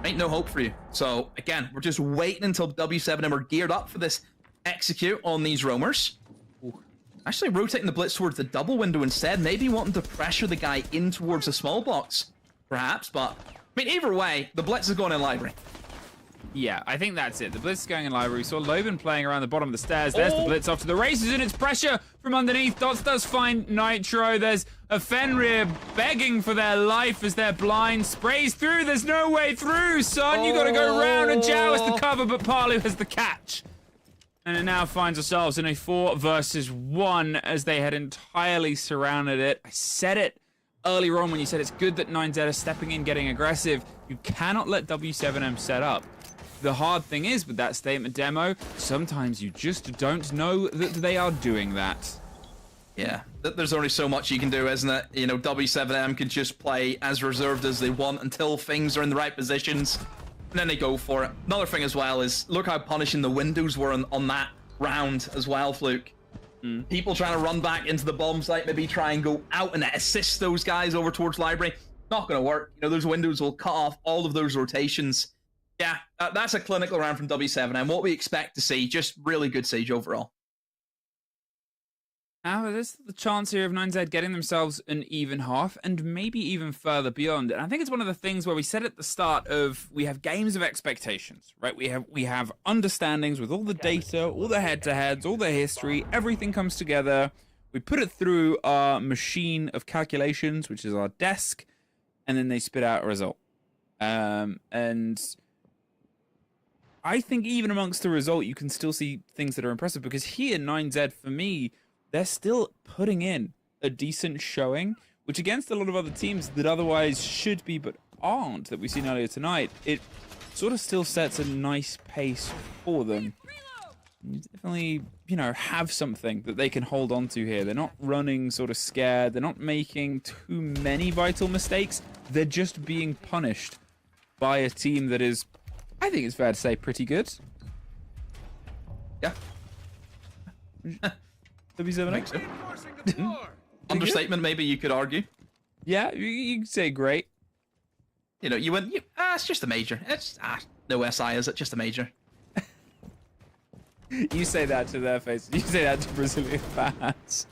ain't no hope for you. So again, we're just waiting until W7M are geared up for this execute on these roamers. Ooh. Actually rotating the Blitz towards the double window instead, maybe wanting to pressure the guy in towards the small box, perhaps, but I mean, either way, the Blitz is going in library. Yeah, I think that's it. The Blitz is going in library. We saw Loban playing around the bottom of the stairs. There's the Blitz off to the races, and it's pressure from underneath. Dots does find Nitro. There's a Fenrir begging for their life as their blind sprays through. There's no way through, son. You got to go round, and Jao has the cover, but Palu has the catch. And it now finds ourselves in a 4 versus 1 as they had entirely surrounded it. I said it earlier on when you said it's good that 9Z is stepping in, getting aggressive. You cannot let W7M set up. The hard thing is with that statement demo, sometimes you just don't know that they are doing that. Yeah, there's only so much you can do, isn't it? You know, W7M can just play as reserved as they want until things are in the right positions, and then they go for it. Another thing as well is, look how punishing the windows were on that round as well, Fluke. People trying to run back into the bomb site, maybe try and go out and assist those guys over towards library. Not going to work. You know, those windows will cut off all of those rotations. Yeah, that's a clinical round from W7, and what we expect to see, just really good Siege overall. Now, there's the chance here of 9Z getting themselves an even half, and maybe even further beyond. And I think it's one of the things where we said at the start of, we have games of expectations, right? We have understandings with all the data, all the head-to-heads, all the history, everything comes together. We put it through our machine of calculations, which is our desk, and then they spit out a result. And I think even amongst the result, you can still see things that are impressive, because here, 9Z, for me, they're still putting in a decent showing, which against a lot of other teams that otherwise should be but aren't, that we've seen earlier tonight, it sort of still sets a nice pace for them. You definitely, you know, have something that they can hold on to here. They're not running sort of scared. They're not making too many vital mistakes. They're just being punished by a team that is, I think it's fair to say, pretty good. Yeah. W7. Understatement, maybe you could argue. Yeah, you could say great. You know, it's just a major. It's no SI, is it? Just a major. You say that to their face. You say that to Brazilian fans.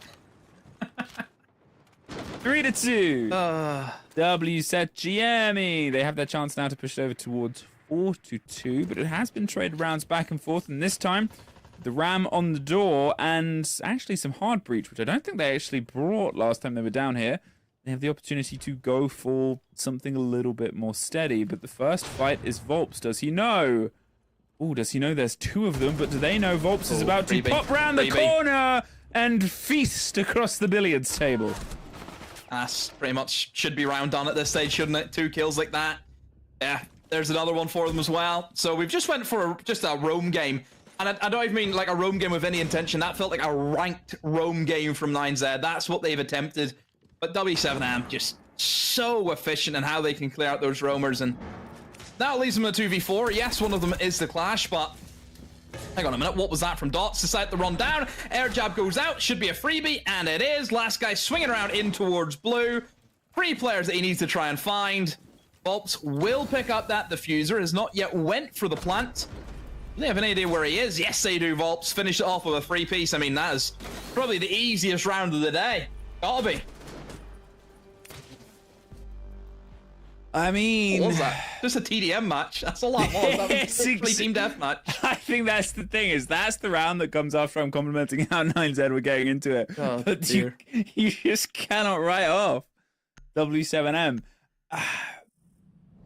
3-2. W set GME. They have their chance now to push it over towards 4-2, but it has been traded rounds back and forth, and this time the ram on the door and actually some hard breach, which I don't think they actually brought last time they were down here. They have the opportunity to go for something a little bit more steady, but the first fight is Volps. Does he know? Oh, does he know there's 2 of them? But do they know Volps is about to pop round the corner and feast across the billiards table? That's pretty much should be round done at this stage, shouldn't it? 2 kills like that. Yeah, there's another one for them as well. So we've just went for just a roam game. And I don't even mean like a roam game with any intention. That felt like a ranked roam game from 9Z. That's what they've attempted. But W7M just so efficient in how they can clear out those roamers. And that leaves them a 2v4. Yes, one of them is the Clash, but hang on a minute. What was that from Dots? Decide to run down. Air jab goes out. Should be a freebie, and it is. Last guy swinging around in towards blue. 3 players that he needs to try and find. Volps will pick up that diffuser. Has not yet went for the plant. Do they have any idea where he is? Yes, they do, Volps. Finish it off with a 3-piece. I mean, that is probably the easiest round of the day. Gotta be. I mean, what was that? Just a TDM match. That's a lot more. That was a team deathmatch. I think that's the thing, is that's the round that comes after I'm complimenting how 9Z were getting into it. Oh, but dear. you just cannot write off W7M.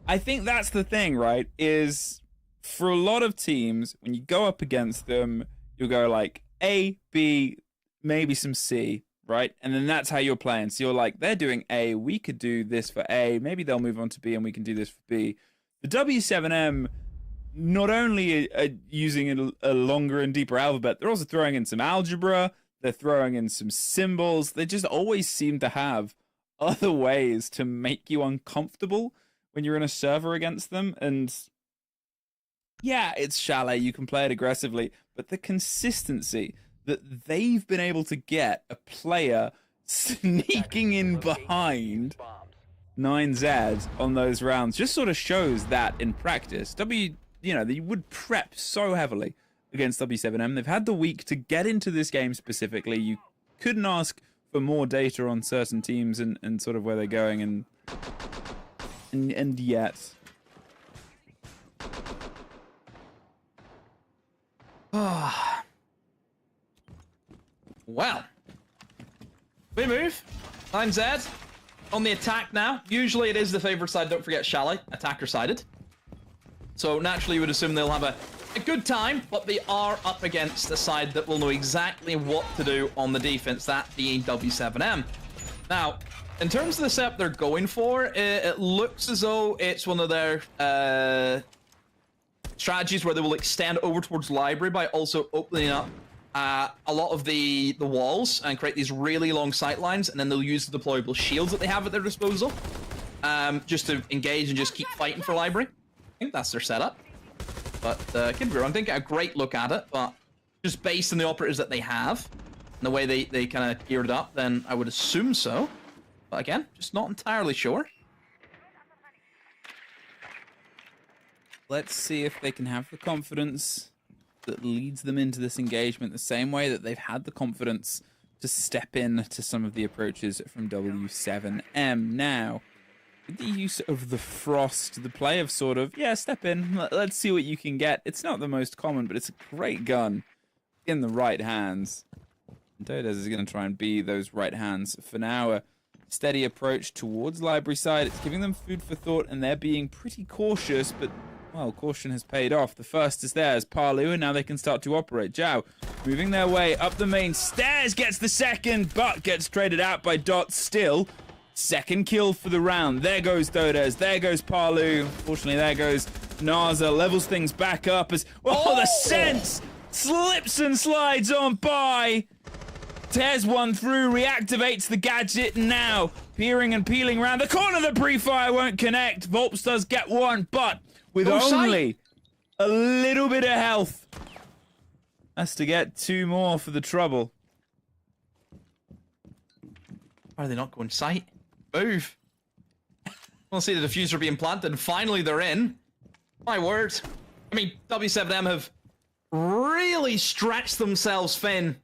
I think that's the thing, right? Is for a lot of teams, when you go up against them, you'll go like A, B, maybe some C, right? And then that's how you're playing. So you're like, they're doing A, we could do this for A, maybe they'll move on to B and we can do this for B. The W7M not only are using a longer and deeper alphabet, they're also throwing in some algebra, they're throwing in some symbols. They just always seem to have other ways to make you uncomfortable when you're in a server against them. And yeah, it's Chalet, you can play it aggressively, but the consistency that they've been able to get a player sneaking in behind 9Z on those rounds just sort of shows that in practice. You know, they would prep so heavily against W7M. They've had the week to get into this game specifically. You couldn't ask for more data on certain teams and sort of where they're going and yet. Well, we move. 9Z on the attack now. Usually it is the favored side, don't forget Chalet, attacker sided. So naturally you would assume they'll have a good time, but they are up against a side that will know exactly what to do on the defense, that being W7M. Now, in terms of the setup they're going for, it looks as though it's one of their strategies where they will extend over towards library by also opening up a lot of the walls and create these really long sight lines, and then they'll use the deployable shields that they have at their disposal just to engage and just keep fighting for library. I think that's their setup. But could be wrong. I didn't get a great look at it, but just based on the operators that they have and the way they kind of geared it up, then I would assume so. But again, just not entirely sure. Let's see if they can have the confidence that leads them into this engagement the same way that they've had the confidence to step in to some of the approaches from W7M. Now, with the use of the Frost, the play of sort of, yeah, step in, let's see what you can get. It's not the most common, but it's a great gun in the right hands. And Dodes is going to try and be those right hands. For now, a steady approach towards library side. It's giving them food for thought, and they're being pretty cautious, but well, caution has paid off. The first is theirs, Parlu, and now they can start to operate. Zhao moving their way up the main stairs, gets the second, but gets traded out by Dot still. Second kill for the round. There goes Dodes. There goes Parlu. Unfortunately, there goes Naza. Levels things back up as... Oh, the sense! Slips and slides on by. Tears one through, reactivates the gadget now. Peering and peeling around the corner. The pre-fire won't connect. Volps does get one, but with only a little bit of health. Has to get two more for the trouble. Why are they not going sight? Move. We'll see the diffuser being planted, and finally they're in. My word. I mean, W7M have really stretched themselves thin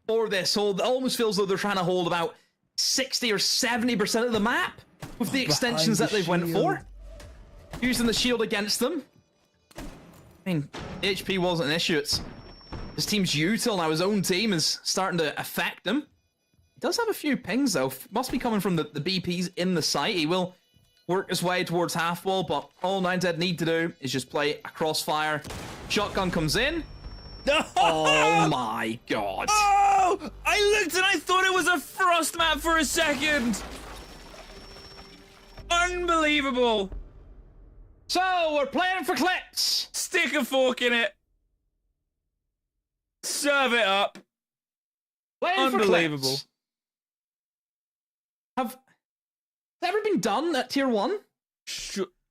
for this hold. It almost feels though they're trying to hold about 60 or 70% of the map with the extensions that they've went for. Using the shield against them. I mean, HP wasn't an issue. It's his team's util now. His own team is starting to affect him. He does have a few pings though. Must be coming from the BPs in the site. He will work his way towards half wall, but all 9Z need to do is just play a crossfire. Shotgun comes in. Oh my god. Oh! I looked and I thought it was a Frost map for a second. Unbelievable. So, we're playing for clips. Stick a fork in it. Serve it up. Playing Unbelievable. For clips. Has that ever been done at tier 1?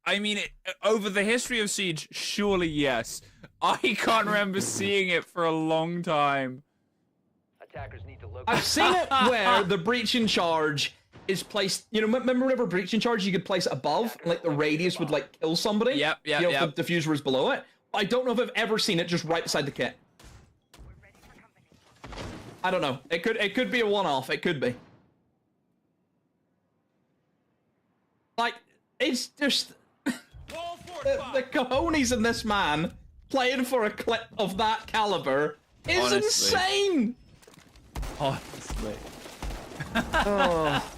I mean, over the history of Siege, surely yes. I can't remember seeing it for a long time. Attackers need to I've seen it where the breach in charge is placed, you know, remember whenever breach in charge you could place it above, and like the radius would like kill somebody? Yep. If the diffuser was below it. I don't know if I've ever seen it just right beside the kit. I don't know. It could be a one-off. It could be. Like, it's just the cojones in this man playing for a clip of that caliber is Honestly. insane. Honestly. Oh.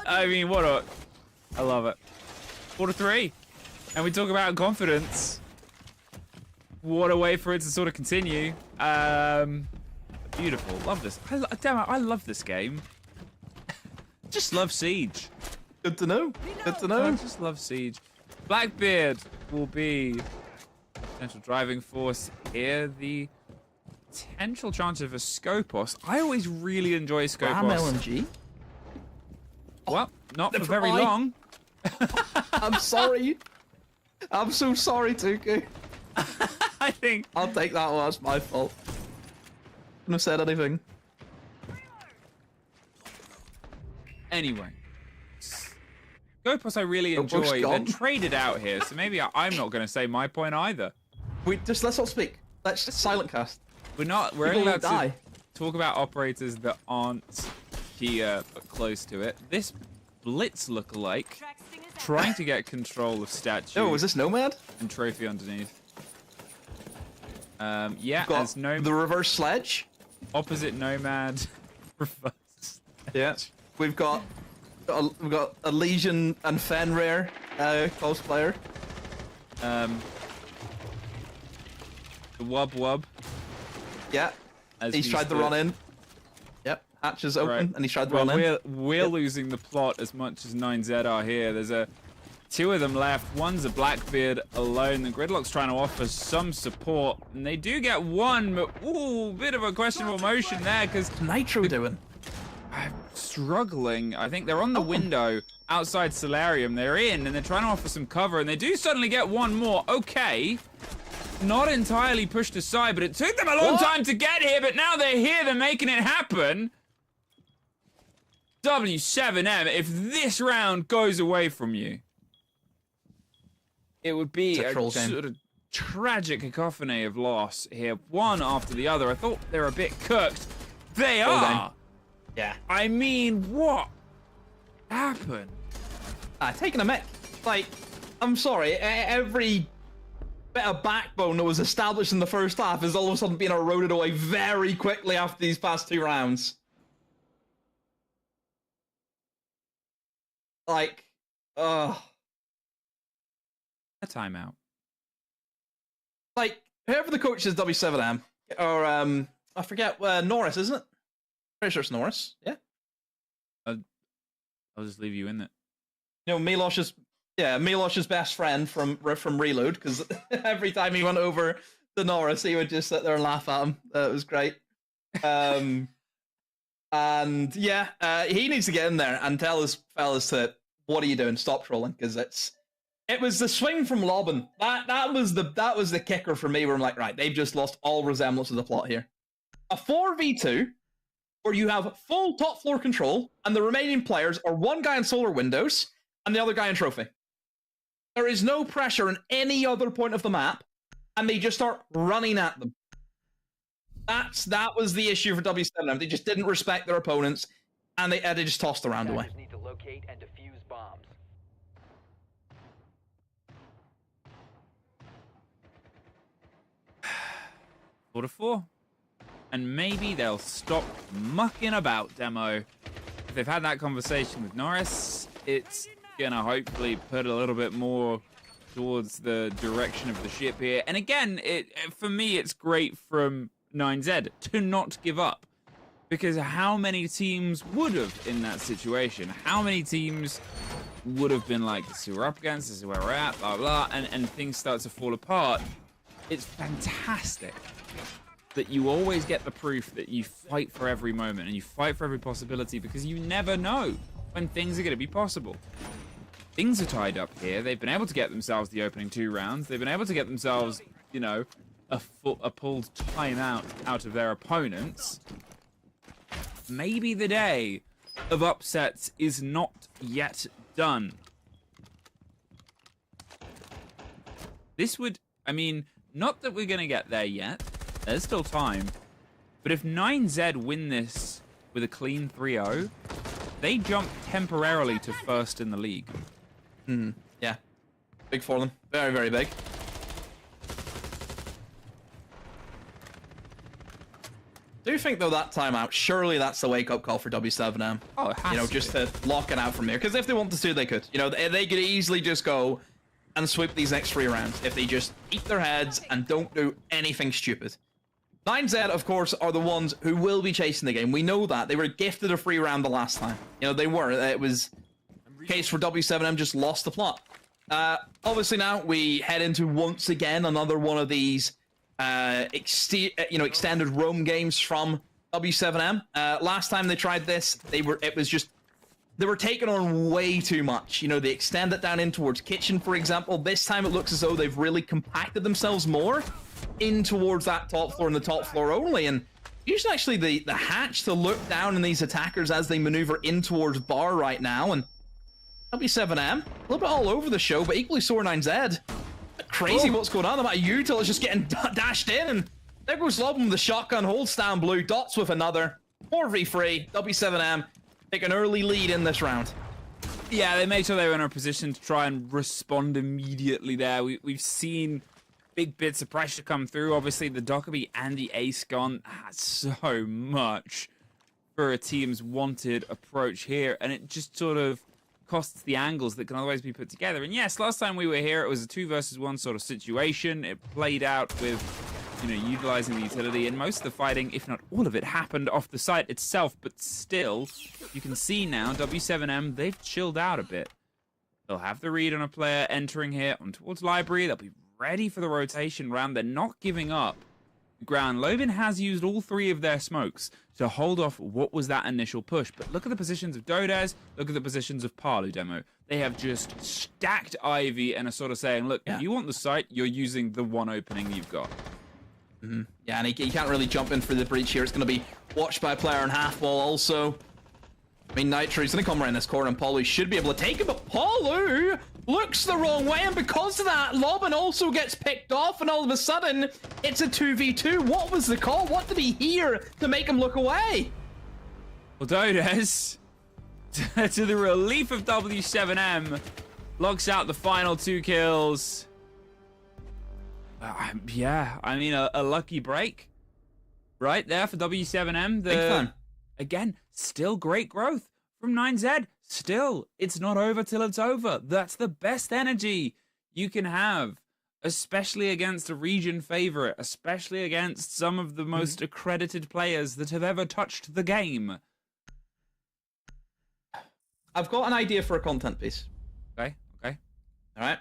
I mean, I love it. 4-3. And we talk about confidence. What a way for it to sort of continue. Beautiful. Love this. Damn it, I love this game. Just love Siege. Good to know. Good to know. I just love Siege. Blackbeard will be potential driving force here. The potential chance of a Scopos. I always really enjoy Scopos. Ram LNG? Well, not for very long. I'm sorry. I'm so sorry, Tuku. I think I'll take that one. That's my fault. Couldn't have said anything. Anyway, Gopos I really Gopos enjoy. They're gone. traded out here, so maybe I'm not going to say my point either. Let's not speak. Let's just silent cast. We're People only allowed will die. to talk about operators that aren't here but close to it. This Blitz lookalike trying to get control of statue. Oh, is this Nomad? And trophy underneath. Yeah, Got as no the reverse sledge. Opposite Nomad. Reverse. Yeah. We've got a Legion and Fenrir cosplayer. The Wub. Yeah. As He's tried to run in. Yep. Hatch is open, and he's tried to run in. We're losing the plot as much as 9Z are here. There's two of them left. One's a Blackbeard alone. The Gridlock's trying to offer some support, and they do get one, but ooh, bit of a questionable motion there because Nitro doing. I'm struggling. I think they're on the window outside Solarium. They're in, and they're trying to offer some cover, and they do suddenly get one more. Okay. Not entirely pushed aside, but it took them a long time to get here, but now they're here, they're making it happen. W7M, if this round goes away from you, it would be a sort of tragic cacophony of loss here, one after the other. I thought they were a bit cooked. They are. Yeah. I mean, what happened? Taking a mech. Like, I'm sorry, every bit of backbone that was established in the first half is all of a sudden being eroded away very quickly after these past 2 rounds. Like, a timeout. Like, whoever the coach is, W7M, or I forget, Norris, isn't it? Pretty sure it's Norris. Yeah. I'll just leave you in it. You know, Milosh's best friend from Reload, because every time he went over to Norris, he would just sit there and laugh at him. It was great. And yeah, he needs to get in there and tell his fellas to, what are you doing? Stop trolling, because it was the swing from Lobbin. That was the kicker for me, where I'm like, right, they've just lost all resemblance of the plot here. A 4v2 where you have full top floor control, and the remaining players are one guy in solar windows and the other guy in trophy. There is no pressure in any other point of the map, and they just start running at them. That was the issue for W7M. They just didn't respect their opponents, and they just tossed the round away. Need to locate and defuse bombs. 4-4. And maybe they'll stop mucking about, Demo. If they've had that conversation with Norris, it's gonna hopefully put a little bit more towards the direction of the ship here. And again, for me, it's great from 9Z to not give up. Because how many teams would have in that situation? How many teams would have been like, this is who we're up against, this is where we're at, blah, blah, and things start to fall apart. It's fantastic that you always get the proof that you fight for every moment and you fight for every possibility, because you never know when things are going to be possible. Things are tied up here. They've been able to get themselves the opening 2 rounds. They've been able to get themselves, you know, a pulled timeout out of their opponents. Maybe the day of upsets is not yet done. This would, I mean, not that we're going to get there yet. There's still time. But if 9Z win this with a clean 3-0, they jump temporarily to first in the league. Yeah. Big for them. Very, very big. Do you think, though, that timeout, surely that's the wake-up call for W7M? Oh, it has You know, to just be. to lock it out from here. Because if they wanted to, they could. You know, they could easily just go and sweep these next 3 rounds if they just keep their heads and don't do anything stupid. 9Z, of course, are the ones who will be chasing the game. We know that. They were gifted a free round the last time. You know, they were. It was the case for W7M just lost the plot. Obviously now we head into, once again, another one of these extended roam games from W7M. Last time they tried this, it was just they were taking on way too much. You know, they extend it down in towards kitchen, for example. This time it looks as though they've really compacted themselves more in towards that top floor and the top floor only. And using actually the hatch to look down on these attackers as they maneuver in towards bar right now. And W7M, a little bit all over the show, but equally so are 9Z. Crazy what's going on. The amount of util is just getting dashed in, and there goes Lobbin with the shotgun, holds down blue, dots with another. 4v3, W7M take an early lead in this round. Yeah, they made sure they were in a position to try and respond immediately there. We've seen big bits of pressure come through. Obviously, the Dockerby and the Ace gun had so much for a team's wanted approach here, and it just sort of costs the angles that can otherwise be put together. And yes, last time we were here, it was a 2 versus 1 sort of situation. It played out with, you know, utilizing the utility, and most of the fighting, if not all of it, happened off the site itself. But still, you can see now, W7M, they've chilled out a bit. They'll have the read on a player entering here on towards library. They'll be ready for the rotation round. They're not giving up ground. Lobin has used all 3 of their smokes to hold off what was that initial push. But look at the positions of Dodez, look at the positions of Palu Demo. They have just stacked Ivy and are sort of saying, look, if you want the site, you're using the one opening you've got. Yeah, and he can't really jump in for the breach here. It's going to be watched by a player on half wall also. I mean, Nitro's going to come around this corner, and Palu should be able to take it, but Palu looks the wrong way, and because of that, Lobbin also gets picked off, and all of a sudden, it's a 2v2. What was the call? What did he hear to make him look away? Well, Dodez, to the relief of W7M, locks out the final 2 kills. Yeah, I mean, a lucky break right there for W7M. Big fun. Again, still great growth from 9Z. Still, it's not over till it's over. That's the best energy you can have, especially against a region favorite, especially against some of the most accredited players that have ever touched the game. I've got an idea for a content piece. Okay. All right.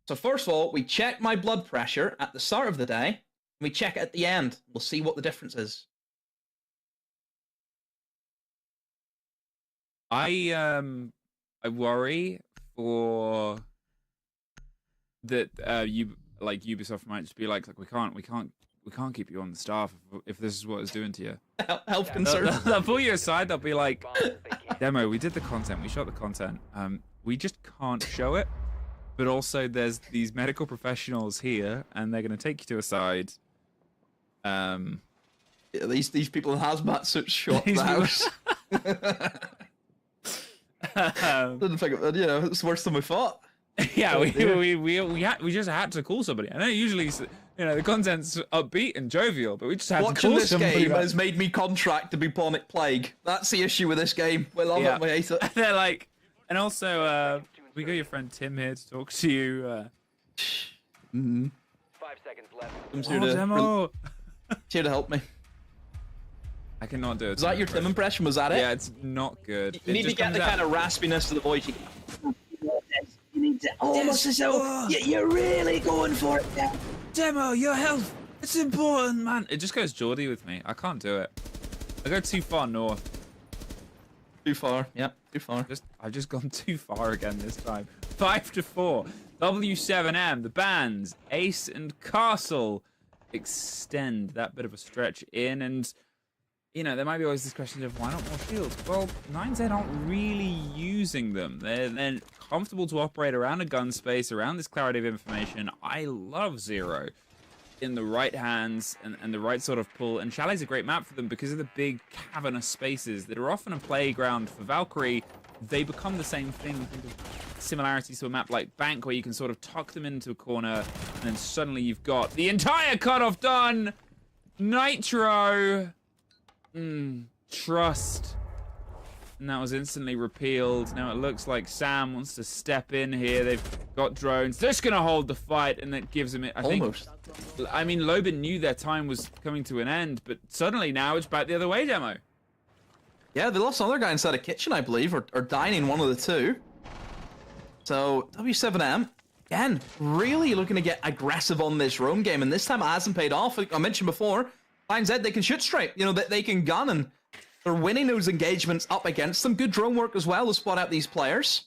So first of all, we check my blood pressure at the start of the day, and we check it at the end. We'll see what the difference is. I worry for that Ubisoft might just be like we can't keep you on the staff if this is what it's doing to you. Health concerns. They'll pull you aside. They'll be like, Demo, we did the content, we shot the content. We just can't show it. But also, there's these medical professionals here, and they're going to take you to a side. These people in hazmat suits shot the house. Didn't think of, you know, it's worse than we thought. Yeah, we just had to call somebody. I know usually, you know, the content's upbeat and jovial, but we just had Watching to call this somebody. game has made me contract the bubonic plague. That's the issue with this game. We love it, we hate it. They're like, and also, we got your friend Tim here to talk to you. 5 seconds left. Demo. Here to help me. I cannot do it. Was that your Tim impression? Was that it? Yeah, it's not good. You need to get the kind of raspiness to the voice. You need to almost as though you're really going for it now. Demo, your health, it's important, man. It just goes Geordie with me. I can't do it. I go too far north. Too far. Yep, too far. I've just gone too far again this time. 5-4. W7M, the bands, Ace and Castle extend that bit of a stretch in, and you know, there might be always this question of why not more shields? Well, 9Z aren't really using them. They're comfortable to operate around a gun space, around this clarity of information. I love Zero in the right hands and the right sort of pull. And Chalet's a great map for them because of the big cavernous spaces that are often a playground for Valkyrie. They become the same thing. Similarities to a map like Bank, where you can sort of tuck them into a corner, and then suddenly you've got the entire cutoff done. Nitro. Trust. And that was instantly repealed. Now it looks like Sam wants to step in here. They've got drones. They're just going to hold the fight, and that gives them it. I mean, Lobin knew their time was coming to an end, but suddenly now it's back the other way, Demo. Yeah, they lost another guy inside a kitchen, I believe, or dining, one of the two. So, W7M, again, really looking to get aggressive on this roam game, and this time it hasn't paid off. Like I mentioned before, 9Z, they can shoot straight. You know, they can gun, and They're winning those engagements up against them. Good drone work as well to spot out these players.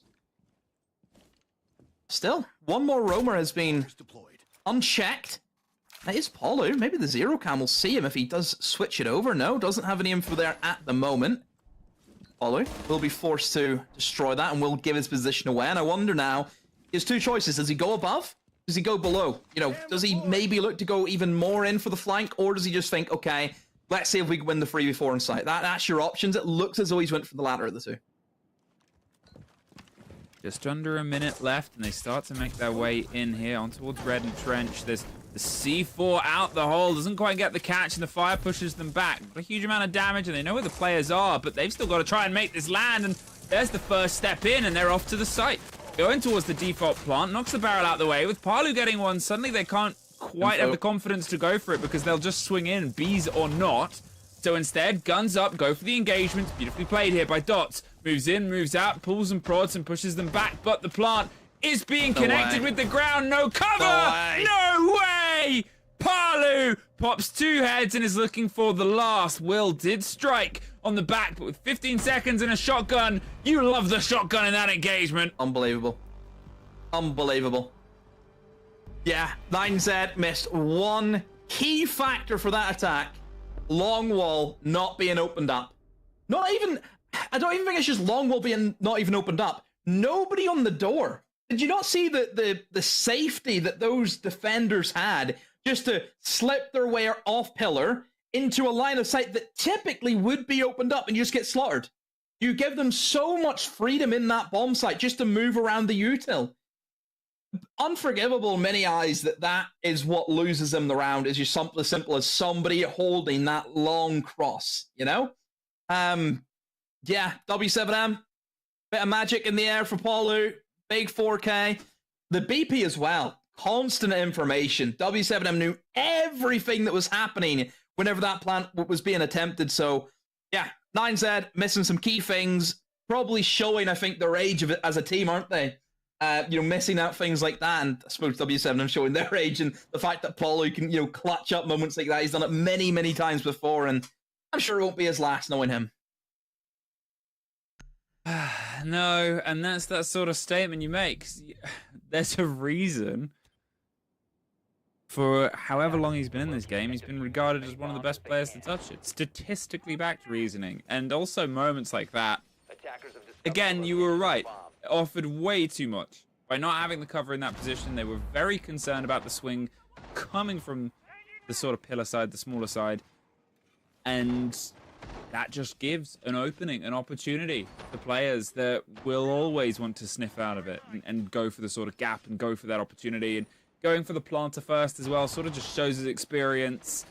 Still, one more roamer has been unchecked. That is Paulo. Maybe the Zero Cam will see him if he does switch it over. No, doesn't have any info there at the moment. Paulo will be forced to destroy that and will give his position away. And I wonder now, he has two choices. Does he go above? Does he go below? You know, does he maybe look to go even more in for the flank? Or does he just think, okay, let's see if we can win the 3v4 on site. That's your options. It looks as though he's went for the latter of the two. Just under a minute left, and they start to make their way in here on towards Red and Trench. There's the C4 out the hole, doesn't quite get the catch, and the fire pushes them back. A huge amount of damage, and they know where the players are, but they've still got to try and make this land, and there's the first step in, and they're off to the site. Going towards the default plant, knocks the barrel out the way. With Palu getting one, suddenly they can't quite have the confidence to go for it because they'll just swing in, bees or not. So instead, guns up, go for the engagement. Beautifully played here by Dots. Moves in, moves out, pulls and prods and pushes them back. But the plant is being connected with the ground. No cover! No way! Palu pops 2 heads and is looking for the last. Will did strike on the back, but with 15 seconds and a shotgun, you love the shotgun in that engagement. Unbelievable. Unbelievable. Yeah, 9Z missed one key factor for that attack. Long wall not being opened up. Not even, I don't even think it's just long wall being not even opened up. Nobody on the door. Did you not see the safety that those defenders had just to slip their way off pillar into a line of sight that typically would be opened up and you just get slaughtered? You give them so much freedom in that bomb site just to move around the util. Unforgivable in many eyes that is what loses them the round, is just something as simple as somebody holding that long cross, you know? Yeah, W7M, bit of magic in the air for Paulu, big 4K. The BP as well, constant information. W7M knew everything that was happening whenever that plant was being attempted, so yeah, 9Z missing some key things, probably showing, I think, their age of it as a team, aren't they? You know, missing out things like that, and I suppose W7M showing their age, and the fact that Paulo can, you know, clutch up moments like that. He's done it many, many times before, and I'm sure it won't be his last knowing him. No, and that's that sort of statement you make. There's a reason for however long he's been in this game, he's been regarded as one of the best players to touch it. Statistically backed reasoning, and also moments like that. Again, you were right. It offered way too much. By not having the cover in that position, they were very concerned about the swing coming from the sort of pillar side, the smaller side. And that just gives an opening, an opportunity for players that will always want to sniff out of it and go for the sort of gap and go for that opportunity. And going for the planter first as well sort of just shows his experience.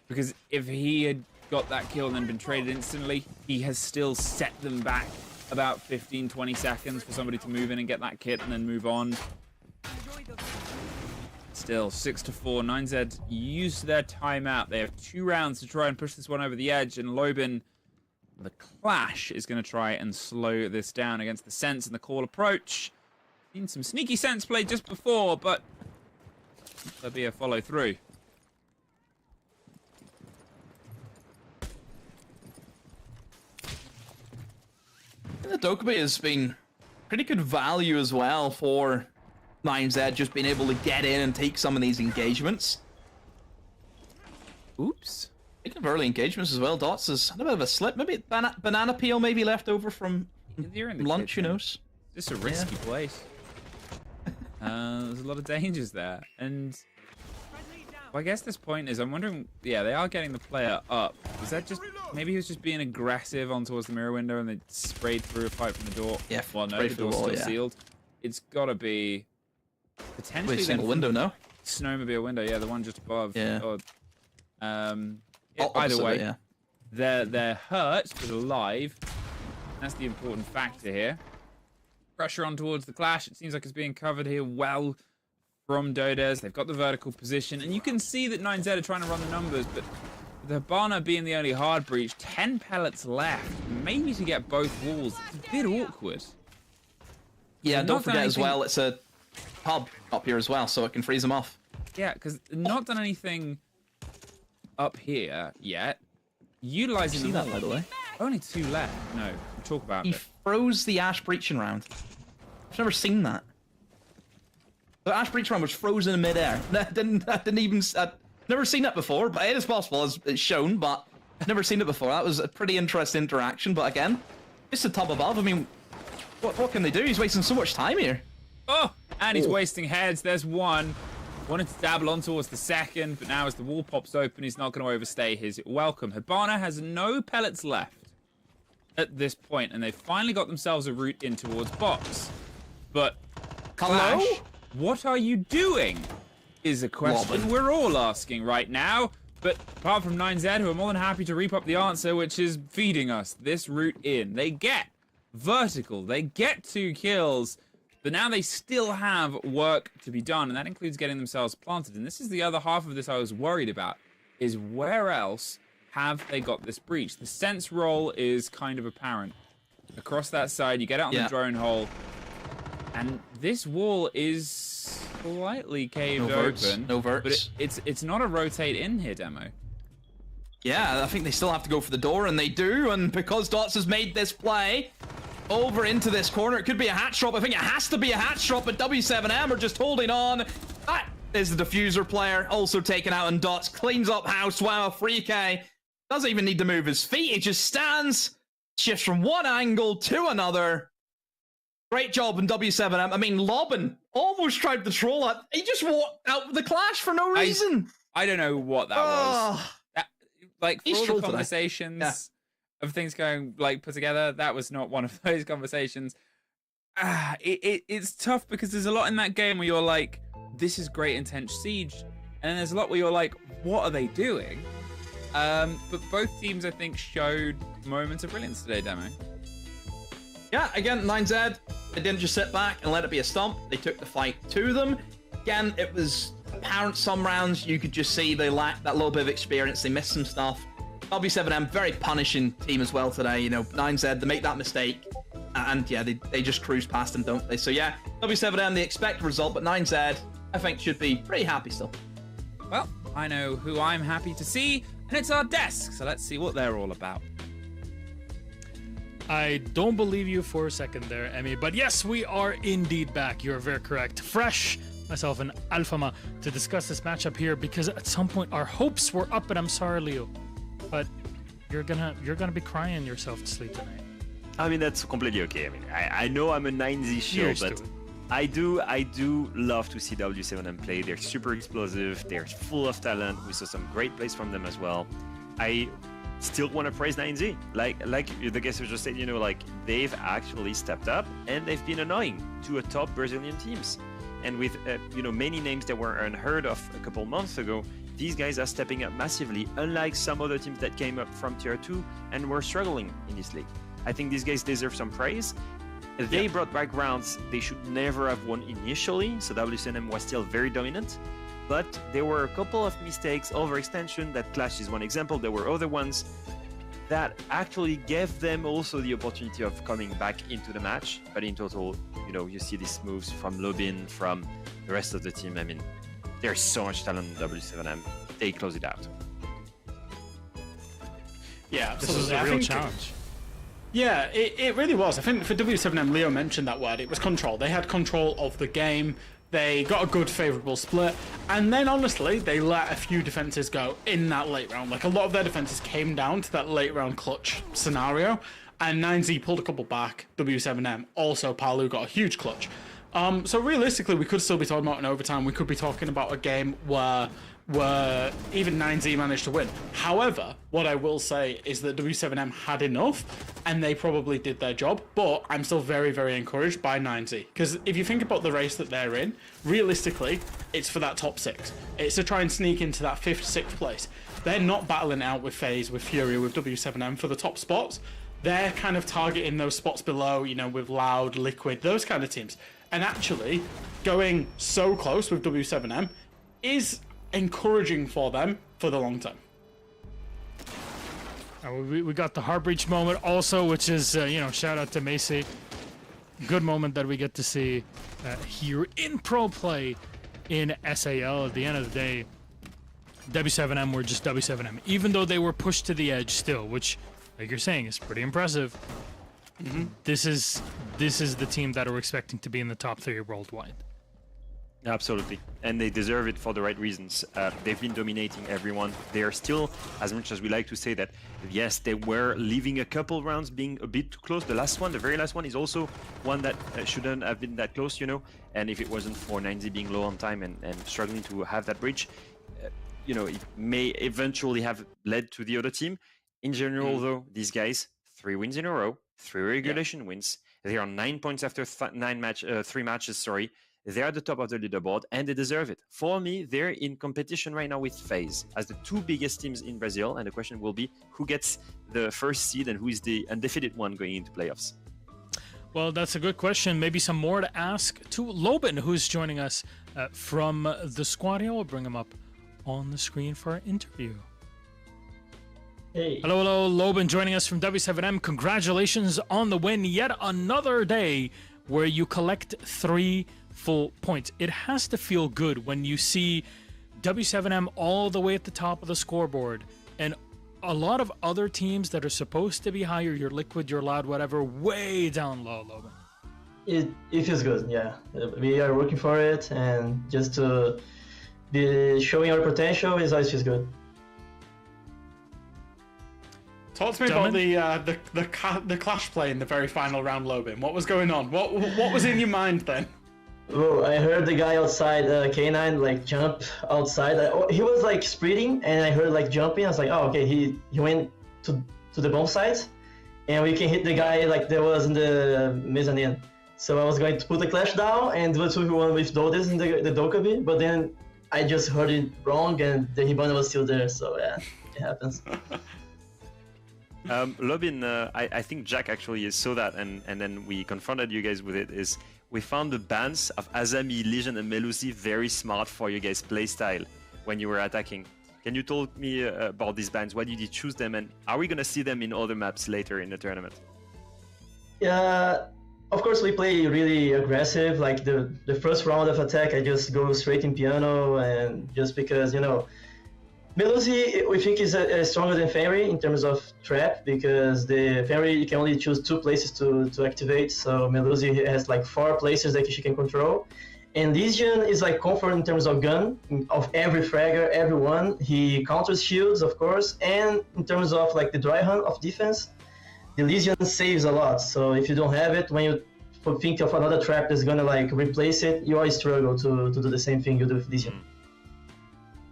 Because if he had got that kill and then been traded instantly, he has still set them back about 15, 20 seconds for somebody to move in and get that kit and then move on. Still, 6-4. 9Z used their timeout. They have 2 rounds to try and push this one over the edge, and Lobin, the Clash, is going to try and slow this down against the Sense and the Call approach. Seen some sneaky Sense play just before, but there'll be a follow through. The Dokkaebi has been pretty good value as well for 9Z, just being able to get in and take some of these engagements. Oops. Speaking of early engagements as well, Dots has had a bit of a slip. Maybe banana peel maybe left over from lunch, who knows? It's a risky place. There's a lot of dangers there. And well, I guess this point is, I'm wondering, yeah, they are getting the player up. Was that just, maybe he was just being aggressive on towards the mirror window and they sprayed through a fight from the door? Yeah, well, no, the door's still sealed. It's got to be potentially a single window, no? Snowmobile window, yeah, the one just above. Yeah. Or, either way, yeah. they're hurt but alive. That's the important factor here. Pressure on towards the Clash. It seems like it's being covered here well from Dodes. They've got the vertical position, and you can see that 9Z are trying to run the numbers, but the Habana being the only hard breach, 10 pellets left, maybe to get both walls. It's a bit awkward. Yeah, don't forget as well, it's a hub up here as well, so it can freeze them off. Yeah, because not done anything up here yet. Utilizing that, by the way. Only 2 left. No, we'll talk about He it. froze the Ash breaching round. I've never seen that. The Ash breach round was frozen in midair. I've never seen that before, but it is possible, as it's shown, but I've never seen it before. That was a pretty interesting interaction, but again, it's the top above. I mean, what can they do? He's wasting so much time here. Oh, and he's wasting heads. There's one. Wanted to dabble on towards the second, but now as the wall pops open, he's not going to overstay his welcome. Hibana has no pellets left at this point, and they've finally got themselves a route in towards box. But, Clash, what are you doing? Is a question we're all asking right now. But apart from 9Z, who are more than happy to reap up the answer, which is feeding us this route in. They get vertical, they get 2 kills, but now they still have work to be done, and that includes getting themselves planted. And this is the other half of this I was worried about, is where else have they got this breach? The sense roll is kind of apparent. Across that side, you get out on the drone hole, and this wall is slightly caved open. No verts. But it's not a rotate in here, Demo. Yeah, I think they still have to go for the door, and they do, and because Dots has made this play over into this corner, it could be a hatch drop. I think it has to be a hatch drop, but W7M are just holding on. That is the diffuser player, also taken out, and Dots cleans up house. Wow, Freak doesn't even need to move his feet. He just stands, shifts from one angle to another. Great job in W7M. I mean, Lobin almost tried to troll it. He just walked out with the Clash for no reason. I don't know what that was. Like, for all the conversations of things going, like, put together, that was not one of those conversations. It's tough because there's a lot in that game where you're like, this is great intense siege. And then there's a lot where you're like, what are they doing? But both teams, I think, showed moments of brilliance today, Demo. Yeah, again, 9Z, they didn't just sit back and let it be a stomp. They took the fight to them. Again, it was apparent some rounds you could just see they lacked that little bit of experience. They missed some stuff. W7M, very punishing team as well today. You know, 9Z, they make that mistake. And yeah, they just cruise past them, don't they? So yeah, W7M, they expect a result, but 9Z, I think, should be pretty happy still. Well, I know who I'm happy to see, and it's our desk. So let's see what they're all about. I don't believe you for a second there, Emmy, but yes, we are indeed back. You're very correct. Fresh, myself and Alphama, to discuss this matchup here, because at some point our hopes were up, and I'm sorry, Leo, but you're gonna be crying yourself to sleep tonight. I mean, that's completely okay. I mean, I know I'm a 9Z shield, but I do love to see W7M play. They're super explosive. They're full of talent. We saw some great plays from them as well. I still want to praise 9Z. Like the guys who just said, you know, like, they've actually stepped up and they've been annoying to a top Brazilian teams. And with you know, many names that were unheard of a couple months ago, these guys are stepping up massively, unlike some other teams that came up from tier 2 and were struggling in this league. I think these guys deserve some praise. They brought back rounds they should never have won initially, so W7M was still very dominant. But there were a couple of mistakes, overextension, that Clash is one example. There were other ones that actually gave them also the opportunity of coming back into the match. But in total, you know, you see these moves from Lobin, from the rest of the team. I mean, there's so much talent in W7M. They close it out. Yeah, this is a real challenge. Yeah, it really was. I think for W7M, Leo mentioned that word. It was control. They had control of the game. They got a good favourable split. And then, honestly, they let a few defences go in that late round. Like, a lot of their defences came down to that late round clutch scenario. And 9Z pulled a couple back. W7M, also Palu got a huge clutch. So realistically, we could still be talking about an overtime. We could be talking about a game where even 9Z managed to win. However, what I will say is that W7M had enough, and they probably did their job, but I'm still very, very encouraged by 9Z. Because if you think about the race that they're in, realistically, it's for that top 6. It's to try and sneak into that 5th, 6th place. They're not battling out with FaZe, with Furia, with W7M for the top spots. They're kind of targeting those spots below, you know, with Loud, Liquid, those kind of teams. And actually, going so close with W7M is encouraging for them for the long term. We got the heart breach moment also, which is, you know, shout out to Macy. Good moment that we get to see here in pro play in SAL. At the end of the day, W7M were just W7M, even though they were pushed to the edge still, which like you're saying, is pretty impressive. This is the team that we're expecting to be in the top 3 worldwide. Absolutely, and they deserve it for the right reasons. They've been dominating everyone. They are still, as much as we like to say that, yes, they were leaving a couple rounds being a bit too close. The last one, the very last one, is also one that shouldn't have been that close, you know. And if it wasn't for 9Z being low on time and struggling to have that bridge, you know, it may eventually have led to the other team. In general, though, these guys, 3 wins in a row, 3 regulation wins. They are 9 points after 3 matches. Sorry. They're at the top of the leaderboard, and they deserve it. For me, they're in competition right now with FaZe as the 2 biggest teams in Brazil, and the question will be who gets the first seed and who is the undefeated one going into playoffs. Well, that's a good question. Maybe some more to ask to Loben, who's joining us from the squad here. We'll bring him up on the screen for our interview. Hey. Hello, Loben, joining us from W7M. Congratulations on the win. Yet another day where you collect 3 full points. It has to feel good when you see W7M all the way at the top of the scoreboard and a lot of other teams that are supposed to be higher, your Liquid, your Loud, whatever, way down low, Logan. It feels good, yeah. We are working for it, and just to be showing our potential is always feels good. Talk to me about the clash play in the very final round, Loben. What was going on? What was in your mind then? Well, I heard the guy outside K9 like jump outside. He was like sprinting, and I heard like jumping. I was like, oh, okay, he went to the bomb site, and we can hit the guy like there was in the mezzanine. So I was going to put the clash down and do a 2v1 with VODs in the Dokkaebi, but then I just heard it wrong, and the Hibana was still there. So yeah, it happens. Lobin, I think Jack actually saw that, and then we confronted you guys with it. We found the bans of Azami, Legion, and Melusi very smart for you guys' playstyle when you were attacking. Can you tell me about these bans? Why did you choose them, and are we gonna see them in other maps later in the tournament? Yeah, of course we play really aggressive. Like the first round of attack, I just go straight in piano, and just because, you know, Melusi, we think, is stronger than Fenry in terms of trap, because the Fenry, you can only choose 2 places to activate, so Melusi has like 4 places that she can control. And Legion is like comfort in terms of gun, of every fragger, everyone. He counters shields, of course, and in terms of like the dry hunt of defense, the Legion saves a lot. So if you don't have it, when you think of another trap that's gonna like replace it, you always struggle to do the same thing you do with Legion.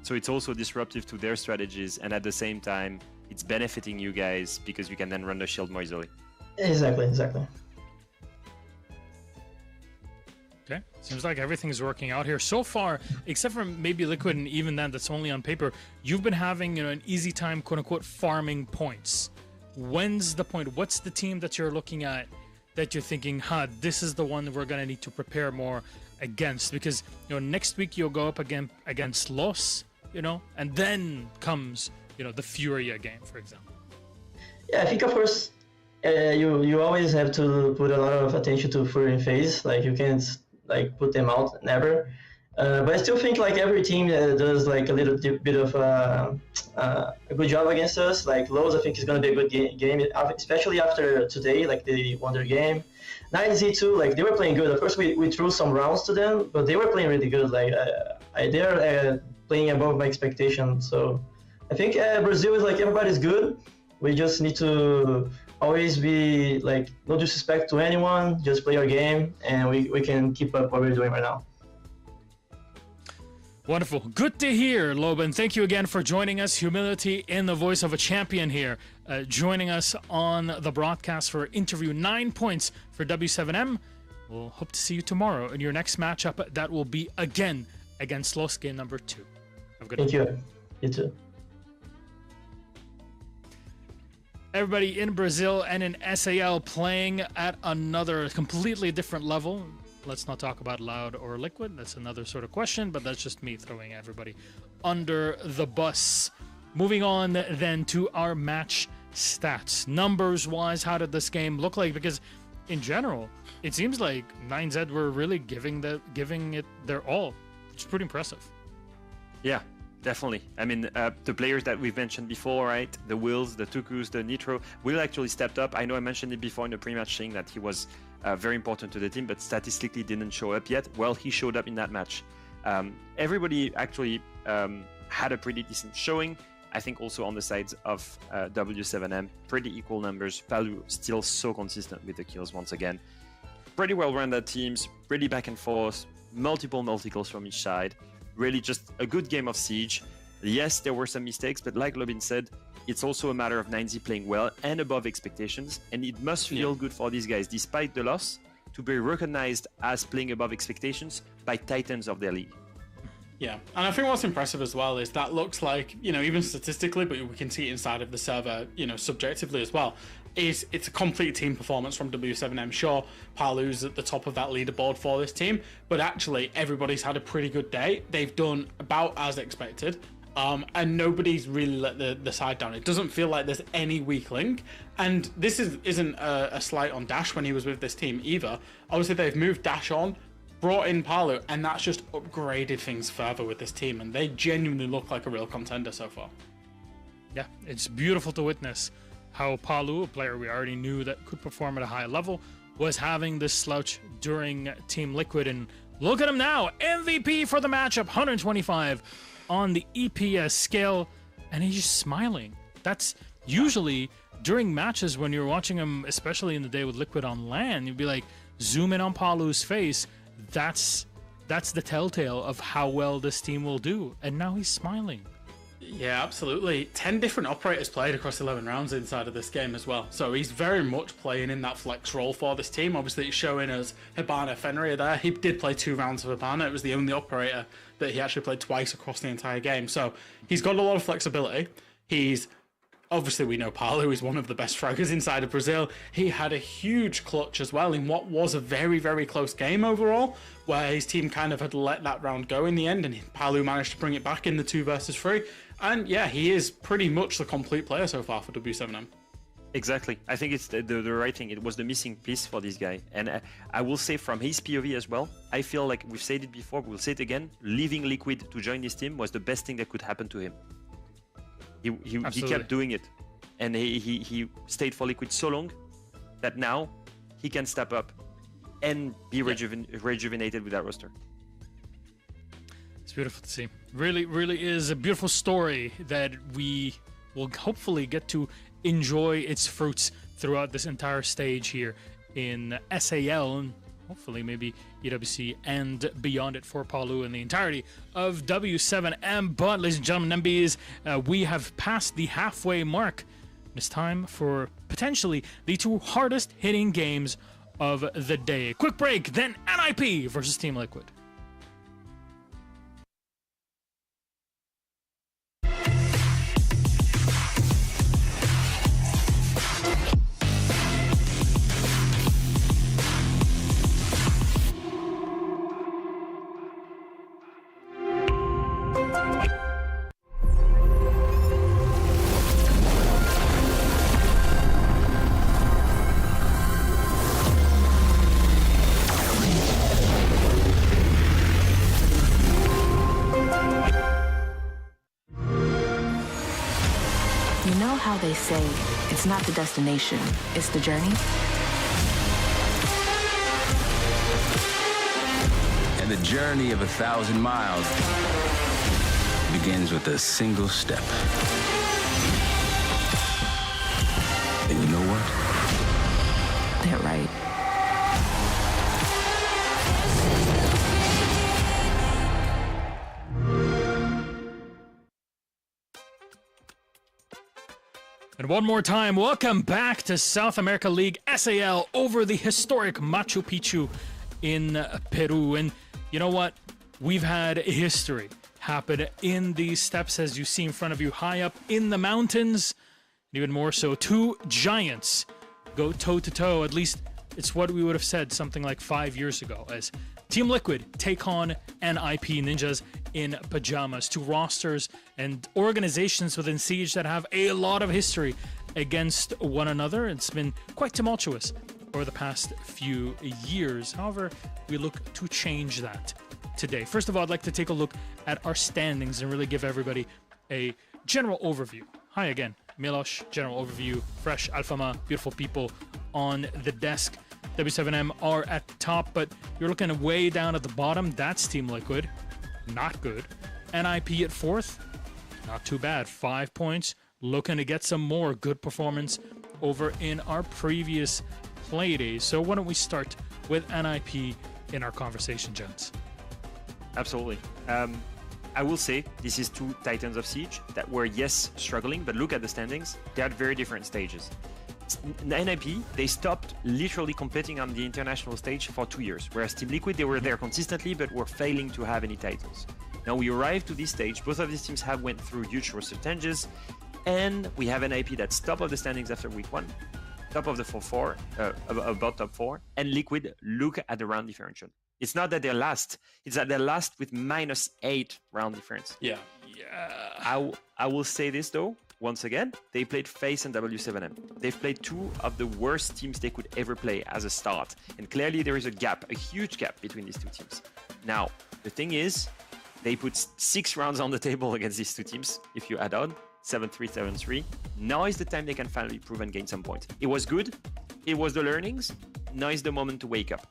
So it's also disruptive to their strategies, and at the same time, it's benefiting you guys because you can then run the shield more easily. Exactly. Okay, seems like everything's working out here so far, except for maybe Liquid, and even then, that's only on paper. You've been having, you know, an easy time, quote unquote, farming points. When's the point? What's the team that you're looking at that you're thinking, this is the one that we're gonna need to prepare more against? Because, you know, next week you'll go up again against Los. You know, and then comes, you know, the Furia game, for example. Yeah, I think, of course, you always have to put a lot of attention to Furia and FaZe. Like, you can't like put them out, never. But I still think like every team does like a little bit of a good job against us. Like Lowe's, I think, is going to be a good game, especially after today. Like they won their game. 9Z too, like they were playing good. Of course, we threw some rounds to them, but they were playing really good. Like they're playing above my expectations. So I think Brazil is like everybody's good. We just need to always be like no disrespect to anyone. Just play our game, and we can keep up what we're doing right now. Wonderful. Good to hear, Loben. Thank you again for joining us. Humility in the voice of a champion here. Joining us on the broadcast for interview 9 points for W7M. We'll hope to see you tomorrow in your next matchup. That will be again against Los, game number 2. Have a good Thank you. You too. Everybody in Brazil and in SAL playing at another completely different level. Let's not talk about Loud or Liquid. That's another sort of question, but that's just me throwing everybody under the bus. Moving on then to our match stats. Numbers-wise, how did this game look like? Because in general, it seems like 9Z were really giving it their all. It's pretty impressive. Yeah, Definitely. I mean, the players that we've mentioned before, right? The Wills, the Tukus, the Nitro, Will actually stepped up. I know I mentioned it before in the pre-match saying that he was very important to the team, but statistically didn't show up yet. Well, he showed up in that match. Everybody actually had a pretty decent showing. I think also on the sides of W7M, pretty equal numbers. Palu still so consistent with the kills once again. Pretty well-rounded teams, pretty back and forth, multiple multi-kills from each side. Really just a good game of Siege. Yes, there were some mistakes, but like Lobin said, it's also a matter of 9Z playing well and above expectations, and it must feel good for these guys, despite the loss, to be recognized as playing above expectations by titans of their league. Yeah, and I think what's impressive as well is that looks like, you know, even statistically, but we can see it inside of the server, you know, subjectively as well, it's a complete team performance from W7M. Sure, Palu's at the top of that leaderboard for this team, but actually everybody's had a pretty good day. They've done about as expected, and nobody's really let the side down. It doesn't feel like there's any weak link, and this isn't a slight on Dash when he was with this team either. Obviously, they've moved Dash on, brought in Palu, and that's just upgraded things further with this team, and they genuinely look like a real contender so far. Yeah, it's beautiful to witness how Palu, a player we already knew that could perform at a high level, was having this slouch during Team Liquid, and look at him now, MVP for the matchup, 125 on the EPS scale, and he's just smiling. That's usually during matches when you're watching him, especially in the day with Liquid on LAN, you'd be like, zoom in on Palu's face. That's the telltale of how well this team will do, and now he's smiling. Yeah, absolutely. 10 different operators played across 11 rounds inside of this game as well. So he's very much playing in that flex role for this team. Obviously, it's showing us Hibana Fenrir there. He did play 2 rounds of Hibana. It was the only operator that he actually played twice across the entire game. So he's got a lot of flexibility. Obviously, we know Palu is one of the best fraggers inside of Brazil. He had a huge clutch as well in what was a very, very close game overall, where his team kind of had let that round go in the end, and Palu managed to bring it back in the 2 versus 3. And yeah, he is pretty much the complete player so far for W7M. Exactly. I think it's the right thing. It was the missing piece for this guy. And I will say from his POV as well, I feel like we've said it before, we'll say it again, leaving Liquid to join this team was the best thing that could happen to him. He kept doing it, and he stayed for Liquid so long that now he can step up and be rejuvenated with that roster. It's beautiful to see. Really, really is a beautiful story that we will hopefully get to enjoy its fruits throughout this entire stage here in SAL, and hopefully maybe EWC and beyond it for Palu and the entirety of W7M. But ladies and gentlemen, MBs, we have passed the halfway mark. It's time for potentially the 2 hardest hitting games of the day. Quick break, then NIP versus Team Liquid. You know how they say, it's not the destination, it's the journey? And the journey of 1,000 miles begins with a single step. And you know what? They're right. And one more time, welcome back to South America League SAL over the historic Machu Picchu in Peru. And you know what? We've had history happen in these steps, as you see in front of you, high up in the mountains. And even more so, 2 giants go toe-to-toe. At least it's what we would have said something like 5 years ago, as Team Liquid take on NIP, Ninjas in Pajamas, 2 rosters and organizations within Siege that have a lot of history against one another. It's been quite tumultuous over the past few years. However, we look to change that. today. First of all, I'd like to take a look at our standings and really give everybody a general overview. Hi again, Milos, general overview, fresh Alphama, beautiful people on the desk. W7M are at the top, but you're looking way down at the bottom. That's Team Liquid, not good. NIP at 4th, not too bad, 5 points. Looking to get some more good performance over in our previous Playdays. So why don't we start with NIP in our conversation, gents? Absolutely. I will say this is two Titans of Siege that were, yes, struggling, but look at the standings. They're at very different stages. NIP, they stopped literally competing on the international stage for 2 years, whereas Team Liquid, they were there consistently, but were failing to have any titles. Now we arrived to this stage. Both of these teams have went through huge roster changes, and we have NIP that's top of the standings after week 1, top of the about top 4, and Liquid, look at the round differential. It's not that they're last, it's that they're last with -8 round difference. Yeah. I will say this though, once again, they played FaZe and W7M. They've played two of the worst teams they could ever play as a start, and clearly there is a gap, a huge gap between these two teams. Now, the thing is, they put 6 rounds on the table against these two teams, if you add on, 7-3, 7-3. Now is the time they can finally prove and gain some points. It was good, it was the learnings, now is the moment to wake up.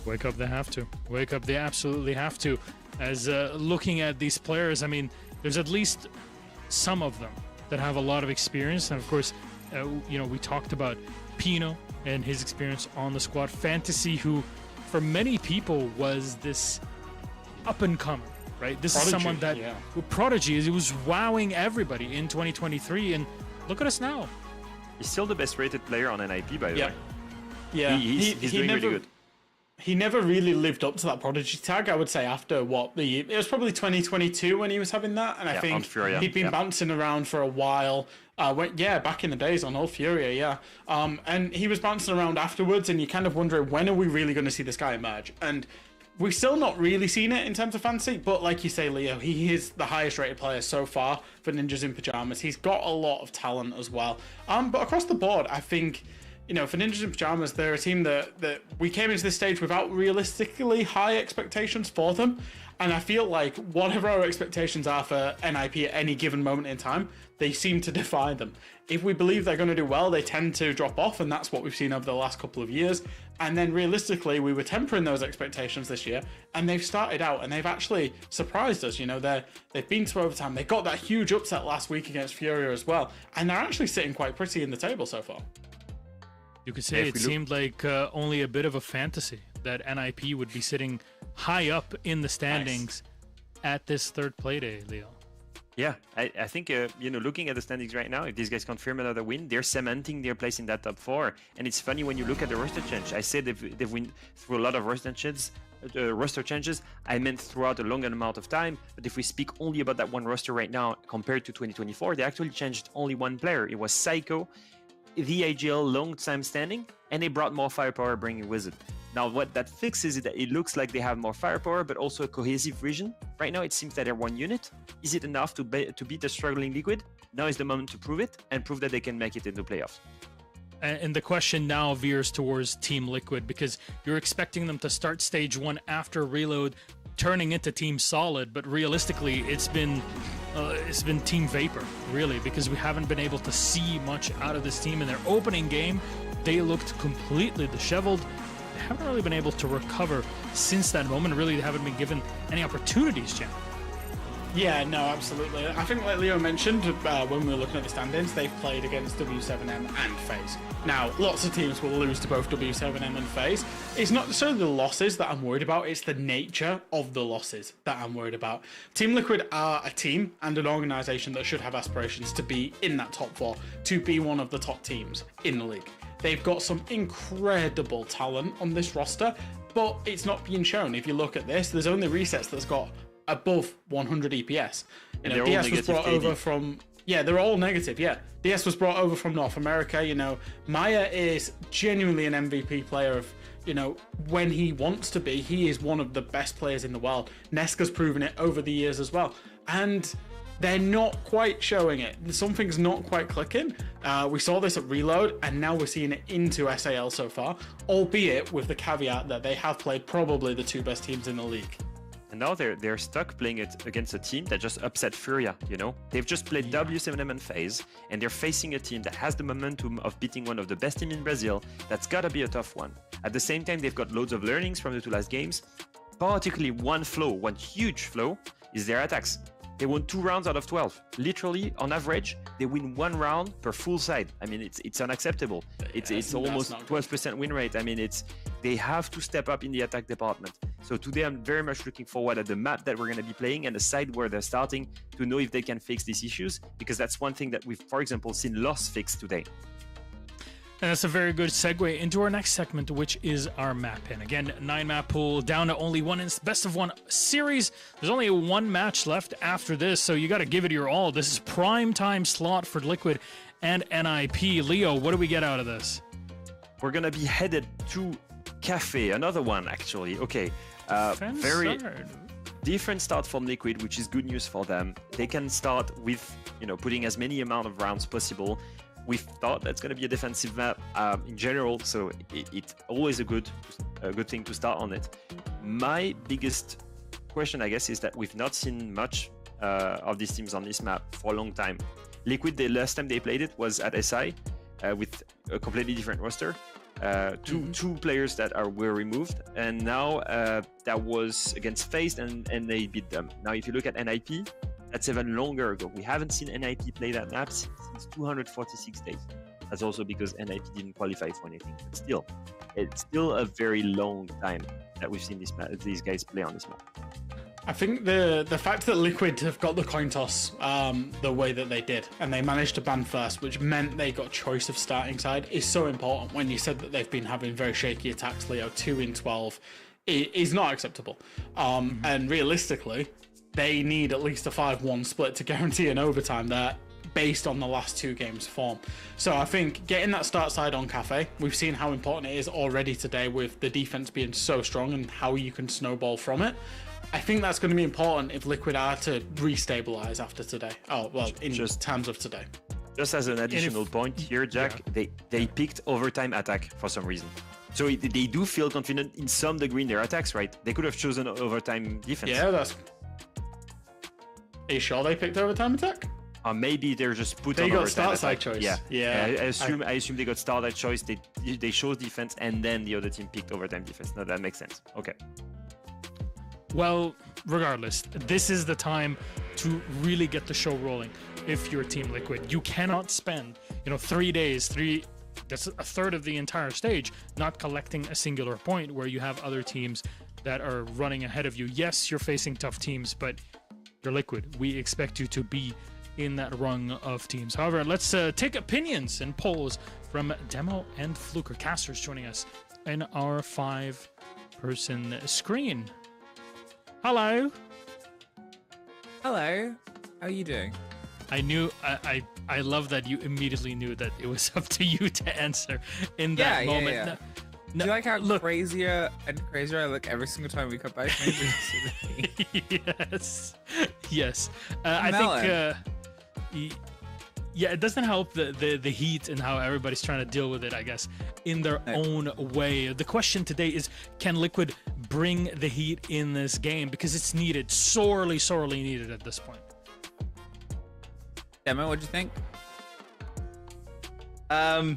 Wake up, they have to. Wake up, they absolutely have to. As looking at these players, I mean, there's at least some of them that have a lot of experience. And of course, you know, we talked about Pino and his experience on the squad. Fantasy, who for many people was this up and comer, right? This Prodigy, is someone that Prodigy is. He was wowing everybody in 2023, and look at us now. He's still the best rated player on NIP, by the way. Yeah, he's doing really good. He never really lived up to that Prodigy tag, I would say, after it was probably 2022 when he was having that, and I think Furia, he'd been bouncing around for a while. Back in the days on old Furia, and he was bouncing around afterwards, and you kind of wonder, when are we really going to see this guy emerge? And we've still not really seen it in terms of fantasy, but like you say, Leo, he is the highest rated player so far for Ninjas in Pyjamas. He's got a lot of talent as well. But across the board, I think, you know, for Ninjas in Pyjamas, they're a team that we came into this stage without realistically high expectations for them. And I feel like whatever our expectations are for NIP at any given moment in time, they seem to defy them. If we believe they're going to do well, they tend to drop off, and that's what we've seen over the last couple of years. And then realistically, we were tempering those expectations this year, and they've started out, and they've actually surprised us. You know, they've been to overtime. They got that huge upset last week against Furia as well, and they're actually sitting quite pretty in the table so far. You could say it seemed like only a bit of a fantasy that NIP would be sitting high up in the standings at this third Playday, Leo. Yeah, I think, you know, looking at the standings right now, if these guys confirm another win, they're cementing their place in that top 4. And it's funny when you look at the roster change. I said they've won through a lot of roster changes. I meant throughout a long amount of time. But if we speak only about that one roster right now compared to 2024, they actually changed only one player. It was Psycho, the IGL long time standing, and they brought more firepower bringing Wizard. Now what that fixes is that it looks like they have more firepower, but also a cohesive vision. Right now it seems that they're one unit. Is it enough to beat the struggling Liquid? Now is the moment to prove it, and prove that they can make it into playoffs. And the question now veers towards Team Liquid, because you're expecting them to start stage 1 after reload, turning into Team Solid, but realistically it's been Team Vapor, really, because we haven't been able to see much out of this team. In their opening game, they looked completely disheveled. They haven't really been able to recover since that moment. Really, they haven't been given any opportunities, Jan. Yeah, no, absolutely. I think, like Leo mentioned, when we were looking at the standings, they've played against W7M and FaZe. Now, lots of teams will lose to both W7M and FaZe. It's not necessarily the losses that I'm worried about, it's the nature of the losses that I'm worried about. Team Liquid are a team and an organisation that should have aspirations to be in that top 4, to be one of the top teams in the league. They've got some incredible talent on this roster, but it's not being shown. If you look at this, there's only Resets that's got above 100 EPS. You know, DS was brought over from... Yeah, they're all negative, yeah. DS was brought over from North America, you know. Maya is genuinely an MVP player of, you know, when he wants to be. He is one of the best players in the world. Neska's proven it over the years as well. And they're not quite showing it. Something's not quite clicking. We saw this at Reload, and now we're seeing it into SAL so far, albeit with the caveat that they have played probably the 2 best teams in the league. And now they're stuck playing it against a team that just upset Furia, you know? They've just played W7M and FaZe, and they're facing a team that has the momentum of beating one of the best teams in Brazil. That's gotta be a tough one. At the same time, they've got loads of learnings from the 2 last games. Particularly one huge flaw, is their attacks. They won 2 rounds out of 12. Literally, on average, they win 1 round per full side. I mean, it's unacceptable. It's almost 12% win rate. I mean, they have to step up in the attack department. So today, I'm very much looking forward at the map that we're going to be playing and the side where they're starting to know if they can fix these issues, because that's one thing that we've, for example, seen Loss fix today. And that's a very good segue into our next segment, which is our map pin. Again, 9-map pool, down to only 1 best of 1 series. There's only 1 match left after this, so you got to give it your all. This is prime time slot for Liquid and NIP. Leo, what do we get out of this? We're going to be headed to Cafe, another one, actually. Okay, very different start from Liquid, which is good news for them. They can start with, putting as many amount of rounds possible. We thought that's going to be a defensive map in general, so it's always a good thing to start on it. My biggest question, I guess, is that we've not seen much of these teams on this map for a long time. Liquid, the last time they played it was at SI with a completely different roster. Two players that were removed, and now that was against FaZe, and they beat them. Now, if you look at NIP, that's even longer ago. We haven't seen NIP play that map since 246 days. That's also because NIP didn't qualify for anything. But still, it's still a very long time that we've seen these guys play on this map. I think the fact that Liquid have got the coin toss the way that they did, and they managed to ban first, which meant they got choice of starting side, is so important. When you said that they've been having very shaky attacks, Leo, 2 in 12, it is not acceptable. And realistically, they need at least a 5-1 split to guarantee an overtime there, based on the last 2 games form. So I think getting that start side on Cafe, we've seen how important it is already today with the defense being so strong and how you can snowball from it. I think that's going to be important if Liquid are to restabilize after today. Oh, well, in terms of today. Just as an additional point here, Jack, they picked overtime attack for some reason. So they do feel confident in some degree in their attacks, right? They could have chosen overtime defense. Yeah, that's... Are you sure they picked overtime attack? Maybe they're just put on overtime got start attack. Side choice. Yeah. I assume they got start side choice. They chose defense, and then the other team picked overtime defense. No, that makes sense. Okay. Well, regardless, this is the time to really get the show rolling. If you're Team Liquid, you cannot spend 3 days, that's a third of the entire stage, not collecting a singular point where you have other teams that are running ahead of you. Yes, you're facing tough teams, but you're Liquid. We expect you to be in that rung of teams. However, let's take opinions and polls from Demo and Fluker casters joining us in our 5-person screen. Hello. Hello. How are you doing? I love that you immediately knew that it was up to you to answer in that moment. Yeah. Do you like how crazier and crazier I look every single time we cut back? Yes. I think it doesn't help the heat and how everybody's trying to deal with it, I guess, in their own way. The question today is, can Liquid bring the heat in this game? Because it's needed, sorely needed at this point. Demo, what'd you think? No.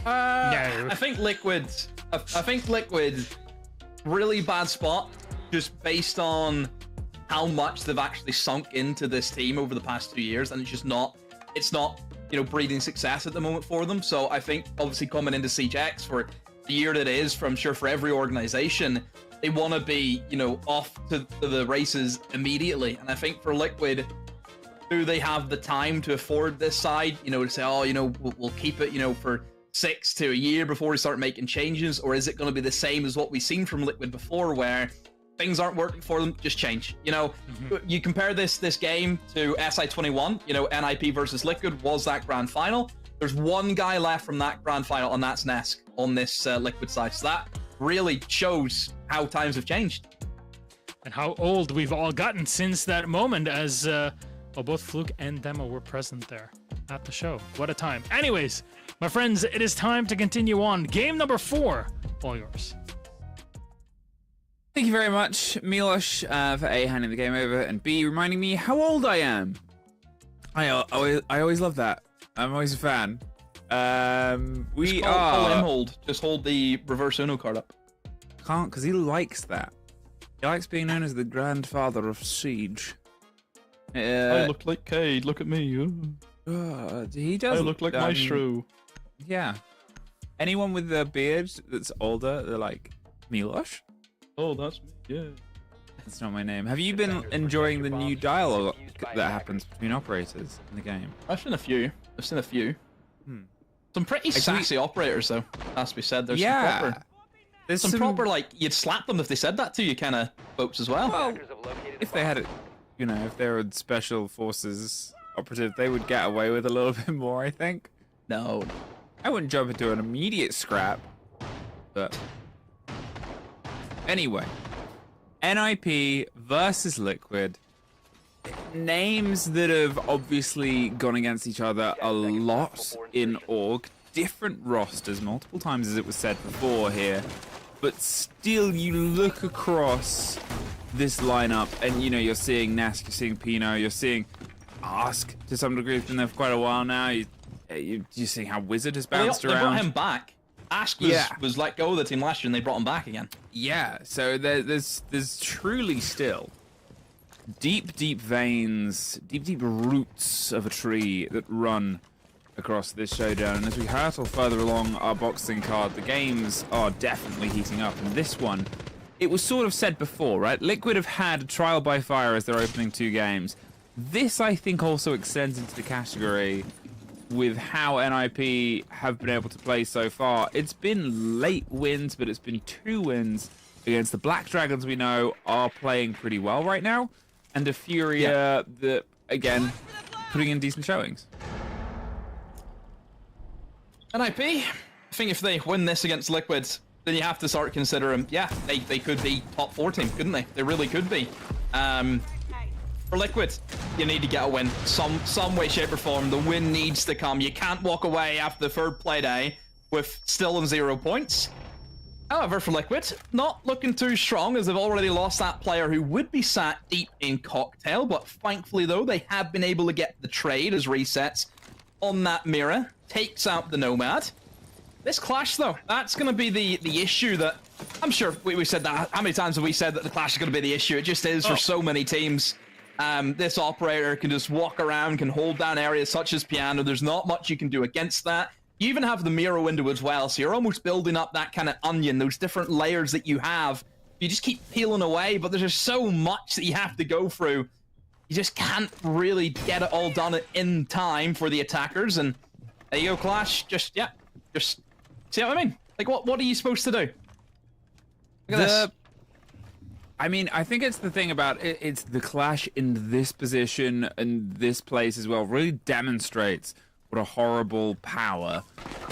I think Liquid really bad spot, just based on how much they've actually sunk into this team over the past 2 years, and it's not breeding success at the moment for them. So I think obviously coming into CJX for the year that it is, for every organization, they want to be off to the races immediately. And I think for Liquid, do they have the time to afford this side? To say, we'll keep it for 6 to a year before we start making changes, or is it going to be the same as what we've seen from Liquid before, where things aren't working for them, just change? You compare this game to SI21, NIP versus Liquid was that grand final. There's one guy left from that grand final, and that's Nesk on this Liquid side. So that really shows how times have changed. And how old we've all gotten since that moment, as Well, both Fluke and Demo were present there at the show. What a time. Anyways, my friends, it is time to continue on. Game number 4. All yours. Thank you very much, Milosh, for A, handing the game over, and B, reminding me how old I am. I always love that. I'm always a fan. Call him hold. Just hold the reverse Uno card up. Can't, because he likes that. He likes being known as the grandfather of Siege. I look like Cade, look at me. He does. I look like Maestro. Yeah. Anyone with a beard that's older, they're like, Milosh? Oh, that's me, yeah. That's not my name. Have you been enjoying the new dialogue that happens between operators in the game? I've seen a few. Some pretty sassy operators, though, has to be said. There's some proper, like, you'd slap them if they said that to you kind of folks as well. Well, if they had it, you know, if they were special forces operative, they would get away with a little bit more, I think. No. I wouldn't jump into an immediate scrap, but... Anyway, NIP versus Liquid. Names that have obviously gone against each other a lot in org. Different rosters, multiple times as it was said before here. But still, you look across this lineup and, you know, you're seeing Nask, you're seeing Pino, you're seeing Ask to some degree. It's been there for quite a while now. You're seeing how Wizard has bounced around. They brought him back. Ask was let go of the team last year and they brought him back again. Yeah, so there's truly still deep veins, deep roots of a tree that run across this showdown. And as we hurtle further along our boxing card, the games are definitely heating up. And this one, it was sort of said before, right? Liquid have had Trial by Fire as their opening 2 games. This, I think, also extends into the category with how NIP have been able to play so far. It's been late wins, but it's been 2 wins against the Black Dragons we know are playing pretty well right now, and a Furia that, again, putting in decent showings. NIP, I think if they win this against Liquid, then you have to start considering, they could be top 4 team, couldn't they? They really could be. For Liquid, you need to get a win. Some way, shape, or form. The win needs to come. You can't walk away after the 3rd Playday with still on 0 points. However, for Liquid, not looking too strong as they've already lost that player who would be sat deep in Cocktail, but thankfully, though, they have been able to get the trade as resets on that mirror. Takes out the Nomad. This clash, though, that's going to be the issue that... I'm sure we said that. How many times have we said that the clash is going to be the issue? It just is for so many teams. This operator can just walk around, can hold down areas such as Piano. There's not much you can do against that. You even have the mirror window as well, so you're almost building up that kind of onion, those different layers that you have. You just keep peeling away, but there's just so much that you have to go through. You just can't really get it all done in time for the attackers, and there you go, Clash. Just see what I mean? Like, what are you supposed to do? Look at this. I mean, I think it's the thing about it, it's the Clash in this position and this place as well really demonstrates what a horrible power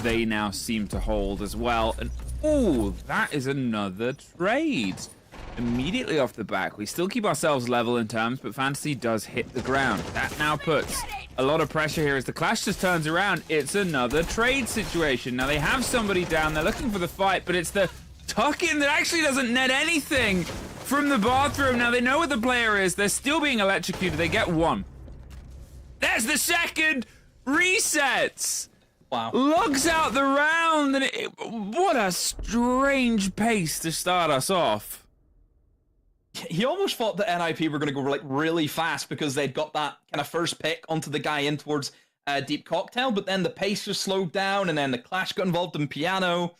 they now seem to hold as well. And ooh, that is another trade. Immediately off the back, we still keep ourselves level in terms, but Fantasy does hit the ground. That now puts a lot of pressure here as the Clash just turns around. It's another trade situation. Now they have somebody down, they're looking for the fight, but it's the tuck-in that actually doesn't net anything from the bathroom. Now they know where the player is. They're still being electrocuted. They get 1. There's the second. Resets. Wow. Logs out the round. And what a strange pace to start us off. He almost thought that NIP were going to go like really fast because they'd got that kind of first pick onto the guy in towards Deep Cocktail, but then the pace just slowed down and then the Clash got involved in Piano.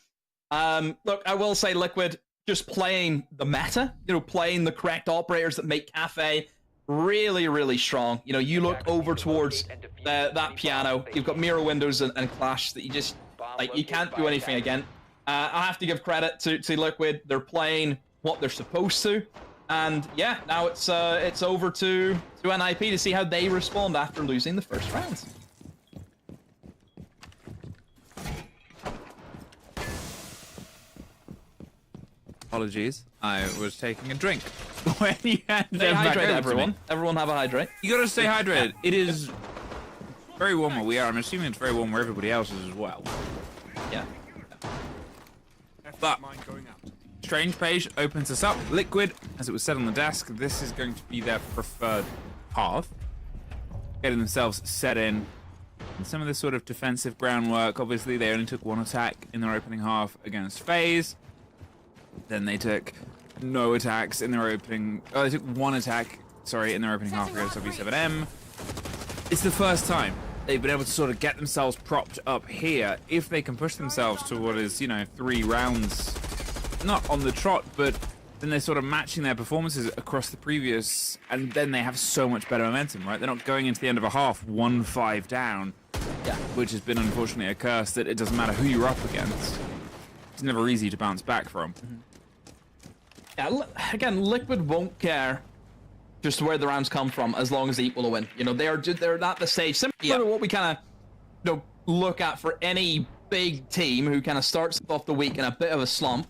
Look, I will say Liquid just playing the meta, playing the correct operators that make Cafe really, really strong. You look over towards that Piano, you've got mirror windows and Clash that you just, like, you can't do anything again. I have to give credit to Liquid. They're playing what they're supposed to. And yeah, now it's over to NIP to see how they respond after losing the first round. Apologies, I was taking a drink. when you hand Stay them back hydrated, over to everyone. me. Everyone have a hydrate. You gotta stay hydrated. It is very warm where we are. I'm assuming it's very warm where everybody else is as well. Yeah. But Strange Page opens us up. Liquid, as it was said on the desk, this is going to be their preferred path. Getting themselves set in. And some of this sort of defensive groundwork. Obviously, they only took one attack in their opening half against FaZe. Then they took no attacks in their opening... Oh, they took one attack, sorry, in their opening half against W7M. It's the first time they've been able to sort of get themselves propped up here. If they can push themselves to what is, 3 rounds, not on the trot, but then they're sort of matching their performances across the previous, and then they have so much better momentum, right? They're not going into the end of a half 1-5 down, which has been unfortunately a curse that it doesn't matter who you're up against. It's never easy to bounce back from. Yeah, again, Liquid won't care just where the rounds come from as long as they equal a win. They're at the stage similar to what we kind of look at for any big team who kind of starts off the week in a bit of a slump.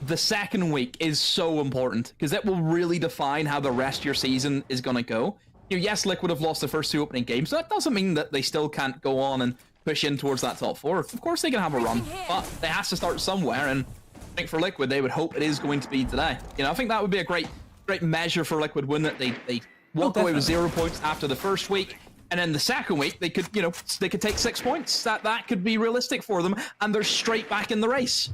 The second week is so important because it will really define how the rest of your season is going to go. Yes, Liquid have lost the first 2 opening games, but that doesn't mean that they still can't go on and push in towards that top 4. Of course they can have a run, but they have to start somewhere, and I think for Liquid, they would hope it is going to be today. I think that would be a great measure for Liquid win, that they walk away with 0 points after the first week, and then the second week they could take 6 points. That could be realistic for them, and they're straight back in the race.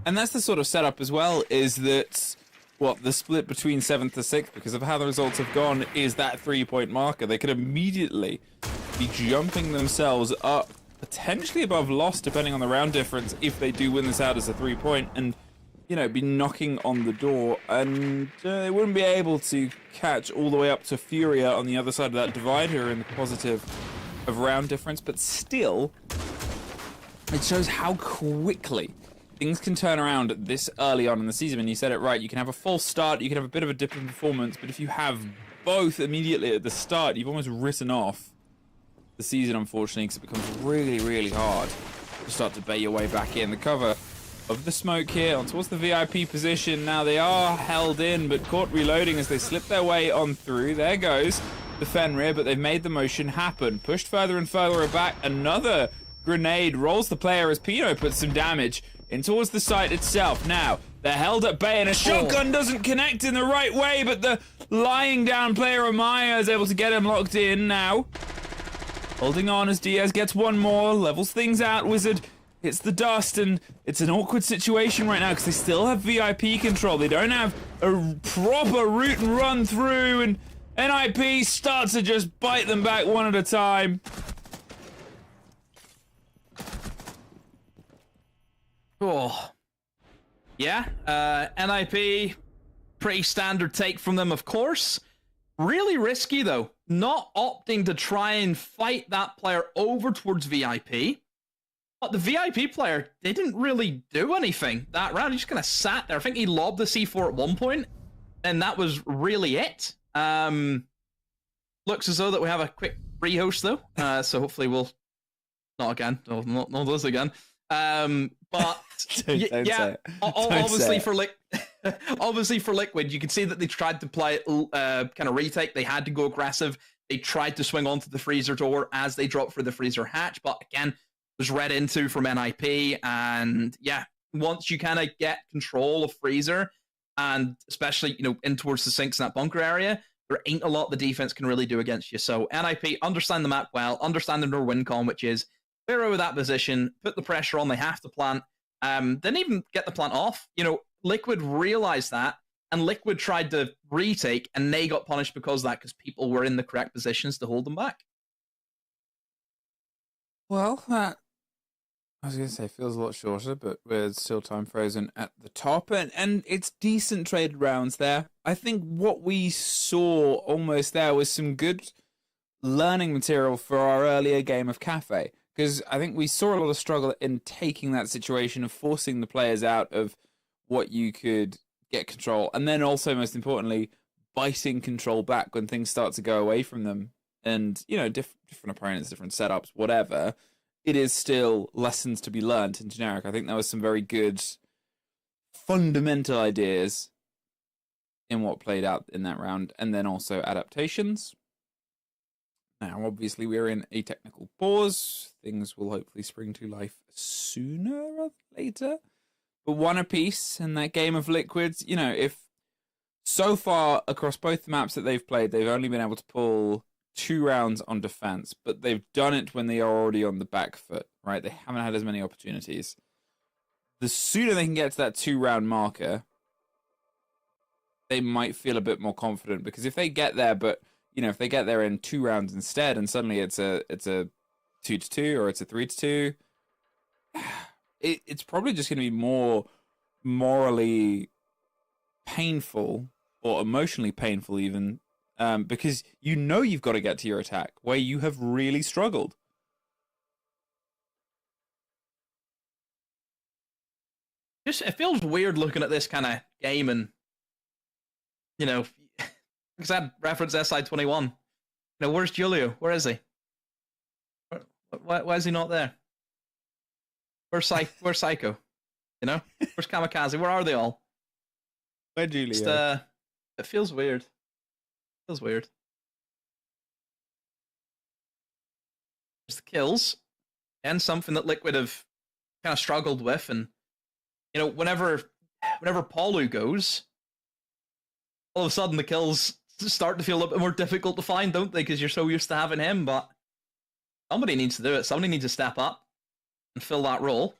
And that's the sort of setup as well, is that the split between 7th to 6th, because of how the results have gone, is that 3-point marker. They could immediately be jumping themselves up, potentially above loss, depending on the round difference, if they do win this out as a 3-point, and be knocking on the door, and they wouldn't be able to catch all the way up to Furia on the other side of that divider in the positive of round difference, but still, it shows how quickly things can turn around this early on in the season. And you said it right, you can have a false start, you can have a bit of a dip in performance, but if you have both immediately at the start, you've almost written off the season, unfortunately, because it becomes really, really hard to start to bait your way back in. The cover of the smoke here on towards the VIP position. Now they are held in, but caught reloading as they slip their way on through. There goes the Fenrir, but they've made the motion happen. Pushed further and further back. Another grenade rolls the player as Pino puts some damage in towards the site itself. Now, they're held at bay, and a shotgun doesn't connect in the right way, but the lying down player Amaya is able to get him locked in now. Holding on as Diaz gets one more, levels things out. Wizard hits the dust, and it's an awkward situation right now because they still have VIP control. They don't have a proper route and run through, and NIP starts to just bite them back one at a time. Oh. Yeah, NIP, pretty standard take from them, of course. Really risky, though, not opting to try and fight that player over towards VIP. But the VIP player didn't really do anything that round. He just kind of sat there. I think he lobbed the C4 at one point, and that was really it. Looks as though that we have a quick rehost, though, so hopefully we'll... Not again. No, not this again. But yeah, obviously for obviously for Liquid, you can see that they tried to play kind of retake. They had to go aggressive. They tried to swing onto the freezer door as they dropped for the freezer hatch, but again, was read into from NIP. And yeah, once you kind of get control of freezer, and especially in towards the sinks in that bunker area, there ain't a lot the defense can really do against you. So NIP understand the map well, understand their win con, which is clear over that position, put the pressure on, they have to plant. Didn't even get the plant off. Liquid realized that, and Liquid tried to retake, and they got punished because of that, because people were in the correct positions to hold them back. Well, that, I was going to say, feels a lot shorter, but with still time frozen at the top, and it's decent traded rounds there. I think what we saw almost there was some good learning material for our earlier game of Cafe. Because I think we saw a lot of struggle in taking that situation of forcing the players out of what you could get control. And then also, most importantly, biting control back when things start to go away from them. And, different opponents, different setups, whatever. It is still lessons to be learned in generic. I think there was some very good fundamental ideas in what played out in that round, and then also adaptations. Now, obviously, we're in a technical pause. Things will hopefully spring to life sooner rather than later. But one apiece in that game of Liquids, you know, if so far across both the maps that they've played, they've only been able to pull 2 rounds on defense, but they've done it when they are already on the back foot, right? They haven't had as many opportunities. The sooner they can get to that 2-round marker, they might feel a bit more confident, because if they get there, but you know, if they get there in 2 rounds instead, and suddenly it's a 2-2 or it's a 3-2, it's probably just going to be more morally painful or emotionally painful even, because you know you've got to get to your attack where you have really struggled. Just it feels weird looking at this kind of game, and you know, because I reference SI21. You know, where's Julio? Where is he? Why is he not there? Where's Psycho? You know, where's Kamikaze? Where are they all? Where Julio? It feels weird. Feels weird. There's the kills, and something that Liquid have kind of struggled with, and you know, whenever Paulu goes, all of a sudden the kills start to feel a little bit more difficult to find, don't they? Because you're so used to having him, but somebody needs to do it. Somebody needs to step up and fill that role.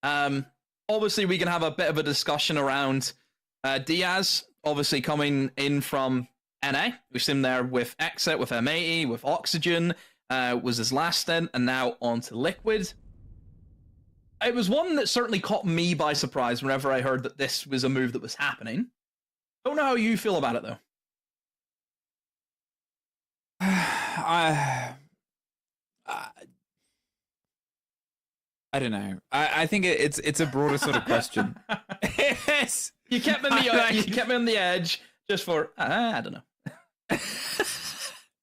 Obviously, we can have a bit of a discussion around Diaz, obviously coming in from NA. We've seen him there with Exit, with M80, with Oxygen, was his last stint, and now on to Liquid. It was one that certainly caught me by surprise whenever I heard that this was a move that was happening. Don't know how you feel about it, though. I don't know. I think it's a broader sort of question. Yes. You kept me on the edge just for I don't know.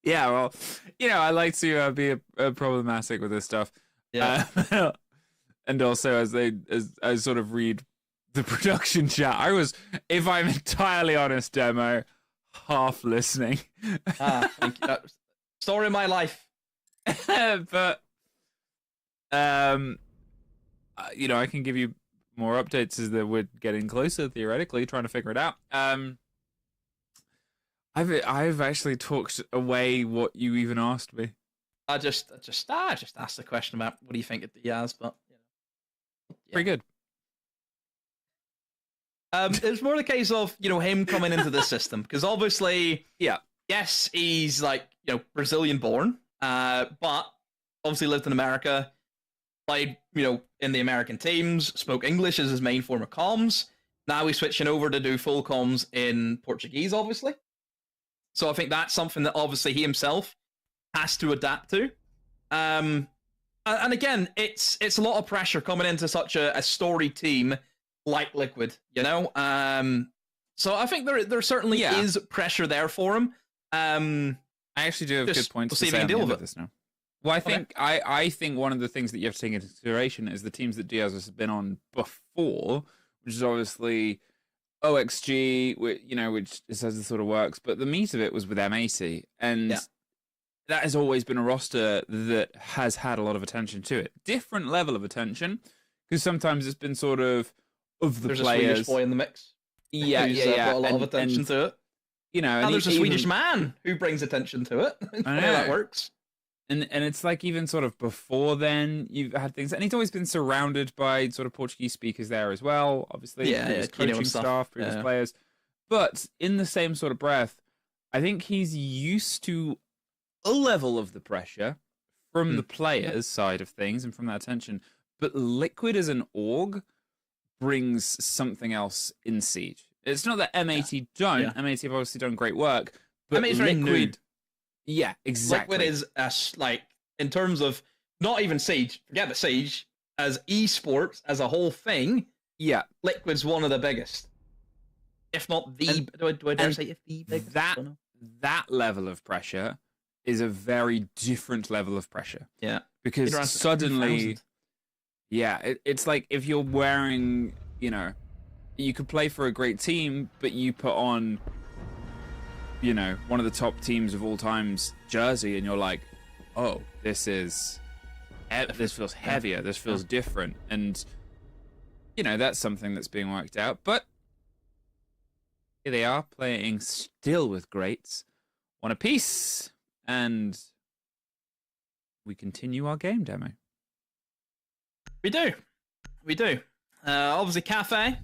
Yeah, well, you know, I like to be problematic with this stuff. Yeah. And also, as I sort of read the production chat, I was, if I'm entirely honest, Demo, half listening. Thank you. Story of my life. But you know, I can give you more updates as that we're getting closer, theoretically, trying to figure it out. I've actually talked away what you even asked me. I just asked the question about what do you think of Diaz, but you know, yeah. Pretty good. It's more the case of, you know, him coming into this system, because obviously, yes, he's like, you know, Brazilian born, but obviously lived in America, played, you know, in the American teams, spoke English as his main form of comms. Now he's switching over to do full comms in Portuguese, obviously. So I think that's something that obviously he himself has to adapt to. And again, it's a lot of pressure coming into such a storied team like Liquid, you know? So I think there certainly is pressure there for him. I actually do have good points we'll to see say if he can on deal the with end of it. this now. Well, I think one of the things that you have to take into consideration is the teams that Diaz has been on before, which is obviously OXG, you know, which is as it sort of works, but the meat of it was with M80, and that has always been a roster that has had a lot of attention to it. Different level of attention, because sometimes it's been sort of the there's players. A Swedish boy in the mix. Yeah. Brought a lot of attention to it. You know, and there's a Swedish man who brings attention to it. I know how that works. And it's like even sort of before then, you've had things, and he's always been surrounded by sort of Portuguese speakers there as well. Obviously, previous coaching staff, previous players. But in the same sort of breath, I think he's used to a level of the pressure from the players' side of things and from that attention. But Liquid as an org brings something else in Siege. It's not that M80 don't. Yeah. M80 have obviously done great work, but M80's very new. Yeah, exactly. Liquid is like, in terms of not even Siege, forget the Siege, as esports as a whole thing. Yeah, Liquid's one of the biggest, if not the. Do I dare say if the biggest? That level of pressure is a very different level of pressure. Yeah, because suddenly, it's like if you're wearing, you know, you could play for a great team, but you put on, you know, one of the top teams of all time's jersey, and you're like, oh, this feels heavier, this feels different, and you know, that's something that's being worked out. But here they are, playing still with greats, one apiece, and we continue our game demo. We do. Obviously, Cafe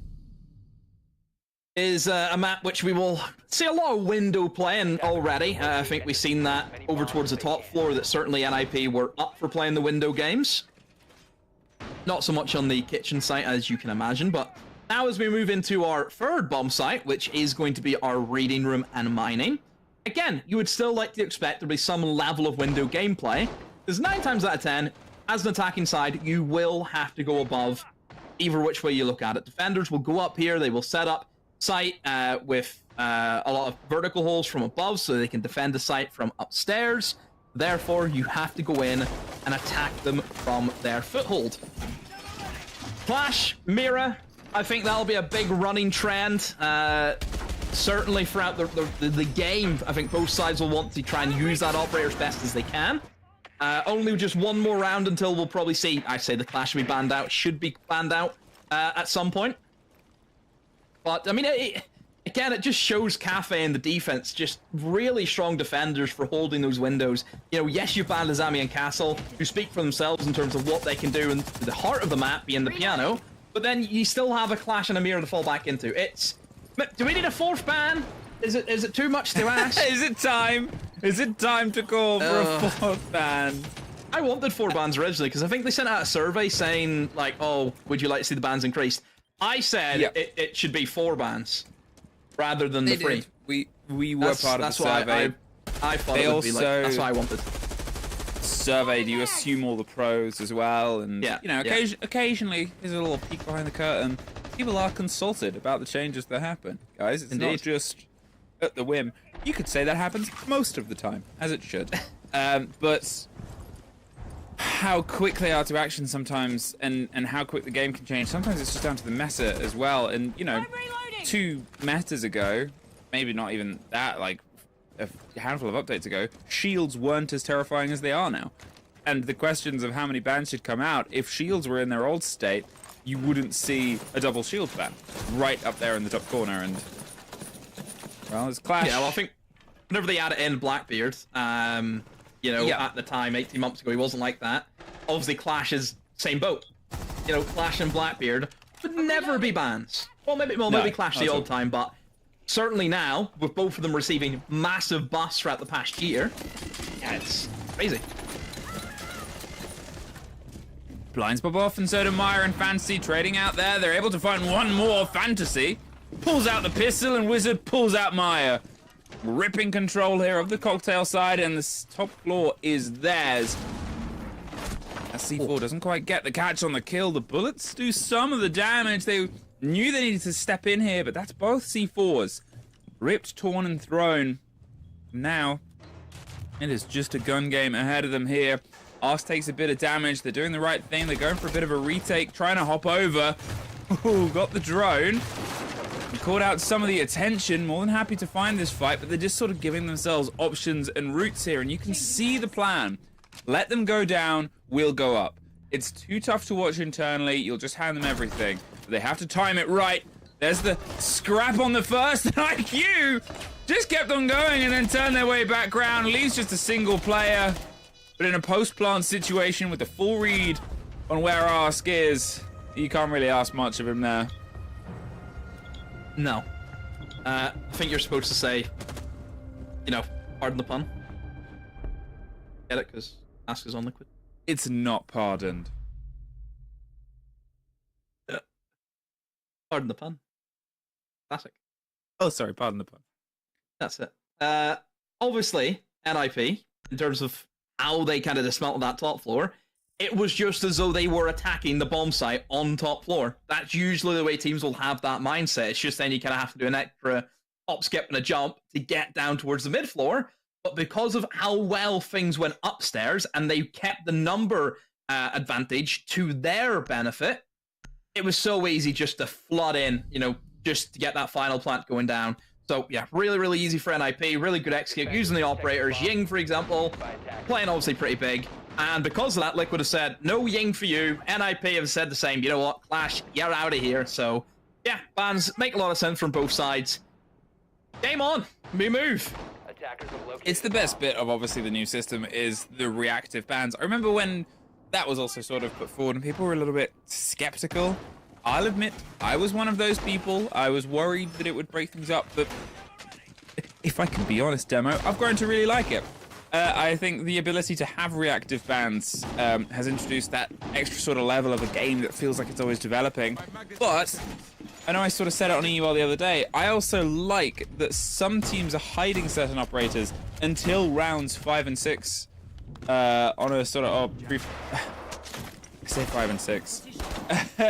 is a map which we will see a lot of window playing already. I think we've seen that over towards the top floor, that certainly NIP were up for playing the window games. Not so much on the kitchen site, as you can imagine, but now as we move into our third bomb site, which is going to be our reading room and mining, again, you would still like to expect there'll be some level of window gameplay, because 9 times out of 10, as an attacking side, you will have to go above either which way you look at it. Defenders will go up here, they will set up site with a lot of vertical holes from above so they can defend the site from upstairs. Therefore, you have to go in and attack them from their foothold. Clash, Mira, I think that'll be a big running trend. Certainly throughout the game, I think both sides will want to try and use that operator as best as they can. Only just one more round until we'll probably see, I say the Clash will be banned out, should be banned out at some point. But, I mean, again, it just shows Cafe and the defense just really strong defenders for holding those windows. You know, yes, you've banned Azami and Castle, who speak for themselves in terms of what they can do in the heart of the map, being the piano, but then you still have a Clash and a Mirror to fall back into. Do we need a 4th ban? Is it too much to ask? Is it time? Is it time to call for a 4th ban? I wanted 4 bans originally, because I think they sent out a survey saying, like, oh, would you like to see the bans increased? I said it should be 4 bans rather than the 3. We were part of the survey. I thought it would be like, that's what I wanted. Surveyed, you assume all the pros as well, and you know, occasionally there's a little peek behind the curtain. People are consulted about the changes that happen, guys. It's not just at the whim. You could say that happens most of the time, as it should. But how quick they are to action sometimes, and how quick the game can change. Sometimes it's just down to the meta as well. And you know, 2 metas ago, maybe not even that, like a handful of updates ago, shields weren't as terrifying as they are now. And the questions of how many bans should come out, if shields were in their old state, you wouldn't see a double shield ban right up there in the top corner. And well, it's Clash. Yeah, well, I think whenever they added in Blackbeard, you know, at the time, 18 months ago, he wasn't like that. Obviously, Clash is same boat. You know, Clash and Blackbeard would never be bans. Well, maybe Clash the old time, but certainly now, with both of them receiving massive buffs throughout the past year, yeah, it's crazy. Blinds pop off, and so do Maya and Fantasy trading out there. They're able to find one more Fantasy. Pulls out the pistol, and Wizard pulls out Maya. Ripping control here of the cocktail side, and the top floor is theirs. As C4 doesn't quite get the catch on the kill, the bullets do some of the damage. They knew they needed to step in here, but that's both C4s. Ripped, torn, and thrown. Now, it is just a gun game ahead of them here. Arse takes a bit of damage. They're doing the right thing. They're going for a bit of a retake, trying to hop over. Ooh, got the drone. Caught out some of the attention. More than happy to find this fight, but they're just sort of giving themselves options and routes here, and you can see the plan. Let them go down, we'll go up. It's too tough to watch internally. You'll just hand them everything. But they have to time it right. There's the scrap on the first, and IQ just kept on going and then turned their way back round. Leaves just a single player. But in a post-plant situation with a full read on where Ask is, you can't really ask much of him there. No. I think you're supposed to say, you know, pardon the pun. Get it? Because Ask is on liquid. It's not pardoned. Pardon the pun. Classic. Oh, sorry, pardon the pun. That's it. Obviously, NIP, in terms of how they kind of dismantled that top floor, it was just as though they were attacking the bomb site on top floor. That's usually the way teams will have that mindset. It's just then you kind of have to do an extra hop, skip, and a jump to get down towards the mid floor. But because of how well things went upstairs and they kept the number advantage to their benefit, it was so easy just to flood in, you know, just to get that final plant going down. So yeah, really, really easy for NIP, really good execute, using the operators. Ying, for example, playing obviously pretty big. And because of that, Liquid have said, no Ying for you. NIP have said the same. You know what, Clash, you're out of here. So yeah, bans make a lot of sense from both sides. Game on, we move. It's the best bit of obviously the new system is the reactive bans. I remember when that was also sort of put forward and people were a little bit skeptical. I'll admit, I was one of those people. I was worried that it would break things up, but if I can be honest, Demo, I've grown to really like it. I think the ability to have reactive bans has introduced that extra sort of level of a game that feels like it's always developing. But I know I sort of said it on EUL the other day. I also like that some teams are hiding certain operators until rounds 5 and 6 on a sort of I say 5 and 6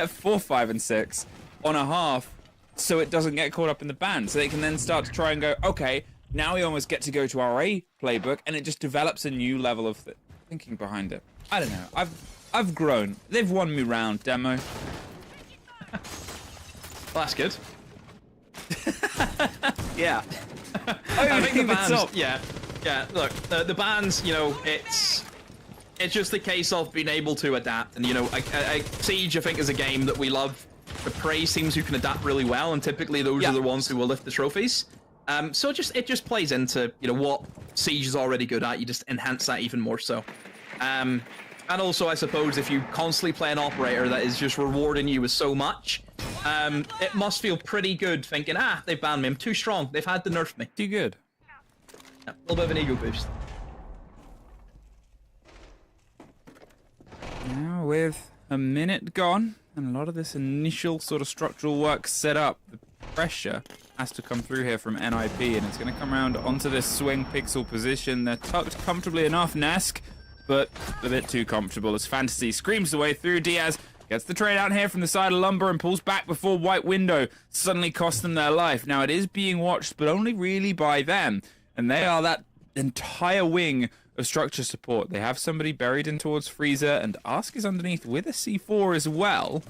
4, 5 and 6 on a half, so it doesn't get caught up in the ban. So they can then start to try and go, okay, now we almost get to go to our A playbook, and it just develops a new level of thinking behind it. I don't know. I've grown. They've won me round, Demo. Well, that's good. Yeah. I think the bans, yeah. Look, the bans, you know, it's just a case of being able to adapt. And, you know, Siege, I think, is a game that we love. The praise teams who can adapt really well, and typically those are the ones who will lift the trophies. So it just plays into, you know, what Siege is already good at. You just enhance that even more so. And also, I suppose, if you constantly play an operator that is just rewarding you with so much, it must feel pretty good thinking, they've banned me, I'm too strong, they've had to nerf me. Too good. Yeah, a little bit of an ego boost. Now with a minute gone, and a lot of this initial sort of structural work set up, the pressure has to come through here from NIP, and it's going to come around onto this swing pixel position. They're tucked comfortably enough, Nesk, but a bit too comfortable as Fantasy screams the way through. Diaz gets the trade out here from the side of Lumber and pulls back before White Window suddenly costs them their life. Now it is being watched, but only really by them, and they are that entire wing of structure support. They have somebody buried in towards Freezer, and Ask is underneath with a C4 as well.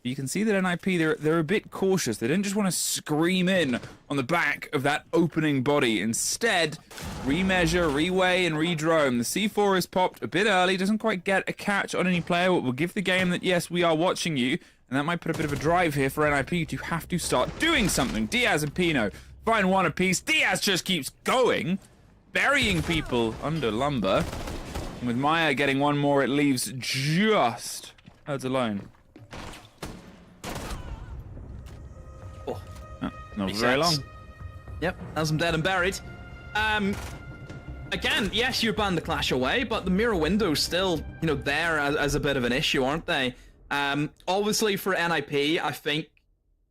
You can see that NIP, they're a bit cautious. They didn't just want to scream in on the back of that opening body. Instead, remeasure, reweigh, and redrone. The C4 is popped a bit early, doesn't quite get a catch on any player, but will give the game that, yes, we are watching you. And that might put a bit of a drive here for NIP to have to start doing something. Diaz and Pino find one apiece. Diaz just keeps going, burying people under Lumber. And with Maya getting one more, it leaves just Herds alone. Not Makes very sense. long. Yep, has them dead and buried. Again, yes, you banned the Clash away, but the mirror window's still, you know, there as a bit of an issue, aren't they? Obviously for NIP, I think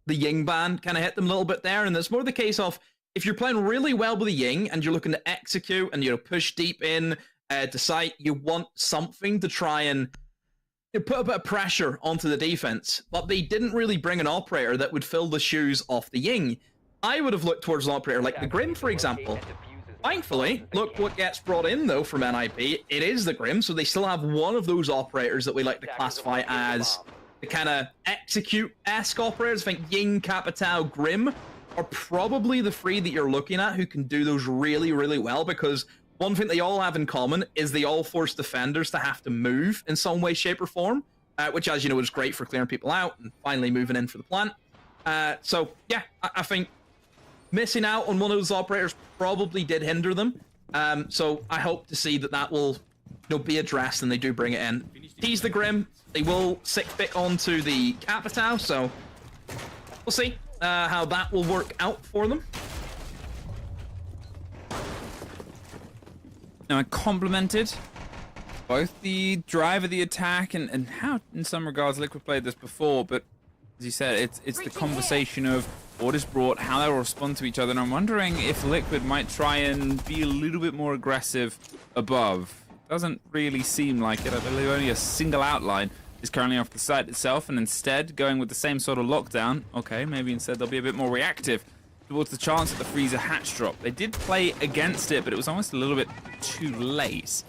the Ying ban kind of hit them a little bit there, and it's more the case of if you're playing really well with the Ying and you're looking to execute and, you know, push deep in to site, you want something to try and put a bit of pressure onto the defense, but they didn't really bring an operator that would fill the shoes off the Ying. I would have looked towards an operator like the Grim, for example. Thankfully, look what gets brought in, though, from NIP. It is the Grim, so they still have one of those operators that we like to classify as the kind of execute-esque operators. I think Ying, Capitao, Grim are probably the three that you're looking at who can do those really, really well, because one thing they all have in common is they all force defenders to have to move in some way, shape, or form, which, as you know, is great for clearing people out and finally moving in for the plant. So, yeah, I think missing out on one of those operators probably did hinder them. So I hope to see that will, you know, be addressed and they do bring it in. Tease the Grim. They will pick onto the Capitao, so we'll see how that will work out for them. Now, I complimented both the drive of the attack and how, in some regards, Liquid played this before, but as you said, it's the conversation of what is brought, how they'll respond to each other, and I'm wondering if Liquid might try and be a little bit more aggressive above. Doesn't really seem like it. I believe only a single outline is currently off the site itself, and instead going with the same sort of lockdown. Okay, maybe instead they'll be a bit more reactive towards the chance at the Freezer hatch drop. They did play against it, but it was almost a little bit too late.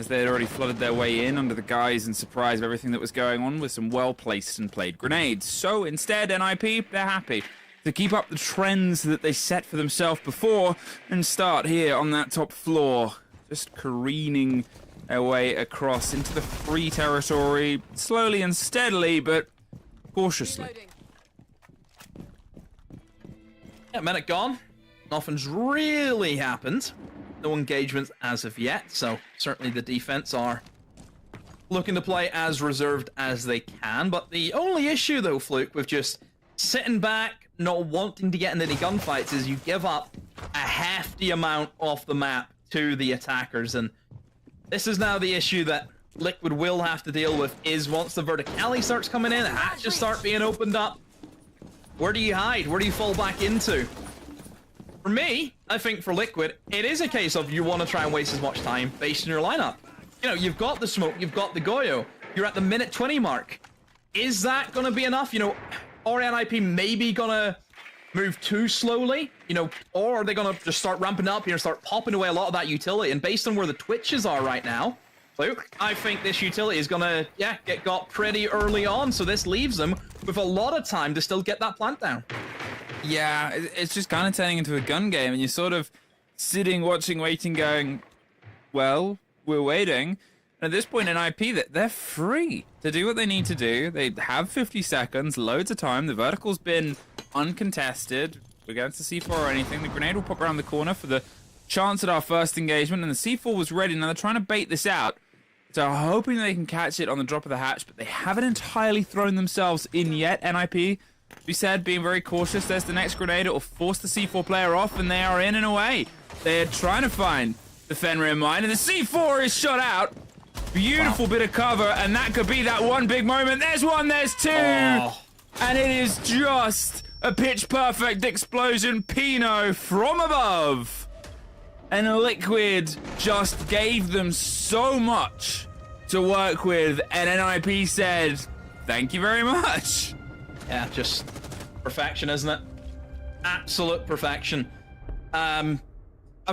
as they had already flooded their way in under the guise and surprise of everything that was going on with some well-placed and played grenades. So instead, NIP, they're happy to keep up the trends that they set for themselves before and start here on that top floor, just careening their way across into the free territory, slowly and steadily, but cautiously. Yeah, minute gone. Nothing's really happened. No engagements as of yet, so certainly the defense are looking to play as reserved as they can. But the only issue, though, Fluke, with just sitting back, not wanting to get into any gunfights, is you give up a hefty amount off the map to the attackers. And this is now the issue that Liquid will have to deal with, is once the verticality starts coming in, hatches start being opened up, where do you hide? Where do you fall back into? For me, I think for Liquid, it is a case of you want to try and waste as much time based on your lineup. You know, you've got the smoke, you've got the Goyo, you're at the minute 20 mark. Is that going to be enough? You know, or NIP maybe going to move too slowly? You know, or are they going to just start ramping up here and start popping away a lot of that utility? And based on where the Twitches are right now, Luke, I think this utility is going to, get got pretty early on. So this leaves them with a lot of time to still get that plant down. Yeah, it's just kind of turning into a gun game, and you're sort of sitting, watching, waiting, going, well, we're waiting. And at this point in IP, they're free to do what they need to do. They have 50 seconds, loads of time. The vertical's been uncontested. We're going to C4 or anything. The grenade will pop around the corner for the chance at our first engagement, and the C4 was ready. Now they're trying to bait this out. So hoping they can catch it on the drop of the hatch, but they haven't entirely thrown themselves in yet, NIP. We said, being very cautious. There's the next grenade. It will force the C4 player off, and they are in and away. They're trying to find the Fenrir mine, and the C4 is shot out. Beautiful bit of cover, and that could be that one big moment. There's one, there's two. And it is just a pitch-perfect explosion. Pino from above. And Liquid just gave them so much to work with, and NIP said, thank you very much. Yeah, just perfection, isn't it? Absolute perfection. I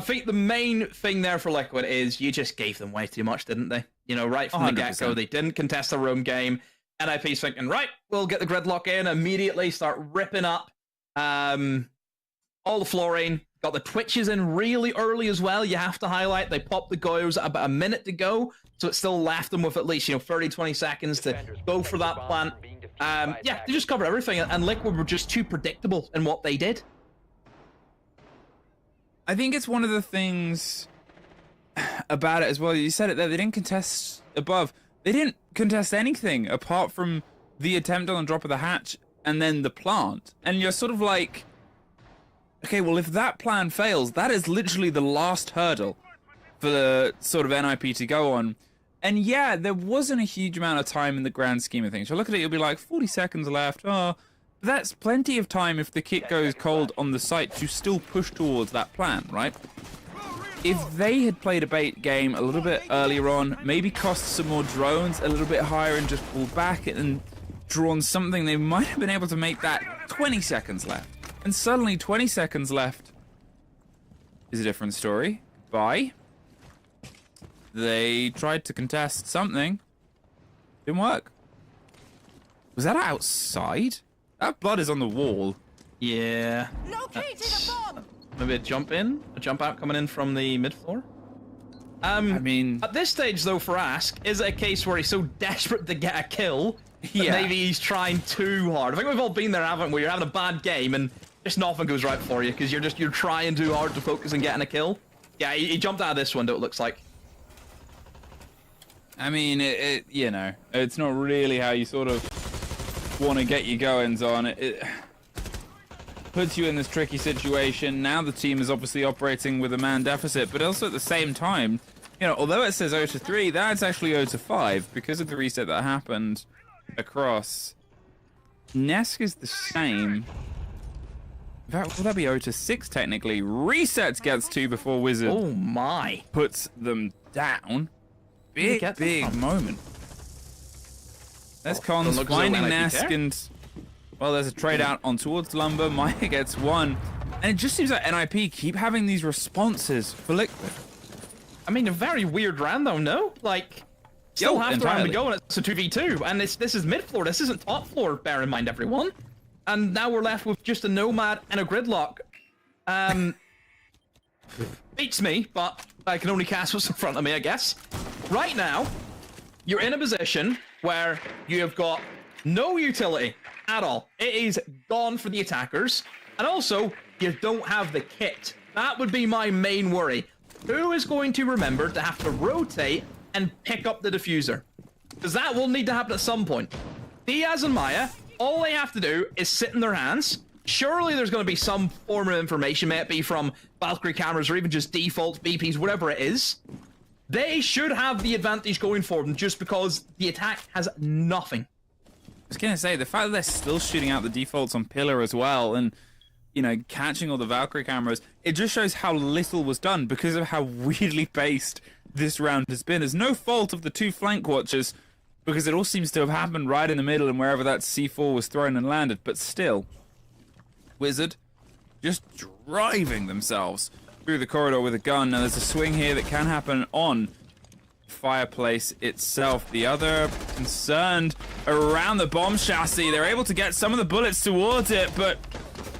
think the main thing there for Liquid is you just gave them way too much, didn't they? You know, right from the get-go, they didn't contest their own game. NIP's thinking, right, we'll get the gridlock in, immediately start ripping up all the fluorine. Got the Twitches in really early as well, you have to highlight. They popped the Goyos at about a minute to go, so it still left them with at least, 30, 20 seconds to go for that plant. Yeah, they just covered everything, and Liquid were just too predictable in what they did. I think it's one of the things about it as well. You said it there, they didn't contest above. They didn't contest anything apart from the attempt on the drop of the hatch and then the plant. And you're sort of like, okay, well, if that plan fails, that is literally the last hurdle for the sort of NIP to go on. And yeah, there wasn't a huge amount of time in the grand scheme of things. So look at it, you'll be like, 40 seconds left. Oh, but that's plenty of time if the kit goes cold on the site to still push towards that plan, right? If they had played a bait game a little bit earlier on, maybe cost some more drones a little bit higher and just pulled back and drawn something, they might have been able to make that 20 seconds left. And suddenly 20 seconds left is a different story. Bye. They tried to contest something. Didn't work. Was that outside? That blood is on the wall. Yeah. Maybe a jump in? A jump out coming in from the mid floor? I mean, at this stage though, for Ask, is it a case where he's so desperate to get a kill that maybe he's trying too hard? I think we've all been there, haven't we? You're having a bad game and just nothing goes right for you because you're trying too hard to focus on getting a kill. Yeah, he jumped out of this window, it looks like. I mean, it's not really how you sort of want to get your goings on. It puts you in this tricky situation. Now the team is obviously operating with a man deficit, but also at the same time, although it says 0-3, that's actually 0-5 because of the reset that happened across. Nesk is the same. In fact, will that be 0-6 technically? Resets gets 2 before Wizard. Oh my! Puts them down. Big moment. There's Cons finding Nesk and, well, there's a trade out on towards Lumber. Maya gets one. And it just seems like NIP keep having these responses for Liquid. I mean, a very weird round though, no? Like, still half the round to go and it's a 2v2. And this is mid-floor, this isn't top floor, bear in mind, everyone. And now we're left with just a Nomad and a Gridlock. Beats me, but I can only cast what's in front of me, I guess. Right now, you're in a position where you have got no utility at all. It is gone for the attackers. And also, you don't have the kit. That would be my main worry. Who is going to remember to have to rotate and pick up the diffuser? Because that will need to happen at some point. Diaz and Maya, all they have to do is sit in their hands. Surely there's going to be some form of information, may it be from Valkyrie cameras or even just default BPs, whatever it is. They should have the advantage going for them just because the attack has nothing. I was going to say, the fact that they're still shooting out the defaults on Pillar as well and, you know, catching all the Valkyrie cameras, it just shows how little was done because of how weirdly based this round has been. There's no fault of the two flank watchers because it all seems to have happened right in the middle and wherever that C4 was thrown and landed, but still, Wizard just driving themselves through the corridor with a gun. Now there's a swing here that can happen on Fireplace itself. The other concerned around the bomb chassis. They're able to get some of the bullets towards it, but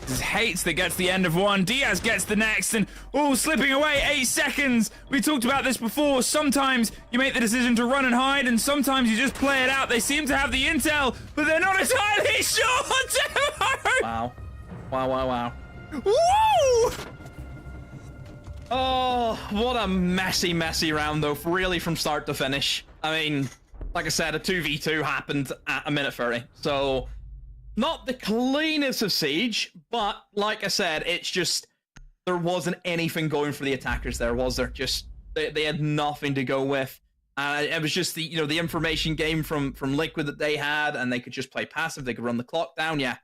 Hates that gets the end of one. Diaz gets the next, and slipping away. 8 seconds. We talked about this before. Sometimes you make the decision to run and hide, and sometimes you just play it out. They seem to have the intel, but they're not entirely sure. Wow. Wow. Woo! Oh, what a messy round, though, really from start to finish. I mean, like I said, a 2v2 happened at a minute 30, so not the cleanest of Siege, but like I said, it's just, there wasn't anything going for the attackers there, was there? Just, they had nothing to go with. It was just the, the information game from Liquid that they had, and they could just play passive, they could run the clock down, yeah.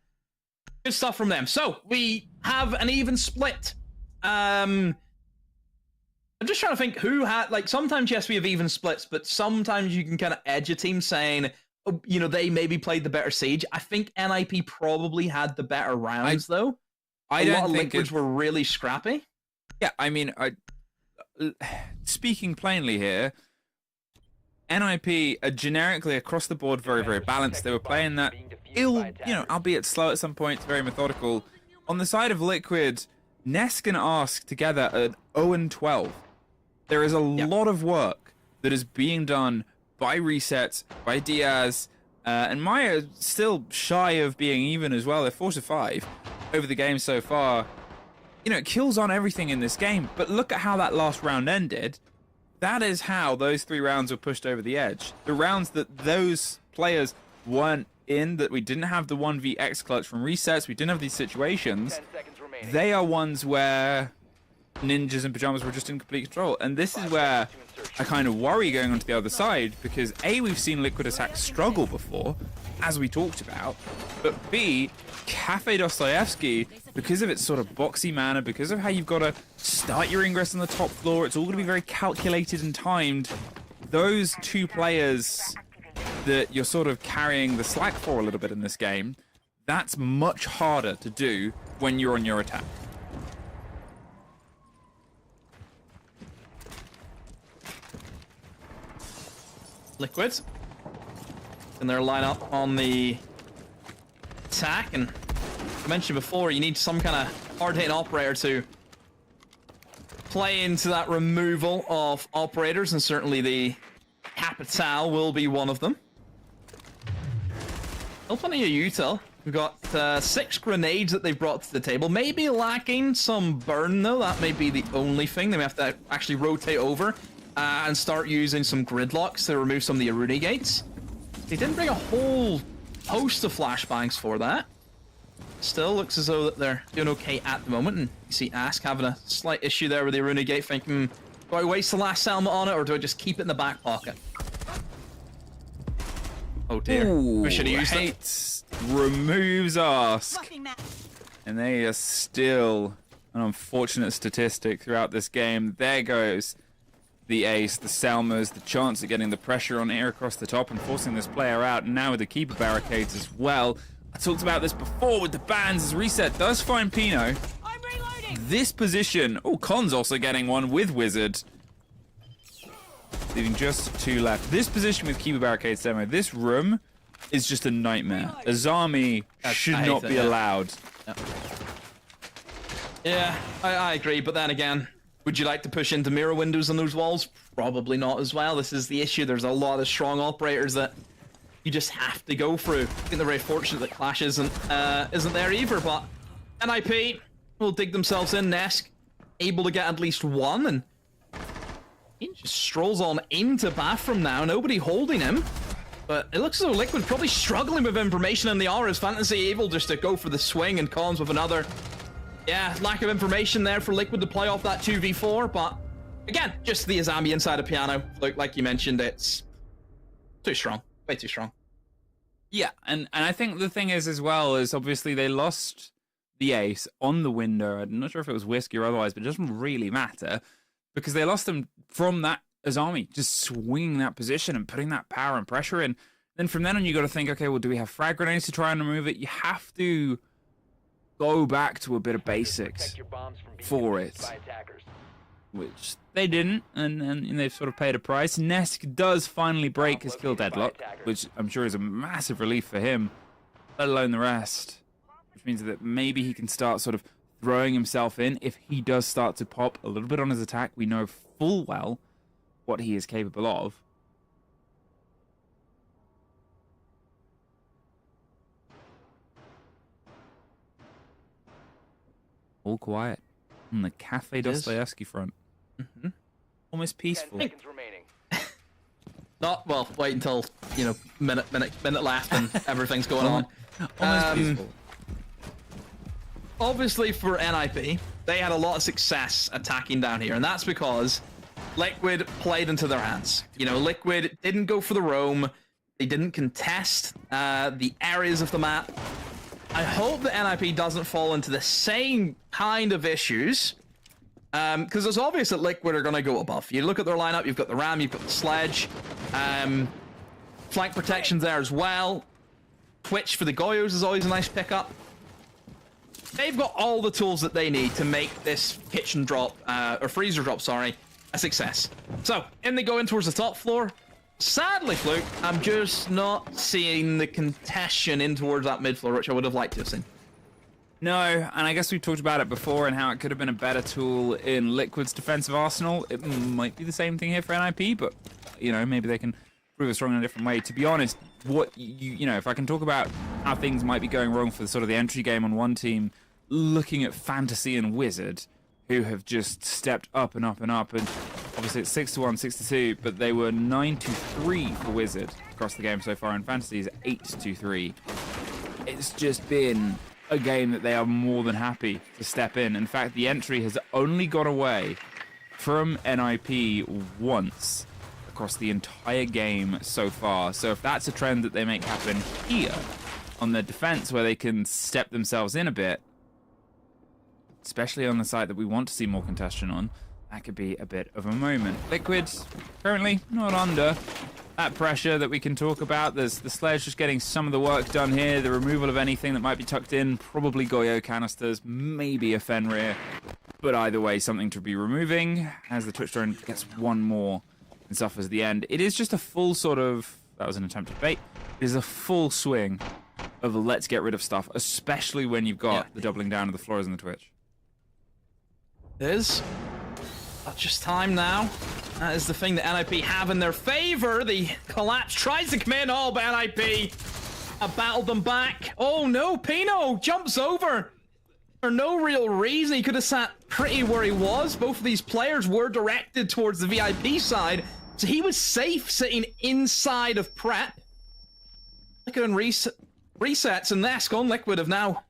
Good stuff from them. So, we have an even split. I'm just trying to think who had, sometimes, yes, we have even splits, but sometimes you can kind of edge a team saying, they maybe played the better Siege. I think NIP probably had the better rounds, though. A lot of Liquids were really scrappy. Yeah, I mean, speaking plainly here, NIP are generically across the board very, very balanced. They were playing that albeit slow at some points, very methodical. On the side of Liquid, Nesk and Ask together at 0-12. There is a lot of work that is being done by Resets, by Diaz, and Maya still shy of being even as well. They're 4-5 over the game so far. It kills on everything in this game, but look at how that last round ended. That is how those 3 rounds were pushed over the edge. The rounds that those players weren't in, that we didn't have the 1vX clutch from Resets, we didn't have these situations, they are ones where Ninjas and Pajamas were just in complete control. And this is where I kind of worry going onto the other side, because A, we've seen Liquid Attack struggle before, as we talked about, but B, Cafe Dostoevsky, because of its sort of boxy manner, because of how you've got to start your ingress on the top floor, it's all going to be very calculated and timed. Those 2 players that you're sort of carrying the slack for a little bit in this game, that's much harder to do when you're on your attack. Liquid in their lineup on the attack, and I mentioned before, you need some kind of hard-hitting operator to play into that removal of operators, and certainly the Capital will be one of them. Still plenty of util. We've got 6 grenades that they've brought to the table. Maybe lacking some burn, though. That may be the only thing. They may have to actually rotate over and start using some gridlocks to remove some of the Aruni gates. They didn't bring a whole host of flashbangs for that. Still looks as though that they're doing okay at the moment. And you see Ask having a slight issue there with the Aruni gate, thinking, do I waste the last helmet on it, or do I just keep it in the back pocket? Oh dear. We should have used it. Removes Ask. And they are still an unfortunate statistic throughout this game. There goes the ace, the Selmas, the chance of getting the pressure on here across the top and forcing this player out, and now with the keeper barricades as well. I talked about this before with the bans as Reset does find Pino. This position, Con's also getting one with Wizard. leaving just 2 left. This position with Kiba Barricades demo, this room is just a nightmare. Azami should not be allowed. Yeah, I agree, but then again, would you like to push into mirror windows on those walls? Probably not as well. This is the issue. There's a lot of strong operators that you just have to go through. I think they're very fortunate that Clash isn't there either, but NIP will dig themselves in. Nesk able to get at least one, and he just strolls on into bathroom now. Nobody holding him. But it looks as though Liquid probably struggling with information in the Auras. Fantasy able just to go for the swing, and Collins with another. Yeah, lack of information there for Liquid to play off that 2v4, but again, just the Azami inside of Piano. Like you mentioned, it's too strong. Way too strong. Yeah, and I think the thing is as well is obviously they lost the ace on the window. I'm not sure if it was Whiskey or otherwise, but it doesn't really matter because they lost them from that Azami, just swinging that position and putting that power and pressure in. Then from then on, you got to think, okay, well, do we have frag grenades to try and remove it? You have to go back to a bit of basics for it, which they didn't, and they've sort of paid a price. Nesk does finally break his kill deadlock, which I'm sure is a massive relief for him, let alone the rest, which means that maybe he can start sort of throwing himself in. If he does start to pop a little bit on his attack, we know full well what he is capable of. All quiet on the Cafe Dostoevsky front. Almost peaceful. Not well. Wait until minute left and everything's going on. Almost peaceful. Obviously, for NIP, they had a lot of success attacking down here, and that's because Liquid played into their hands. Liquid didn't go for the roam. They didn't contest the areas of the map. I hope that NIP doesn't fall into the same kind of issues, because it's obvious that Liquid are going to go above. You look at their lineup, you've got the Ram, you've got the Sledge, flank protection's there as well. Twitch for the Goyos is always a nice pickup. They've got all the tools that they need to make this kitchen drop, or freezer drop, sorry, a success. So, in they go in towards the top floor. Sadly, Fluke, I'm just not seeing the contention in towards that mid floor, which I would have liked to have seen. No, and I guess we've talked about it before and how it could have been a better tool in Liquid's defensive arsenal. It might be the same thing here for NIP, but, maybe they can prove us wrong in a different way. To be honest, if I can talk about how things might be going wrong for sort of the entry game on one team, looking at Fantasy and Wizard, who have just stepped up and up and up, and obviously it's 6-1, 6-2, but they were 9-3 for Wizard across the game so far, and Fantasy is 8-3. It's just been a game that they are more than happy to step in. In fact, the entry has only got away from NIP once across the entire game so far. So if that's a trend that they make happen here on their defense, where they can step themselves in a bit, especially on the side that we want to see more contention on, that could be a bit of a moment. Liquid currently not under that pressure that we can talk about. There's the Sledge just getting some of the work done here, the removal of anything that might be tucked in, probably Goyo canisters, maybe a Fenrir, but either way, something to be removing as the Twitch drone gets one more and suffers the end. It is just a full sort of, that was an attempt at bait, it is a full swing of let's get rid of stuff, especially when you've got the doubling down of the floors and the Twitch. It is. That's just time now. That is the thing that NIP have in their favor. The collapse tries to come in. Oh, but NIP have battled them back. Oh no, Pino jumps over for no real reason. He could have sat pretty where he was. Both of these players were directed towards the VIP side, so he was safe sitting inside of prep. Look at him resets, and Nesk on Liquid have now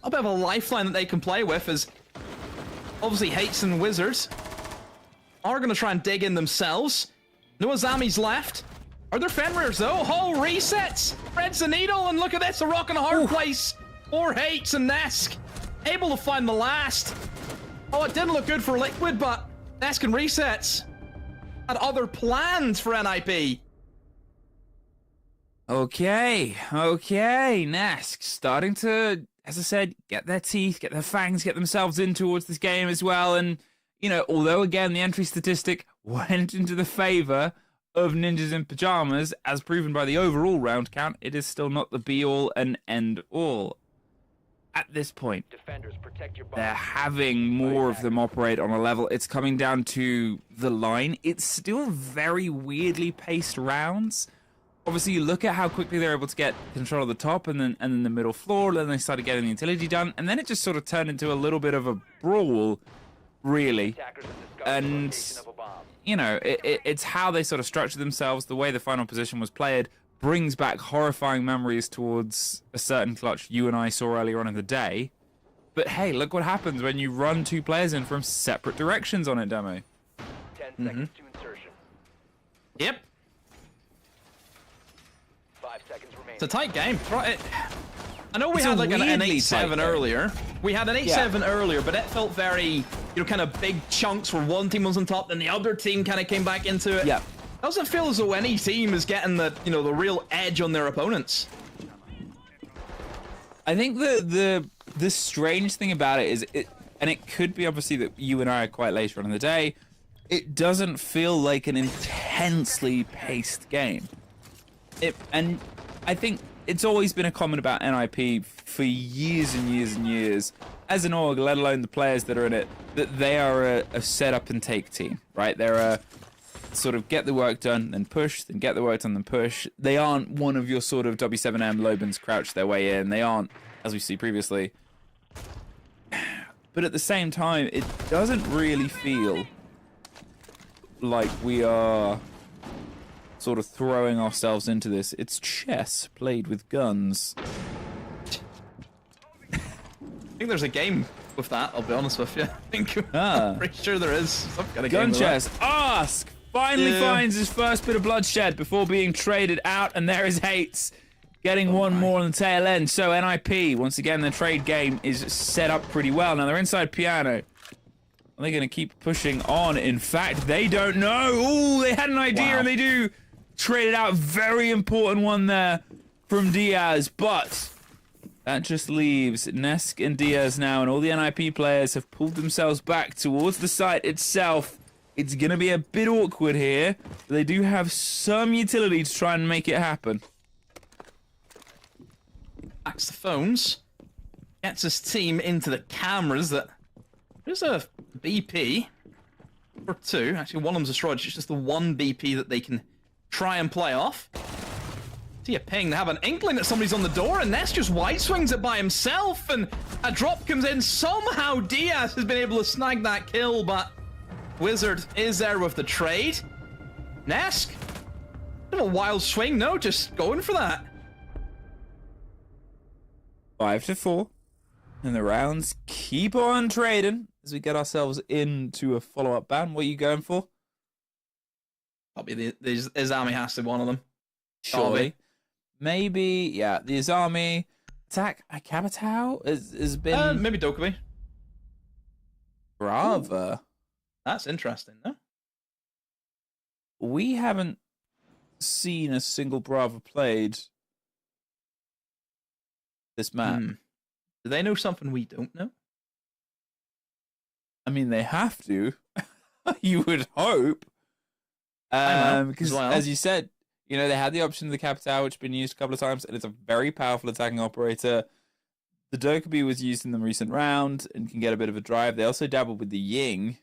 a bit of a lifeline that they can play with, as obviously Hates and Wizards are going to try and dig in themselves. No Azami's left. Are there Fenrirs though? Oh, resets! Threads the needle, and look at this, a rock and a hard place. Or Hates and Nesk able to find the last. Oh, it didn't look good for Liquid, but Nesk and resets had other plans for NIP. Okay, Nesk starting to, as I said, get their teeth, get their fangs, get themselves in towards this game as well. And, although again, the entry statistic went into the favor of Ninjas in Pajamas, as proven by the overall round count. It is still not the be-all and end-all. At this point, they're having more of them operate on a level. It's coming down to the line. It's still very weirdly paced rounds. Obviously, you look at how quickly they're able to get control of the top and then the middle floor, and then they started getting the utility done, and then it just sort of turned into a little bit of a brawl, really. And, you know, it's how they sort of structure themselves, the way the final position was played, brings back horrifying memories towards a certain clutch you and I saw earlier on in the day. But hey, look what happens when you run two players in from separate directions on it, Demo. 10 seconds to insertion. Yep. 5 seconds remaining. It's a tight game. I know we It's had a like an weirdly 8-7 tight game. earlier. We had an 8-7 earlier, but it felt very, you know, kind of big chunks where one team was on top, then the other team kind of came back into it. Yeah. Doesn't feel as though any team is getting the, you know, the real edge on their opponents. I think the strange thing about it is and it could be obviously that you and I are quite later on in the day, it doesn't feel like an intensely paced game. And I think it's always been a comment about NIP for years and years and years, as an org, let alone the players that are in it, that they are a set up and take team, right? They're a sort of get the work done, then push, then get the work done, then push. They aren't one of your sort of W7M Lobans crouch their way in. They aren't, as we see previously. But at the same time, it doesn't really feel like we are sort of throwing ourselves into this. It's chess played with guns. I think there's a game with that, I'll be honest with you. I think I'm pretty sure there is some kind of Gun game with chess. that. Ask finally finds his first bit of bloodshed before being traded out, and there is Hates getting one more on the tail end. So NIP, once again, the trade game is set up pretty well. Now they're inside Piano. Are they going to keep pushing on? In fact, they don't know. Ooh, they had an idea and they do trade it out. Very important one there from Diaz, but that just leaves Nesk and Diaz now, and all the NIP players have pulled themselves back towards the site itself. It's going to be a bit awkward here, but they do have some utility to try and make it happen. Backs the phones. Gets his team into the cameras. There's a BP. Or two. Actually, one of them's destroyed. It's just the one BP that they can try and play off. See a ping. They have an inkling that somebody's on the door, and Ness just wide swings it by himself, and a drop comes in. Somehow Diaz has been able to snag that kill, but Wizard is there with the trade. Nesk, bit of a wild swing, no, just going for that. 5-4, and the rounds keep on trading as we get ourselves into a follow-up ban. What are you going for? Probably the Izami has to be one of them. Surely. Maybe, yeah, the Izami attack Kabatao has been... maybe Dokkaebi. Brava. That's interesting, though. We haven't seen a single Brava played this map. Do they know something we don't know? I mean, they have to. You would hope. Because, as you said, you know, they had the option of the Capitao, which has been used a couple of times, and it's a very powerful attacking operator. The Dokkaebi was used in the recent round and can get a bit of a drive. They also dabbled with the Ying.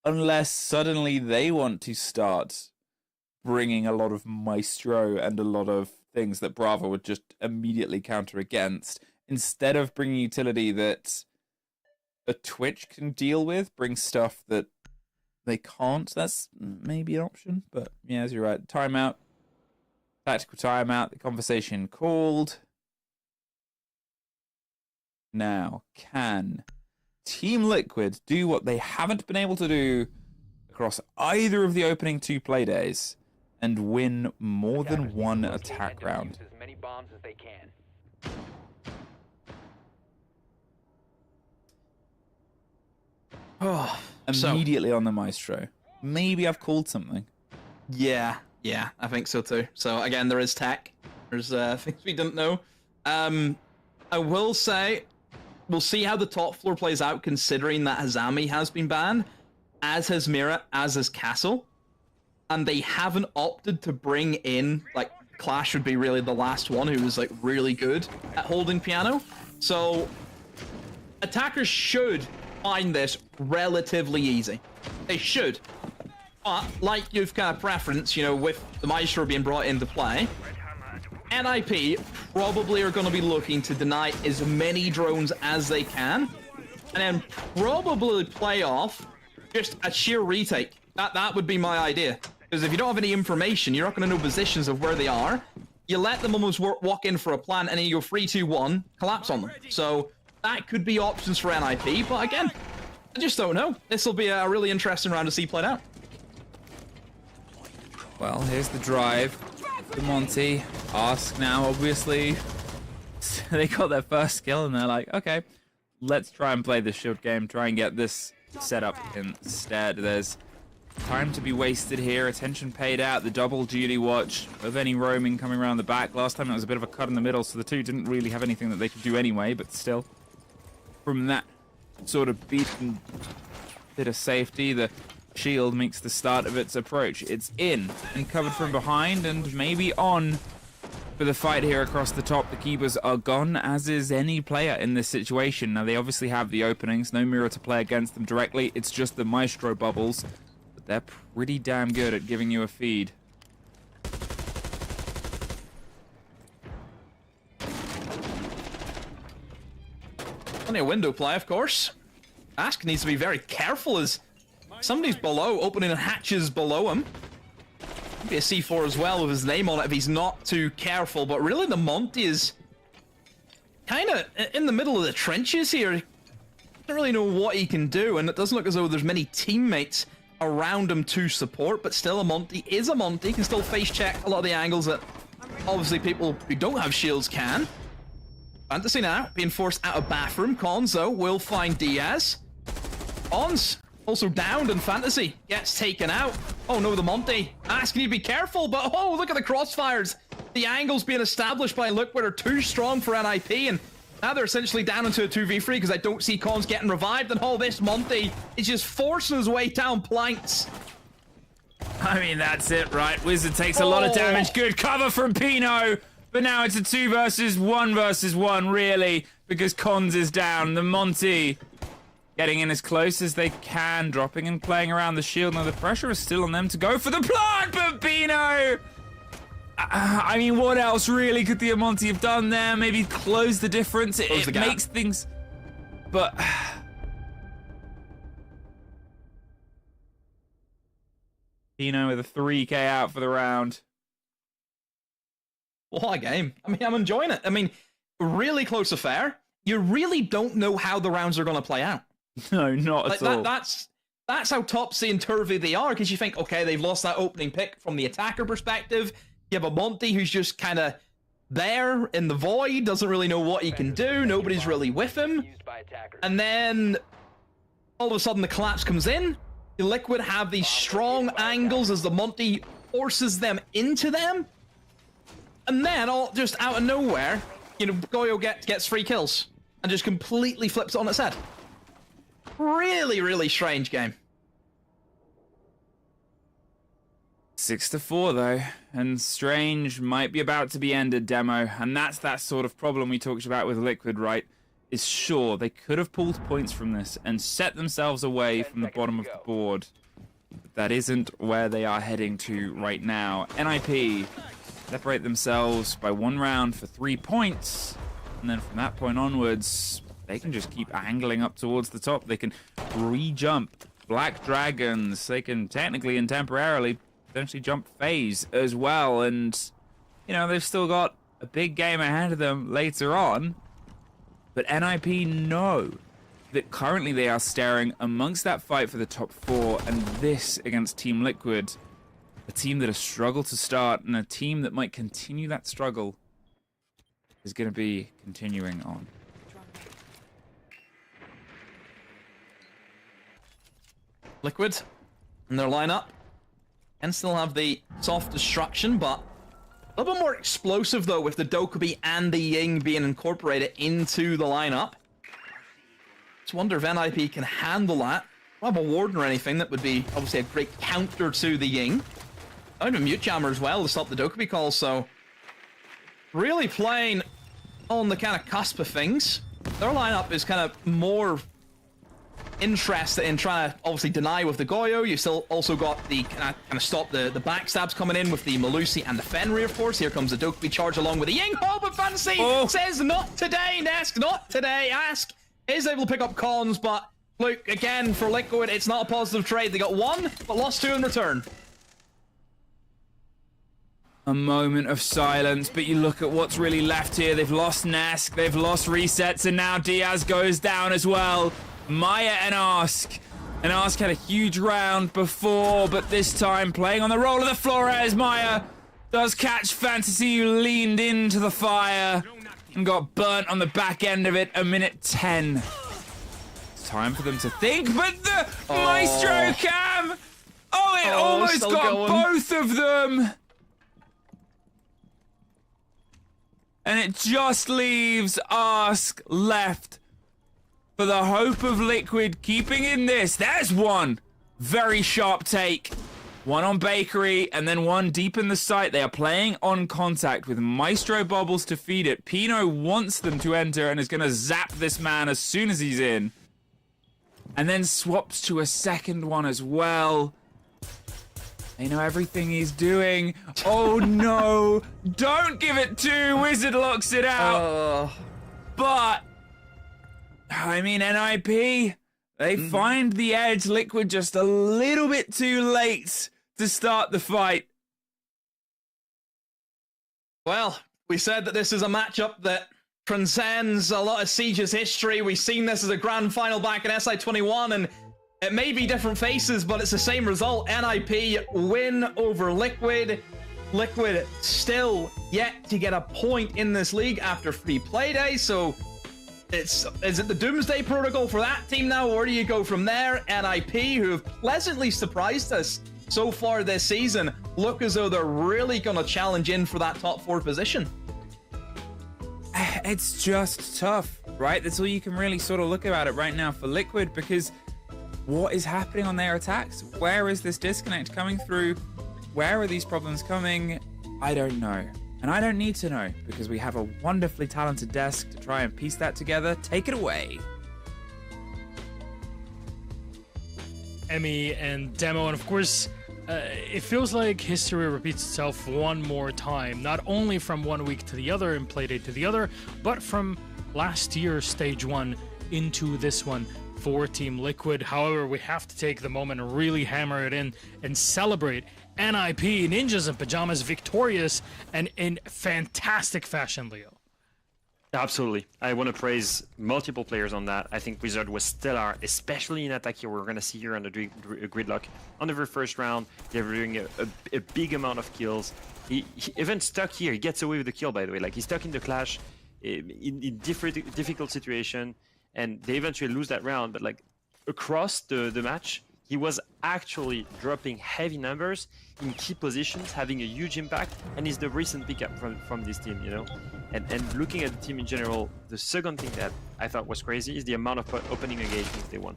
Unless suddenly they want to start bringing a lot of Maestro and a lot of things that Bravo would just immediately counter against. Instead of bringing utility that a Twitch can deal with, bring stuff that they can't. That's maybe an option, but yeah, as you're right. Timeout. Tactical timeout. The conversation called. Now, can Team Liquid do what they haven't been able to do across either of the opening two Playdays and win more than one attack round? As many bombs as they can. Oh, immediately on the Maestro. Maybe I've called something. Yeah, I think so too. So again, there is tech. There's things we didn't know. I will say, we'll see how the top floor plays out, considering that Hazami has been banned. as has Mira, as has Castle, and they haven't opted to bring in, like, Clash would be really the last one who was, like, really good at holding piano. So, attackers should find this relatively easy. They should. But, like you've kind of preference, you know, with the Maestro being brought into play, NIP probably are going to be looking to deny as many drones as they can, and then probably play off just a sheer retake. That would be my idea. Because if you don't have any information, you're not going to know positions of where they are. You let them almost walk in for a plan, and then you go 3, 2, 1, collapse on them. So that could be options for NIP, but again, I just don't know. This will be a really interesting round to see played out. Well, here's the drive. The Monty. Ask now, obviously. They got their first kill, and they're like, okay, let's try and play the shield game, try and get this set up instead. There's time to be wasted here. Attention paid out. The double duty watch of any roaming coming around the back. Last time it was a bit of a cut in the middle, so the two didn't really have anything that they could do anyway, but still. From that sort of beaten bit of safety, the shield makes the start of its approach. It's in and covered from behind and maybe on for the fight here across the top. The keepers are gone, as is any player in this situation. Now, they obviously have the openings. No mirror to play against them directly. It's just the Maestro bubbles. But they're pretty damn good at giving you a feed. Plenty of window play, of course. Ask needs to be very careful as somebody's below, opening hatches below him. Maybe a C4 as well with his name on it if he's not too careful. But really, the Monty is kind of in the middle of the trenches here. He doesn't really know what he can do, and it doesn't look as though there's many teammates around him to support. But still, a Monty is a Monty. Can still face check a lot of the angles that obviously people who don't have shields can. Fantasy now being forced out of bathroom. Cons, though, will find Diaz. Cons also downed, and Fantasy gets taken out. Oh no, the Monty asking you to be careful, but oh, look at the crossfires. The angles being established by Liquid are too strong for NIP, and now they're essentially down into a 2v3 because I don't see Cons getting revived, and all this Monty is just forcing his way down planks. I mean, that's it, right? Wizard takes a lot of damage. Good cover from Pino, but now it's a 2 versus 1, really, because Cons is down. The Monty getting in as close as they can, dropping and playing around the shield. Now, the pressure is still on them to go for the plant, but Pino! I mean, what else really could the Monty have done there? Maybe close the difference. It makes things... But... Pino with a 3k out for the round. What a game. I mean, I'm enjoying it. I mean, really close affair. You really don't know how the rounds are going to play out. No, not at all. That's how topsy and turvy they are, because you think, okay, they've lost that opening pick from the attacker perspective. You have a Monty who's just kind of there in the void, doesn't really know what he can do. Nobody's really with him. And then all of a sudden the collapse comes in. The Liquid have these strong angles as the Monty forces them into them. And then, all just out of nowhere, you know, Goyo gets 3 kills and just completely flips it on its head. Really, really strange game. 6-4 though, and Strange might be about to be ended, Demo, and that's that sort of problem we talked about with Liquid, right? Is sure, they could have pulled points from this and set themselves away from the bottom of the board. But that isn't where they are heading to right now. NIP separate themselves by 1 round for 3 points, and then from that point onwards, they can just keep angling up towards the top. They can re-jump Black Dragons. They can technically and temporarily potentially jump FaZe as well. And, you know, they've still got a big game ahead of them later on. But NIP know that currently they are staring amongst that fight for the top 4. And this against Team Liquid, a team that has struggled to start and a team that might continue that struggle, is going to be continuing on. Liquid in their lineup and still have the soft destruction, but a little bit more explosive though with the Dokkaebi and the Ying being incorporated into the lineup. Just wonder if NIP can handle that. don't have a warden or anything that would be obviously a great counter to the Ying. I have a mute jammer as well to stop the Dokkaebi calls, so really playing on the kind of cusp of things. Their lineup is kind of more interested in trying to obviously deny with the Goyo. You still also got the kind of stop the backstabs coming in with the Melusi and the Fenrir, of course. Here comes the Dokkaebi charge along with the Ying. Oh, but Fantasy says not today, Nesk, not today. Ask is able to pick up cons, but look, again, for Liquid, it's not a positive trade. They got 1, but lost 2 in return. A moment of silence, but you look at what's really left here. They've lost Nesk, they've lost resets, and now Diaz goes down as well. Maya and Ask. And Ask had a huge round before, but this time playing on the role of the Flores. Maya does catch Fantasy, who leaned into the fire and got burnt on the back end of it. 1:10. It's time for them to think, but the Maestro cam! Oh, it almost got both of them! And it just leaves Ask left for the hope of Liquid keeping in this. There's one. Very sharp take. One on Bakery and then one deep in the site. They are playing on contact with Maestro bubbles to feed it. Pino wants them to enter and is going to zap this man as soon as he's in. And then swaps to a second one as well. They know everything he's doing. Oh no! Don't give it to! Wizard locks it out. But I mean, NIP, they find the edge. Liquid just a little bit too late to start the fight. Well, we said that this is a matchup that transcends a lot of Siege's history. We've seen this as a grand final back in SI21, and it may be different faces, but it's the same result. NIP win over Liquid. Liquid still yet to get a point in this league after 3 Playday, so is it the Doomsday Protocol for that team now, or do you go from there? NIP, who have pleasantly surprised us so far this season, look as though they're really going to challenge in for that top 4 position. It's just tough, right? That's all you can really sort of look about it right now for Liquid, because what is happening on their attacks? Where is this disconnect coming through? Where are these problems coming? I don't know. And I don't need to know, because we have a wonderfully talented desk to try and piece that together. Take it away. Emmy and Demo, and of course, it feels like history repeats itself one more time, not only from one week to the other and Playday to the other, but from last year's stage 1 into this one for Team Liquid. However, we have to take the moment and really hammer it in and celebrate NIP, Ninjas in Pajamas, victorious and in fantastic fashion, Leo. Absolutely. I want to praise multiple players on that. I think Wizard was stellar, especially in attack here. We're going to see here on the gridlock. On the very first round, they're doing a big amount of kills. He even stuck here. He gets away with the kill, by the way. Like, he's stuck in the clash in difficult situation, and they eventually lose that round. But like across the match, he was actually dropping heavy numbers in key positions, having a huge impact, and he's the recent pickup from this team, you know? And looking at the team in general, the second thing that I thought was crazy is the amount of opening engagements they won.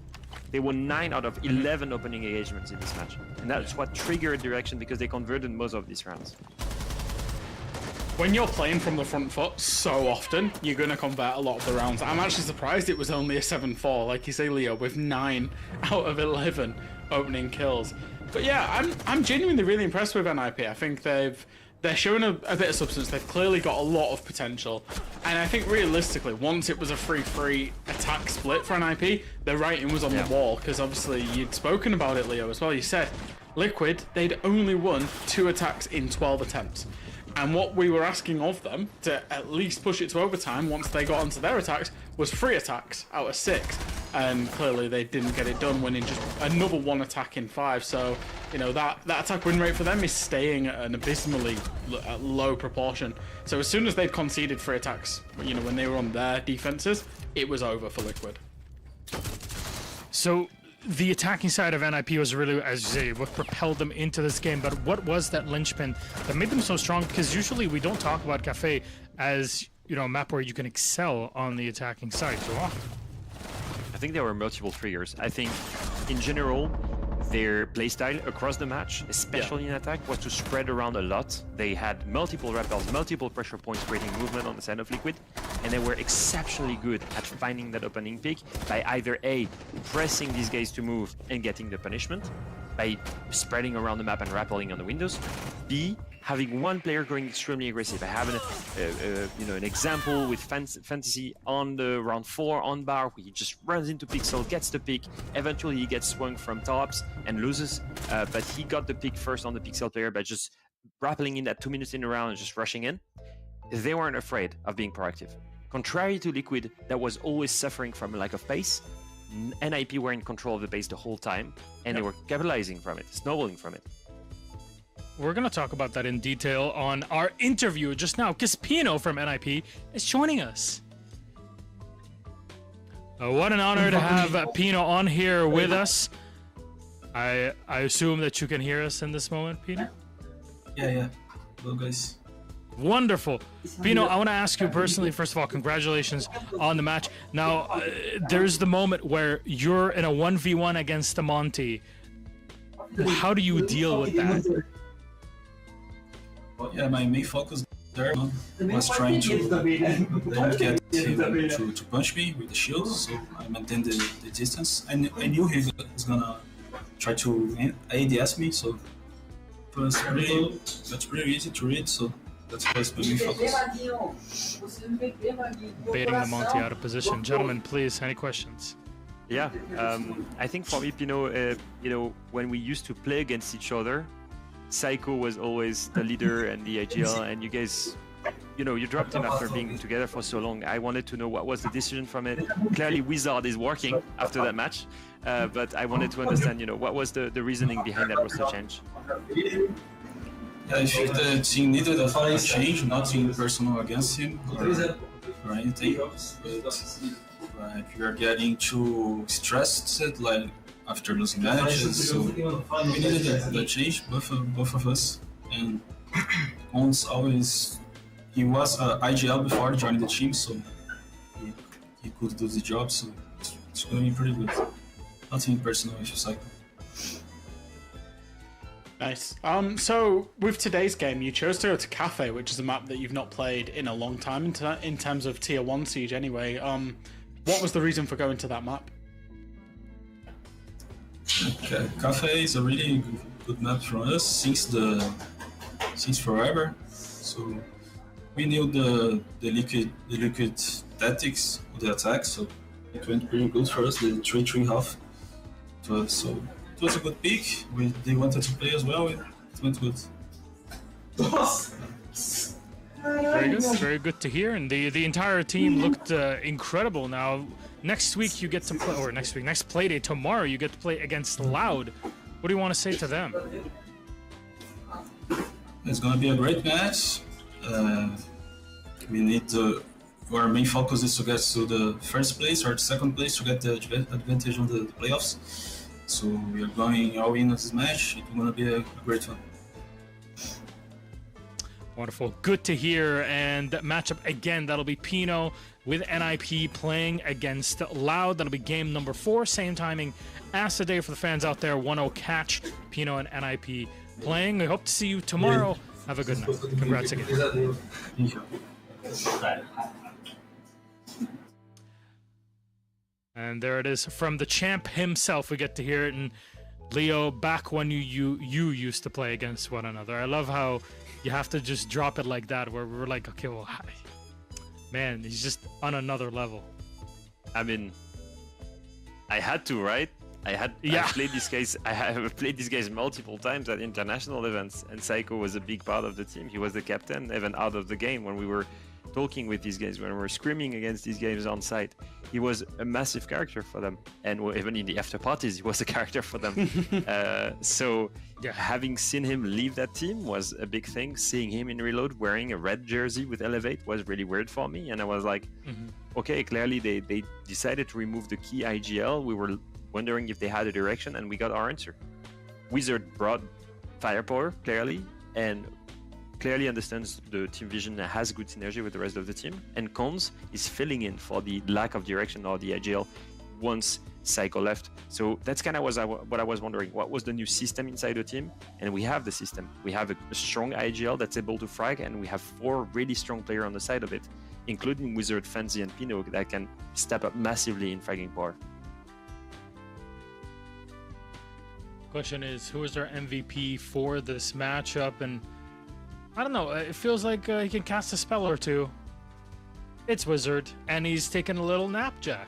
They won 9 out of 11 opening engagements in this match. And that's what triggered direction, because they converted most of these rounds. When you're playing from the front foot so often, you're going to convert a lot of the rounds. I'm actually surprised it was only a 7-4, like you say, Leo, with 9 out of 11 opening kills. But yeah, I'm genuinely really impressed with NIP. I think they're showing a bit of substance. They've clearly got a lot of potential. And I think realistically, once it was a 3-3 attack split for NIP, the writing was on the wall, because obviously you'd spoken about it, Leo, as well. You said Liquid, they'd only won 2 attacks in 12 attempts. And what we were asking of them to at least push it to overtime once they got onto their attacks was 3 attacks out of 6. And clearly they didn't get it done, winning just another 1 attack in 5. So, you know, that attack win rate for them is staying at an abysmally low proportion. So as soon as they'd conceded 3 attacks, you know, when they were on their defenses, it was over for Liquid. So the attacking side of NIP was really, as you say, what propelled them into this game. But what was that linchpin that made them so strong? Because usually we don't talk about Cafe as, you know, a map where you can excel on the attacking side too often. I think there were multiple triggers. I think in general, their playstyle across the match, especially in attack, was to spread around a lot. They had multiple rappels, multiple pressure points creating movement on the side of Liquid, and they were exceptionally good at finding that opening pick by either A, pressing these guys to move and getting the punishment, by spreading around the map and rappelling on the windows, B, having one player going extremely aggressive. I have an example with Fantasy on the round 4 on bar, where he just runs into Pixel, gets the pick, eventually he gets swung from tops and loses, but he got the pick first on the Pixel player by just rappelling in that 2 minutes in a round and just rushing in. They weren't afraid of being proactive. Contrary to Liquid, that was always suffering from a lack of pace, NIP were in control of the pace the whole time, and they were capitalizing from it, snowballing from it. We're going to talk about that in detail on our interview just now, because Pino from NIP is joining us. What an honor to have Pino on here with us. I assume that you can hear us in this moment, Pino? Yeah. Hello, guys. Wonderful. Pino, I want to ask you personally, first of all, congratulations on the match. Now, there's the moment where you're in a 1v1 against the Monty. How do you deal with that? Yeah, my main focus there was trying to get him to punch me with the shield, so I maintained the distance. I knew he was gonna try to ADS me, so it was pretty easy to read, so that's my main focus. Baiting the Monty out of position. Gentlemen, please, any questions? Yeah, I think for me, Pino, when we used to play against each other, Psycho was always the leader and the IGL, and you guys, you dropped him after being together for so long. I wanted to know what was the decision from it. Clearly, Wizard is working after that match, but I wanted to understand, what was the reasoning behind that roster change? Yeah, I think the team needed a change, nothing personal against him or anything, but we are getting too stressed, like, after losing matches, so we needed a change, both of us. And Ons always, he was IGL before joining the team, so he could do the job, so it's going pretty good. Nothing personal with Cycle. Nice. So with today's game, you chose to go to Cafe, which is a map that you've not played in a long time in terms of Tier 1 Siege anyway. What was the reason for going to that map? Okay. Cafe is a really good map for us since forever. So we knew the liquid tactics of the attack, so it went pretty good for us. The 3-3 half. So it was a good pick. They wanted to play as well. It went good. Very good to hear. And the entire team looked incredible. Now, next week you get to play, or next Playday tomorrow you get to play against Loud. What do you want to say to them? It's gonna be a great match. We need to. Our main focus is to get to the first place or the second place to get the advantage on the playoffs. So we are going all in on this match. It's gonna be a great one. Wonderful. Good to hear. And that matchup again, that'll be Pino with NIP playing against Loud. That'll be game number 4. Same timing as today for the fans out there. 1-0 catch. Pino and NIP playing. We hope to see you tomorrow. Have a good night. Congrats again. And there it is from the champ himself. We get to hear it. And Leo, back when you used to play against one another. I love how you have to just drop it like that, where we're like, okay, well, man, he's just on another level. I mean, I had to, right? I played these guys. I have played these guys multiple times at international events, and Psycho was a big part of the team. He was the captain, even out of the game when we were talking with these guys, when we were screaming against these games on site. He was a massive character for them, and even in the after parties, he was a character for them. Having seen him leave that team was a big thing. Seeing him in Reload wearing a red jersey with Elevate was really weird for me, and I was like, okay, clearly they decided to remove the key IGL. We were wondering if they had a direction, and we got our answer. Wizard brought firepower, clearly, and clearly understands the team vision and has good synergy with the rest of the team. And Cons is filling in for the lack of direction or the IGL once Psycho left. So that's kind of what I was wondering. What was the new system inside the team? And we have the system. We have a strong IGL that's able to frag, and we have 4 really strong players on the side of it, including Wizard, Fancy, and Pino that can step up massively in fragging power. Question is, who is their MVP for this matchup? And I don't know, it feels like he can cast a spell or two. It's Wizard, and he's taking a little nap, Jack.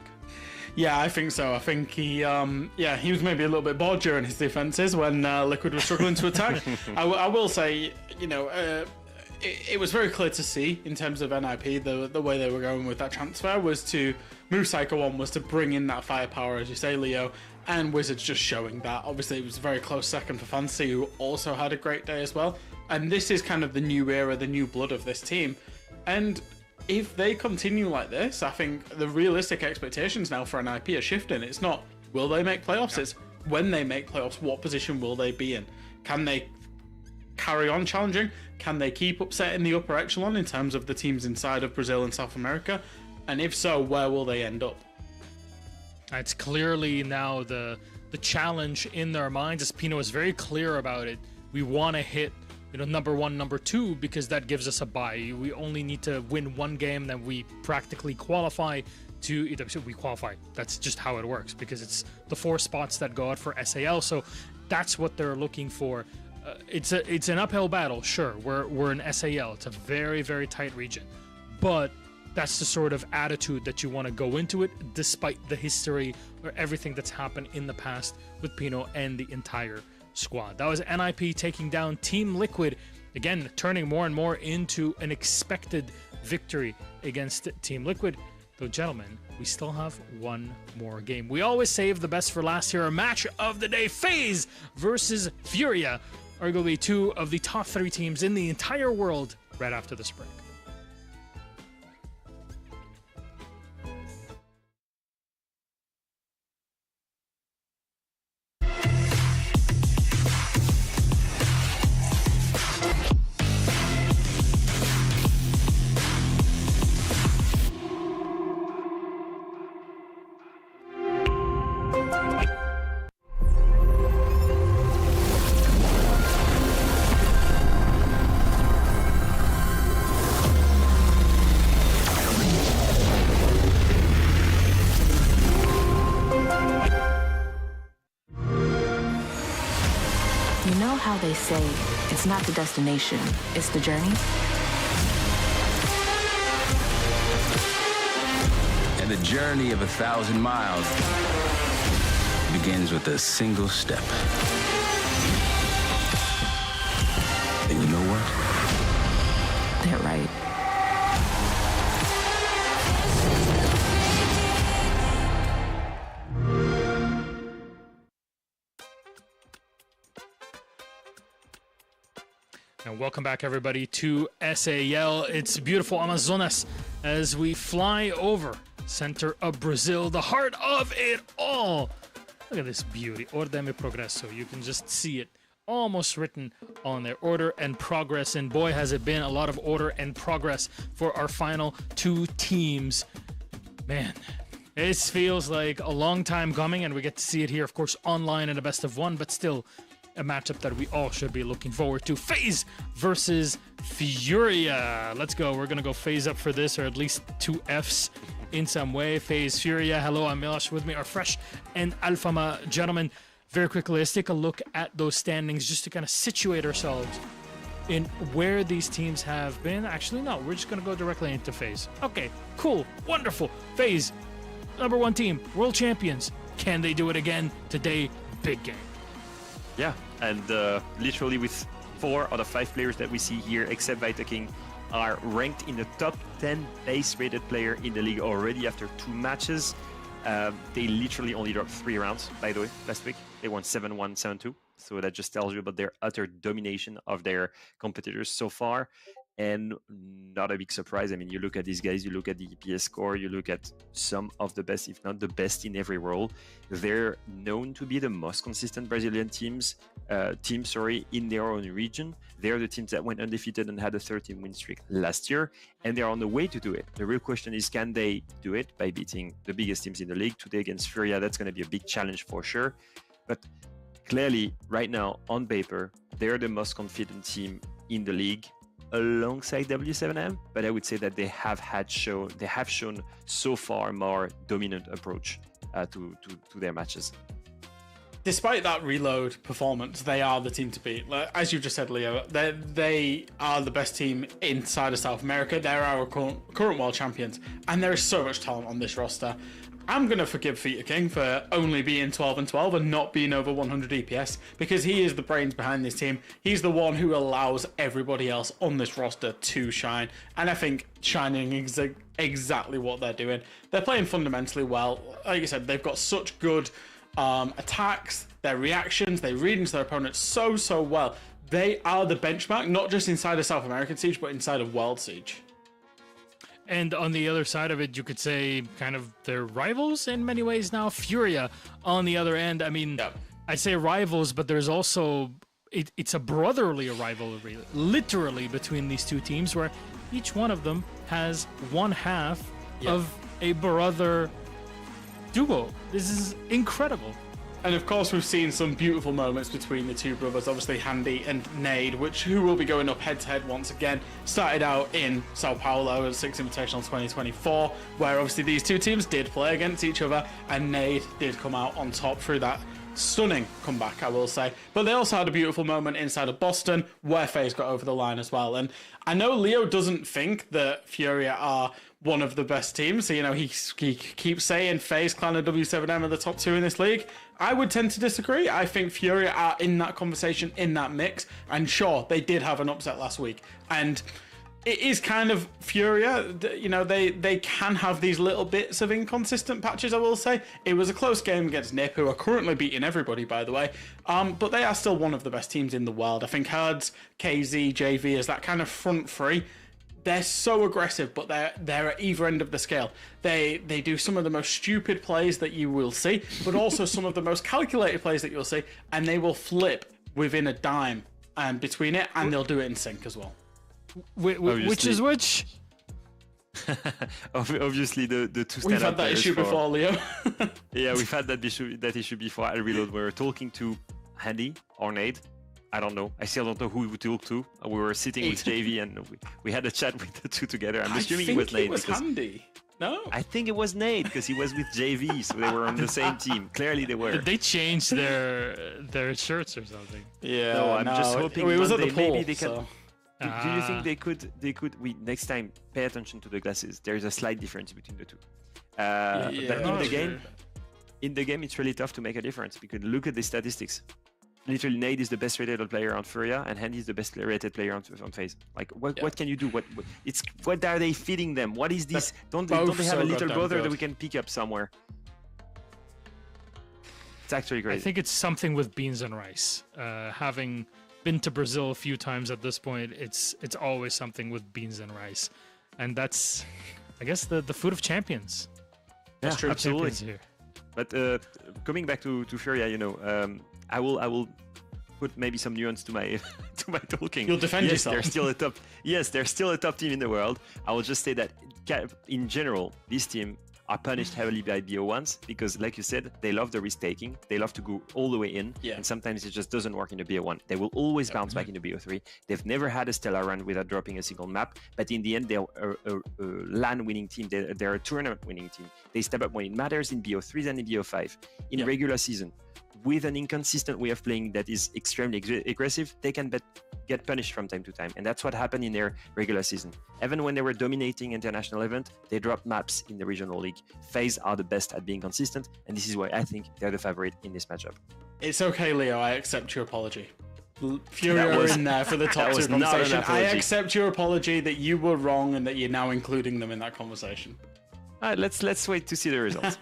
Yeah, I think so. I think he was maybe a little bit bored during his defenses when Liquid was struggling to attack. I will say, it was very clear to see in terms of NIP, the way they were going with that transfer was to move Psycho on, was to bring in that firepower, as you say, Leo, and Wizards just showing that. Obviously, it was a very close second for Fantasy, who also had a great day as well. And this is kind of the new era, the new blood of this team. And if they continue like this, I think the realistic expectations now for NIP are shifting. It's not, will they make playoffs? It's when they make playoffs, what position will they be in? Can they carry on challenging? Can they keep upsetting the upper echelon in terms of the teams inside of Brazil and South America? And if so, where will they end up? It's clearly now the challenge in their minds, as Pino is very clear about it. We want to hit number 1, number 2, because that gives us a bye. We only need to win 1 game, then we practically qualify to either we qualify. That's just how it works, because it's the 4 spots that go out for SAL. So that's what they're looking for. It's an uphill battle, sure. We're in SAL. It's a very, very tight region, but that's the sort of attitude that you want to go into it, despite the history or everything that's happened in the past with Pino and the entire squad. That was NIP taking down Team Liquid, again turning more and more into an expected victory against Team Liquid. Though, gentlemen, we still have 1 more game. We always save the best for last here. A match of the day: FaZe versus Furia, arguably 2 of the top 3 teams in the entire world right after this break. You know how they say it's not the destination, it's the journey? And the journey of 1,000 miles begins with a single step. And you know what? They're right. And welcome back, everybody, to SAL. It's beautiful Amazonas as we fly over center of Brazil, the heart of it all. Look at this beauty. Ordem e progresso. You can just see it almost written on there. Order and progress. And boy, has it been a lot of order and progress for our final 2 teams. Man, this feels like a long time coming, and we get to see it here, of course, online in a best of 1, but still a matchup that we all should be looking forward to. FaZe versus Furia. Let's go. We're going to go FaZe up for this, or at least 2 Fs in some way. FaZe, Furia. Hello, I'm Milosh. With me are Fresh and Alfama. Gentlemen, very quickly, let's take a look at those standings just to kind of situate ourselves in where these teams have been. Actually, no, we're just going to go directly into FaZe. Okay, cool, wonderful. FaZe, number 1 team, world champions. Can they do it again today? Big game. Yeah, and literally with 4 out of 5 players that we see here, except Vita King, are ranked in the top 10 base rated player in the league already after 2 matches. They literally only dropped 3 rounds, by the way, last week. They won 7-1, 7-2. So that just tells you about their utter domination of their competitors so far. And not a big surprise. I mean, you look at these guys, you look at the EPS score, you look at some of the best, if not the best in every role. They're known to be the most consistent Brazilian team, in their own region. They're the teams that went undefeated and had a 13-win streak last year, and they're on the way to do it. The real question is, can they do it by beating the biggest teams in the league? Today against Furia, that's going to be a big challenge for sure. But clearly, right now, on paper, they're the most confident team in the league, alongside W7M, but I would say that they have shown so far more dominant approach to their matches. Despite that reload performance, they are the team to beat. As you just said, Leo, they are the best team inside of South America. They're our current world champions, and there is so much talent on this roster. I'm going to forgive Vita King for only being 12-12 and not being over 100 EPS, because he is the brains behind this team. He's the one who allows everybody else on this roster to shine, and I think shining is exactly what they're doing. They're playing fundamentally well. Like you said, they've got such good attacks, their reactions, they read into their opponents so well. They are the benchmark, not just inside of South American Siege, but inside of World Siege. And on the other side of it, you could say kind of their rivals in many ways now. Furia on the other end. I mean, I say rivals, but there's also, it's a brotherly rivalry, literally, between these two teams, where each one of them has one half of a brother duo. This is incredible. And of course, we've seen some beautiful moments between the two brothers, obviously Handy and Nade, who will be going up head-to-head once again. Started out in Sao Paulo at 6 Invitational 2024, where obviously these two teams did play against each other, and Nade did come out on top through that stunning comeback, I will say. But they also had a beautiful moment inside of Boston, where FaZe got over the line as well. And I know Leo doesn't think that Furia are one of the best teams. So, you know, he keeps saying FaZe Clan and W7M are the top two in this league. I would tend to disagree. I think Furia are in that conversation, in that mix. And sure, they did have an upset last week. And it is kind of Furia, you know, they can have these little bits of inconsistent patches, I will say. It was a close game against NIP, who are currently beating everybody, by the way. But they are still one of the best teams in the world. I think Herds, KZ, JV is that kind of front three. They're so aggressive, but they're at either end of the scale. They do some of the most stupid plays that you will see, but also some of the most calculated plays that you'll see, and they will flip within a dime between it, and they'll do it in sync as well. Which is which? Obviously, the two standout. We've had that issue before, Leo. Yeah, we've had that issue before at Reload. We were talking to Handy or Nade. I don't know. I still don't know who we would talk to. We were sitting with JV and we had a chat with the two together. I'm assuming it was Nade. It was Handy. No? I think it was Nade because he was with JV, so they were on the same team. Clearly they were. Did they change their shirts or something? Yeah. No, I'm just hoping it was Monday, at the pool, maybe they can. so. Do you think they could? We next time pay attention to the glasses. There's a slight difference between the two. But in the game, it's really tough to make a difference because look at the statistics. Literally, Nade is the best rated player on Furia, and Handy is the best rated player on FaZe. Like, what can you do? What are they feeding them? What is this? Don't they have a little brother that we can pick up somewhere? It's actually great. I think it's something with beans and rice. Having been to Brazil a few times at this point, it's always something with beans and rice, and that's, I guess, the food of champions. Yeah, true. absolutely. Here. But coming back to Furia, you know, I will put maybe some nuance to my talking. You'll defend yourself. They're still a top team in the world. I will just say that in general, this team are punished heavily by BO1s because, like you said, they love the risk taking. They love to go all the way in, and sometimes it just doesn't work in the BO1. They will always bounce back in the BO3. They've never had a stellar run without dropping a single map, but in the end, they're a LAN winning team. They're a tournament winning team. They step up when it matters in BO3 and in BO5. In regular season, with an inconsistent way of playing that is extremely aggressive, they can get punished from time to time. And that's what happened in their regular season. Even when they were dominating international event, they dropped maps in the regional league. FaZe are the best at being consistent, and this is why I think they're the favorite in this matchup. It's okay, Leo. I accept your apology. Furia are in there for the top two conversation. I accept your apology that you were wrong and that you're now including them in that conversation. All right, let's wait to see the results.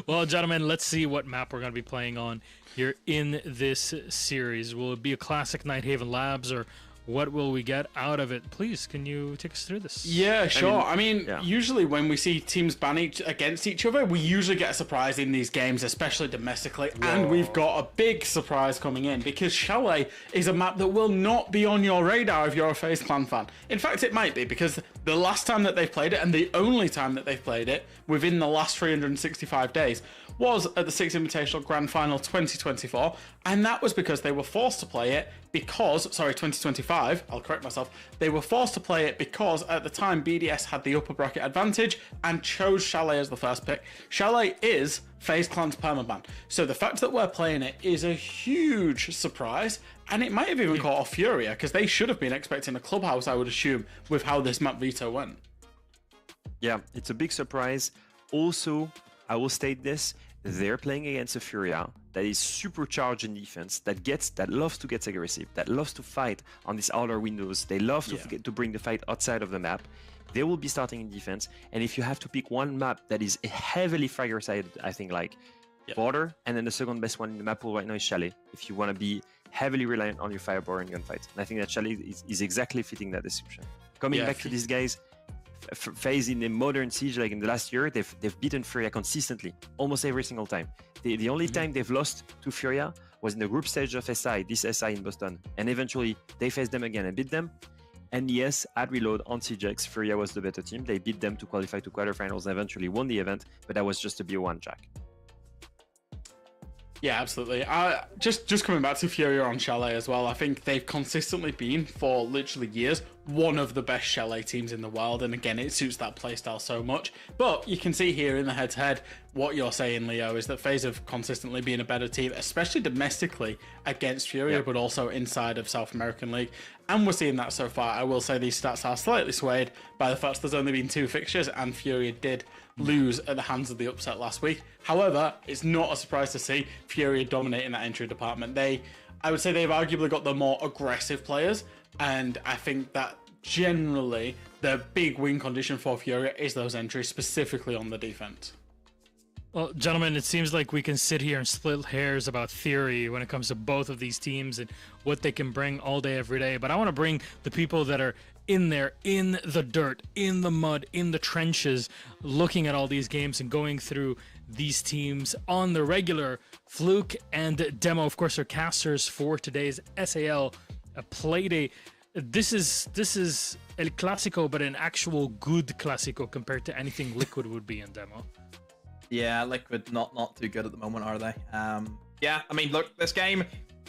Well, gentlemen, let's see what map we're going to be playing on here in this series. Will it be a classic Nighthaven Labs, or what will we get out of it? Please, can you take us through this? Yeah, sure. I mean, usually when we see teams ban against each other, we usually get a surprise in these games, especially domestically. Whoa. And we've got a big surprise coming in, because Chalet is a map that will not be on your radar if you're a FaZe Clan fan. In fact, it might be, because the last time that they've played it, and the only time that they've played it within the last 365 days, was at the Six Invitational Grand Final 2024, and that was because they were forced to play it because, 2025, I'll correct myself, they were forced to play it because at the time BDS had the upper bracket advantage and chose Chalet as the first pick. Chalet is FaZe Clan's permaban, so the fact that we're playing it is a huge surprise, and it might have even caught off Furia, because they should have been expecting a clubhouse, I would assume, with how this map veto went. Yeah, it's a big surprise. Also, I will state this, they're playing against a Furia that is supercharged in defense, that loves to get aggressive, that loves to fight on these outer windows. They love to bring the fight outside of the map. They will be starting in defense, and if you have to pick one map that is heavily fragger-sided, I think like Border, and then the second best one in the map pool right now is Chalet, if you want to be heavily reliant on your firepower and gunfight. And I think that Chalet is exactly fitting that description. Coming back to these guys, FaZe in the modern siege, like in the last year, they've beaten Furia consistently, almost every single time. The only time they've lost to Furia was in the group stage of SI, this SI in Boston, and eventually they faced them again and beat them. And yes, at Reload on CJX, Furia was the better team. They beat them to qualify to quarterfinals and eventually won the event, but that was just a BO1 Jack. Yeah, absolutely. Just coming back to Furia on Chalet as well, I think they've consistently been, for literally years, one of the best Chalet teams in the world, and again, it suits that playstyle so much. But you can see here in the head-to-head, what you're saying, Leo, is that FaZe have consistently been a better team, especially domestically against Furia, but also inside of South American League. And we're seeing that so far. I will say these stats are slightly swayed by the fact there's only been 2 fixtures, and Furia did lose at the hands of the upset last week. However, it's not a surprise to see Furia dominating that entry department. I would say they've arguably got the more aggressive players, and I think that generally the big win condition for Furia is those entries, specifically on the defense. Well, gentlemen, it seems like we can sit here and split hairs about theory when it comes to both of these teams and what they can bring all day, every day. But I want to bring the people that are in there, in the dirt, in the mud, in the trenches, looking at all these games and going through these teams on the regular. Fluke and Demo, of course, are casters for today's SAL Playday. This is El Clásico, but an actual good Clásico compared to anything Liquid would be in Demo. Yeah, Liquid not too good at the moment, are they? Yeah, I mean, look, this game,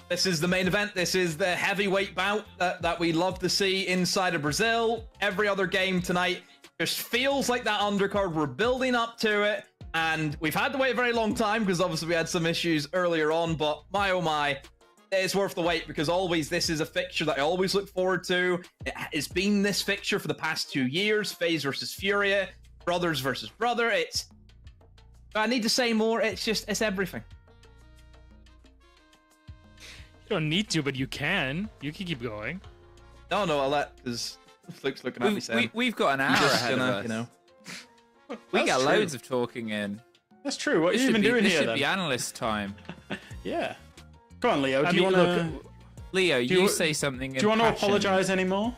this is the main event. This is the heavyweight bout that we love to see inside of Brazil. Every other game tonight just feels like that undercard. We're building up to it, and we've had to wait a very long time because obviously we had some issues earlier on, but my oh my, it's worth the wait because always this is a fixture that I always look forward to. It's been this fixture for the past 2 years. FaZe versus Furia, brothers versus brother. I need to say more. It's everything. You don't need to, but you can. You can keep going. No, I'll let, because Fluke's looking at me saying... We've got an hour ahead of us. You know. We got loads of talking in. That's true. What are you even doing here, then? This should be analyst time. Yeah. Go on, Leo. Do you want to... Leo, you say something. Do you want to apologize anymore?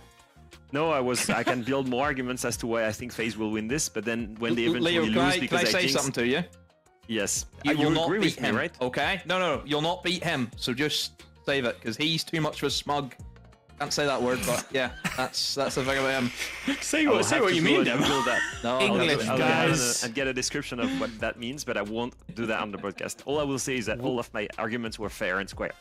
No, I can build more arguments as to why I think FaZe will win this, but then when they eventually Leo, lose because can I say something to you? Yes. You will not agree beat with me, him, right? Okay? No, you'll not beat him, so just save it, because he's too much of a smug. Can't say that word, but yeah, that's the thing about him. Say what you mean, Dem. No, English, I'll guys. and get a description of what that means, but I won't do that on the broadcast. All I will say is that all of my arguments were fair and square.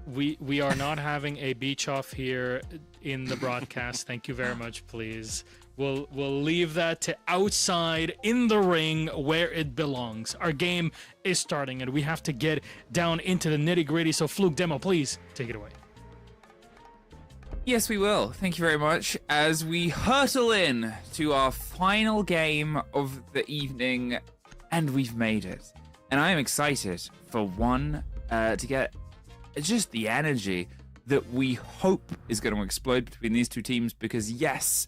We are not having a beach off here in the broadcast. Thank you very much, please. We'll leave that to outside in the ring where it belongs. Our game is starting and we have to get down into the nitty-gritty. So Fluke, Demo, please take it away. Yes, we will. Thank you very much. As we hurtle in to our final game of the evening, and we've made it. And I am excited for one to get just the energy that we hope is going to explode between these two teams, because yes,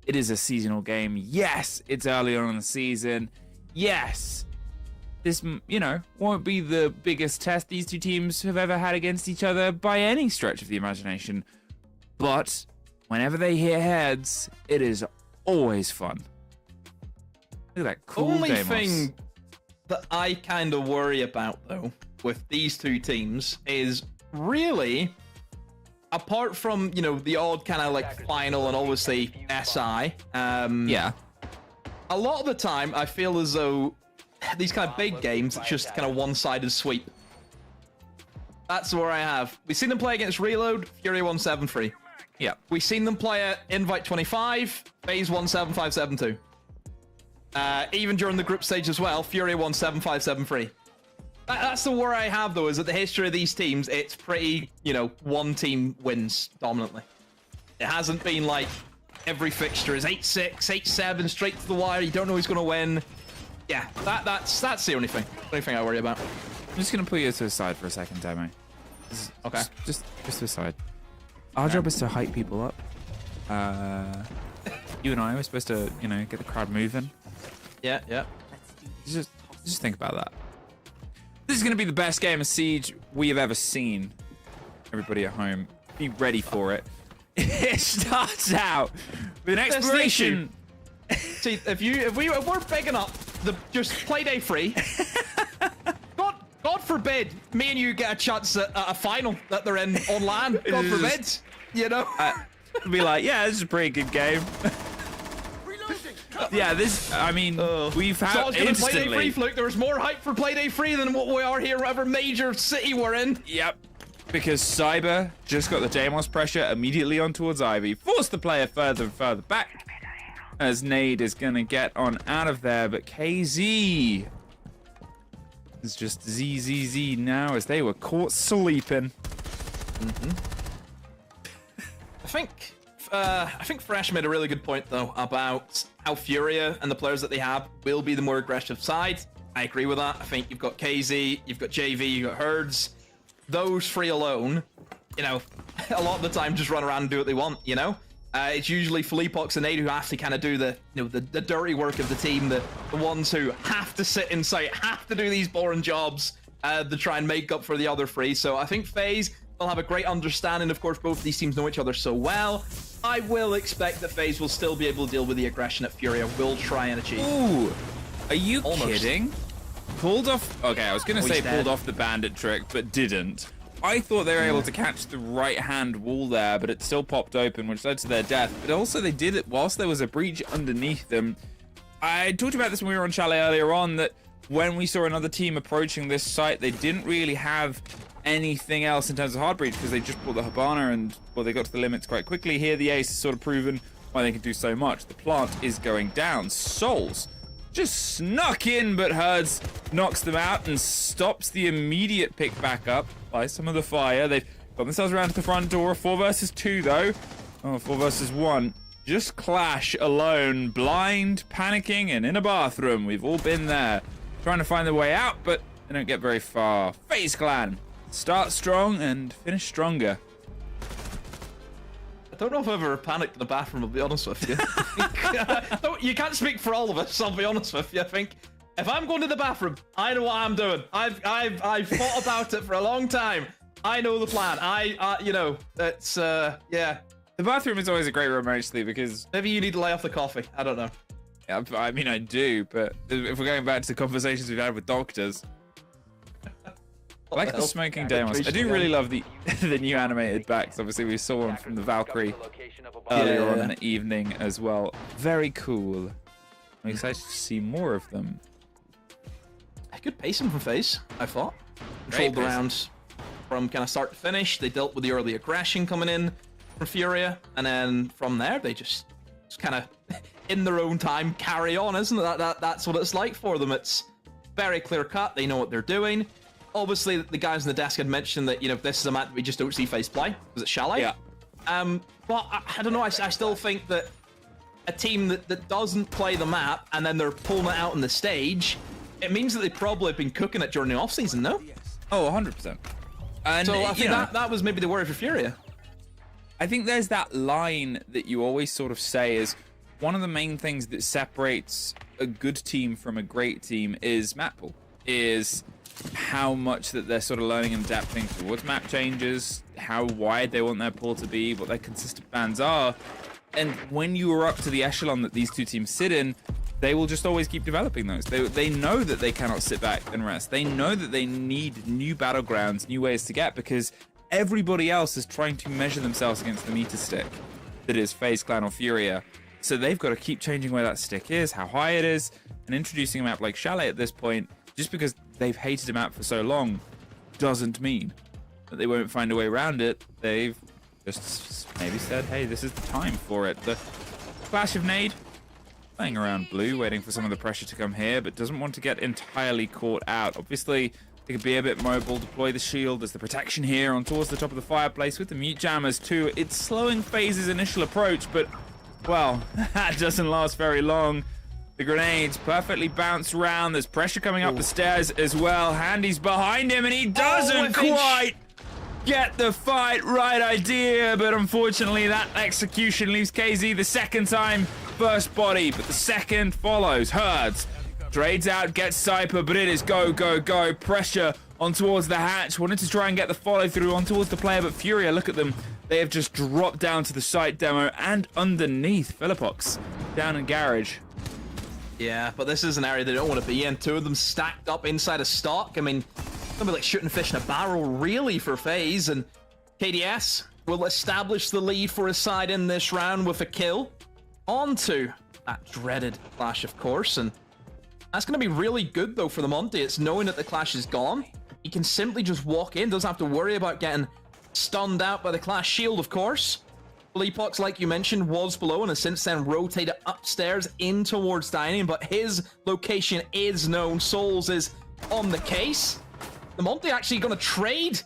it is a seasonal game. Yes, it's early on in the season. Yes, this, you know, won't be the biggest test these two teams have ever had against each other by any stretch of the imagination. But whenever they hit heads, it is always fun. Look at that cool Only Deimos. thing that I kind of worry about, though, with these two teams is really, apart from, you know, the odd kind of like final and obviously SI, yeah, a lot of the time I feel as though these kind of big games, it's just kind of one-sided sweep. That's where I have. We've seen them play against Reload, Furia 1-7-3. Yeah. We've seen them play at Invite 25, FaZe 1-7-5-7-2. Even during the group stage as well, Furia 1-7-5-7-3. That's the worry I have, though, is that the history of these teams, it's pretty, you know, one team wins dominantly. It hasn't been like every fixture is 8-6, 8-7, straight to the wire, you don't know who's going to win. Yeah, that's the only thing I worry about. I'm just gonna put you to the side for a second, Demo. Okay. Just to the side. Our job is to hype people up. You and I were supposed to, you know, get the crowd moving. Yeah, yeah. Just think about that. This is gonna be the best game of Siege we have ever seen. Everybody at home, be ready for it. It starts out with an exploration. See, if we're big enough, just Playday free. God forbid, me and you get a chance at a final that they're in on LAN. God forbid, you know. Be like, yeah, this is a pretty good game. Yeah, this. I mean, we've had so I was gonna instantly. Playday free, Fluke. There was more hype for Playday free than what we are here, whatever major city we're in. Yep. Because Cyber just got the Deimos pressure immediately on towards Ivy, forced the player further and further back. As Nade is gonna get on out of there, but KZ is just ZZZ now as they were caught sleeping. I think Fresh made a really good point though about how Furia and the players that they have will be the more aggressive side. I agree with that. I think you've got KZ, you've got JV, you've got Herds. Those three alone, you know, a lot of the time just run around and do what they want, you know? It's usually Fleepox and Nade who have to kind of do the, you know, the dirty work of the team, the ones who have to sit in sight, have to do these boring jobs to try and make up for the other three. So I think FaZe will have a great understanding. Of course, both of these teams know each other so well. I will expect that FaZe will still be able to deal with the aggression that Furia will try and achieve. Ooh, are you kidding? Pulled off. Okay, I was gonna say pulled off the bandit trick, but didn't. I thought they were able to catch the right-hand wall there, but it still popped open, which led to their death. But also they did it whilst there was a breach underneath them. I talked about this when we were on Chalet earlier on, that when we saw another team approaching this site, they didn't really have anything else in terms of hard breach because they just bought the Habana and, well, they got to the limits quite quickly. Here, the Ace has sort of proven why they can do so much. The plant is going down. Souls just snuck in, but Herds knocks them out and stops the immediate pick back up by some of the fire. They've got themselves around to the front door. 4 versus 2, though. Oh, 4 versus 1. Just Clash alone, blind, panicking, and in a bathroom. We've all been there, trying to find their way out, but they don't get very far. FaZe Clan start strong and finish stronger. I don't know if I've ever panicked in the bathroom, I'll be honest with you. You can't speak for all of us, I'll be honest with you. I think if I'm going to the bathroom, I know what I'm doing. I've thought about it for a long time. I know the plan. You know, it's, yeah. The bathroom is always a great room, actually, because... Maybe you need to lay off the coffee. I don't know. Yeah, I mean, I do, but if we're going back to the conversations we've had with doctors... I like the smoking Deimos. I do really love the new animated backs. Obviously, we saw one from the Valkyrie earlier on in the evening as well. Very cool. I'm excited to see more of them. Good pacing from FaZe, I thought. Controlled the rounds from kind of start to finish. They dealt with the early aggression coming in from Furia, and then from there they just kind of in their own time carry on, isn't it? That's what it's like for them. It's very clear cut. They know what they're doing. Obviously, the guys on the desk had mentioned that, you know, this is a map that we just don't see FaZe play because it's Chalet. Yeah. But I don't know. I still think that a team that doesn't play the map and then they're pulling it out on the stage, it means that they probably have been cooking it during the off season, no? Oh, 100%. And so I think that was maybe the worry for Furia. I think there's that line that you always sort of say is one of the main things that separates a good team from a great team is map pool. is how much that they're sort of learning and adapting towards map changes, how wide they want their pool to be, what their consistent bans are. And when you are up to the echelon that these two teams sit in, they will just always keep developing those. They know that they cannot sit back and rest. They know that they need new battlegrounds, new ways to get, because everybody else is trying to measure themselves against the meter stick that is FaZe Clan or Furia. So they've got to keep changing where that stick is, how high it is, and introducing a map like Chalet at this point, just because they've hated a map for so long, doesn't mean that they won't find a way around it. They've just maybe said, hey, this is the time for it. The Clash of Nade, playing around blue, waiting for some of the pressure to come here, but doesn't want to get entirely caught out. Obviously, they could be a bit mobile, deploy the shield. There's the protection here on towards the top of the fireplace with the mute jammers too. It's slowing FaZe's initial approach, but, well, that doesn't last very long. The grenades perfectly bounce around. There's pressure coming up the stairs as well. Handy's behind him, and he doesn't quite get the fight right idea, but unfortunately that execution leaves KZ the second time. First body, but the second follows. Herds trades out, gets Cyper, but it is go, go, go. Pressure on towards the hatch. Wanted to try and get the follow through on towards the player, but Furia, look at them. They have just dropped down to the site demo and underneath. Philippox down in garage. Yeah, but this is an area they don't want to be in. Two of them stacked up inside a stock. I mean, it's gonna be like shooting fish in a barrel, really, for FaZe. And KDS will establish the lead for his side in this round with a kill. Onto that dreaded Clash, of course. And that's gonna be really good, though, for the Monty. It's knowing that the Clash is gone. He can simply just walk in, doesn't have to worry about getting stunned out by the Clash shield, of course. Fleapox, like you mentioned, was below and has since then rotated upstairs in towards dining, but his location is known. Souls is on the case. The Monty actually going to trade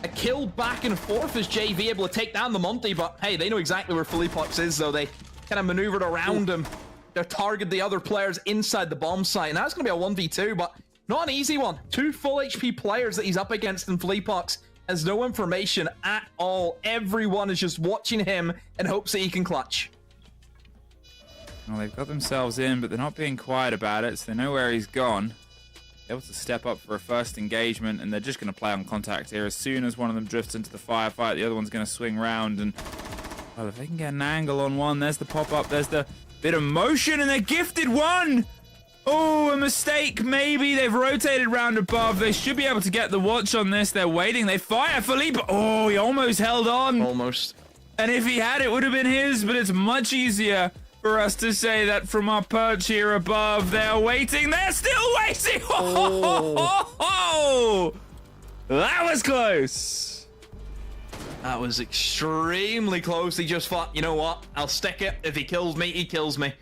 a kill back and forth as JV able to take down the Monty, but hey, they know exactly where Fleapox is, though. They kind of maneuvered around him to target the other players inside the bomb site, and that's going to be a 1v2, but not an easy one. Two full HP players that he's up against in Fleapox. Has no information at all. Everyone is just watching him and hopes that he can clutch. Well, they've got themselves in, but they're not being quiet about it, so they know where he's gone. Able to step up for a first engagement, and they're just going to play on contact here. As soon as one of them drifts into the firefight, the other one's going to swing round, and, well, if they can get an angle on one, there's the pop-up, there's the bit of motion, and they're gifted one! Oh, a mistake, maybe. They've rotated round above. They should be able to get the watch on this. They're waiting. They fire Felipe. Oh, he almost held on. Almost. And if he had, it would have been his, but it's much easier for us to say that from our perch here above. They're waiting. They're still waiting. Oh. That was close. That was extremely close. He just thought, you know what? I'll stick it. If he kills me, he kills me.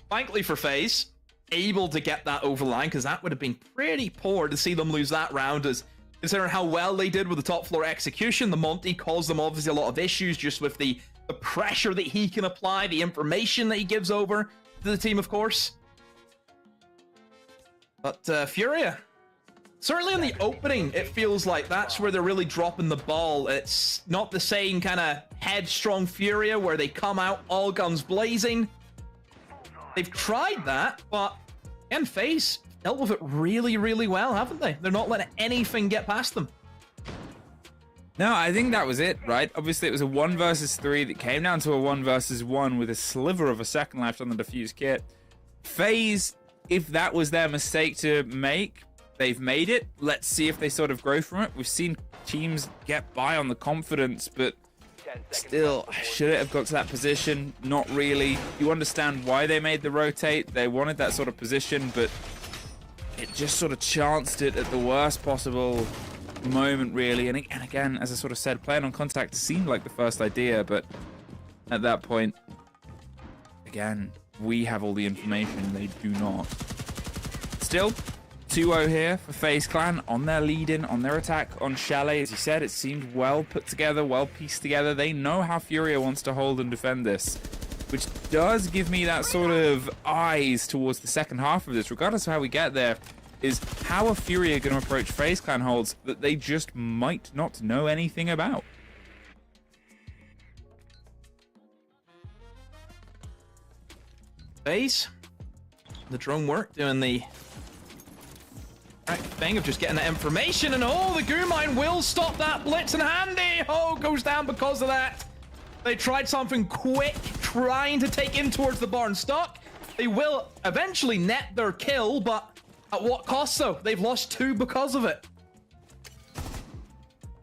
Thankfully for FaZe, able to get that over the line, because that would have been pretty poor to see them lose that round, as considering how well they did with the top floor execution. The Monty caused them obviously a lot of issues just with the pressure that he can apply, the information that he gives over to the team, of course. But Furia, certainly in the opening, it feels like that's where they're really dropping the ball. It's not the same kind of headstrong Furia where they come out all guns blazing. They've tried that, but again, FaZe dealt with it really, really well, haven't they? They're not letting anything get past them. No, I think that was it, right? Obviously, it was a 1 versus 3 that came down to a 1 versus 1 with a sliver of a second left on the defuse kit. FaZe, if that was their mistake to make, they've made it. Let's see if they sort of grow from it. We've seen teams get by on the confidence, but still, should it have got to that position? Not really. You understand why they made the rotate. They wanted that sort of position, but it just sort of chanced it at the worst possible moment, really. And again, as I sort of said, playing on contact seemed like the first idea, but at that point, again, we have all the information. They do not. Still, 2-0 here for FaZe Clan on their lead-in, on their attack on Chalet. As you said, it seemed well put together, well pieced together. They know how Furia wants to hold and defend this, which does give me that sort of eyes towards the second half of this, regardless of how we get there, is how are Furia going to approach FaZe Clan holds that they just might not know anything about. FaZe, the drone work doing the thing of just getting that information. And oh, the goo mine will stop that blitz, and Handy, oh, goes down because of that. They tried something quick, trying to take in towards the barn stock. They will eventually net their kill, but at what cost though? They've lost 2 because of it.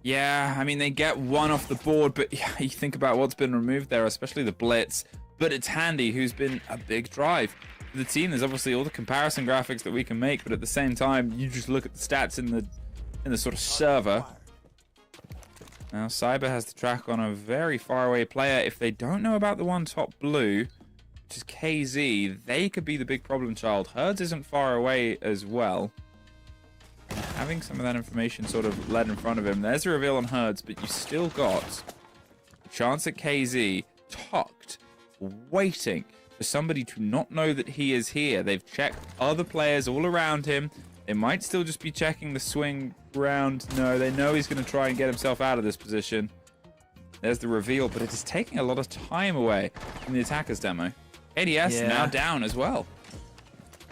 Yeah, I mean, they get 1 off the board, but yeah, you think about what's been removed there, especially the blitz. But it's Handy who's been a big drive for the team. There's obviously all the comparison graphics that we can make, but at the same time, you just look at the stats in the sort of server. Now, Cyber has the track on a very far away player. If they don't know about the one top blue, which is KZ, they could be the big problem child. Herds isn't far away as well. Having some of that information sort of led in front of him. There's a reveal on Herds, but you still got a chance at KZ tucked, waiting for somebody to not know that he is here. They've checked other players all around him. They might still just be checking the swing round. No, they know he's going to try and get himself out of this position. There's the reveal, but it is taking a lot of time away from the attacker's demo. ADS now down as well.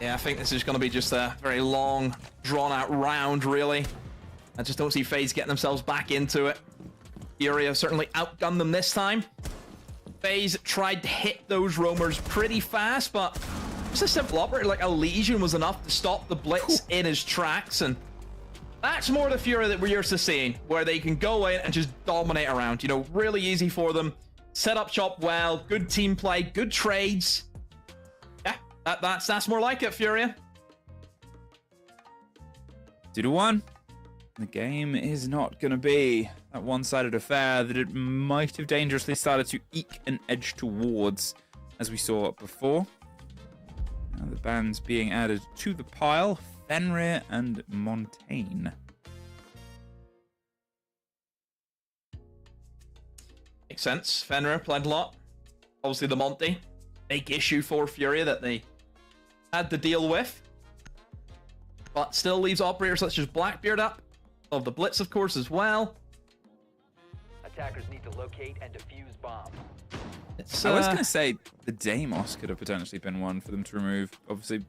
Yeah, I think this is going to be just a very long, drawn-out round, really. I just don't see FaZe getting themselves back into it. Furia certainly outgunned them this time. FaZe tried to hit those roamers pretty fast, but just a simple operator like a Legion was enough to stop the blitz in his tracks, and that's more the Furia that we're used to seeing, where they can go in and just dominate around. You know, really easy for them. Set up shop well, good team play, good trades. Yeah, that's more like it, Furia. 2-1. The game is not going to be that one-sided affair that it might have dangerously started to eke an edge towards, as we saw before. Now the bans being added to the pile, Fenrir and Montaigne. Makes sense. Fenrir played a lot. Obviously the Monty, big issue for Furia that they had to deal with. But still leaves operators such as Blackbeard up. Of the Blitz, of course, as well. Attackers need to locate and defuse bombs. I was going to say the Deimos could have potentially been one for them to remove. Obviously,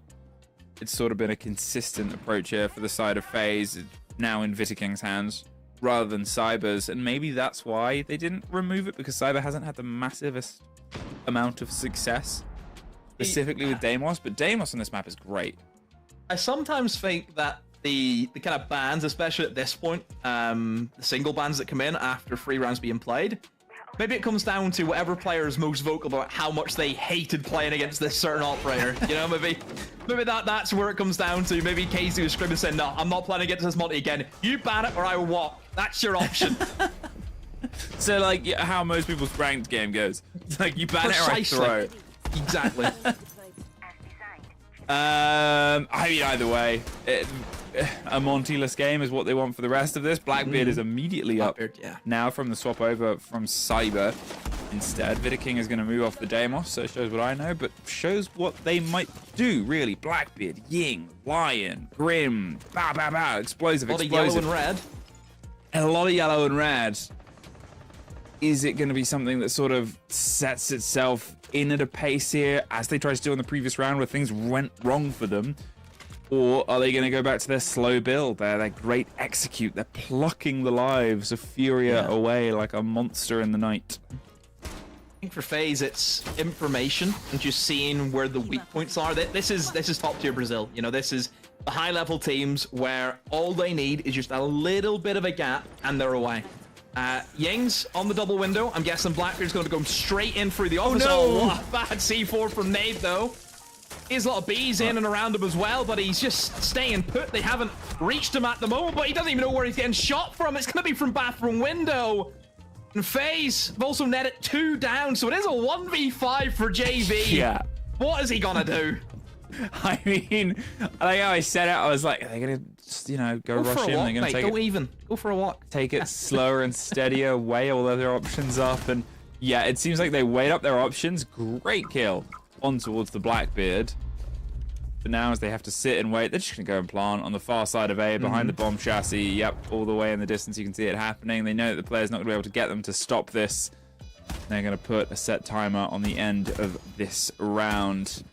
it's sort of been a consistent approach here for the side of FaZe, now in Vitiking's hands, rather than Cyber's. And maybe that's why they didn't remove it, because Cyber hasn't had the massivest amount of success, specifically with Deimos. But Deimos on this map is great. I sometimes think that the kind of bans, especially at this point, the single bans that come in after 3 rounds being played, maybe it comes down to whatever player is most vocal about how much they hated playing against this certain operator. You know, maybe that's where it comes down to. Maybe KZ was screaming saying, no, I'm not playing against this Monty again. You ban it or I will walk. That's your option. So, like, how most people's ranked game goes. It's like, you ban it or I throw it. Exactly. I mean, either way, a Monty-less game is what they want for the rest of this. Blackbeard is immediately up now from the swap over from Cyber. Instead, Vitiking is going to move off the Deimos, so it shows what I know, but shows what they might do, really. Blackbeard, Ying, Lion, Grim, bow, bow, bow, explosive, explosive. A lot of yellow and red. And a lot of yellow and red. Is it going to be something that sort of sets itself in at a pace here, as they tried to do in the previous round where things went wrong for them? Or are they going to go back to their slow build, their great execute? They're plucking the lives of Furia away like a monster in the night. I think for FaZe, it's information and just seeing where the weak points are. This is top tier Brazil. You know, this is the high level teams where all they need is just a little bit of a gap and they're away. Ying's on the double window. I'm guessing Blackbeard's going to go straight in through the office. Oh, what a bad C4 from Nade, though. He's a lot of bees in and around him as well, but he's just staying put. They haven't reached him at the moment, but he doesn't even know where he's getting shot from. It's going to be from bathroom window. And FaZe have also netted 2 down, so it is a 1v5 for JV. Yeah. What is he going to do? I mean, like how I said it, I was like, are they going to just, you know, go rush in? They're going to take go even. Go for a walk. Take it slower and steadier, weigh all other options up. And yeah, it seems like they weighed up their options. Great kill on towards the Blackbeard. But now as they have to sit and wait, they're just going to go and plant on the far side of A, behind the bomb chassis. Yep, all the way in the distance, you can see it happening. They know that the player's not going to be able to get them to stop this. They're going to put a set timer on the end of this round.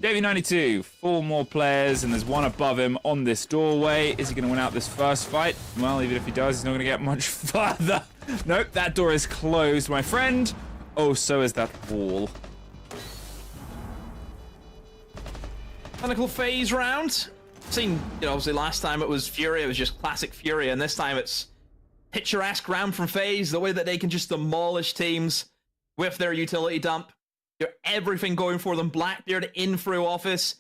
JV92, 4 more players, and there's one above him on this doorway. Is he going to win out this first fight? Well, even if he does, he's not going to get much further. Nope, that door is closed, my friend. Oh, so is that wall. Clinical phase round. Seen, obviously last time it was Furia, it was just classic Furia, and this time it's picturesque round from FaZe, the way that they can just demolish teams with their utility dump. Everything going for them. Blackbeard in through office.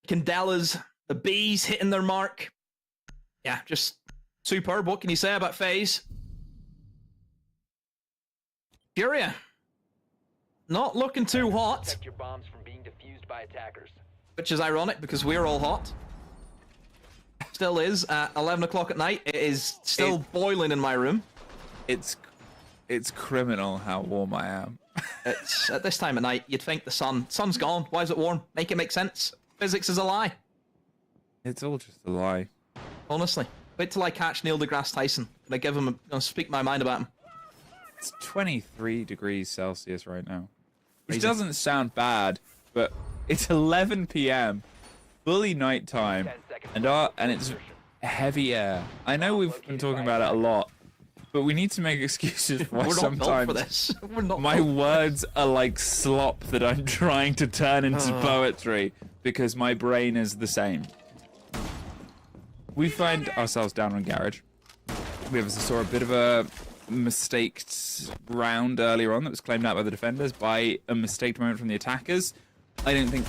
Candela's, the Bees hitting their mark. Yeah, just superb. What can you say about FaZe? Furia. Not looking too hot. Your bombs from being defused by attackers. Which is ironic because we're all hot. Still is at 11 o'clock at night. It is still boiling in my room. It's criminal how warm I am. It's at this time of night, you'd think the sun's gone. Why is it warm? Make it make sense. Physics is a lie. It's all just a lie. Honestly. Wait till I catch Neil deGrasse Tyson. And I give him speak my mind about him. It's 23 degrees Celsius right now. Which Crazy. doesn't sound bad, but it's 11 p.m. fully nighttime, and it's heavy air. I know we've been talking about it a lot, but we need to make excuses for We're not built sometimes for this. We're not my built. words are like slop that I'm trying to turn into poetry because my brain is the same. We find ourselves down on Garage. We obviously saw a bit of a mistaked round earlier on that was claimed out by the defenders by a mistaked moment from the attackers. I don't think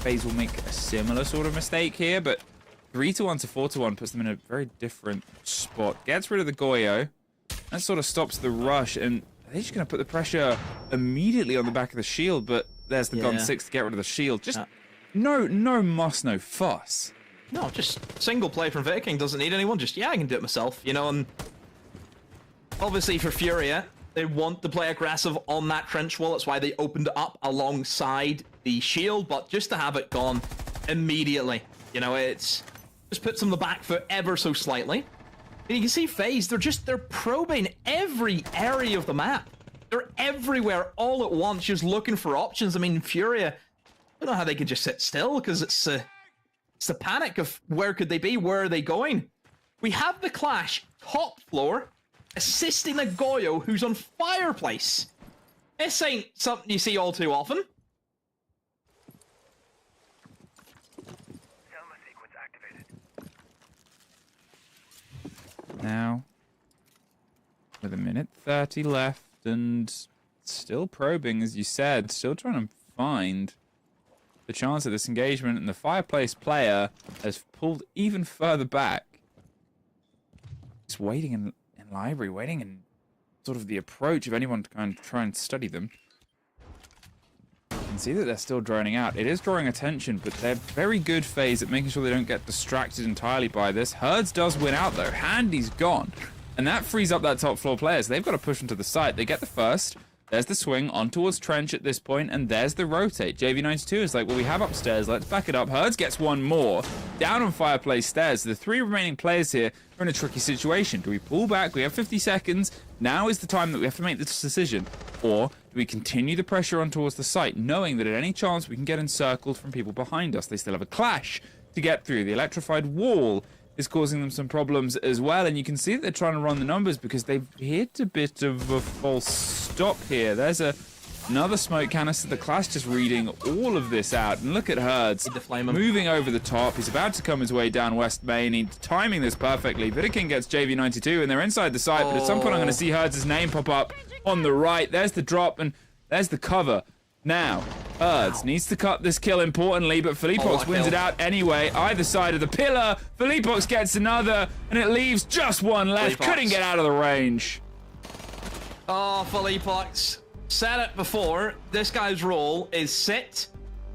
FaZe will make a similar sort of mistake here, but 3-1 to 4-1 puts them in a very different spot. Gets rid of the Goyo. That sort of stops the rush, and they're just going to put the pressure immediately on the back of the shield, but there's the Gun 6 to get rid of the shield. Just no fuss. No, just single play from Viking doesn't need anyone. Just, I can do it myself, and obviously for Furia, they want to play aggressive on that trench wall. That's why they opened it up alongside the shield, but just to have it gone immediately, it's just puts them the back foot ever so slightly. And you can see FaZe, they're probing every area of the map. They're everywhere all at once, just looking for options. I mean, Furia, I don't know how they could just sit still, because it's the panic of where could they be, where are they going? We have the Clash top floor, assisting the Goyo, who's on Fireplace. This ain't something you see all too often. Now, with 1:30 left and still probing, as you said, still trying to find the chance of this engagement, and the Fireplace player has pulled even further back. Just waiting in library, waiting in sort of the approach of anyone to kind of try and study them. You can see that they're still droning out. It is drawing attention, but they're very good FaZe at making sure they don't get distracted entirely by this. Herds does win out though. Handy's gone. And that frees up that top floor player, so they've got to push into the site. They get the first. There's the swing on towards Trench at this point, and there's the rotate. JV92 is like, well, we have upstairs, let's back it up. Herds gets one more. Down on Fireplace stairs. The 3 remaining players here are in a tricky situation. Do we pull back? We have 50 seconds. Now is the time that we have to make this decision. Or do we continue the pressure on towards the site, knowing that at any chance we can get encircled from people behind us? They still have a Clash to get through. The electrified wall is causing them some problems as well, and you can see that they're trying to run the numbers because they've hit a bit of a false stop here. There's another smoke canister. The Clash just reading all of this out, and look at Herds moving over the top. He's about to come his way down West Main. He's timing this perfectly. Vidaking gets JV92, and they're inside the site, but at some point I'm going to see Herds' name pop up on the right. There's the drop, and there's the cover. Now, Herds needs to cut this kill importantly, but Philippox wins it out anyway. Either side of the pillar, Philippox gets another, and it leaves just one left. Couldn't get out of the range. Oh, Philippox. Said it before, this guy's role is sit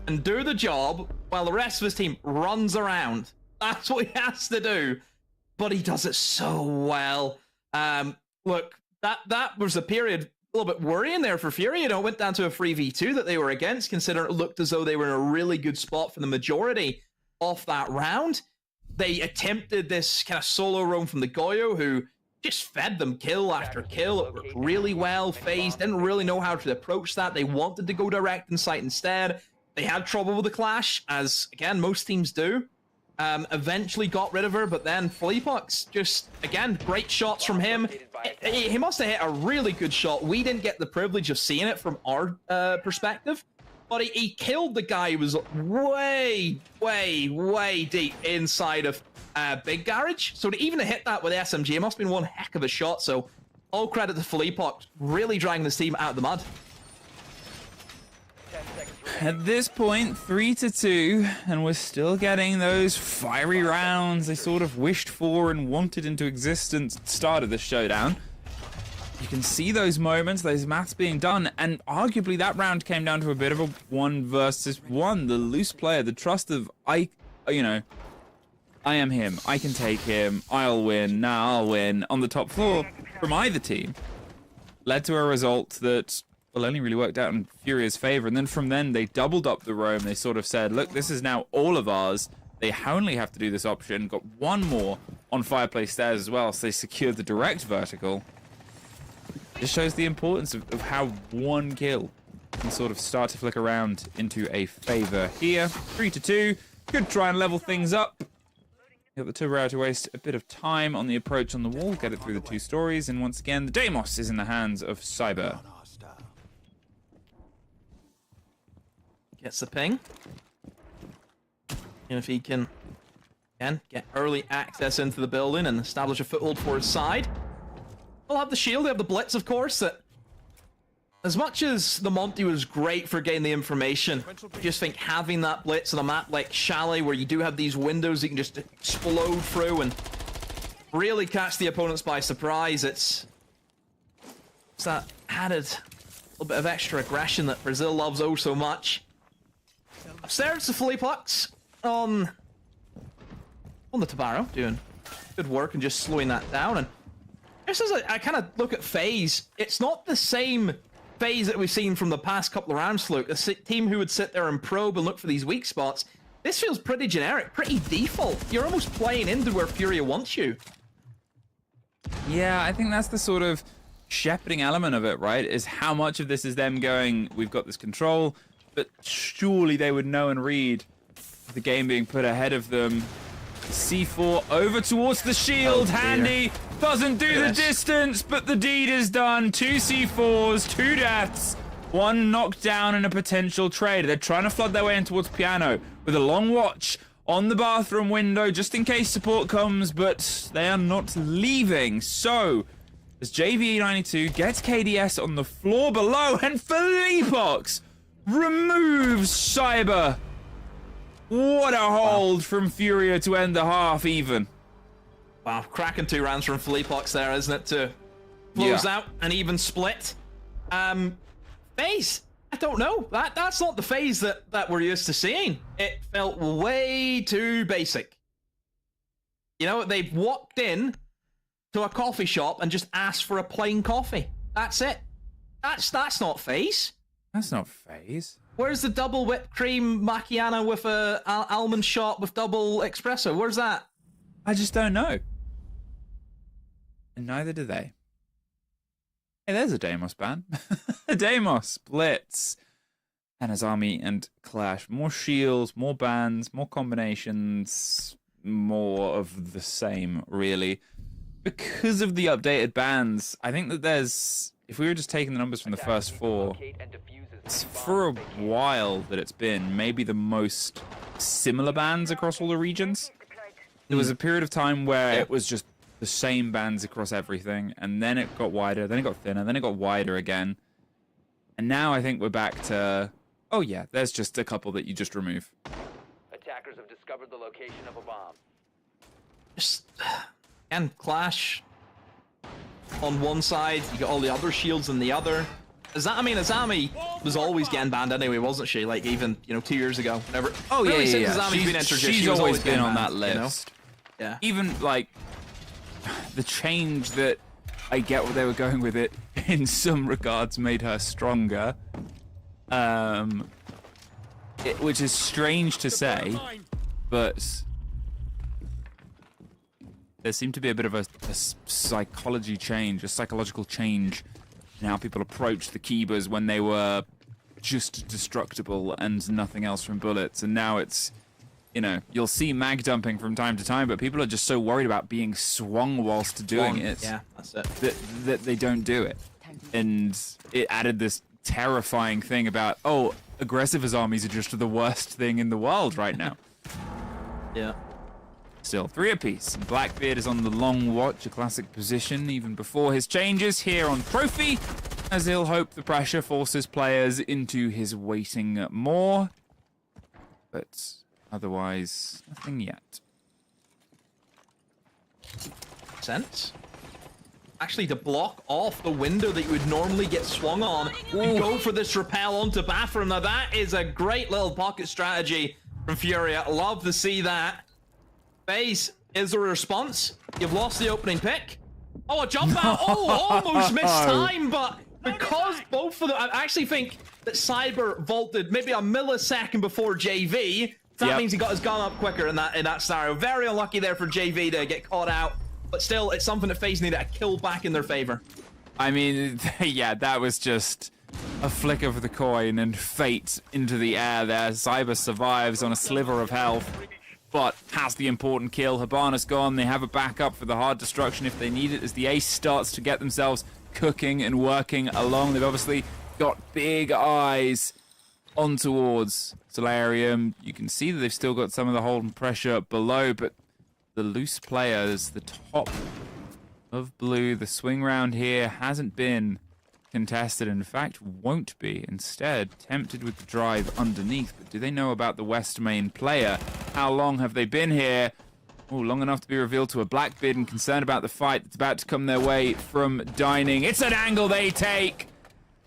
and do the job while the rest of his team runs around. That's what he has to do, but he does it so well. Look, that was a period a little bit worrying there for Furia. It went down to a 3v2 that they were against, considering it looked as though they were in a really good spot for the majority of that round. They attempted this kind of solo roam from the Goyo, who just fed them kill after kill. It worked really well. FaZe didn't really know how to approach that. They wanted to go direct in sight instead. They had trouble with the Clash, as, again, most teams do. Eventually got rid of her, but then Fleepox just, again, great shots from him. He must have hit a really good shot. We didn't get the privilege of seeing it from our perspective, but he killed the guy who was way, way, way deep inside of Big Garage. So to even hit that with SMG, it must have been one heck of a shot. So all credit to Fleepox, really dragging this team out of the mud. At this point, 3-2, and we're still getting those fiery rounds they sort of wished for and wanted into existence at the start of the showdown. You can see those moments, those maths being done, and arguably that round came down to a bit of a 1 versus 1. The loose player, the trust of, I am him, I can take him, I'll win, now I'll win, on the top floor from either team, led to a result that only really worked out in Furia's favor. And then from then, they doubled up the roam. They sort of said, look, this is now all of ours. They only have to do this option. Got one more on Fireplace Stairs as well, so they secured the direct vertical. This shows the importance of how one kill can sort of start to flick around into a favor here. 3-2. Could try and level things up. Got the turbo to waste a bit of time on the approach on the wall, get it through the 2 stories, and once again, the Deimos is in the hands of Cyber. Gets the ping. And if he can, again, get early access into the building and establish a foothold for his side. They'll have the shield, they have the blitz, of course, that as much as the Monty was great for getting the information, I just think having that blitz on a map like Chalet, where you do have these windows you can just explode through and really catch the opponents by surprise, it's that added little bit of extra aggression that Brazil loves oh so much. Upstairs, the Fleepox on the Tabaro, doing good work and just slowing that down. And just as I kind of look at FaZe, it's not the same FaZe that we've seen from the past couple of rounds, Luke. A team who would sit there and probe and look for these weak spots. This feels pretty generic, pretty default. You're almost playing into where Furia wants you. Yeah, I think that's the sort of shepherding element of it, right? Is how much of this is them going, we've got this control, but surely they would know and read the game being put ahead of them. C4 over towards the shield, handy, doesn't do the distance, but the deed is done. 2 C4s, 2 deaths, 1 knocked down and a potential trade. They're trying to flood their way in towards Piano with a long watch on the bathroom window just in case support comes, but they are not leaving. So, as JV92 gets KDS on the floor below, and Fleepox removes Cyber. What a hold from Furia to end the half even. Wow, cracking 2 rounds from Fleepox there, isn't it, to close out an even split. FaZe, I don't know. That's not the FaZe that we're used to seeing. It felt way too basic. You know, they've walked in to a coffee shop and just asked for a plain coffee. That's it. That's not FaZe. That's not FaZe. Where's the double whipped cream macchiato with a almond shot with double espresso? Where's that? I just don't know. And neither do they. Hey, there's a Deimos ban. A Deimos, Blitz, and his army and Clash. More shields, more bans, more combinations, more of the same, really. Because of the updated bans, I think that there's, if we were just taking the numbers from the first 4, it's for a while that it's been maybe the most similar bans across all the regions. There was a period of time where it was just the same bans across everything, and then it got wider, then it got thinner, then it got wider again. And now I think we're back to, oh yeah, there's just a couple that you just remove. Attackers have discovered the location of a bomb. Just, and Clash on one side, you got all the other shields on the other. Azami was always getting banned anyway, wasn't she? Like, even, 2 years ago. Whenever, oh, yeah, since yeah. Azami's been introduced, she's always been on banned, that list. Yeah. Even, like, the change that I get where they were going with it, in some regards, made her stronger. Which is strange to say, but there seemed to be a bit of a psychological change in how people approached the Keybers when they were just destructible and nothing else from bullets. And now it's, you know, you'll see mag dumping from time to time, but people are just so worried about being swung whilst doing it. Yeah, that's it. That they don't do it. And it added this terrifying thing about, oh, aggressive as armies are just the worst thing in the world right now. Yeah. Still 3 apiece. Blackbeard is on the long watch, a classic position even before his changes here on Trophy, as he'll hope the pressure forces players into his waiting more. But otherwise, nothing yet. Sense. Actually, to block off the window that you would normally get swung on, you go for this repel onto Bathroom. Now that is a great little pocket strategy from Furia. Love to see that. FaZe, is there a response? You've lost the opening pick. Oh, a jump out. Oh, almost missed time, but because both of them, I actually think that Cyber vaulted maybe a millisecond before JV. That means he got his gun up quicker in that scenario. Very unlucky there for JV to get caught out. But still, it's something that FaZe needed a kill back in their favor. I mean, yeah, that was just a flick of the coin and fate into the air there. Cyber survives on a sliver of health, but has the important kill. Hibana's gone. They have a backup for the hard destruction if they need it, as the ace starts to get themselves cooking and working along. They've obviously got big eyes on towards Solarium. You can see that they've still got some of the hold and pressure below, but the loose players, the top of blue, the swing round here hasn't been contested. In fact, won't be. Instead, tempted with the drive underneath. But do they know about the West main player? How long have they been here? Oh, long enough to be revealed to a Blackbeard, and concerned about the fight that's about to come their way from Dining. It's an angle they take.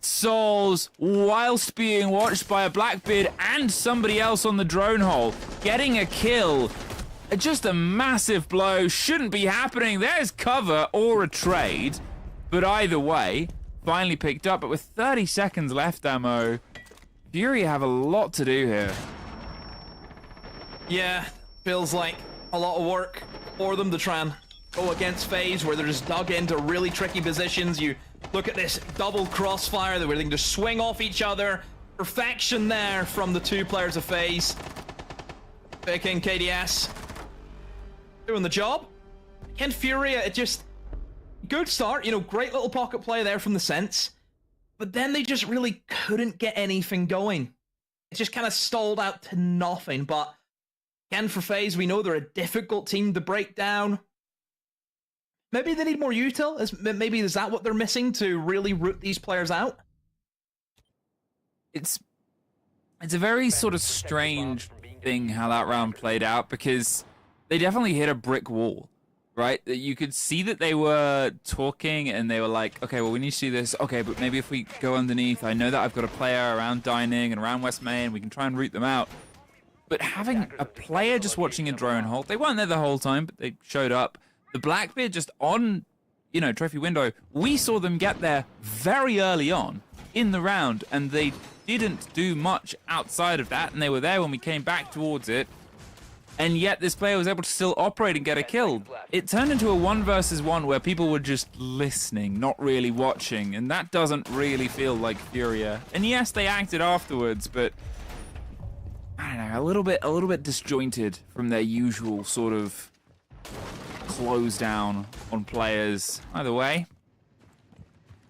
Souls, whilst being watched by a Blackbeard and somebody else on the drone hole, getting a kill. Just a massive blow. Shouldn't be happening. There's cover or a trade. But either way, finally picked up. But with 30 seconds left, Ammo, Furia have a lot to do here. Yeah, feels like a lot of work for them to try and go against FaZe, where they're just dug into really tricky positions. You look at this double crossfire where they can just swing off each other. Perfection there from the two players of FaZe. Picking KDS. Doing the job. Again, Furia, it just... Good start, you know, great little pocket play there from the Sense. But then they just really couldn't get anything going. It just kind of stalled out to nothing. But again, for FaZe, we know they're a difficult team to break down. Maybe they need more util. Maybe is that what they're missing to really root these players out? It's a very sort of strange thing how that round played out, because they definitely hit a brick wall, right? You could see that they were talking and they were like, okay, well, we need to do this. Okay, but maybe if we go underneath, I know that I've got a player around Dining and around West Main, we can try and root them out. But having a player just watching a drone hole, they weren't there the whole time, but they showed up. The Blackbeard just on, you know, trophy window, we saw them get there very early on in the round, and they didn't do much outside of that, and they were there when we came back towards it. And yet this player was able to still operate and get a kill. It turned into a 1 versus 1 where people were just listening, not really watching, and that doesn't really feel like Furia. And yes, they acted afterwards, but I don't know, a little bit disjointed from their usual sort of close down on players. Either way,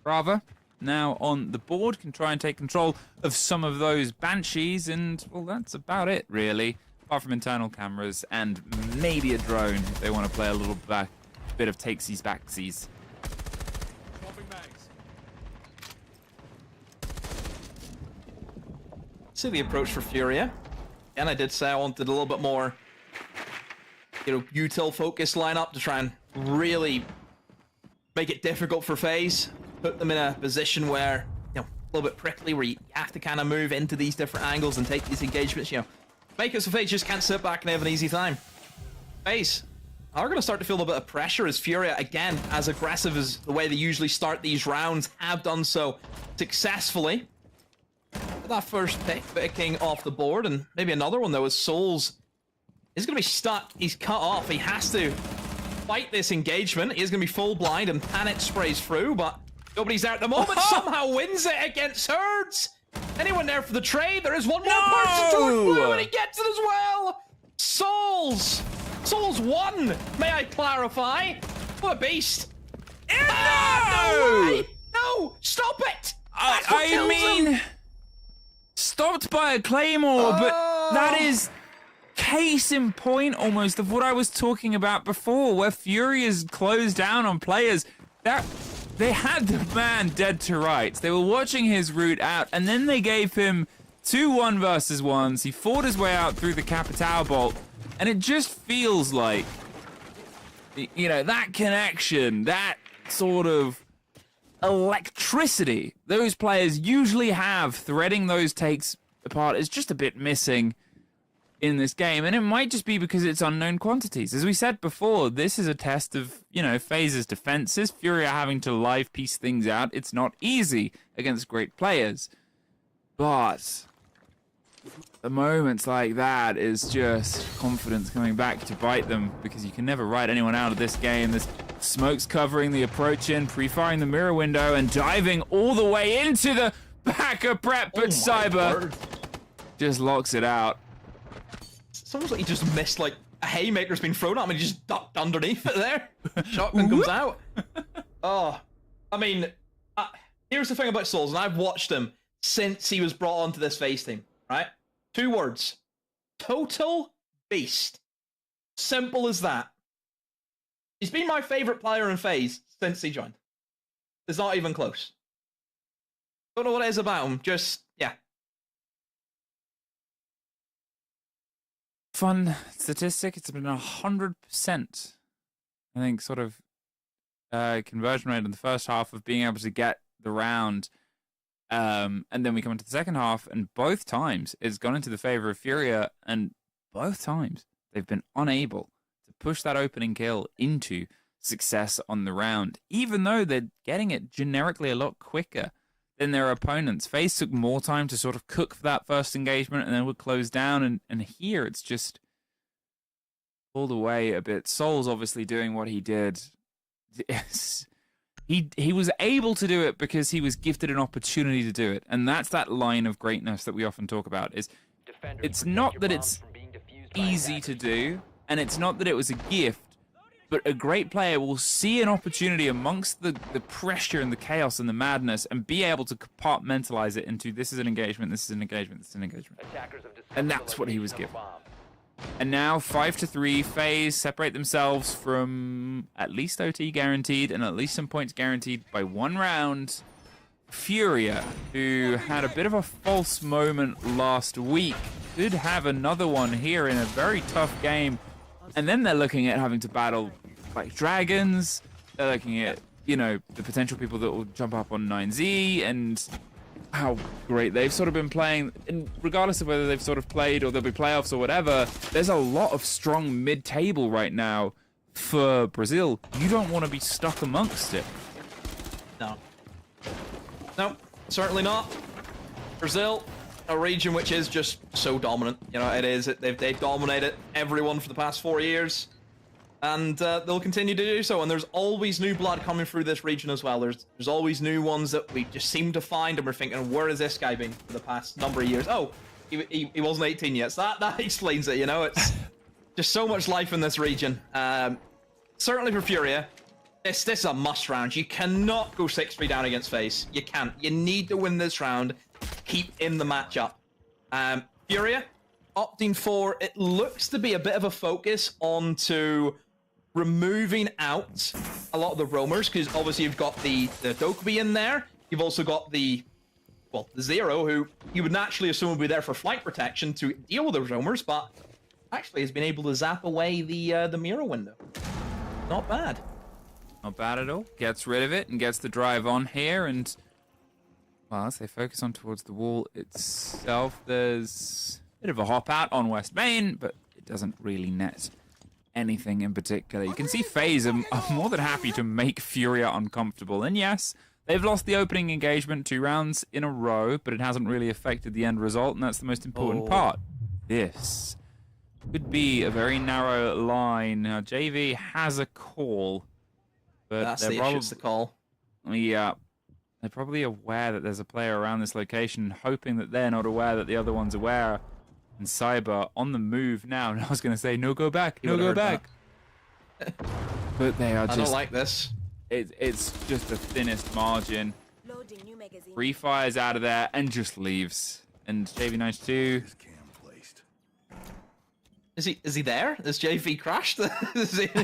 Brava now on the board can try and take control of some of those Banshees, and well, that's about it really. Apart from internal cameras and maybe a drone if they want to play a little bit of takesies backsies. See the approach for Furia. And I did say I wanted a little bit more, you know, util focused lineup to try and really make it difficult for FaZe. Put them in a position where, you know, a little bit prickly, where you have to kind of move into these different angles and take these engagements, you know. Make it so FaZe just can't sit back and have an easy time. FaZe are going to start to feel a bit of pressure as Furia, again, as aggressive as the way they usually start these rounds, have done so successfully. That first pick picking off the board, and maybe another one though, as Souls is going to be stuck. He's cut off. He has to fight this engagement. He's going to be full blind, and Panic sprays through, but nobody's there at the moment. Somehow wins it against Herds. Anyone there for the trade? There is one more person to blue, and he gets it as well. Souls 1. May I clarify? What a beast! No way! No, stop it! I mean, stopped by a claymore, but that is case in point almost of what I was talking about before, where Furia's closed down on players. That they had the man dead to rights. They were watching his route out, and then they gave him 2 1 versus 1s. He fought his way out through the Capital Bolt, and it just feels like, you know, that connection, that sort of electricity those players usually have threading those takes apart is just a bit missing in this game, and it might just be because it's unknown quantities. As we said before, this is a test of, you know, FaZe's defenses. Furia having to live piece things out. It's not easy against great players, but the moments like that is just confidence coming back to bite them, because you can never write anyone out of this game. There's smokes covering the approach in, pre-firing the mirror window, and diving all the way into the back of prep, but Cyber just locks it out. It's almost like he just missed, like, a haymaker's been thrown at him and he just ducked underneath it there. Shotgun comes out. Oh, I mean, here's the thing about Souls, and I've watched him since he was brought onto this FaZe team, right? 2 words. Total beast. Simple as that. He's been my favorite player in FaZe since he joined. It's not even close. Don't know what it is about him, just, yeah. Fun statistic, it's been 100%, I think, sort of conversion rate in the first half of being able to get the round. And then we come into the second half, and both times it's gone into the favor of Furia, and both times they've been unable to push that opening kill into success on the round, even though they're getting it generically a lot quicker than their opponents. FaZe took more time to sort of cook for that first engagement and then would close down, and here it's just pulled away a bit. Soul's obviously doing what he did. He was able to do it because he was gifted an opportunity to do it, and that's that line of greatness that we often talk about. Is it's not that it's easy to do, and it's not that it was a gift, but a great player will see an opportunity amongst the pressure and the chaos and the madness and be able to compartmentalize it into this is an engagement, this is an engagement, this is an engagement. And that's what he was given. And now 5-3, FaZe separate themselves from at least OT guaranteed and at least some points guaranteed by 1 round. Furia, who had a bit of a false moment last week, could have another one here in a very tough game. And then they're looking at having to battle like dragons. They're looking at, you know, the potential people that will jump up on 9Z and how great they've sort of been playing. And regardless of whether they've sort of played or there'll be playoffs or whatever, there's a lot of strong mid-table right now for Brazil. You don't want to be stuck amongst it. No. No, certainly not. Brazil, a region which is just so dominant. You know, it is. They've dominated everyone for the past 4 years, and they'll continue to do so. And there's always new blood coming through this region as well. There's always new ones that we just seem to find, and we're thinking, where has this guy been for the past number of years? Oh, he wasn't 18 yet. So that explains it. You know, it's just so much life in this region. Certainly for Furia, this is a must round. You cannot go 6-3 down against FaZe. You can't. You need to win this round. Keep in the matchup. Furia opting for, it looks to be a bit of a focus onto removing out a lot of the roamers, because obviously you've got the Dokkaebi in there. You've also got the Zero, who you would naturally assume would be there for flight protection to deal with those roamers, but actually has been able to zap away the mirror window. Not bad. Not bad at all. Gets rid of it and gets the drive on here, and well, as they focus on towards the wall itself, there's a bit of a hop out on West Main, but it doesn't really net anything in particular. You can see FaZe are more than happy to make Furia uncomfortable. And yes, they've lost the opening engagement 2 rounds in a row, but it hasn't really affected the end result, and that's the most important part. This could be a very narrow line. Now, JV has a call, but that's the issue, it's the call. Yeah. They're probably aware that there's a player around this location, hoping that they're not aware that the other one's aware. And Cyber on the move now. And I was going to say, no, go back. No, go back. But they are just... I don't like this. It's just the thinnest margin. Free fires out of there and just leaves. And JV92... Is he there? Has JV crashed?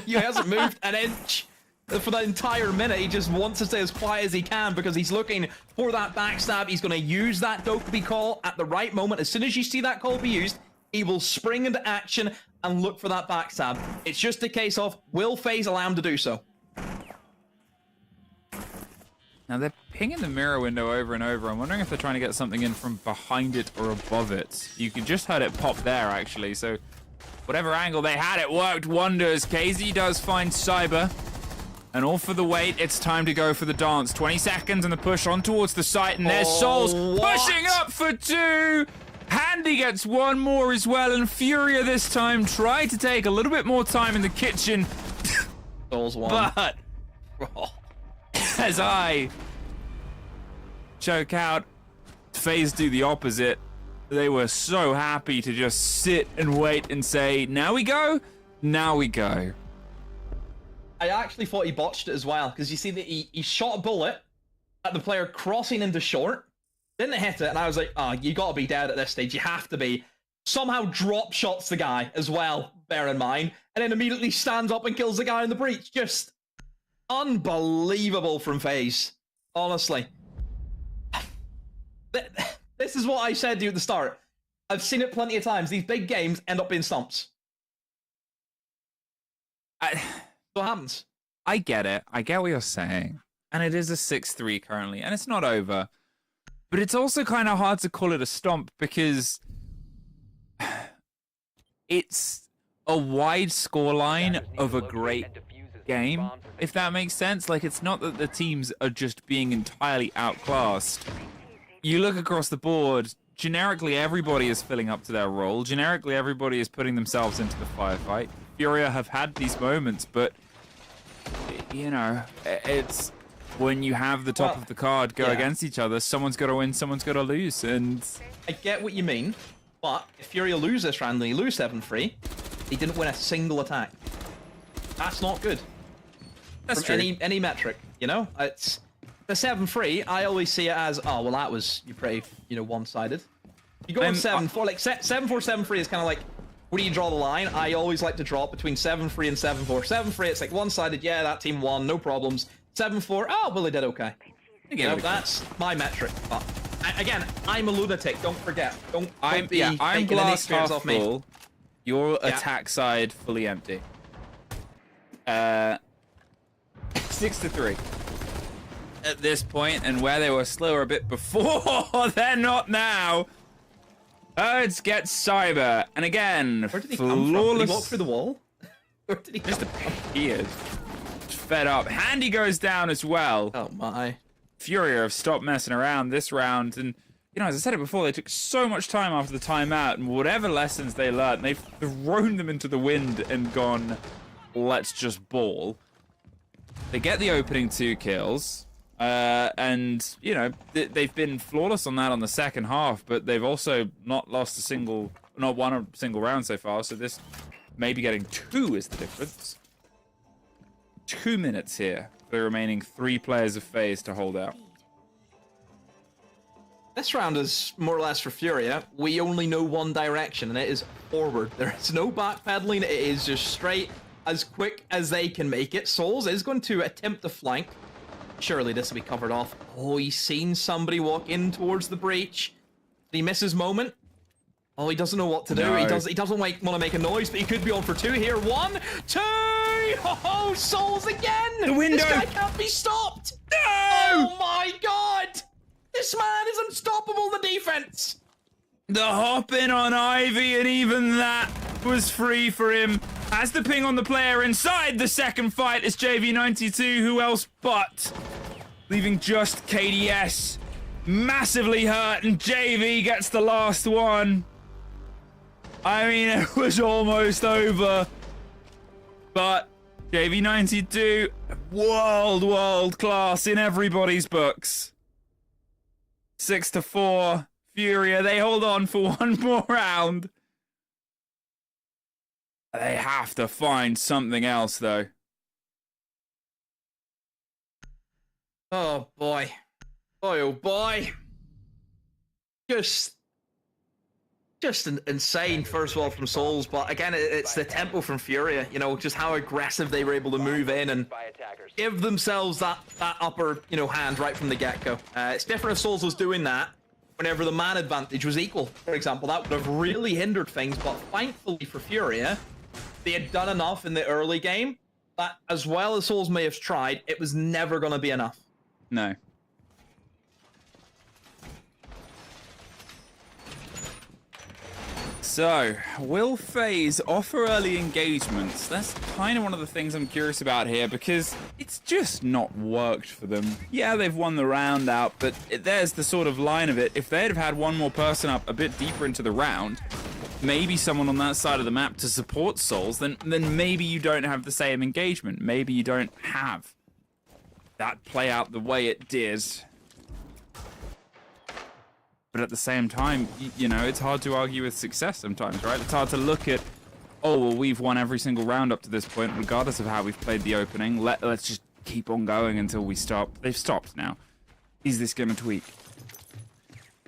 He hasn't moved an inch for that entire minute. He just wants to stay as quiet as he can because he's looking for that backstab. He's going to use that Dokkaebi call at the right moment. As soon as you see that call be used, he will spring into action and look for that backstab. It's just a case of, will FaZe allow him to do so? Now they're pinging the mirror window over and over. I'm wondering if they're trying to get something in from behind it or above it. You can just heard it pop there, actually. So whatever angle they had, it worked wonders. KZ does find Cyber. And all for the wait, it's time to go for the dance. 20 seconds and the push on towards the site, and there's Souls pushing up for 2. Handy gets 1 more as well, and Furia this time tried to take a little bit more time in the kitchen. Souls 1. But as I choke out, FaZe do the opposite. They were so happy to just sit and wait and say, now we go, now we go. I actually thought he botched it as well, because you see that he shot a bullet at the player crossing into short, didn't hit it, and I was like, oh, you gotta be dead at this stage, you have to be. Somehow drop shots the guy as well, bear in mind, and then immediately stands up and kills the guy in the breach. Just unbelievable from FaZe, honestly. This is what I said to you at the start. I've seen it plenty of times. These big games end up being stumps. What happens? I get it. I get what you're saying. And it is a 6-3 currently, and it's not over. But it's also kind of hard to call it a stomp because it's a wide scoreline of a great game, if that makes sense. Like, it's not that the teams are just being entirely outclassed. You look across the board, generically everybody is filling up to their role. Generically everybody is putting themselves into the firefight. Furia have had these moments, but you know, it's when you have the top of the card go against each other, someone's got to win, someone's got to lose, and I get what you mean, but if Furia lose this round and they lose 7-3, he didn't win a single attack. That's not good. That's from true. any metric, you know? It's the 7-3, I always see it as, oh, well, that was, you pretty, you know, one-sided. You go on 7-4, like 7-4, 7-3 is kind of like, where do you draw the line? I always like to draw it between 7-3 and 7-4. 7-3, it's like one-sided, yeah, that team won, no problems. 7-4, oh, well, they did okay. You know, that's my metric. But again, I'm a lunatic, don't forget. Don't be I'm taking any glass experience half off me. full. Your attack side fully empty. 6-3. At this point, and where they were slower a bit before, they're not now. Let's get Cyber, and again, where did he come from? Did he walk through the wall? Where did he just appeared. Fed up. Handy goes down as well. Oh my. Furia have stopped messing around this round, and you know, as I said it before, they took so much time after the timeout, and whatever lessons they learned, they've thrown them into the wind and gone, let's just ball. They get the opening 2 kills. And, you know, they've been flawless on that on the second half, but they've also not won a single round so far, so this maybe getting 2 is the difference. 2 minutes here for the remaining 3 players of FaZe to hold out. This round is more or less for Furia. We only know one direction, and it is forward. There is no backpedaling. It is just straight, as quick as they can make it. Souls is going to attempt to flank. Surely this will be covered off. Oh, he's seen somebody walk in towards the breach. Did he miss his moment? Oh, he doesn't know what to do. No. He doesn't want to make a noise, but he could be on for 2 here. 1, 2! Oh, Souls again! The window! This guy can't be stopped! No! Oh my god! This man is unstoppable, the defense! The hop in on Ivy, and even that was free for him. As the ping on the player inside the second fight is JV92, who else but leaving just KDS massively hurt, and JV gets the last one. I mean, it was almost over, but JV92, world class in everybody's books. 6-4. Furia, they hold on for one more round. They have to find something else, though. Oh, boy. Boy, oh, boy. Just insane, first of all, from Souls, but again, it's the tempo from Furia, you know, just how aggressive they were able to move in and give themselves that upper, you know, hand right from the get-go. It's different if Souls was doing that whenever the man advantage was equal, for example. That would have really hindered things, but thankfully for Furia, they had done enough in the early game that, as well as Souls may have tried, it was never going to be enough. No. So, will FaZe offer early engagements? That's kind of one of the things I'm curious about here, because it's just not worked for them. Yeah, they've won the round out, but there's the sort of line of it. If they'd have had one more person up a bit deeper into the round, maybe someone on that side of the map to support Souls, then maybe you don't have the same engagement. Maybe you don't have that play out the way it did. But at the same time, you know, it's hard to argue with success sometimes, right? It's hard to look at, oh, well, we've won every single round up to this point, regardless of how we've played the opening. Let's just keep on going until we stop. They've stopped now. Is this going to tweak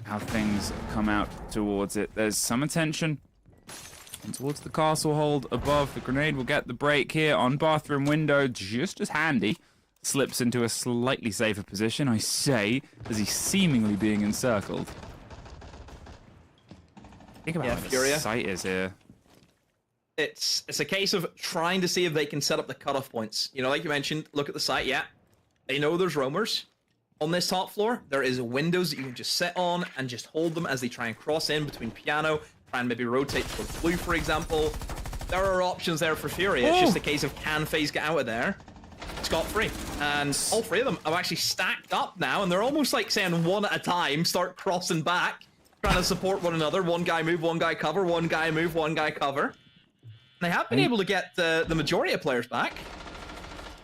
how things come out towards it? There's some attention and towards the castle hold above. The grenade will get the break here on bathroom window, just as handy. Slips into a slightly safer position, I say, as he's seemingly being encircled. Think about what the site is here. It's a case of trying to see if they can set up the cutoff points. You know, like you mentioned, look at the site, yeah. They know there's roamers. On this top floor, there is windows that you can just sit on and just hold them as they try and cross in between piano, try and maybe rotate towards blue, for example. There are options there for Furia. It's just a case of can FaZe get out of there scot-free. And all three of them have actually stacked up now, and they're almost like saying one at a time, start crossing back, trying to support one another. One guy move, one guy cover, one guy move, one guy cover. And they have been able to get the majority of players back.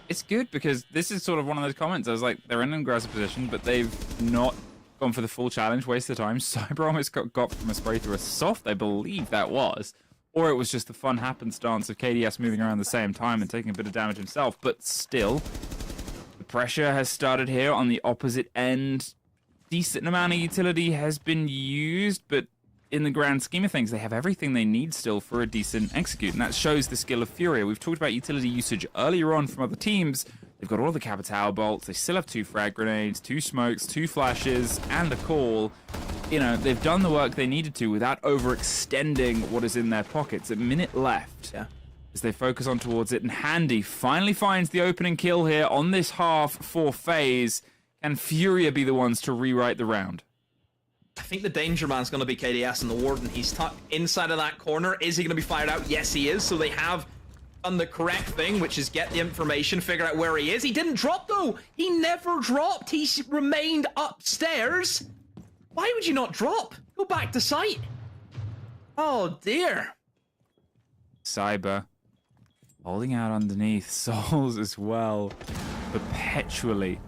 It's good because this is sort of one of those comments. I was like, they're in an aggressive position, but they've not gone for the full challenge, wasted time. Cyber almost got from a spray through a soft, I believe that was. Or it was just the fun happenstance of KDS moving around the same time and taking a bit of damage himself. But still, the pressure has started here on the opposite end. Decent amount of utility has been used, but in the grand scheme of things, they have everything they need still for a decent execute. And that shows the skill of Furia. We've talked about utility usage earlier on from other teams. They've got all the Capital bolts. They still have 2 frag grenades, 2 smokes, 2 flashes, and a call. You know, they've done the work they needed to without overextending what is in their pockets. A minute left as they focus on towards it. And Handy finally finds the opening kill here on this half for FaZe. Can Furia be the ones to rewrite the round? I think the danger man's going to be KDS and the Warden. He's tucked inside of that corner. Is he going to be fired out? Yes, he is. So they have done the correct thing, which is get the information, figure out where he is. He didn't drop, though. He never dropped. He remained upstairs. Why would you not drop? Go back to site. Oh, dear. Cyber holding out underneath. Souls as well. Perpetually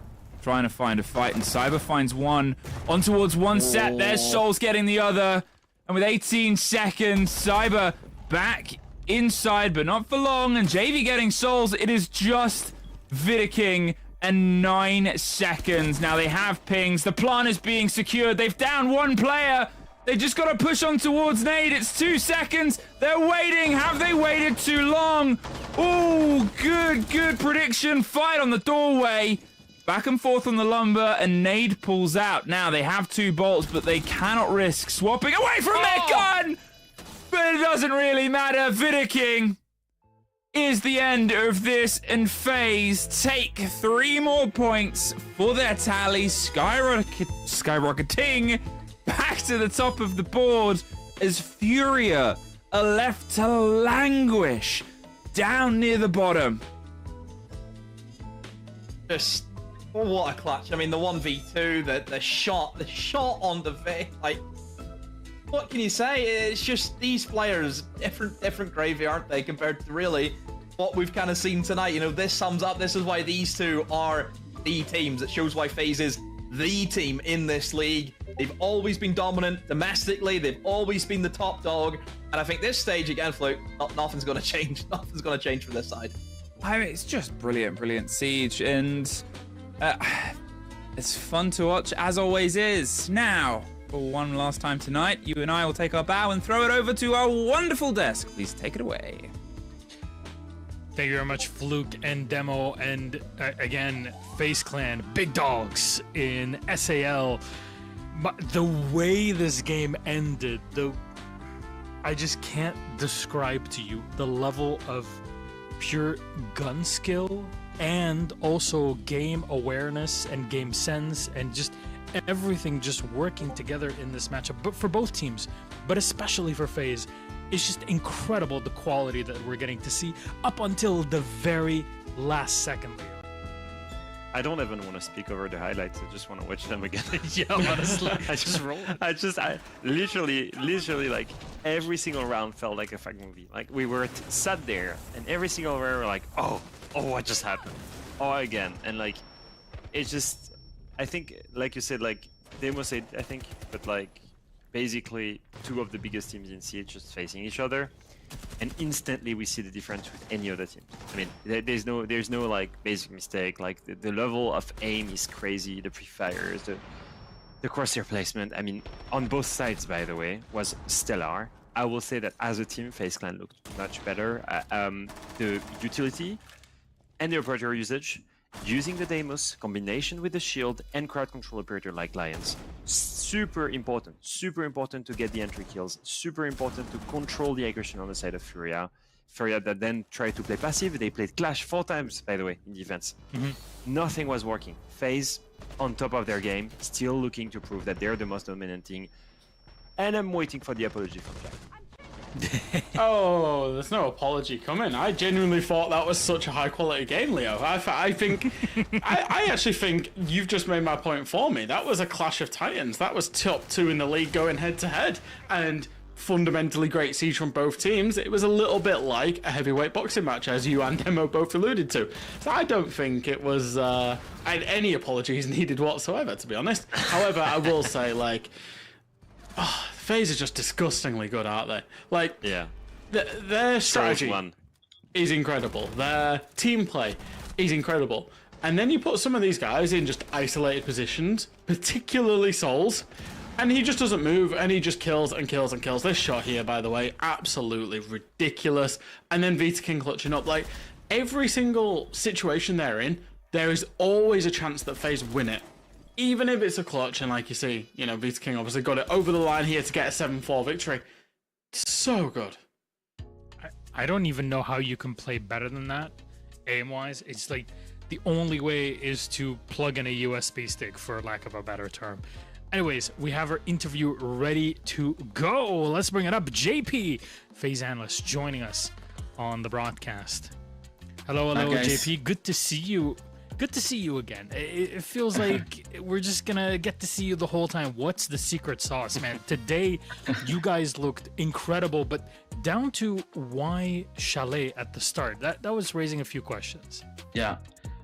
trying to find a fight. And Cyber finds one on towards one set. There's Souls getting the other. And with 18 seconds, Cyber back inside, but not for long. And JV getting Souls. It is just Vidiking and 9 seconds. Now they have pings. The plan is being secured. They've downed one player. They just got to push on towards Nade. It's 2 seconds. They're waiting. Have they waited too long? Oh, good prediction. Fight on the doorway. Back and forth on the lumber, and Nade pulls out. Now they have 2 bolts, but they cannot risk swapping away from their gun. But it doesn't really matter. Vidiking is the end of this, and FaZe take 3 more points for their tally, skyrocketing back to the top of the board as Furia are left to languish down near the bottom. Just, oh, what a clutch. I mean, the 1v2, the shot on the V, like, what can you say? It's just these players, different gravy, aren't they, compared to really what we've kind of seen tonight. You know, this sums up, this is why these two are the teams. It shows why FaZe is the team in this league. They've always been dominant domestically. They've always been the top dog. And I think this stage again, Fluke, nothing's going to change. Nothing's going to change for this side. I mean, it's just brilliant Siege, and it's fun to watch, as always is. Now, for one last time tonight, you and I will take our bow and throw it over to our wonderful desk. Please take it away. Thank you very much, Fluke and Demo, and again, FaZe Clan, big dogs in SAL. But the way this game ended, I just can't describe to you the level of pure gun skill and also game awareness and game sense and just everything just working together in this matchup, but for both teams, but especially for FaZe. It's just incredible the quality that we're getting to see up until the very last second, Leo. I don't even want to speak over the highlights. I just want to watch them again. Yeah, honestly. I literally, like, every single round felt like a fucking movie. Like, we were sat there, and every single round we were like, oh, what just happened? Oh, again. And, like, it's just, I think, like you said, like, Demo said, I think, but, like, basically, two of the biggest teams in CH just facing each other. And instantly we see the difference with any other team. I mean, there's no like basic mistake. Like the level of aim is crazy. The pre-fires, the crosshair placement. I mean, on both sides, by the way, was stellar. I will say that as a team, FaZe Clan looked much better. The utility and the operator usage, using the Deimos, combination with the shield and crowd control operator like Lions. Super important to get the entry kills. Super important to control the aggression on the side of Furia. Furia that then tried to play passive. They played Clash 4 times, by the way, in defense. Nothing was working. FaZe on top of their game, still looking to prove that they're the most dominant team. And I'm waiting for the apology from Jack. Oh, there's no apology coming. I genuinely thought that was such a high quality game, Leo. I think, I actually think you've just made my point for me. That was a clash of titans. That was top 2 in the league going head to head, and fundamentally great siege from both teams. It was a little bit like a heavyweight boxing match, as you and Demo both alluded to. So I don't think it was any apologies needed whatsoever, to be honest. However, I will say, like, FaZe is just disgustingly good, aren't they? Like, yeah, their strategy is incredible. Their team play is incredible. And then you put some of these guys in just isolated positions, particularly Souls, and he just doesn't move, and he just kills and kills and kills. This shot here, by the way, absolutely ridiculous. And then Vita King clutching up. Like, every single situation they're in, there is always a chance that FaZe win it. Even if it's a clutch, and like you see, you know, Vita King obviously got it over the line here to get a 7-4 victory. So good. I don't even know how you can play better than that, aim-wise. It's like the only way is to plug in a USB stick, for lack of a better term. Anyways, we have our interview ready to go. Let's bring it up. JP, FaZe analyst, joining us on the broadcast. Hello, JP. Good to see you. Good to see you again. It feels like we're just gonna get to see you the whole time. What's the secret sauce, man? Today, you guys looked incredible, but down to why Chalet at the start. That was raising a few questions. Yeah,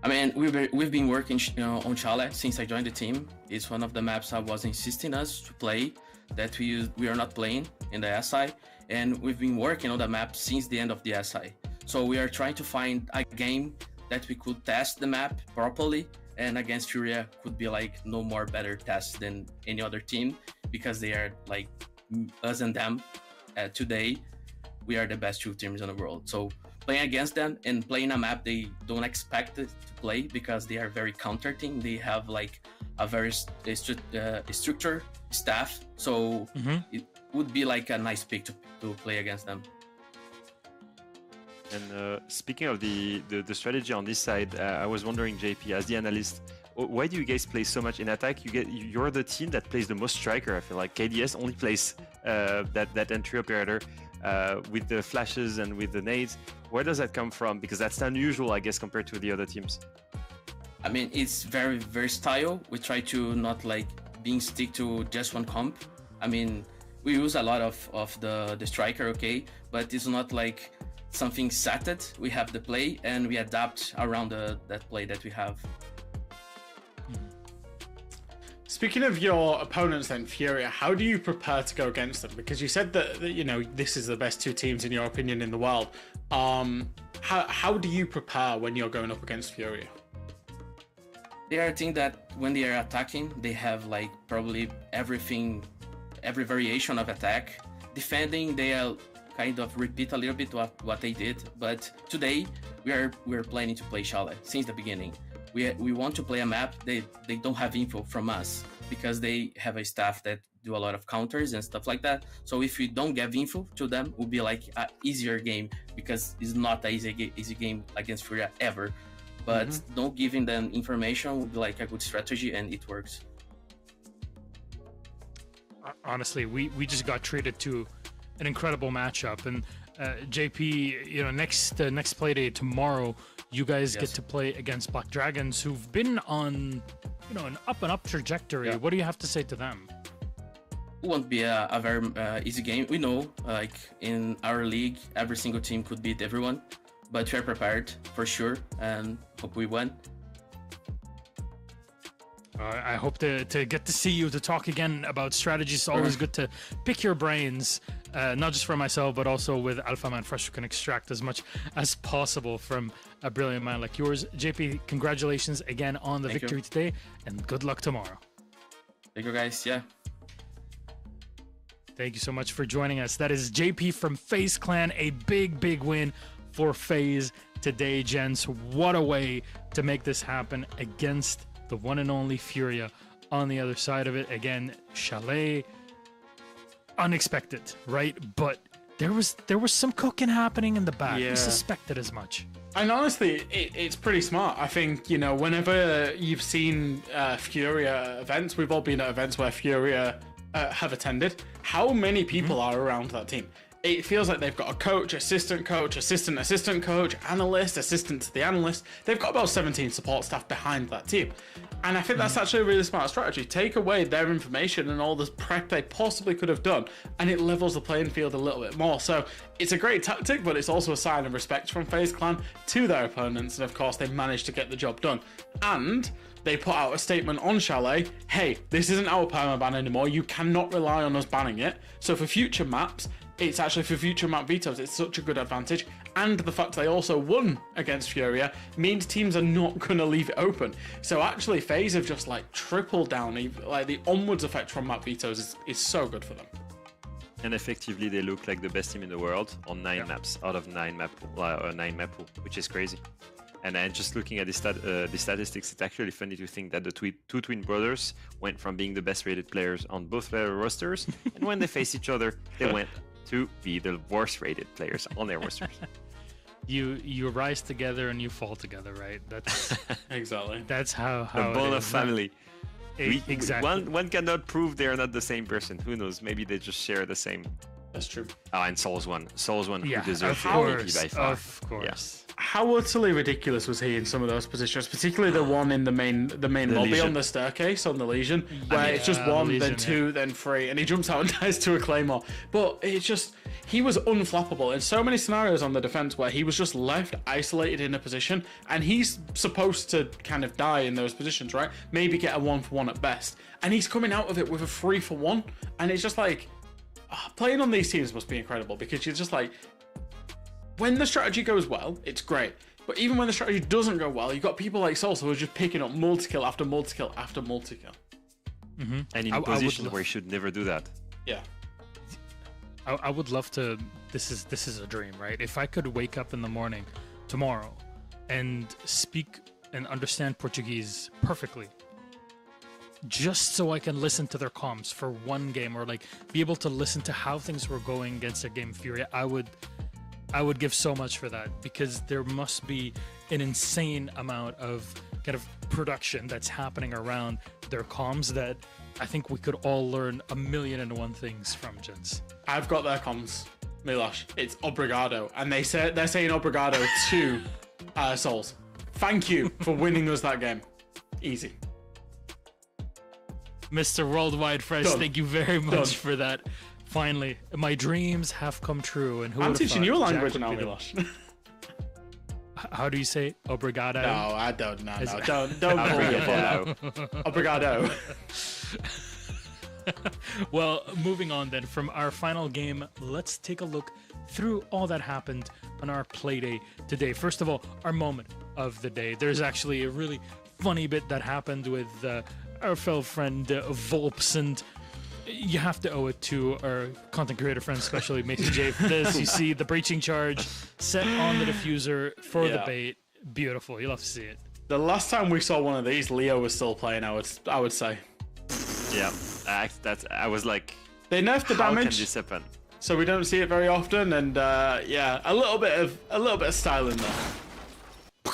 I mean, we've been working on Chalet since I joined the team. It's one of the maps I was insisting us to play that we are not playing in the SI, and we've been working on the map since the end of the SI. So we are trying to find a game that we could test the map properly, and against Furia could be like no more better test than any other team, because they are like us and them. Today, we are the best 2 teams in the world. So playing against them and playing a map they don't expect it to play, because they are very counter team. They have like a very structured staff. So it would be like a nice pick to play against them. And speaking of the strategy on this side, I was wondering, JP, as the analyst, why do you guys play so much in attack? You're the team that plays the most striker. I feel like KDS only plays that entry operator with the flashes and with the nades. Where does that come from? Because that's unusual, I guess, compared to the other teams. I mean, it's very versatile. We try to not like being stick to just one comp. I mean, we use a lot of the striker, okay, but it's not like something setted. We have the play and we adapt around that play that we have. Speaking of your opponents then, Furia, how do you prepare to go against them? Because you said that you know, this is the best two teams in your opinion in the world. How do you prepare when you're going up against Furia? They are a team that when they are attacking, they have like probably everything, every variation of attack. Defending, they are kind of repeat a little bit what they did. But today, we're planning to play Chalet since the beginning. We want to play a map. They don't have info from us because they have a staff that do a lot of counters and stuff like that. So if we don't give info to them, it will be like an easier game because it's not an easy game against Furia ever. But don't giving them information would be like a good strategy, and it works. Honestly, we just got treated to an incredible matchup, and JP, you know, next Playday tomorrow, you guys get to play against Black Dragons, who've been on, you know, an up and up trajectory. What do you have to say to them? It won't be a very easy game. We know, like in our league, every single team could beat everyone, but we're prepared for sure, and hope we win. I hope to get to see you to talk again about strategy. It's always good to pick your brains, not just for myself, but also with Alpha Man Fresh, who can extract as much as possible from a brilliant man like yours. JP, congratulations again on the victory today, and good luck tomorrow. Thank you, guys. Yeah. Thank you so much for joining us. That is JP from FaZe Clan, a big win for FaZe today, gents. What a way to make this happen against the one and only Furia. On the other side of it, again, Chalet, unexpected, right? But there was some cooking happening in the back. We suspected as much. And honestly, it's pretty smart. I think, you know, whenever you've seen Furia events, we've all been at events where Furia have attended. How many people are around that team? It feels like they've got a coach, assistant coach, assistant coach, analyst, assistant to the analyst. They've got about 17 support staff behind that team. And I think that's actually a really smart strategy. Take away their information and all the prep they possibly could have done, and it levels the playing field a little bit more. So it's a great tactic, but it's also a sign of respect from FaZe Clan to their opponents. And of course, they managed to get the job done. And they put out a statement on Chalet, hey, this isn't our permaban anymore. You cannot rely on us banning it. So for future maps, it's actually for future map vetoes, it's such a good advantage. And the fact they also won against Furia means teams are not going to leave it open. So actually, FaZe have just like tripled down. Like the onwards effect from map vetoes is so good for them. And effectively, they look like the best team in the world on 9 maps out of 9 map pool, which is crazy. And then just looking at the statistics, it's actually funny to think that the two twin brothers went from being the best rated players on both their rosters, and when they faced each other, they went to be the worst rated players on their rosters. You rise together and you fall together, right? That's exactly. That's how the bond of family. Exactly. One cannot prove they are not the same person. Who knows? Maybe they just share the same. That's true. Oh, and Souls one, yeah, who deserves the MVP by far. Of course. Yeah. How utterly ridiculous was he in some of those positions, particularly the one in the main lobby Legion. on the staircase on the Legion, where it's just one, Legion, then two, then three, and he jumps out and dies to a Claymore. But it's just, he was unflappable in so many scenarios on the defense where he was just left isolated in a position, and he's supposed to kind of die in those positions, right? Maybe get a 1-for-1 at best, and he's coming out of it with a 3-for-1, and it's just like, playing on these teams must be incredible, because you're just like, when the strategy goes well, it's great. But even when the strategy doesn't go well, you've got people like Salsa who are just picking up multi-kill after multi-kill after multi-kill. And in positions where you should never do that. Yeah. I would love to. This is a dream, right? If I could wake up in the morning tomorrow and speak and understand Portuguese perfectly, just so I can listen to their comms for one game, or like be able to listen to how things were going against their game Furia, I would give so much for that, because there must be an insane amount of kind of production that's happening around their comms that I think we could all learn 1,000,001 things from, gents. I've got their comms, Milosh. It's obrigado, and they're saying obrigado to Souls. Thank you for winning us that game. Easy. Mr. Worldwide Fresh, thank you very much for that. Finally, my dreams have come true. And who I'm teaching you a language Jack now, Milosh. How do you say obrigado? No, I don't. No, don't. Don't. Obrigado. Obrigado. Well, moving on then from our final game, let's take a look through all that happened on our Playday today. First of all, our moment of the day. There's actually a really funny bit that happened with our fellow friend Volps, and you have to owe it to our content creator friends, especially Mason J, for this. You see the breaching charge set on the diffuser for the bait. Beautiful. You'll have to see it. The last time we saw one of these, Leo was still playing, I would say. Yeah, I was like, they nerfed the how damage, can this happen? so we don't see it very often, and yeah, a little bit of style in there.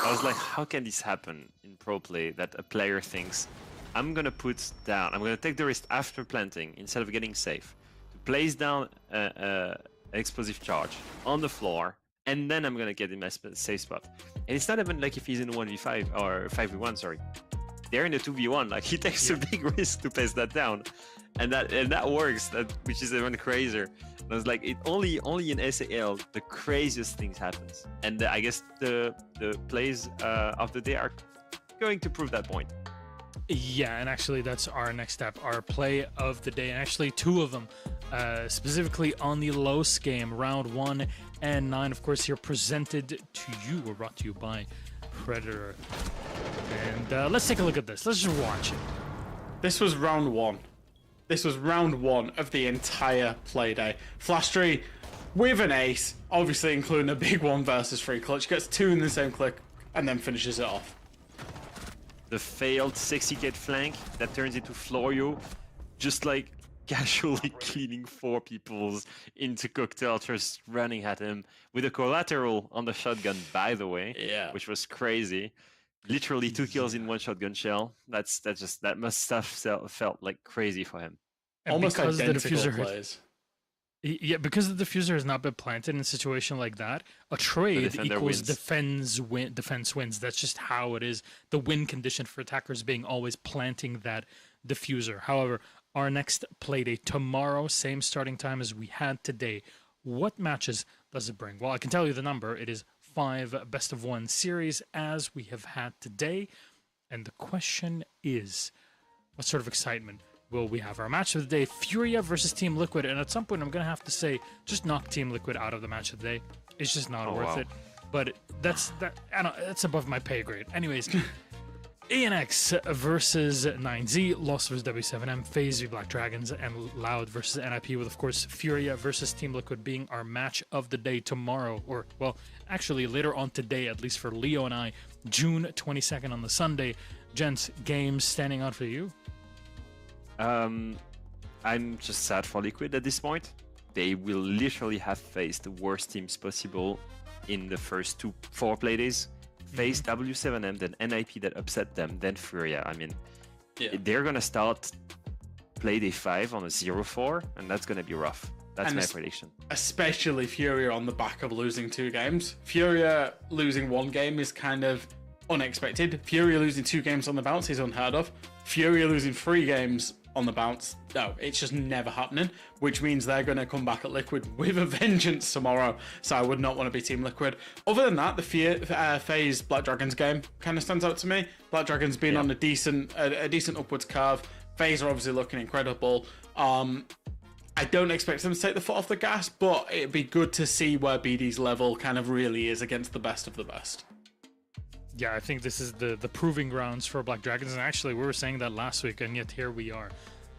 I was like, how can this happen in pro play that a player thinks, I'm gonna take the risk after planting instead of getting safe to place down an explosive charge on the floor, and then I'm gonna get in my safe spot. And it's not even like if he's in 1v5 or 5v1, sorry. They're in a 2v1, like he takes a big risk to place that down, and that works, which is even crazier. And I was like, only in SAL the craziest things happens, and I guess the plays of the day are going to prove that point. Yeah, and actually that's our next step, our play of the day, and actually two of them, specifically on the Los game, round 1 and 9, of course, here presented to you, or brought to you by Predator. And let's take a look at this. Let's just watch it. This was round 1. This was round 1 of the entire Playday. Flashtree with an ace, obviously including a big 1 versus 3 clutch, gets 2 in the same click, and then finishes it off. The failed sexy cat flank that turns into Florio, just like casually killing 4 people into cocktail, just running at him with a collateral on the shotgun, by the way, which was crazy. Literally 2 kills in 1 shotgun shell. That must have felt like crazy for him. And almost because identical the diffuser plays. Yeah, because the diffuser has not been planted in a situation like that, a trade equals defense wins. That's just how it is. The win condition for attackers being always planting that diffuser. However, our next Playday tomorrow, same starting time as we had today. What matches does it bring? Well, I can tell you the number. It is 5 best of 1 series as we have had today. And the question is, what sort of excitement will we have? Our match of the day, Furia versus Team Liquid. And at some point, I'm going to have to say, just knock Team Liquid out of the match of the day. It's just not worth it. But that's above my pay grade. Anyways, ENX versus 9Z, Lost versus W7M, FaZe v Black Dragons, and Loud versus NIP, with, of course, Furia versus Team Liquid being our match of the day tomorrow. Or, well, actually later on today, at least for Leo and I, June 22nd on the Sunday. Gents, games standing out for you? I'm just sad for Liquid at this point. They will literally have faced the worst teams possible in the first 4 Playdays. Face W7M, then NIP that upset them, then Furia. I mean, they're gonna start Playday 5 on a 0-4, and that's gonna be rough. That's my prediction. Especially Furia on the back of losing 2 games. Furia losing 1 game is kind of unexpected. Furia losing 2 games on the bounce is unheard of. Furia losing 3 games on the bounce, no, it's just never happening, which means they're going to come back at Liquid with a vengeance tomorrow, so I would not want to be Team Liquid. Other than that, the FaZe Black Dragons game kind of stands out to me. Black Dragons being on a decent upwards curve. FaZe are obviously looking incredible. I don't expect them to take the foot off the gas, but it'd be good to see where BD's level kind of really is against the best of the best. Yeah, I think this is the proving grounds for Black Dragons, and actually we were saying that last week, and yet here we are.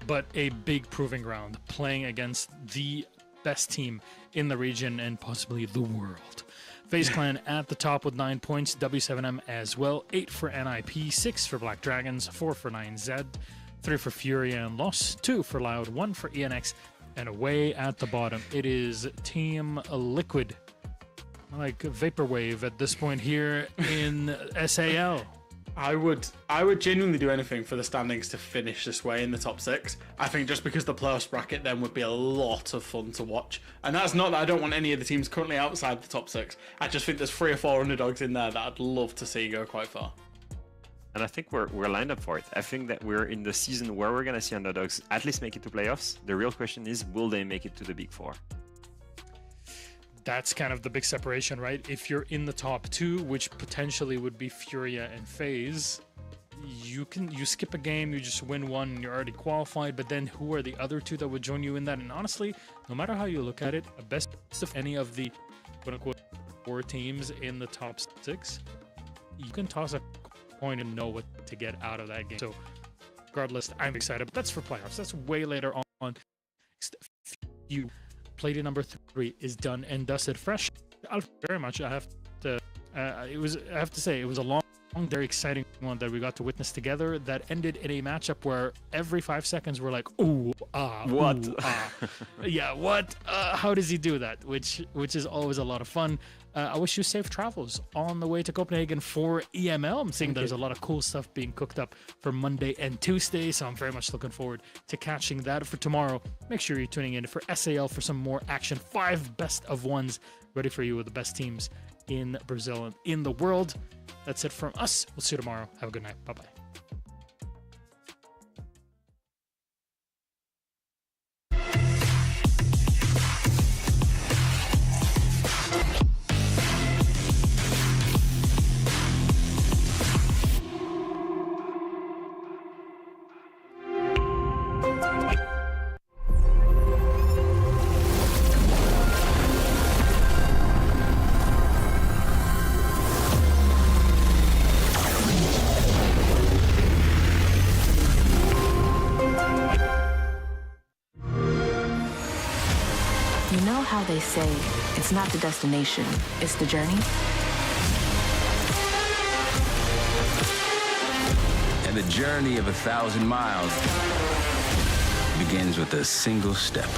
But a big proving ground, playing against the best team in the region and possibly the world. FaZe Clan at the top with 9 points, W7M as well, 8 for NIP, 6 for Black Dragons, 4 for 9Z, 3 for Furia and Lost, 2 for Loud, 1 for ENX, and away at the bottom, it is Team Liquid. Like Vaporwave at this point here in SAL. I would genuinely do anything for the standings to finish this way in the top 6. I think just because the playoffs bracket then would be a lot of fun to watch. And that's not that I don't want any of the teams currently outside the top 6. I just think there's 3 or 4 underdogs in there that I'd love to see go quite far. And I think we're lined up for it. I think that we're in the season where we're going to see underdogs at least make it to playoffs. The real question is, will they make it to the Big 4? That's kind of the big separation, right? If you're in the top 2, which potentially would be Furia and FaZe, you skip a game, you just win one, and you're already qualified. But then who are the other two that would join you in that? And honestly, no matter how you look at it, a best of any of the quote-unquote 4 teams in the top 6, you can toss a coin and know what to get out of that game. So regardless, I'm excited. But that's for playoffs. That's way later on. You Playday number 3 is done and dusted. Fresh very much. I have to say it was a long, very exciting one that we got to witness together that ended in a matchup where every 5 seconds we're like, ooh, what? Ooh, yeah, what? How does he do that? Which is always a lot of fun. I wish you safe travels on the way to Copenhagen for EML. I'm seeing there's a lot of cool stuff being cooked up for Monday and Tuesday, so I'm very much looking forward to catching that. For tomorrow, make sure you're tuning in for SAL for some more action. 5 best of ones ready for you with the best teams in Brazil and in the world. That's it from us. We'll see you tomorrow. Have a good night. Bye-bye. You know how they say, it's not the destination, it's the journey? And the journey of 1,000 miles begins with a single step.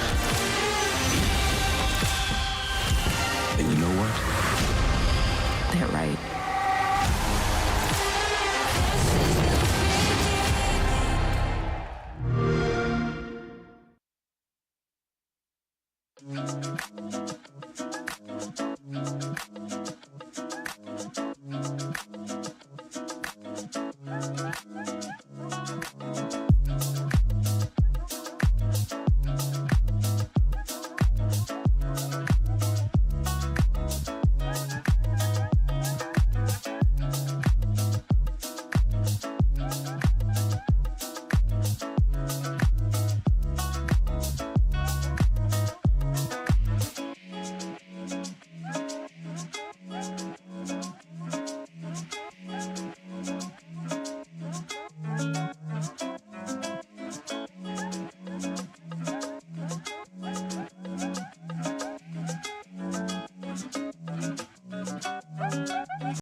And you know what? They're right.